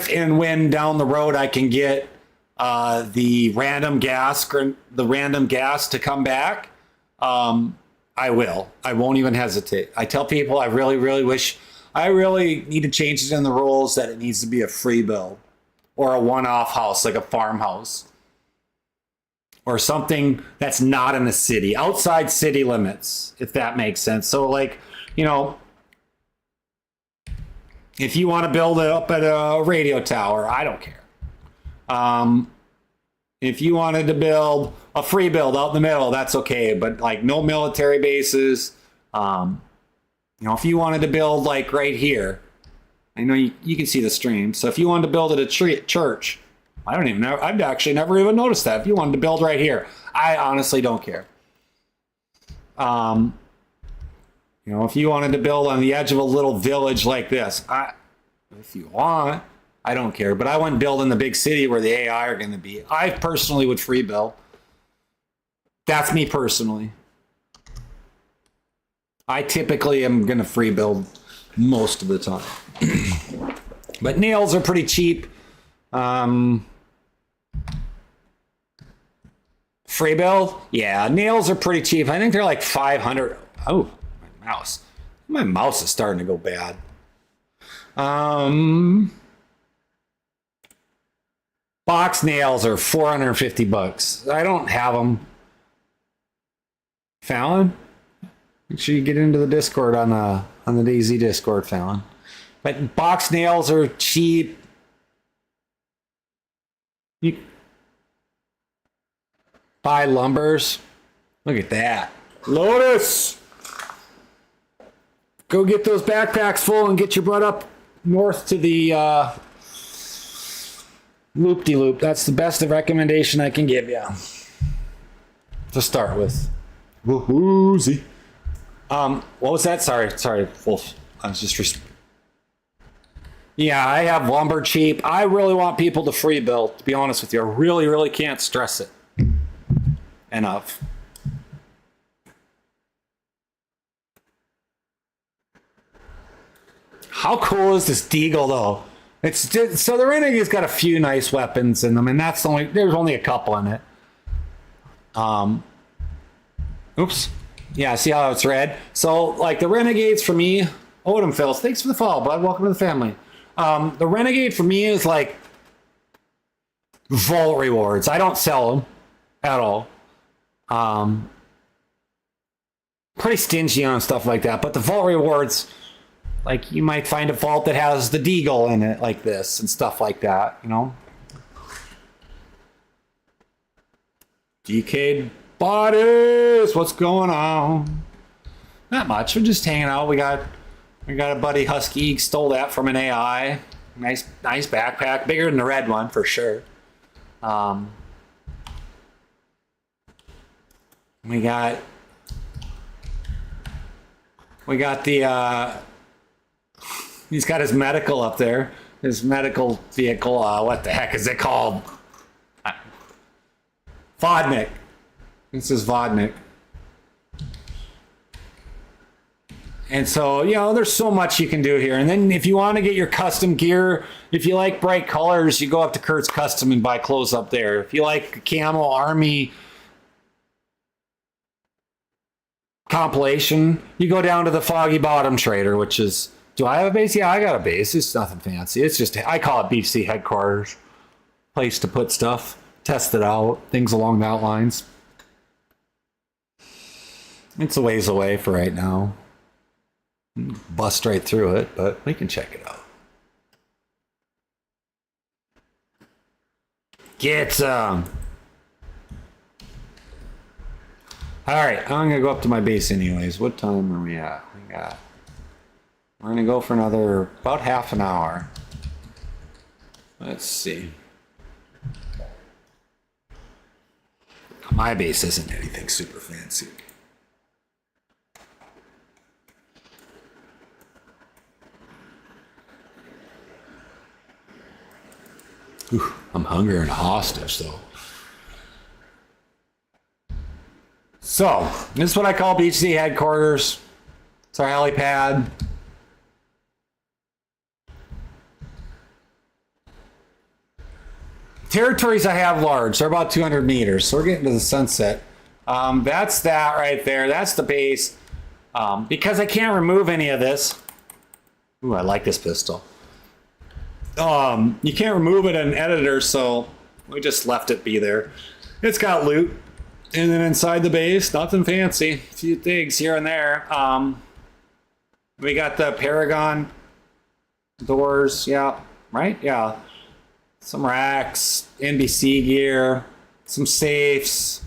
[SPEAKER 2] and when down the road I can get the random gas to come back, I will. I won't even hesitate. I tell people I really need to change it in the rules that it needs to be a free build or a one-off house, like a farmhouse or something that's not in the city, outside city limits, if that makes sense. So like, you know, if you want to build it up at a radio tower, I don't care. If you wanted to build a free build out in the middle, that's okay. But like no military bases. You know, if you wanted to build like right here, I know you can see the stream. So if you wanted to build at a church, I don't even know. I've actually never even noticed that. If you wanted to build right here, I honestly don't care. You know, if you wanted to build on the edge of a little village like this, if you want, I don't care. But I wouldn't build in the big city where the AI are going to be. I personally would free build. That's me personally. I typically am going to free build most of the time. But nails are pretty cheap. Free build? Yeah, nails are pretty cheap. I think they're like 500. Oh, my mouse. My mouse is starting to go bad. Box nails are $450. I don't have them. Fallon? Make sure you get into the Discord on the DayZ Discord, Fallon. But box nails are cheap. You buy lumbers. Look at that. Lotus! Go get those backpacks full and get your butt up north to the loop-de-loop. That's the best recommendation I can give you. To start with. Woohoozy. What was that? Sorry, Wolf. I was just... Yeah, I have lumber cheap. I really want people to free build, to be honest with you. I really, really can't stress it enough. How cool is this Deagle, though? It's just, so the Renegade's got a few nice weapons in them, and there's only a couple in it. Oops. Yeah, see how it's red? So, like, the Renegades for me... Odom Phils, thanks for the follow, bud. Welcome to the family. The Renegade for me is, like, vault rewards. I don't sell them at all. Pretty stingy on stuff like that, but the vault rewards... Like, you might find a vault that has the Deagle in it, like this, and stuff like that, you know? DK'd bodies! What's going on? Not much. We're just hanging out. We got a buddy Husky. Stole that from an AI. Nice backpack. Bigger than the red one, for sure. We got the... He's got his medical up there. His medical vehicle. What the heck is it called? Vodnik. This is Vodnik. And so, you know, there's so much you can do here. And then if you want to get your custom gear, if you like bright colors, you go up to Kurt's Custom and buy clothes up there. If you like camo army compilation, you go down to the Foggy Bottom Trader, which is... Do I have a base? Yeah, I got a base. It's nothing fancy. It's just, I call it BeachedZ headquarters. Place to put stuff, test it out, things along that lines. It's a ways away for right now. Bust right through it, but we can check it out. Get some. All right, I'm gonna go up to my base anyways. What time are we at? We're gonna go for another about half an hour. Let's see. My base isn't anything super fancy. Ooh, I'm hungry and hostage though. So, this is what I call BeachedZ headquarters. It's our helipad. Territories I have large. They're about 200 meters. So we're getting to the sunset. That's that right there. That's the base. Because I can't remove any of this. Ooh, I like this pistol. You can't remove it in an editor, so we just left it be there. It's got loot. And then inside the base, nothing fancy. A few things here and there. We got the Paragon doors. Yeah, right? Yeah. Some racks, NBC gear, some safes.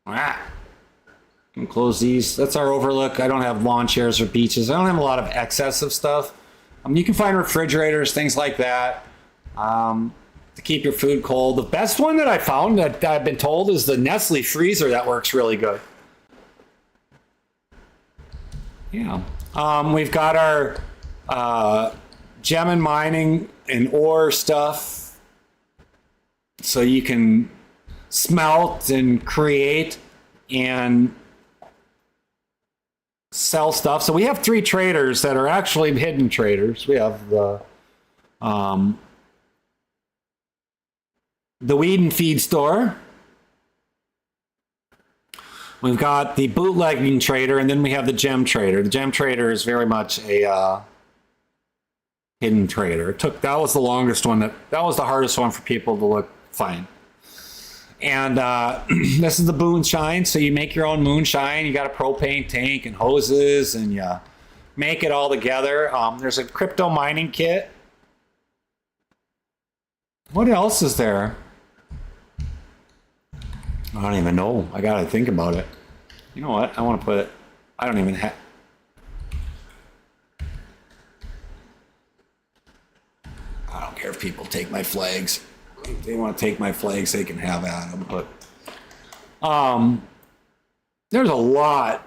[SPEAKER 2] Can close these. That's our overlook. I don't have lawn chairs or beaches. I don't have a lot of excess of stuff. You can find refrigerators, things like that, to keep your food cold. The best one that I found that I've been told is the Nestle freezer. That works really good. Yeah. We've got our gem and mining and ore stuff, so you can smelt and create and sell stuff. So we have 3 traders that are actually hidden traders. We have the weed and feed store. We've got the bootlegging trader, and then we have the gem trader. The gem trader is very much a hidden trader. That was the longest one. That was the hardest one for people to find. And this is the moonshine. So you make your own moonshine. You got a propane tank and hoses, and you make it all together. There's a crypto mining kit. What else is there? I don't even know. I gotta think about it. You know what? I want to put it. I don't even have. I don't care if people take my flags. If they want to take my flags, they can have at them. But there's a lot.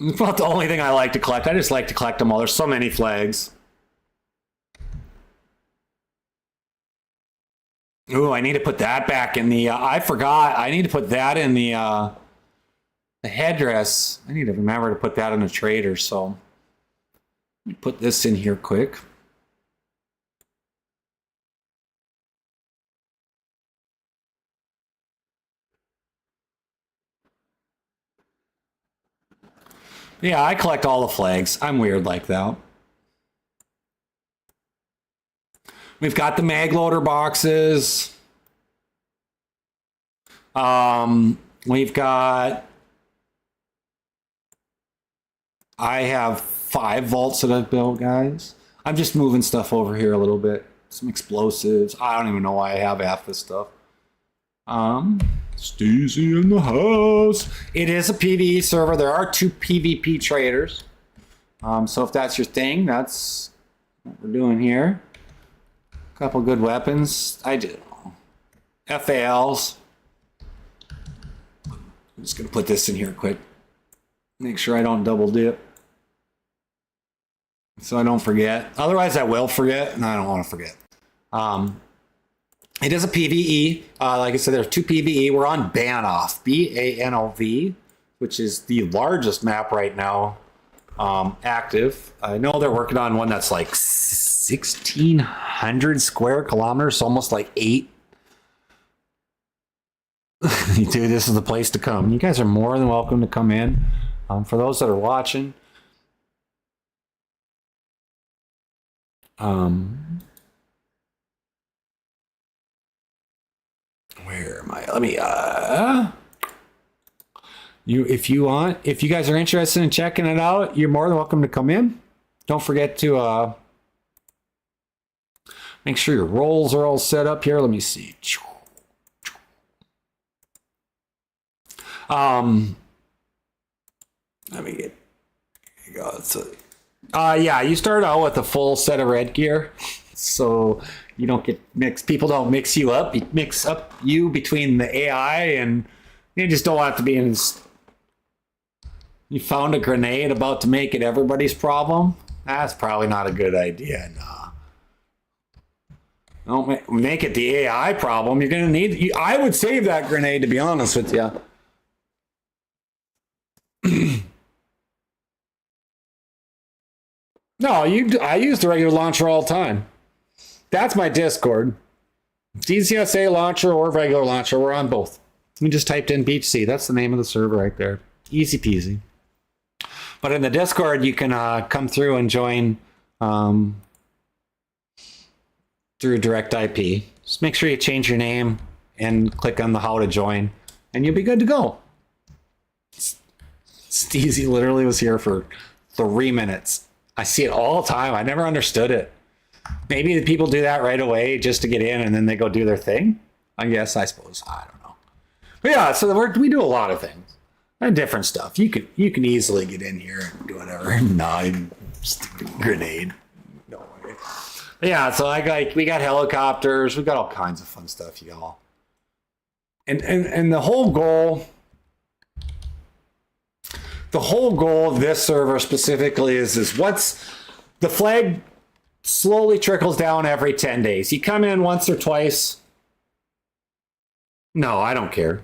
[SPEAKER 2] It's not the only thing I like to collect. I just like to collect them all. There's so many flags. Ooh, I need to put that back in the. I forgot. I need to put that in the headdress. I need to remember to put that in a trader. So let me put this in here quick. Yeah, I collect all the flags. I'm weird like that. We've got the mag loader boxes. We've got. I have 5 vaults that I've built, guys. I'm just moving stuff over here a little bit. Some explosives. I don't even know why I have half this stuff. Stacy in the house. It is a PvE server. There are 2 PvP traders. So if that's your thing, that's what we're doing here. A couple good weapons. I do. FALs. I'm just going to put this in here quick. Make sure I don't double dip. So I don't forget. Otherwise, I will forget, and I don't want to forget. It is a PvE. Like I said, there's 2 PvE. We're on Banov, BANOV, which is the largest map right now active. I know they're working on one that's like 1,600 square kilometers, almost like 8. Dude, this is the place to come. You guys are more than welcome to come in. For those that are watching, where am I? Let me if you guys are interested in checking it out, you're more than welcome to come in. Don't forget to make sure your rolls are all set up here. Let me see. Let me get. Here you go. Yeah, you start out with a full set of red gear, so you don't get mixed. People don't mix you up. You mix up you between the AI, and you just don't want to be in. You found a grenade about to make it everybody's problem. That's probably not a good idea. Nah. Don't make it the AI problem. You're gonna need. I would save that grenade, to be honest with you. No, I use the regular launcher all the time. That's my Discord. DCSA launcher or regular launcher, we're on both. We just typed in BeachedZ. That's the name of the server right there. Easy peasy. But in the Discord, you can come through and join through direct IP. Just make sure you change your name and click on the how to join, and you'll be good to go. Steezy literally was here for 3 minutes. I see it all the time. I never understood it. Maybe the people do that right away just to get in, and then they go do their thing. I guess, I suppose. I don't know. But yeah, so we do a lot of things and different stuff. You can easily get in here and do whatever. No, grenade. No way. But yeah, so we got helicopters. We got all kinds of fun stuff, y'all. And the whole goal. The whole goal of this server specifically is what's the flag slowly trickles down every 10 days. You come in once or twice. No, I don't care.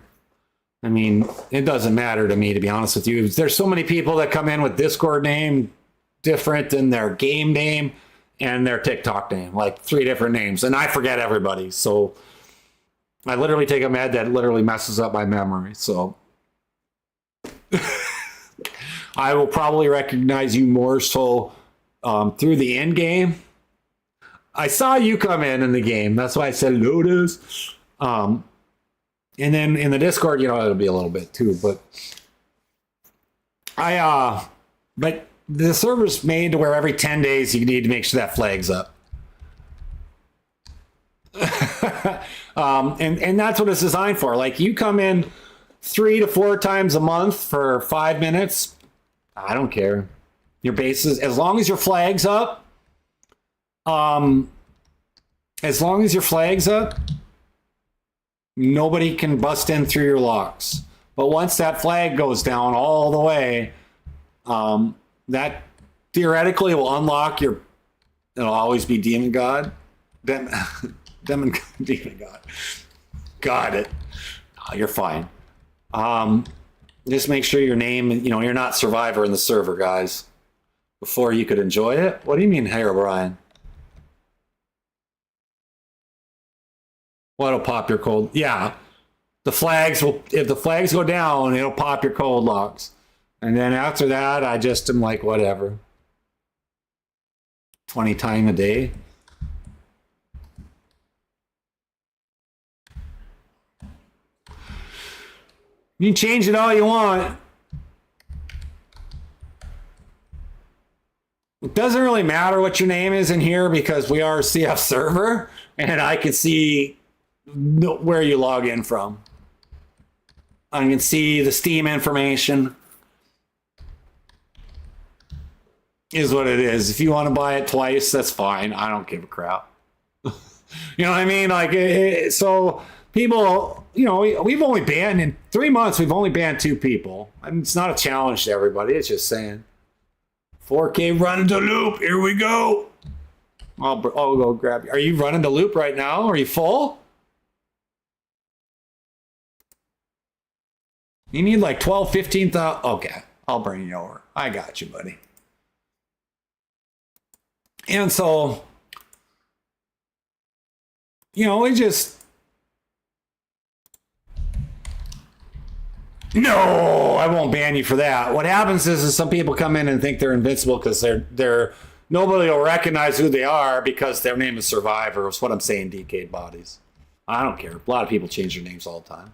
[SPEAKER 2] I mean, it doesn't matter to me, to be honest with you. There's so many people that come in with Discord name different than their game name and their TikTok name, like 3 different names. And I forget everybody. So I literally take a med that literally messes up my memory. So I will probably recognize you more so through the end game. I saw you come in the game. That's why I said Lotus. And then in the Discord, it'll be a little bit too, but but the server's made to where every 10 days you need to make sure that flag's up. And that's what it's designed for. Like, you come in 3 to 4 times a month for 5 minutes, I don't care. Your base is, as long as your flag's up, nobody can bust in through your locks. But once that flag goes down all the way, that theoretically will unlock it'll always be Demon God. Demon God. Got it. Oh, you're fine. Just make sure your name, you're not Survivor in the server, guys, before you could enjoy it. What do you mean, hey, Brian? What'll pop your cold? Yeah. If the flags go down, it'll pop your cold locks. And then after that, I just am like, whatever. 20 times a day. You can change it all you want. It doesn't really matter what your name is in here because we are a CF server and I can see where you log in from. I can see the Steam information. Is what it is. If you want to buy it twice, that's fine. I don't give a crap. You know what I mean? Like, so people, we've only banned in 3 months. We've only banned 2 people. I mean, it's not a challenge to everybody. It's just saying. 4K running to loop. Here we go. I'll go grab you. Are you running to loop right now? Are you full? You need like 12, 15,000. Okay, I'll bring you over. I got you, buddy. And so, we just... No, I won't ban you for that. What happens is some people come in and think they're invincible because they're nobody will recognize who they are because their name is Survivor. Is what I'm saying, DK bodies. I don't care. A lot of people change their names all the time.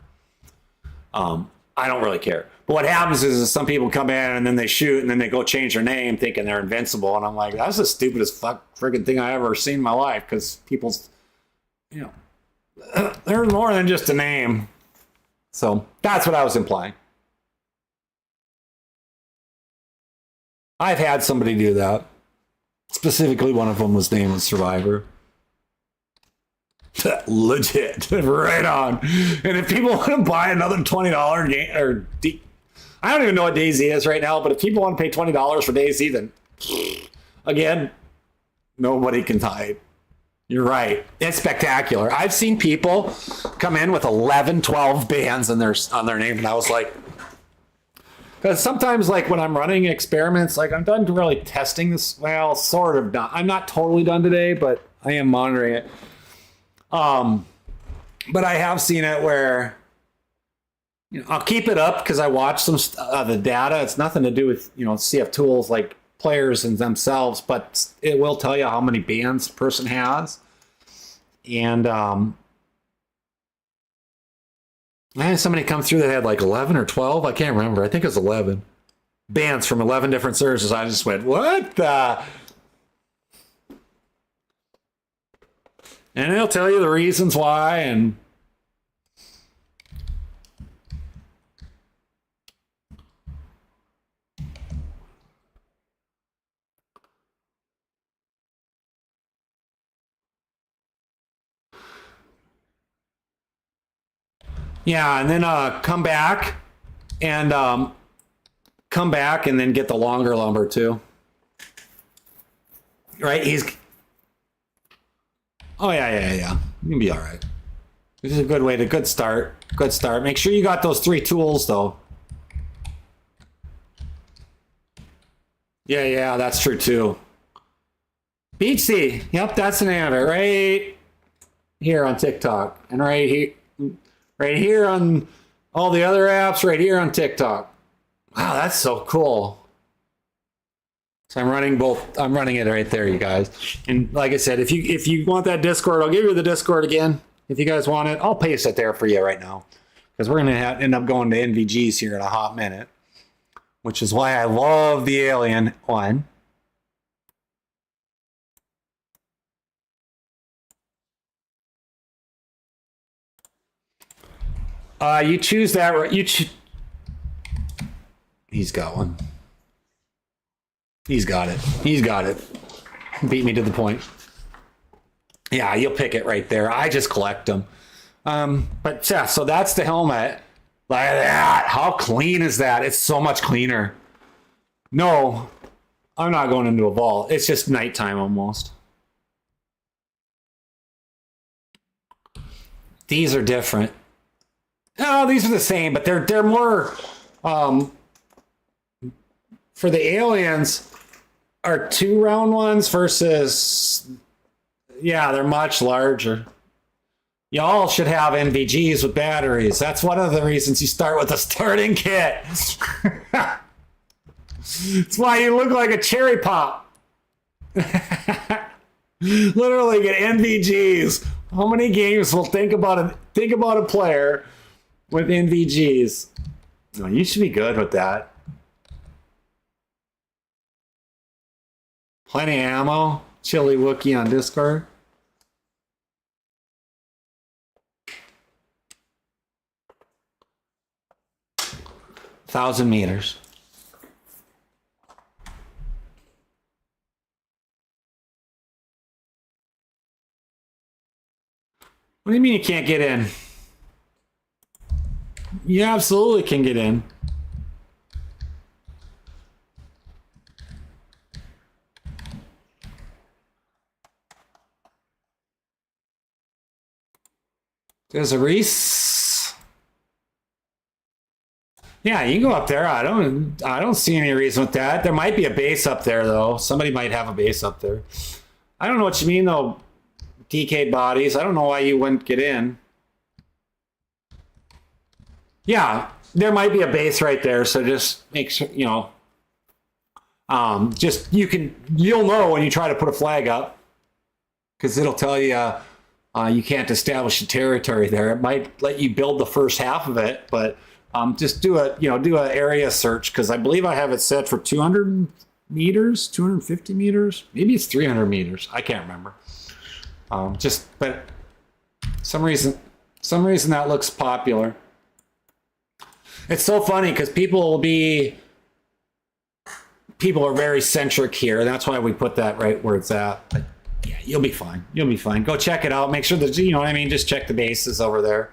[SPEAKER 2] I don't really care. But what happens is some people come in and then they shoot and then they go change their name thinking they're invincible. And I'm like, that's the stupidest friggin' thing I ever seen in my life because people's, there's more than just a name. So that's what I was implying. I've had somebody do that. Specifically, one of them was named Survivor. Legit. Right on. And if people want to buy another $20 game, I don't even know what DayZ is right now, but if people want to pay $20 for DayZ, then again, nobody can hide. You're right. It's spectacular. I've seen people come in with 11, 12 bands on their name, and I was like, because sometimes, like when I'm running experiments, like I'm done really testing this. Well, sort of not. I'm not totally done today, but I am monitoring it. But I have seen it where, I'll keep it up because I watch some the data. It's nothing to do with CF tools like players and themselves, but it will tell you how many bands a person has. And I had somebody come through that had like 11 or 12. I can't remember. I think it was 11 bands from 11 different servers. I just went, what the? And it'll tell you the reasons why. And yeah, and then come back and then get the longer lumber too. Right? Oh yeah. You can be all right. This is a good way to good start. Good start. Make sure you got those 3 tools though. Yeah, that's true too. BeachedZ. Yep, that's the name of it. Right here on TikTok and right here on all the other apps. Right here on TikTok. Wow, that's so cool. So I'm running both. I'm running it right there, you guys. And like I said, if you want that Discord, I'll give you the Discord again. If you guys want it, I'll paste it there for you right now. because we're going to end up going to NVGs here in a hot minute, which is why I love the Alien one. You choose that. He's got one. He's got it. He's got it. Beat me to the point. Yeah, you'll pick it right there. I just collect them. But yeah, so that's the helmet. Like that. How clean is that? It's so much cleaner. No, I'm not going into a vault. It's just nighttime almost. These are different. No, these are the same, but they're more for the aliens are 2 round ones versus they're much larger. Y'all should have NVGs with batteries. That's one of the reasons you start with a starting kit. That's why you look like a cherry pop. Literally get NVGs. How many games will think about a player with NVGs? Oh, you should be good with that. Plenty of ammo. Chili Wookie on Discord. Thousand meters. What do you mean you can't get in? You absolutely can get in. There's a Reese. Yeah, you can go up there. I don't see any reason with that. There might be a base up there though. Somebody might have a base up there. I don't know what you mean though. Decayed bodies. I don't know why you wouldn't get in. Yeah, there might be a base right there. So just make sure, you'll know when you try to put a flag up, because it'll tell you you can't establish a territory there. It might let you build the first half of it, but just do an area search, because I believe I have it set for 200 meters, 250 meters, maybe it's 300 meters. I can't remember. But some reason that looks popular. It's so funny because people are very centric here. That's why we put that right where it's at. But yeah, you'll be fine. You'll be fine. Go check it out. Make sure that, you know what I mean? Just check the bases over there.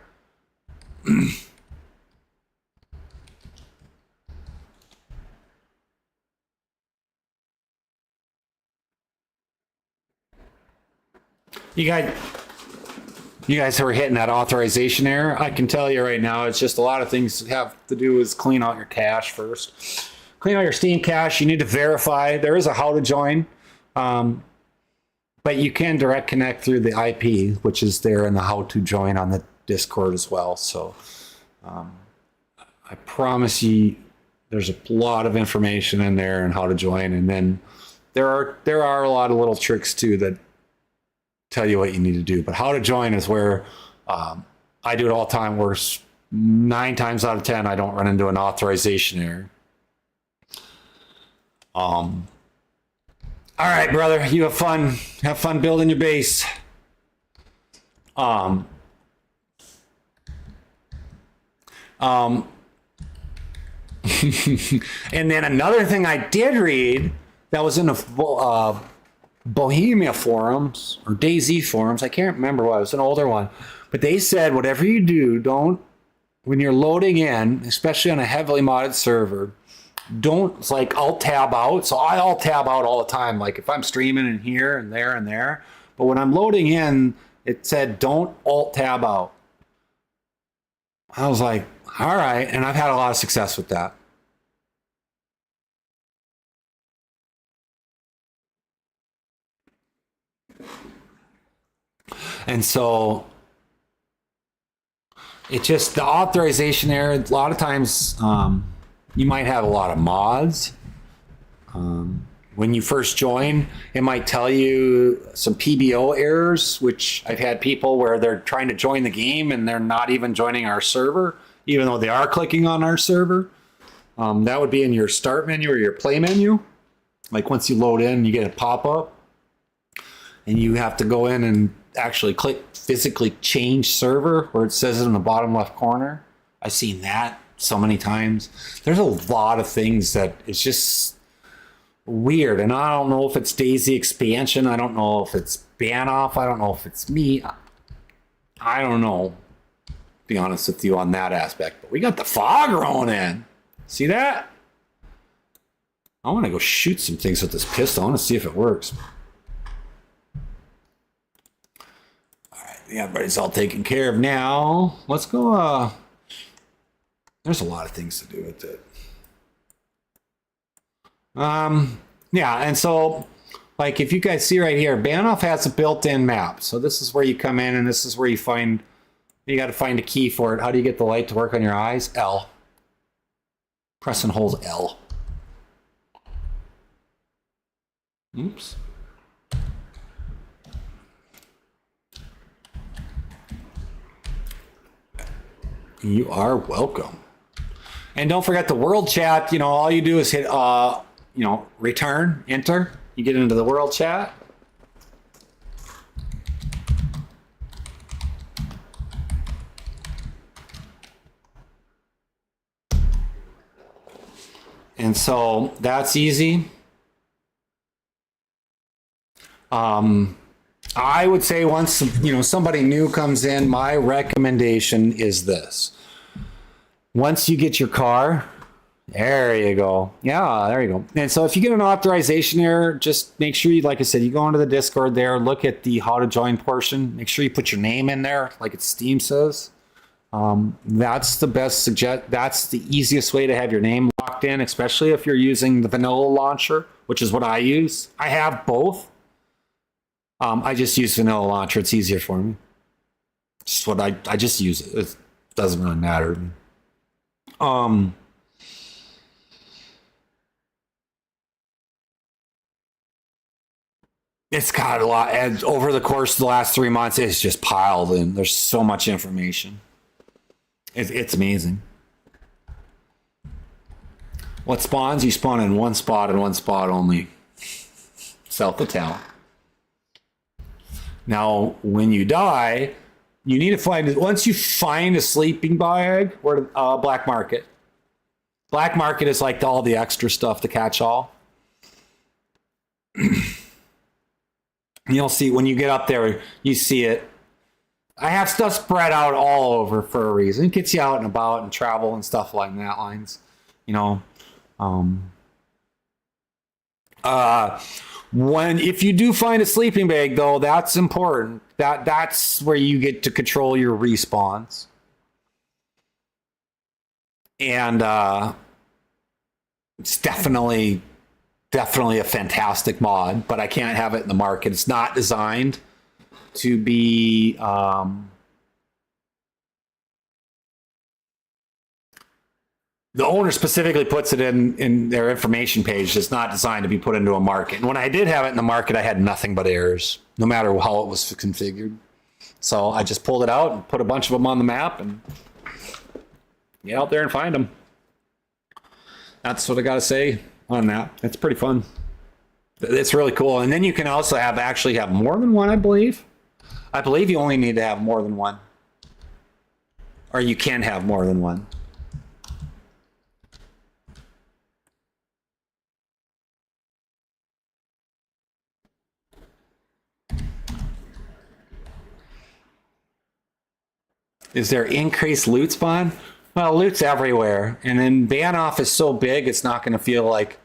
[SPEAKER 2] You guys who are hitting that authorization error, I can tell you right now, it's just a lot of things have to do is clean out your cache first. Clean out your Steam cache. You need to verify. There is a how to join, but you can direct connect through the IP, which is there in the how to join on the Discord as well. So I promise you, there's a lot of information in there on how to join, and then there are a lot of little tricks too that tell you what you need to do. But how to join is where I do it all the time, where 9 times out of 10 I don't run into an authorization error. All right, brother, you have fun building your base. And then another thing I did read that was in the Bohemia forums or DayZ forums, I can't remember what, it was an older one, but they said whatever you do, when you're loading in, especially on a heavily modded server, don't like alt tab out. So I alt tab out all the time, like if I'm streaming in here and there, but when I'm loading in, it said don't alt tab out. I was like, all right, and I've had a lot of success with that. And so it just, the authorization error, a lot of times you might have a lot of mods. When you first join, it might tell you some PBO errors, which I've had people where they're trying to join the game and they're not even joining our server, even though they are clicking on our server. That would be in your start menu or your play menu. Like once you load in, you get a pop-up and you have to go in and actually click physically change server where it says it in the bottom left corner. I've seen that so many times. There's a lot of things that it's just weird. And I don't know if it's DayZ expansion. I don't know if it's ban off. I don't know if it's me. I don't know, to be honest with you on that aspect. But we got the fog rolling in. See that? I want to go shoot some things with this pistol. I want to see if it works. All right, yeah, everybody's all taken care of now. Let's go. There's a lot of things to do with it. Yeah, and so, like, if you guys see right here, Banoff has a built-in map. So this is where you come in, and this is where you find. You got to find a key for it. How do you get the light to work on your eyes? L. Press and hold L. Oops. You are welcome. And don't forget the world chat. You know, all you do is hit, return, enter. You get into the world chat. And so that's easy. I would say once, somebody new comes in, my recommendation is this. Once you get your car, there you go. Yeah, there you go. And so if you get an authorization error, just make sure you, like I said, you go into the Discord there, look at the how to join portion, make sure you put your name in there, like it Steam says. That's the best that's the easiest way to have your name locked in, especially if you're using the vanilla launcher, which is what I use. I have both. I just use vanilla launcher. It's easier for me. Just what I just use it. It doesn't really matter. It's got a lot, and over the course of the last 3 months, it's just piled in. There's so much information. It's amazing. What spawns? You spawn in one spot and one spot only. South of town. Now, when you die, you need to find, once you find a sleeping bag, or black market. Black market is like all the extra stuff, the catch-all. You'll see when you get up there, you see it. I have stuff spread out all over for a reason. It gets you out and about and travel and stuff like that lines. If you do find a sleeping bag, though, that's important. That's where you get to control your respawns. And it's definitely a fantastic mod, but I can't have it in the market. It's not designed to be the owner specifically puts it in their information page. It's not designed to be put into a market. And when I did have it in the market, I had nothing but errors, no matter how it was configured. So I just pulled it out and put a bunch of them on the map and get out there and find them. That's what I got to say on that. It's pretty fun. It's really cool. And then you can also actually have more than one, I believe. I believe you only need to have more than one. Or you can have more than one. Is there increased loot spawn? Well, loot's everywhere. And then Banoff is so big, it's not going to feel like...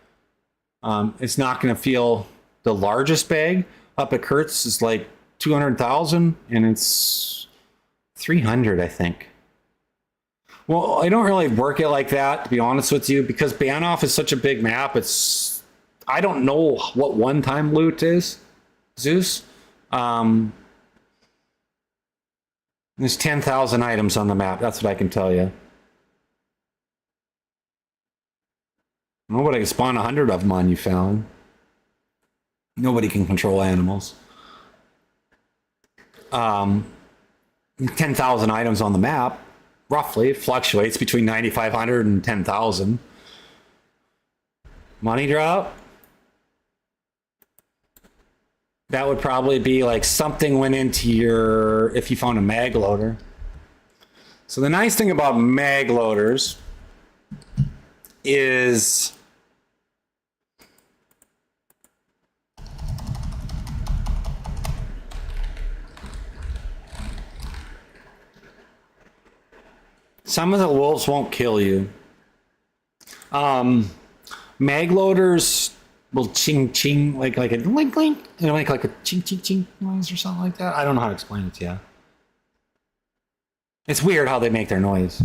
[SPEAKER 2] it's not going to feel the largest bag. Up at Kurtz is like 200,000, and it's 300, I think. Well, I don't really work it like that, to be honest with you, because Banoff is such a big map. I don't know what one-time loot is, Zeus. There's 10,000 items on the map. That's what I can tell you. Nobody can spawn 100 of them on you, Fallon. Nobody can control animals. 10,000 items on the map. roughly fluctuates between 9,500 and 10,000. Money drop. That would probably be like something went into your, if you found a mag loader. So the nice thing about mag loaders is some of the wolves won't kill you. Mag loaders will ching ching like a link link, you know, like a ching ching ching noise or something like that. I don't know how to explain it to you. It's weird how they make their noise.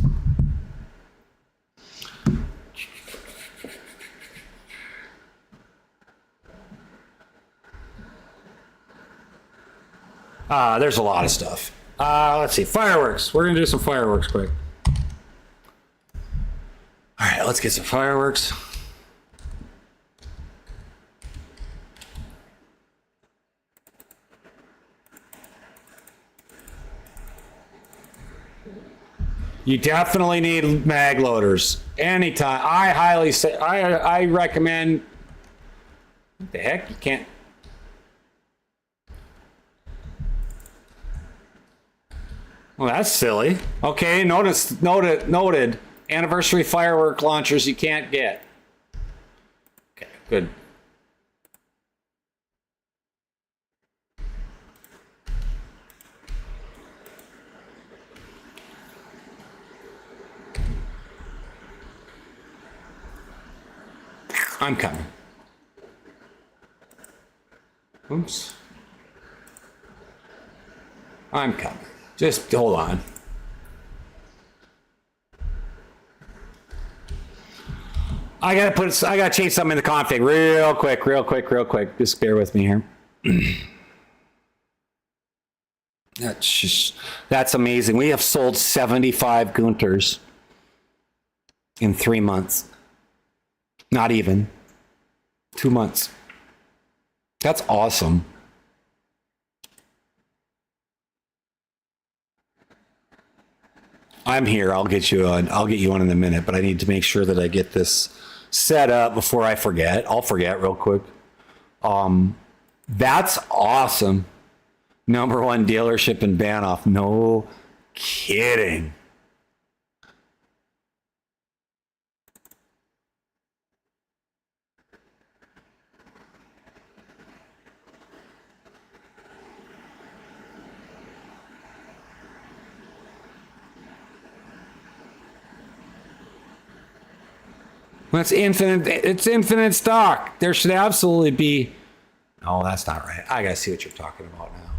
[SPEAKER 2] There's a lot of stuff. Let's see, fireworks. We're gonna do some fireworks quick. All right, let's get some fireworks. You definitely need mag loaders anytime. I highly say, I recommend. What the heck? You can't. Well, that's silly. Okay, noted. Anniversary firework launchers you can't get. Okay, good. I'm coming. Oops. I'm coming. Just hold on. I gotta change something in the config real quick. Just bear with me here. That's amazing. We have sold 75 Gunters in 3 months. Not even 2 months. That's awesome. I'm here. I'll get you one in a minute, but I need to make sure that I get this set up before I forget. I'll forget real quick. That's awesome. #1 dealership in Banff. No kidding. It's infinite stock. There should absolutely be. Oh, that's not right. I gotta see what you're talking about now.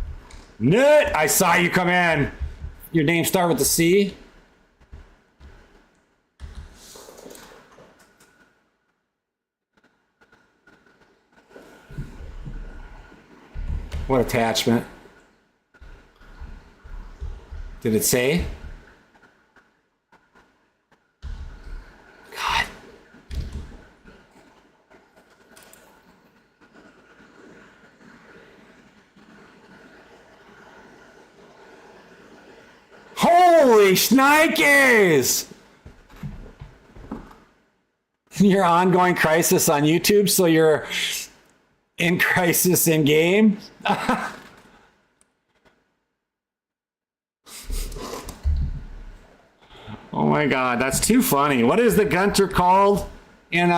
[SPEAKER 2] Nut! I saw you come in. Your name start with the C? What attachment? Did it say? God. Holy shnikes! Your ongoing crisis on YouTube, so you're in crisis in game? Oh my God, that's too funny. What is the Gunter called? In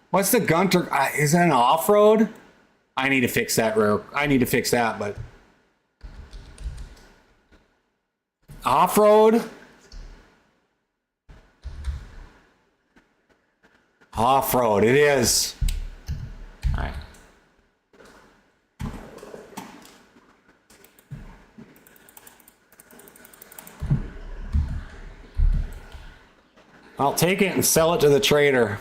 [SPEAKER 2] what's the Gunter? Is it an off-road? I need to fix that, but off-road? Off-road, it is. All right. I'll take it and sell it to the trader.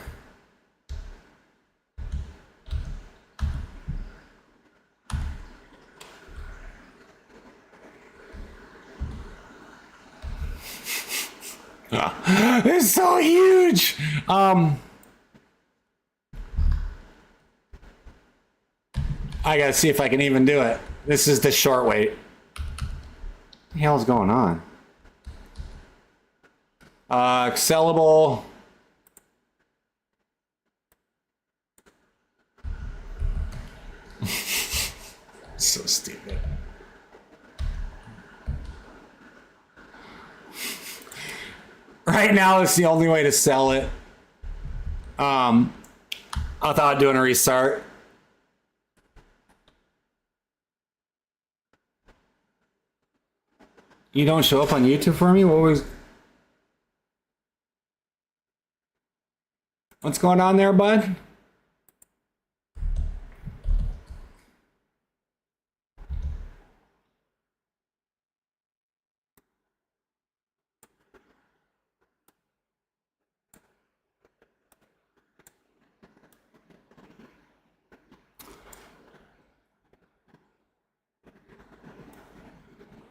[SPEAKER 2] It's so huge. I gotta see if I can even do it. This is the short weight. What the hell is going on? Sellable. So stupid. Right now, it's the only way to sell it. Without doing a restart. You don't show up on YouTube for me? What's going on there, bud?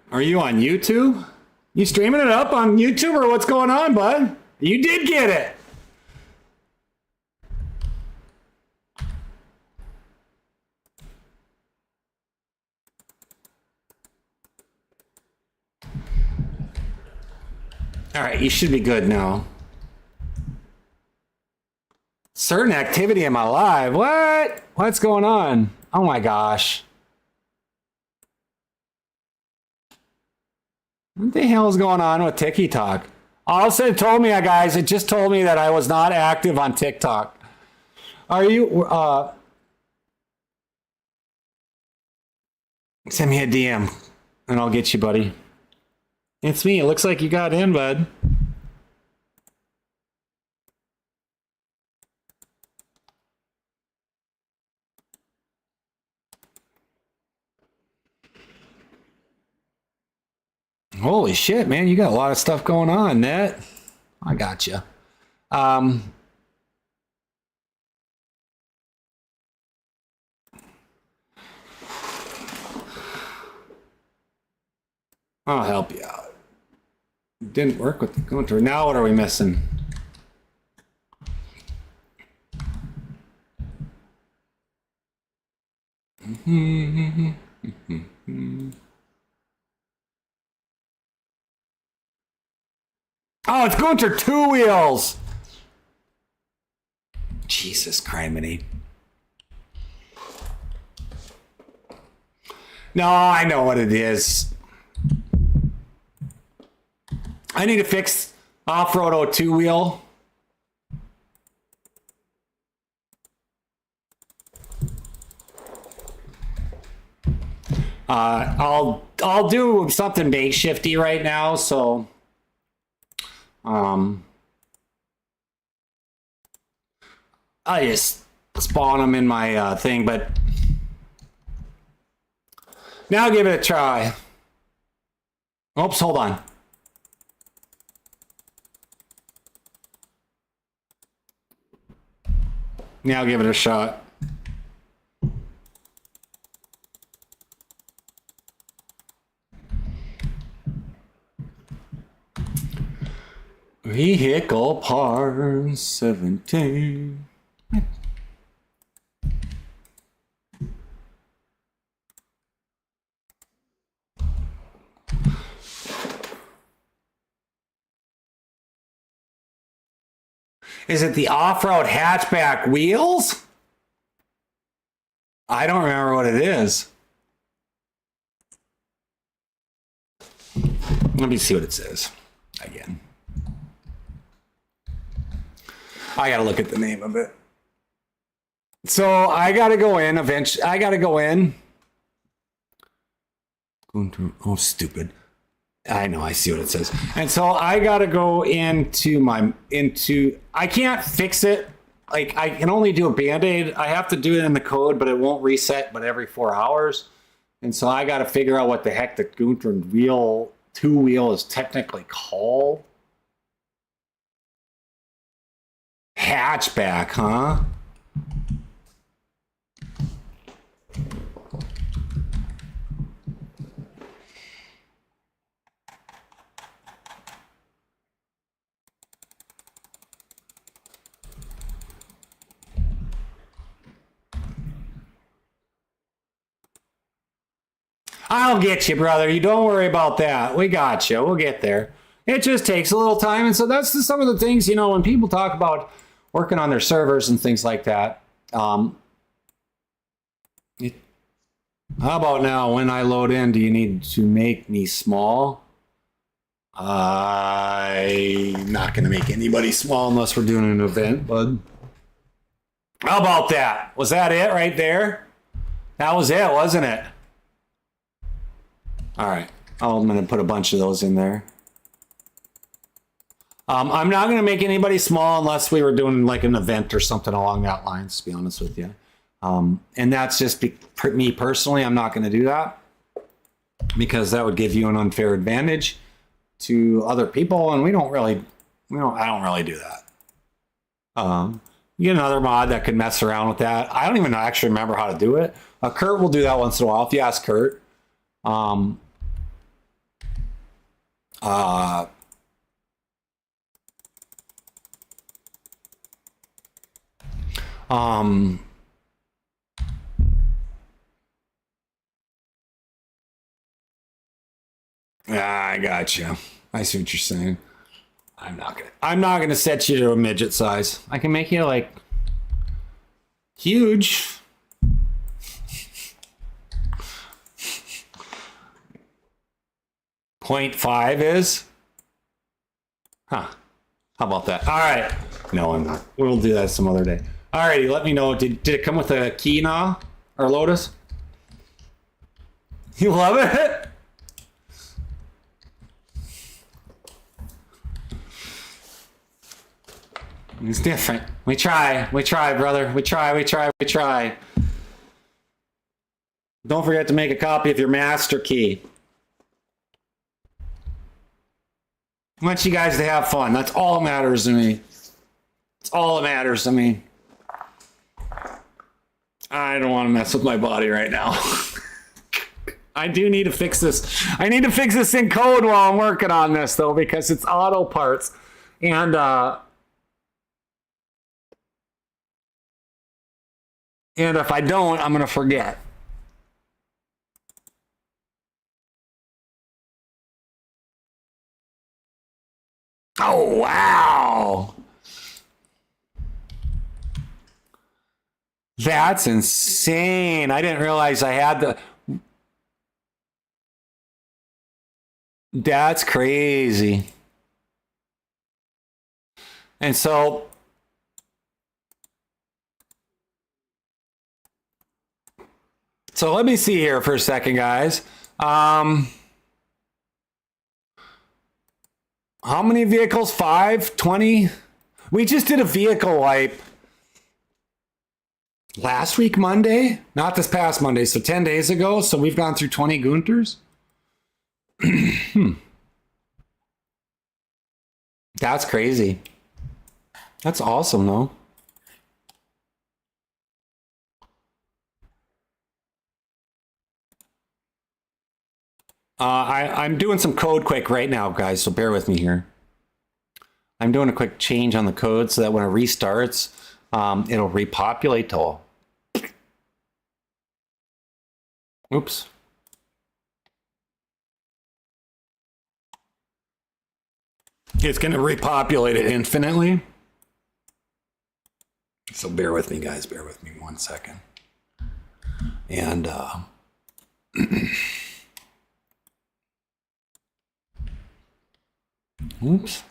[SPEAKER 2] Are you on YouTube? You streaming it up on YouTube or what's going on, bud? You did get it. All right, you should be good now. Certain activity in my live. What? What's going on? Oh my gosh. What the hell is going on with TikTok? Also, it told me, guys, it just told me that I was not active on TikTok. Are you, send me a DM and I'll get you, buddy. It's me. It looks like you got in, bud. Holy shit, man. You got a lot of stuff going on, Net. I got you. I'll help you out. Didn't work with the counter. Now what are we missing? Oh, it's Gunter two wheels. Jesus criminy. No, I know what it is. I need to fix off-road 02 wheel. I'll do something makeshifty right now, so I just spawn them in my thing, but now give it a try. Oops, hold on. Now give it a shot. Vehicle parts 17. Is it the off-road hatchback wheels? I don't remember what it is. Let me see what it says again. I gotta look at the name of it. So I gotta go in eventually. I gotta go in. Oh, stupid. I know, I see what it says. And so I gotta go I can't fix it. Like, I can only do a Band-Aid. I have to do it in the code, but it won't reset but every 4 hours. And so I gotta figure out what the heck the Gunter wheel, two wheel is technically called. Hatchback, huh? I'll get you, brother. You don't worry about that. We got you. We'll get there. It just takes a little time. And so that's some of the things, you know, when people talk about working on their servers and things like that. How about now when I load in, do you need to make me small? I'm not going to make anybody small unless we're doing an event, bud. How about that? Was that it right there? That was it, wasn't it? All right. I'm going to put a bunch of those in there. I'm not going to make anybody small unless we were doing like an event or something along that lines, to be honest with you. And that's just me personally. I'm not going to do that because that would give you an unfair advantage to other people. And I don't really do that. You get another mod that can mess around with that. I don't even actually remember how to do it. Kurt will do that once in a while. If you ask Kurt, I got you. I see what you're saying. I'm not gonna set you to a midget size. I can make you like huge. 0.5 is? Huh. How about that? All right. No, I'm not. We'll do that some other day. All righty. Let me know. Did it come with a key now? Or Lotus? You love it? It's different. We try, brother. We try. Don't forget to make a copy of your master key. I want you guys to have fun. That's all that matters to me. It's all that matters to me. I don't want to mess with my body right now. I do need to fix this. I need to fix this in code while I'm working on this, though, because it's auto parts. And if I don't, I'm going to forget. Oh, wow. That's insane. I didn't realize I had the... That's crazy. And so... So let me see here for a second, guys. How many vehicles? 5? 20? We just did a vehicle wipe last week, Monday? Not this past Monday, so 10 days ago. So we've gone through 20 Gunters. That's crazy. That's awesome, though. I'm doing some code quick right now, guys, so bear with me here. I'm doing a quick change on the code so that when it restarts, it'll repopulate to all. Oops. It's going to repopulate it infinitely. So bear with me, guys. Bear with me 1 second. And oops.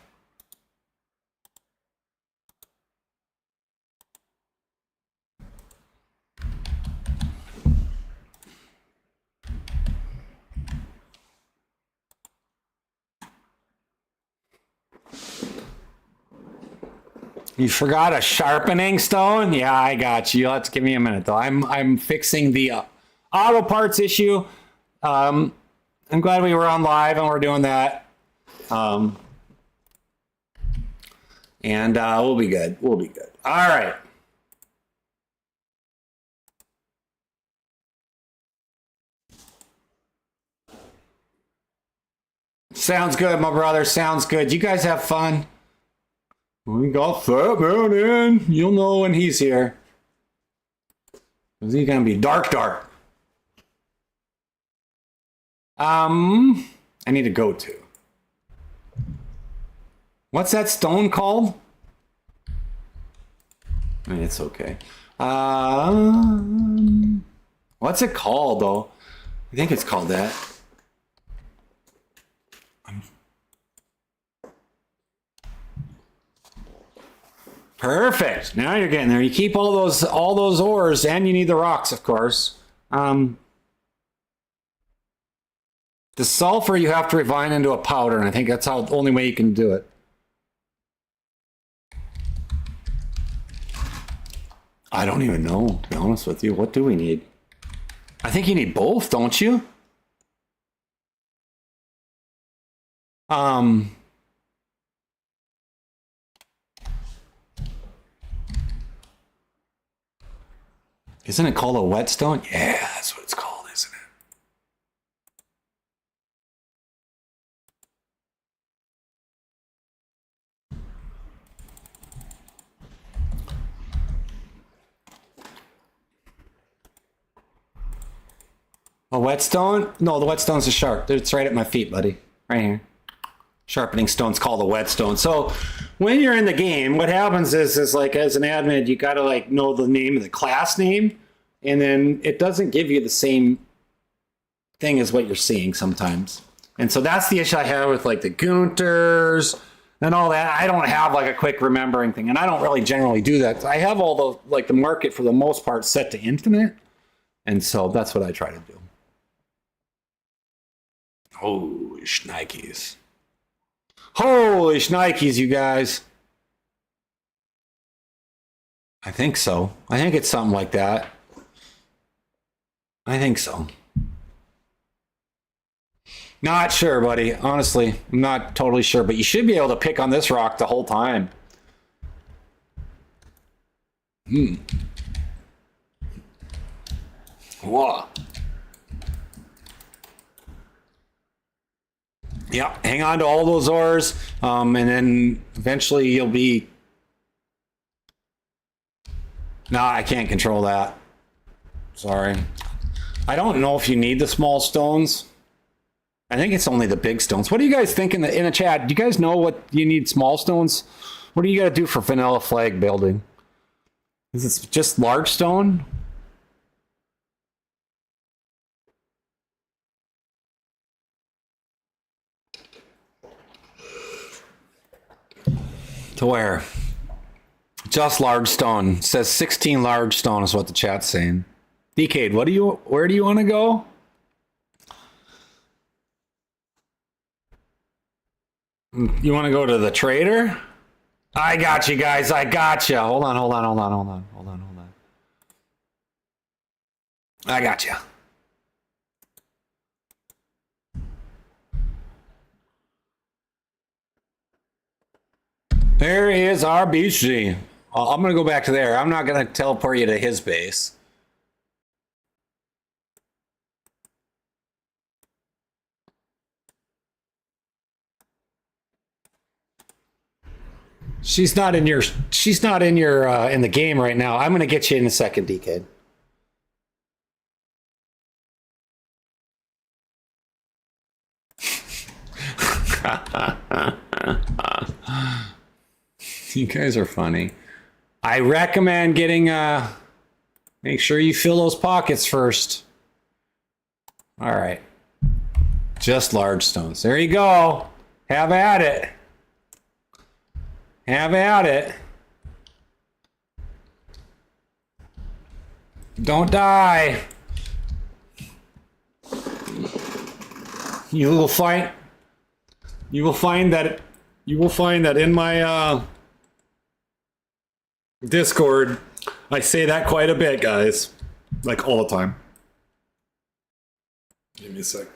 [SPEAKER 2] You forgot a sharpening stone? Yeah, I got you. Let's give me a minute though. I'm fixing the auto parts issue. I'm glad we were on live and we're doing that. And we'll be good. We'll be good. All right. Sounds good, my brother. Sounds good. You guys have fun. We got Fat Man in. You'll know when he's here. Is he gonna be dark? I need to go to. What's that stone called? I mean, it's okay. What's it called though? I think it's called that. Perfect. Now you're getting there. You keep all those ores, and you need the rocks, of course. The sulfur you have to refine into a powder, and I think that's the only way you can do it. I don't even know, to be honest with you. What do we need? I think you need both, don't you? Isn't it called a whetstone? Yeah, that's what it's called, isn't it? A whetstone? No, the whetstone's a sharp. It's right at my feet, buddy. Right here. Sharpening stone's called a whetstone. So when you're in the game, what happens is like as an admin, you gotta like know the name of the class name, and then it doesn't give you the same thing as what you're seeing sometimes. And so that's the issue I have with like the Gunters and all that. I don't have like a quick remembering thing, and I don't really generally do that. I have all the like the market for the most part set to infinite, and so that's what I try to do. Holy shnikes. Holy shnikes, you guys. I think so. I think it's something like that. I think so. Not sure, buddy. Honestly, I'm not totally sure, but you should be able to pick on this rock the whole time. Whoa. Yeah, hang on to all those ores, and then eventually you'll be... No, I can't control that. Sorry. I don't know if you need the small stones. I think it's only the big stones. What do you guys think in the chat? Do you guys know what you need small stones? What do you got to do for vanilla flag building? Is it just large stone? To where? Just large stone. It says 16 large stone is what the chat's saying. Decade, where do you want to go? You want to go to the trader? I got you guys. I got you. Hold on. I got you. There is our BeachedZ. I'm going to go back to there. I'm not going to teleport you to his base. She's not in your in the game right now. I'm going to get you in a second, DK. You guys are funny. I recommend getting make sure you fill those pockets first. All right. Just large stones. There you go. Have at it. Have at it. Don't die. You will find that in my Discord, I say that quite a bit, guys. Like all the time. Give me a sec.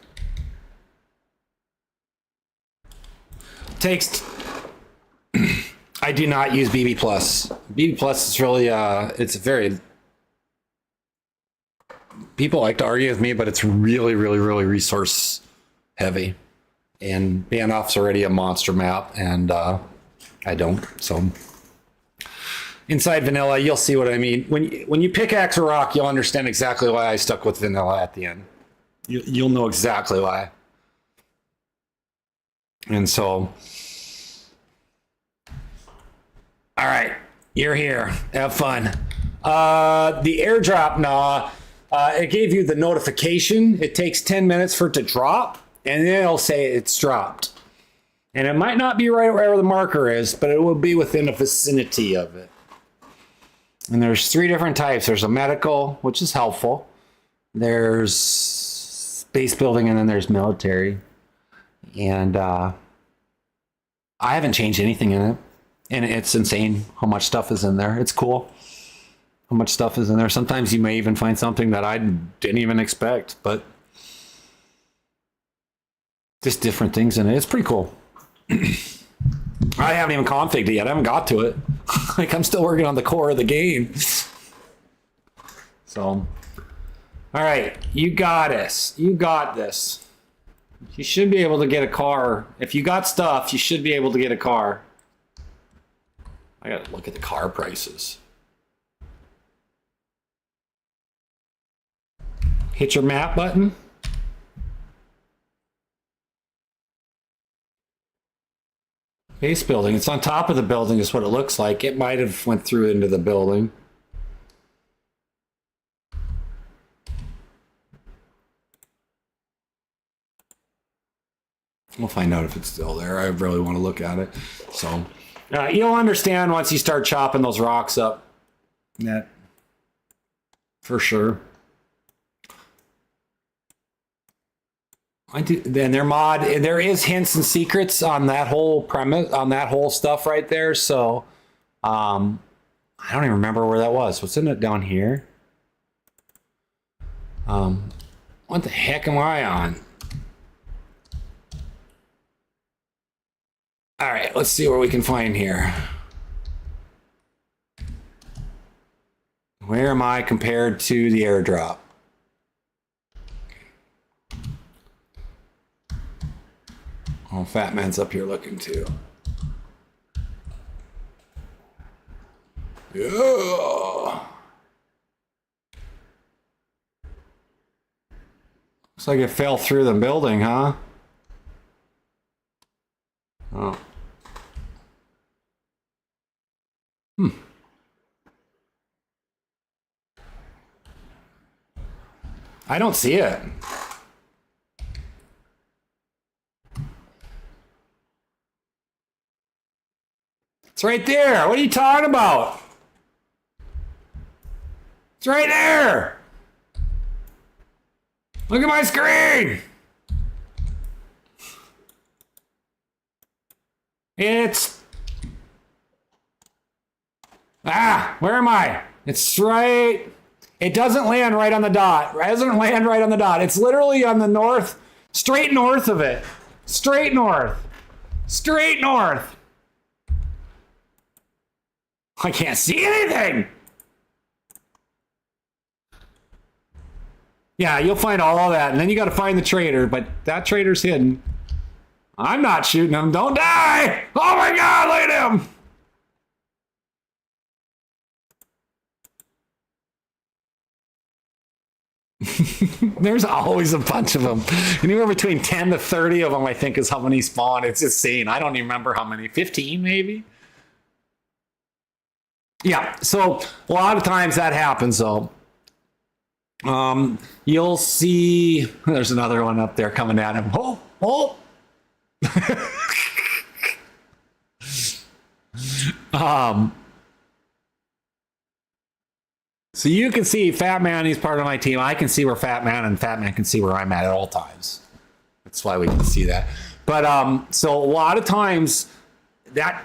[SPEAKER 2] I do not use BB Plus. BB Plus is really it's very... People like to argue with me, but it's really resource heavy. And Banoff's already a monster map, and I don't, so... Inside vanilla, you'll see what I mean. When you pickaxe a rock, you'll understand exactly why I stuck with vanilla at the end. You'll know exactly why. And so... All right, you're here. Have fun. The airdrop, it gave you the notification. It takes 10 minutes for it to drop, and then it'll say it's dropped. And it might not be right where the marker is, but it will be within the vicinity of it. And there's 3 different types. There's a medical, which is helpful. There's base building, and then there's military. And I haven't changed anything in it. And it's insane how much stuff is in there. It's cool how much stuff is in there. Sometimes you may even find something that I didn't even expect, but just different things in it. It's pretty cool. I haven't even configured it yet. I haven't got to it. Like, I'm still working on the core of the game. So, all right, you got us. You got this. You should be able to get a car. If you got stuff, you should be able to get a car. I gotta look at the car prices. Hit your map button. Base building. It's on top of the building is what it looks like. It might have went through into the building. We'll find out if it's still there. I really want to look at it. So you'll understand once you start chopping those rocks up. That for sure. I do. Then their mod, there is hints and secrets on that whole premise, on that whole stuff right there. So, I don't even remember where that was. What's in it down here? What the heck am I on? All right, let's see what we can find here. Where am I compared to the airdrop? Oh, Fat Man's up here looking too. Yeah. Looks like it fell through the building, huh? Oh. I don't see it. It's right there. What are you talking about? It's right there. Look at my screen. It's... where am I? It's right... It doesn't land right on the dot. It doesn't land right on the dot. It's literally on the north, straight north of it. Straight north. Straight north. I can't see anything. Yeah, you'll find all of that. And then you got to find the traitor, but that traitor's hidden. I'm not shooting him. Don't die. Oh my God, look at him. There's always a bunch of them. Anywhere between 10 to 30 of them, I think, is how many spawn. It's insane. I don't even remember how many. 15, maybe? Yeah, so a lot of times that happens, though. You'll see... There's another one up there coming at him. Oh, oh! So you can see Fat Man, he's part of my team. I can see where Fat Man, and Fat Man can see where I'm at all times. That's why we can see that. But so a lot of times that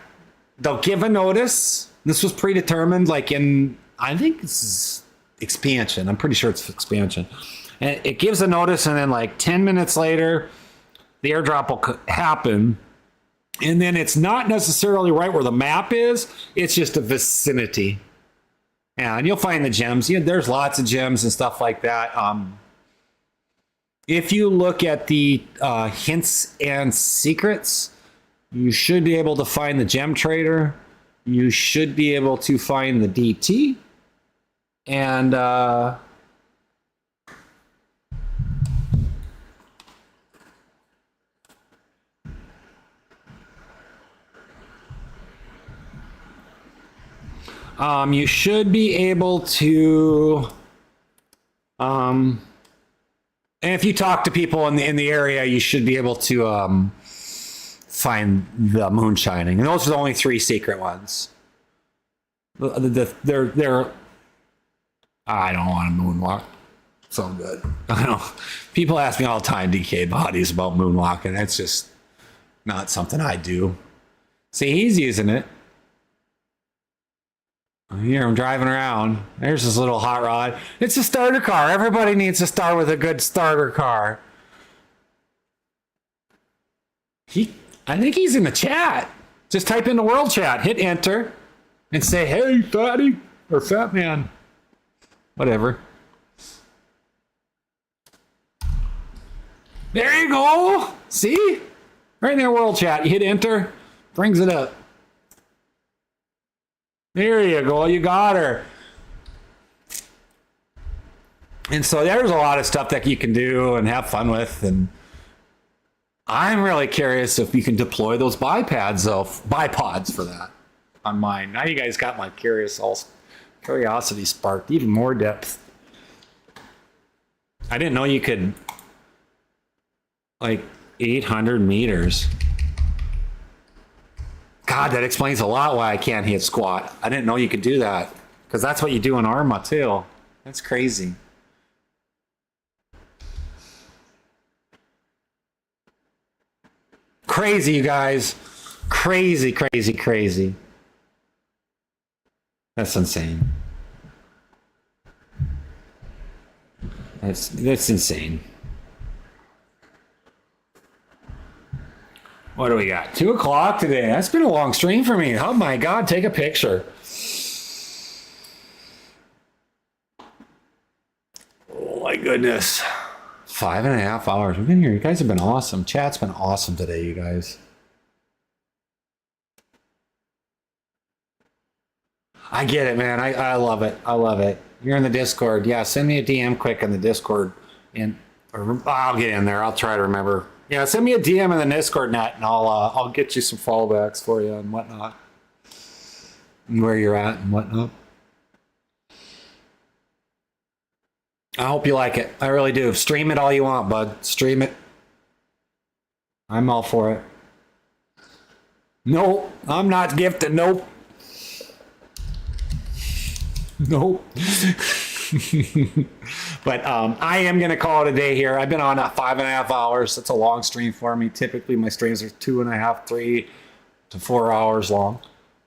[SPEAKER 2] they'll give a notice. This was predetermined, like in, I think this is expansion. I'm pretty sure it's expansion. And it gives a notice, and then like 10 minutes later, the airdrop will happen. And then it's not necessarily right where the map is. It's just a vicinity. Yeah, and you'll find the gems. You know, there's lots of gems and stuff like that. If you look at the hints and secrets, you should be able to find the gem trader. You should be able to find the DT. And You should be able to, and if you talk to people in the area, you should be able to find the moon shining. And those are the only 3 secret ones. They're I don't want to moonwalk. So good. I know. People ask me all the time, DK bodies, about moonwalking. That's just not something I do. See, he's using it. Here, I'm driving around. There's this little hot rod. It's a starter car. Everybody needs to start with a good starter car. I think he's in the chat. Just type in the world chat, hit enter, and say, hey, fatty, or fat man. Whatever. There you go. See? Right in there, world chat. You hit enter, brings it up. There you go. You got her. And so there's a lot of stuff that you can do and have fun with. And I'm really curious if you can deploy those bipods for that on mine. Now you guys got my curiosity sparked, even more depth. I didn't know you could, like, 800 meters. God, that explains a lot why I can't hit squat. I didn't know you could do that, because that's what you do in Arma too. That's crazy. Crazy, you guys. Crazy, crazy, crazy. That's insane. That's insane. What do we got? 2 o'clock today. That's been a long stream for me. Oh my God, take a picture. Oh my goodness. 5.5 hours. We've been here. You guys have been awesome. Chat's been awesome today, you guys. I get it, man. I love it. I love it. You're in the Discord. Yeah, send me a DM quick in the Discord. Or I'll get in there. I'll try to remember. Yeah, send me a DM in the Discord net, and I'll get you some fallbacks for you and whatnot, and where you're at and whatnot. I hope you like it. I really do. Stream it all you want, bud. Stream it. I'm all for it. Nope, I'm not gifted. Nope. Nope. But I am going to call it a day here. I've been on 5.5 hours. That's a long stream for me. Typically, my streams are 2.5, 3 to 4 hours long.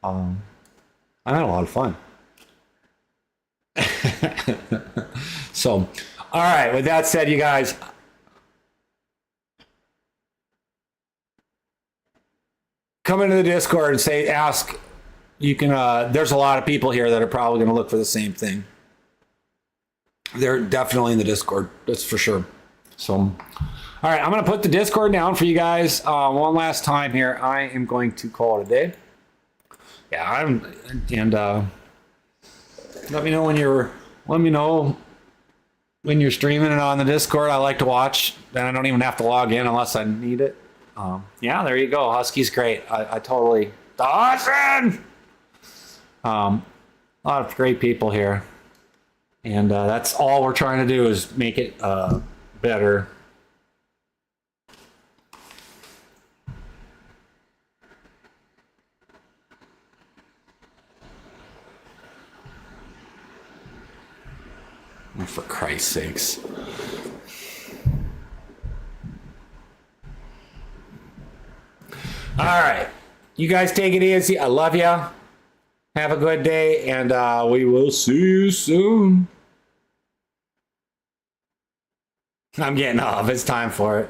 [SPEAKER 2] I had a lot of fun. So, all right. With that said, you guys, come into the Discord and ask. You can. There's a lot of people here that are probably going to look for the same thing. They're definitely in the Discord. That's for sure. So, all right, I'm going to put the Discord down for you guys one last time here. I am going to call it a day. Yeah, let me know when you're streaming it on the Discord. I like to watch. Then I don't even have to log in unless I need it. Yeah, there you go. Husky's great. I totally Dawson. A lot of great people here. And that's all we're trying to do is make it better. Oh, for Christ's sakes. All right. You guys take it easy. I love you. Have a good day, and we will see you soon. I'm getting off. It's time for it.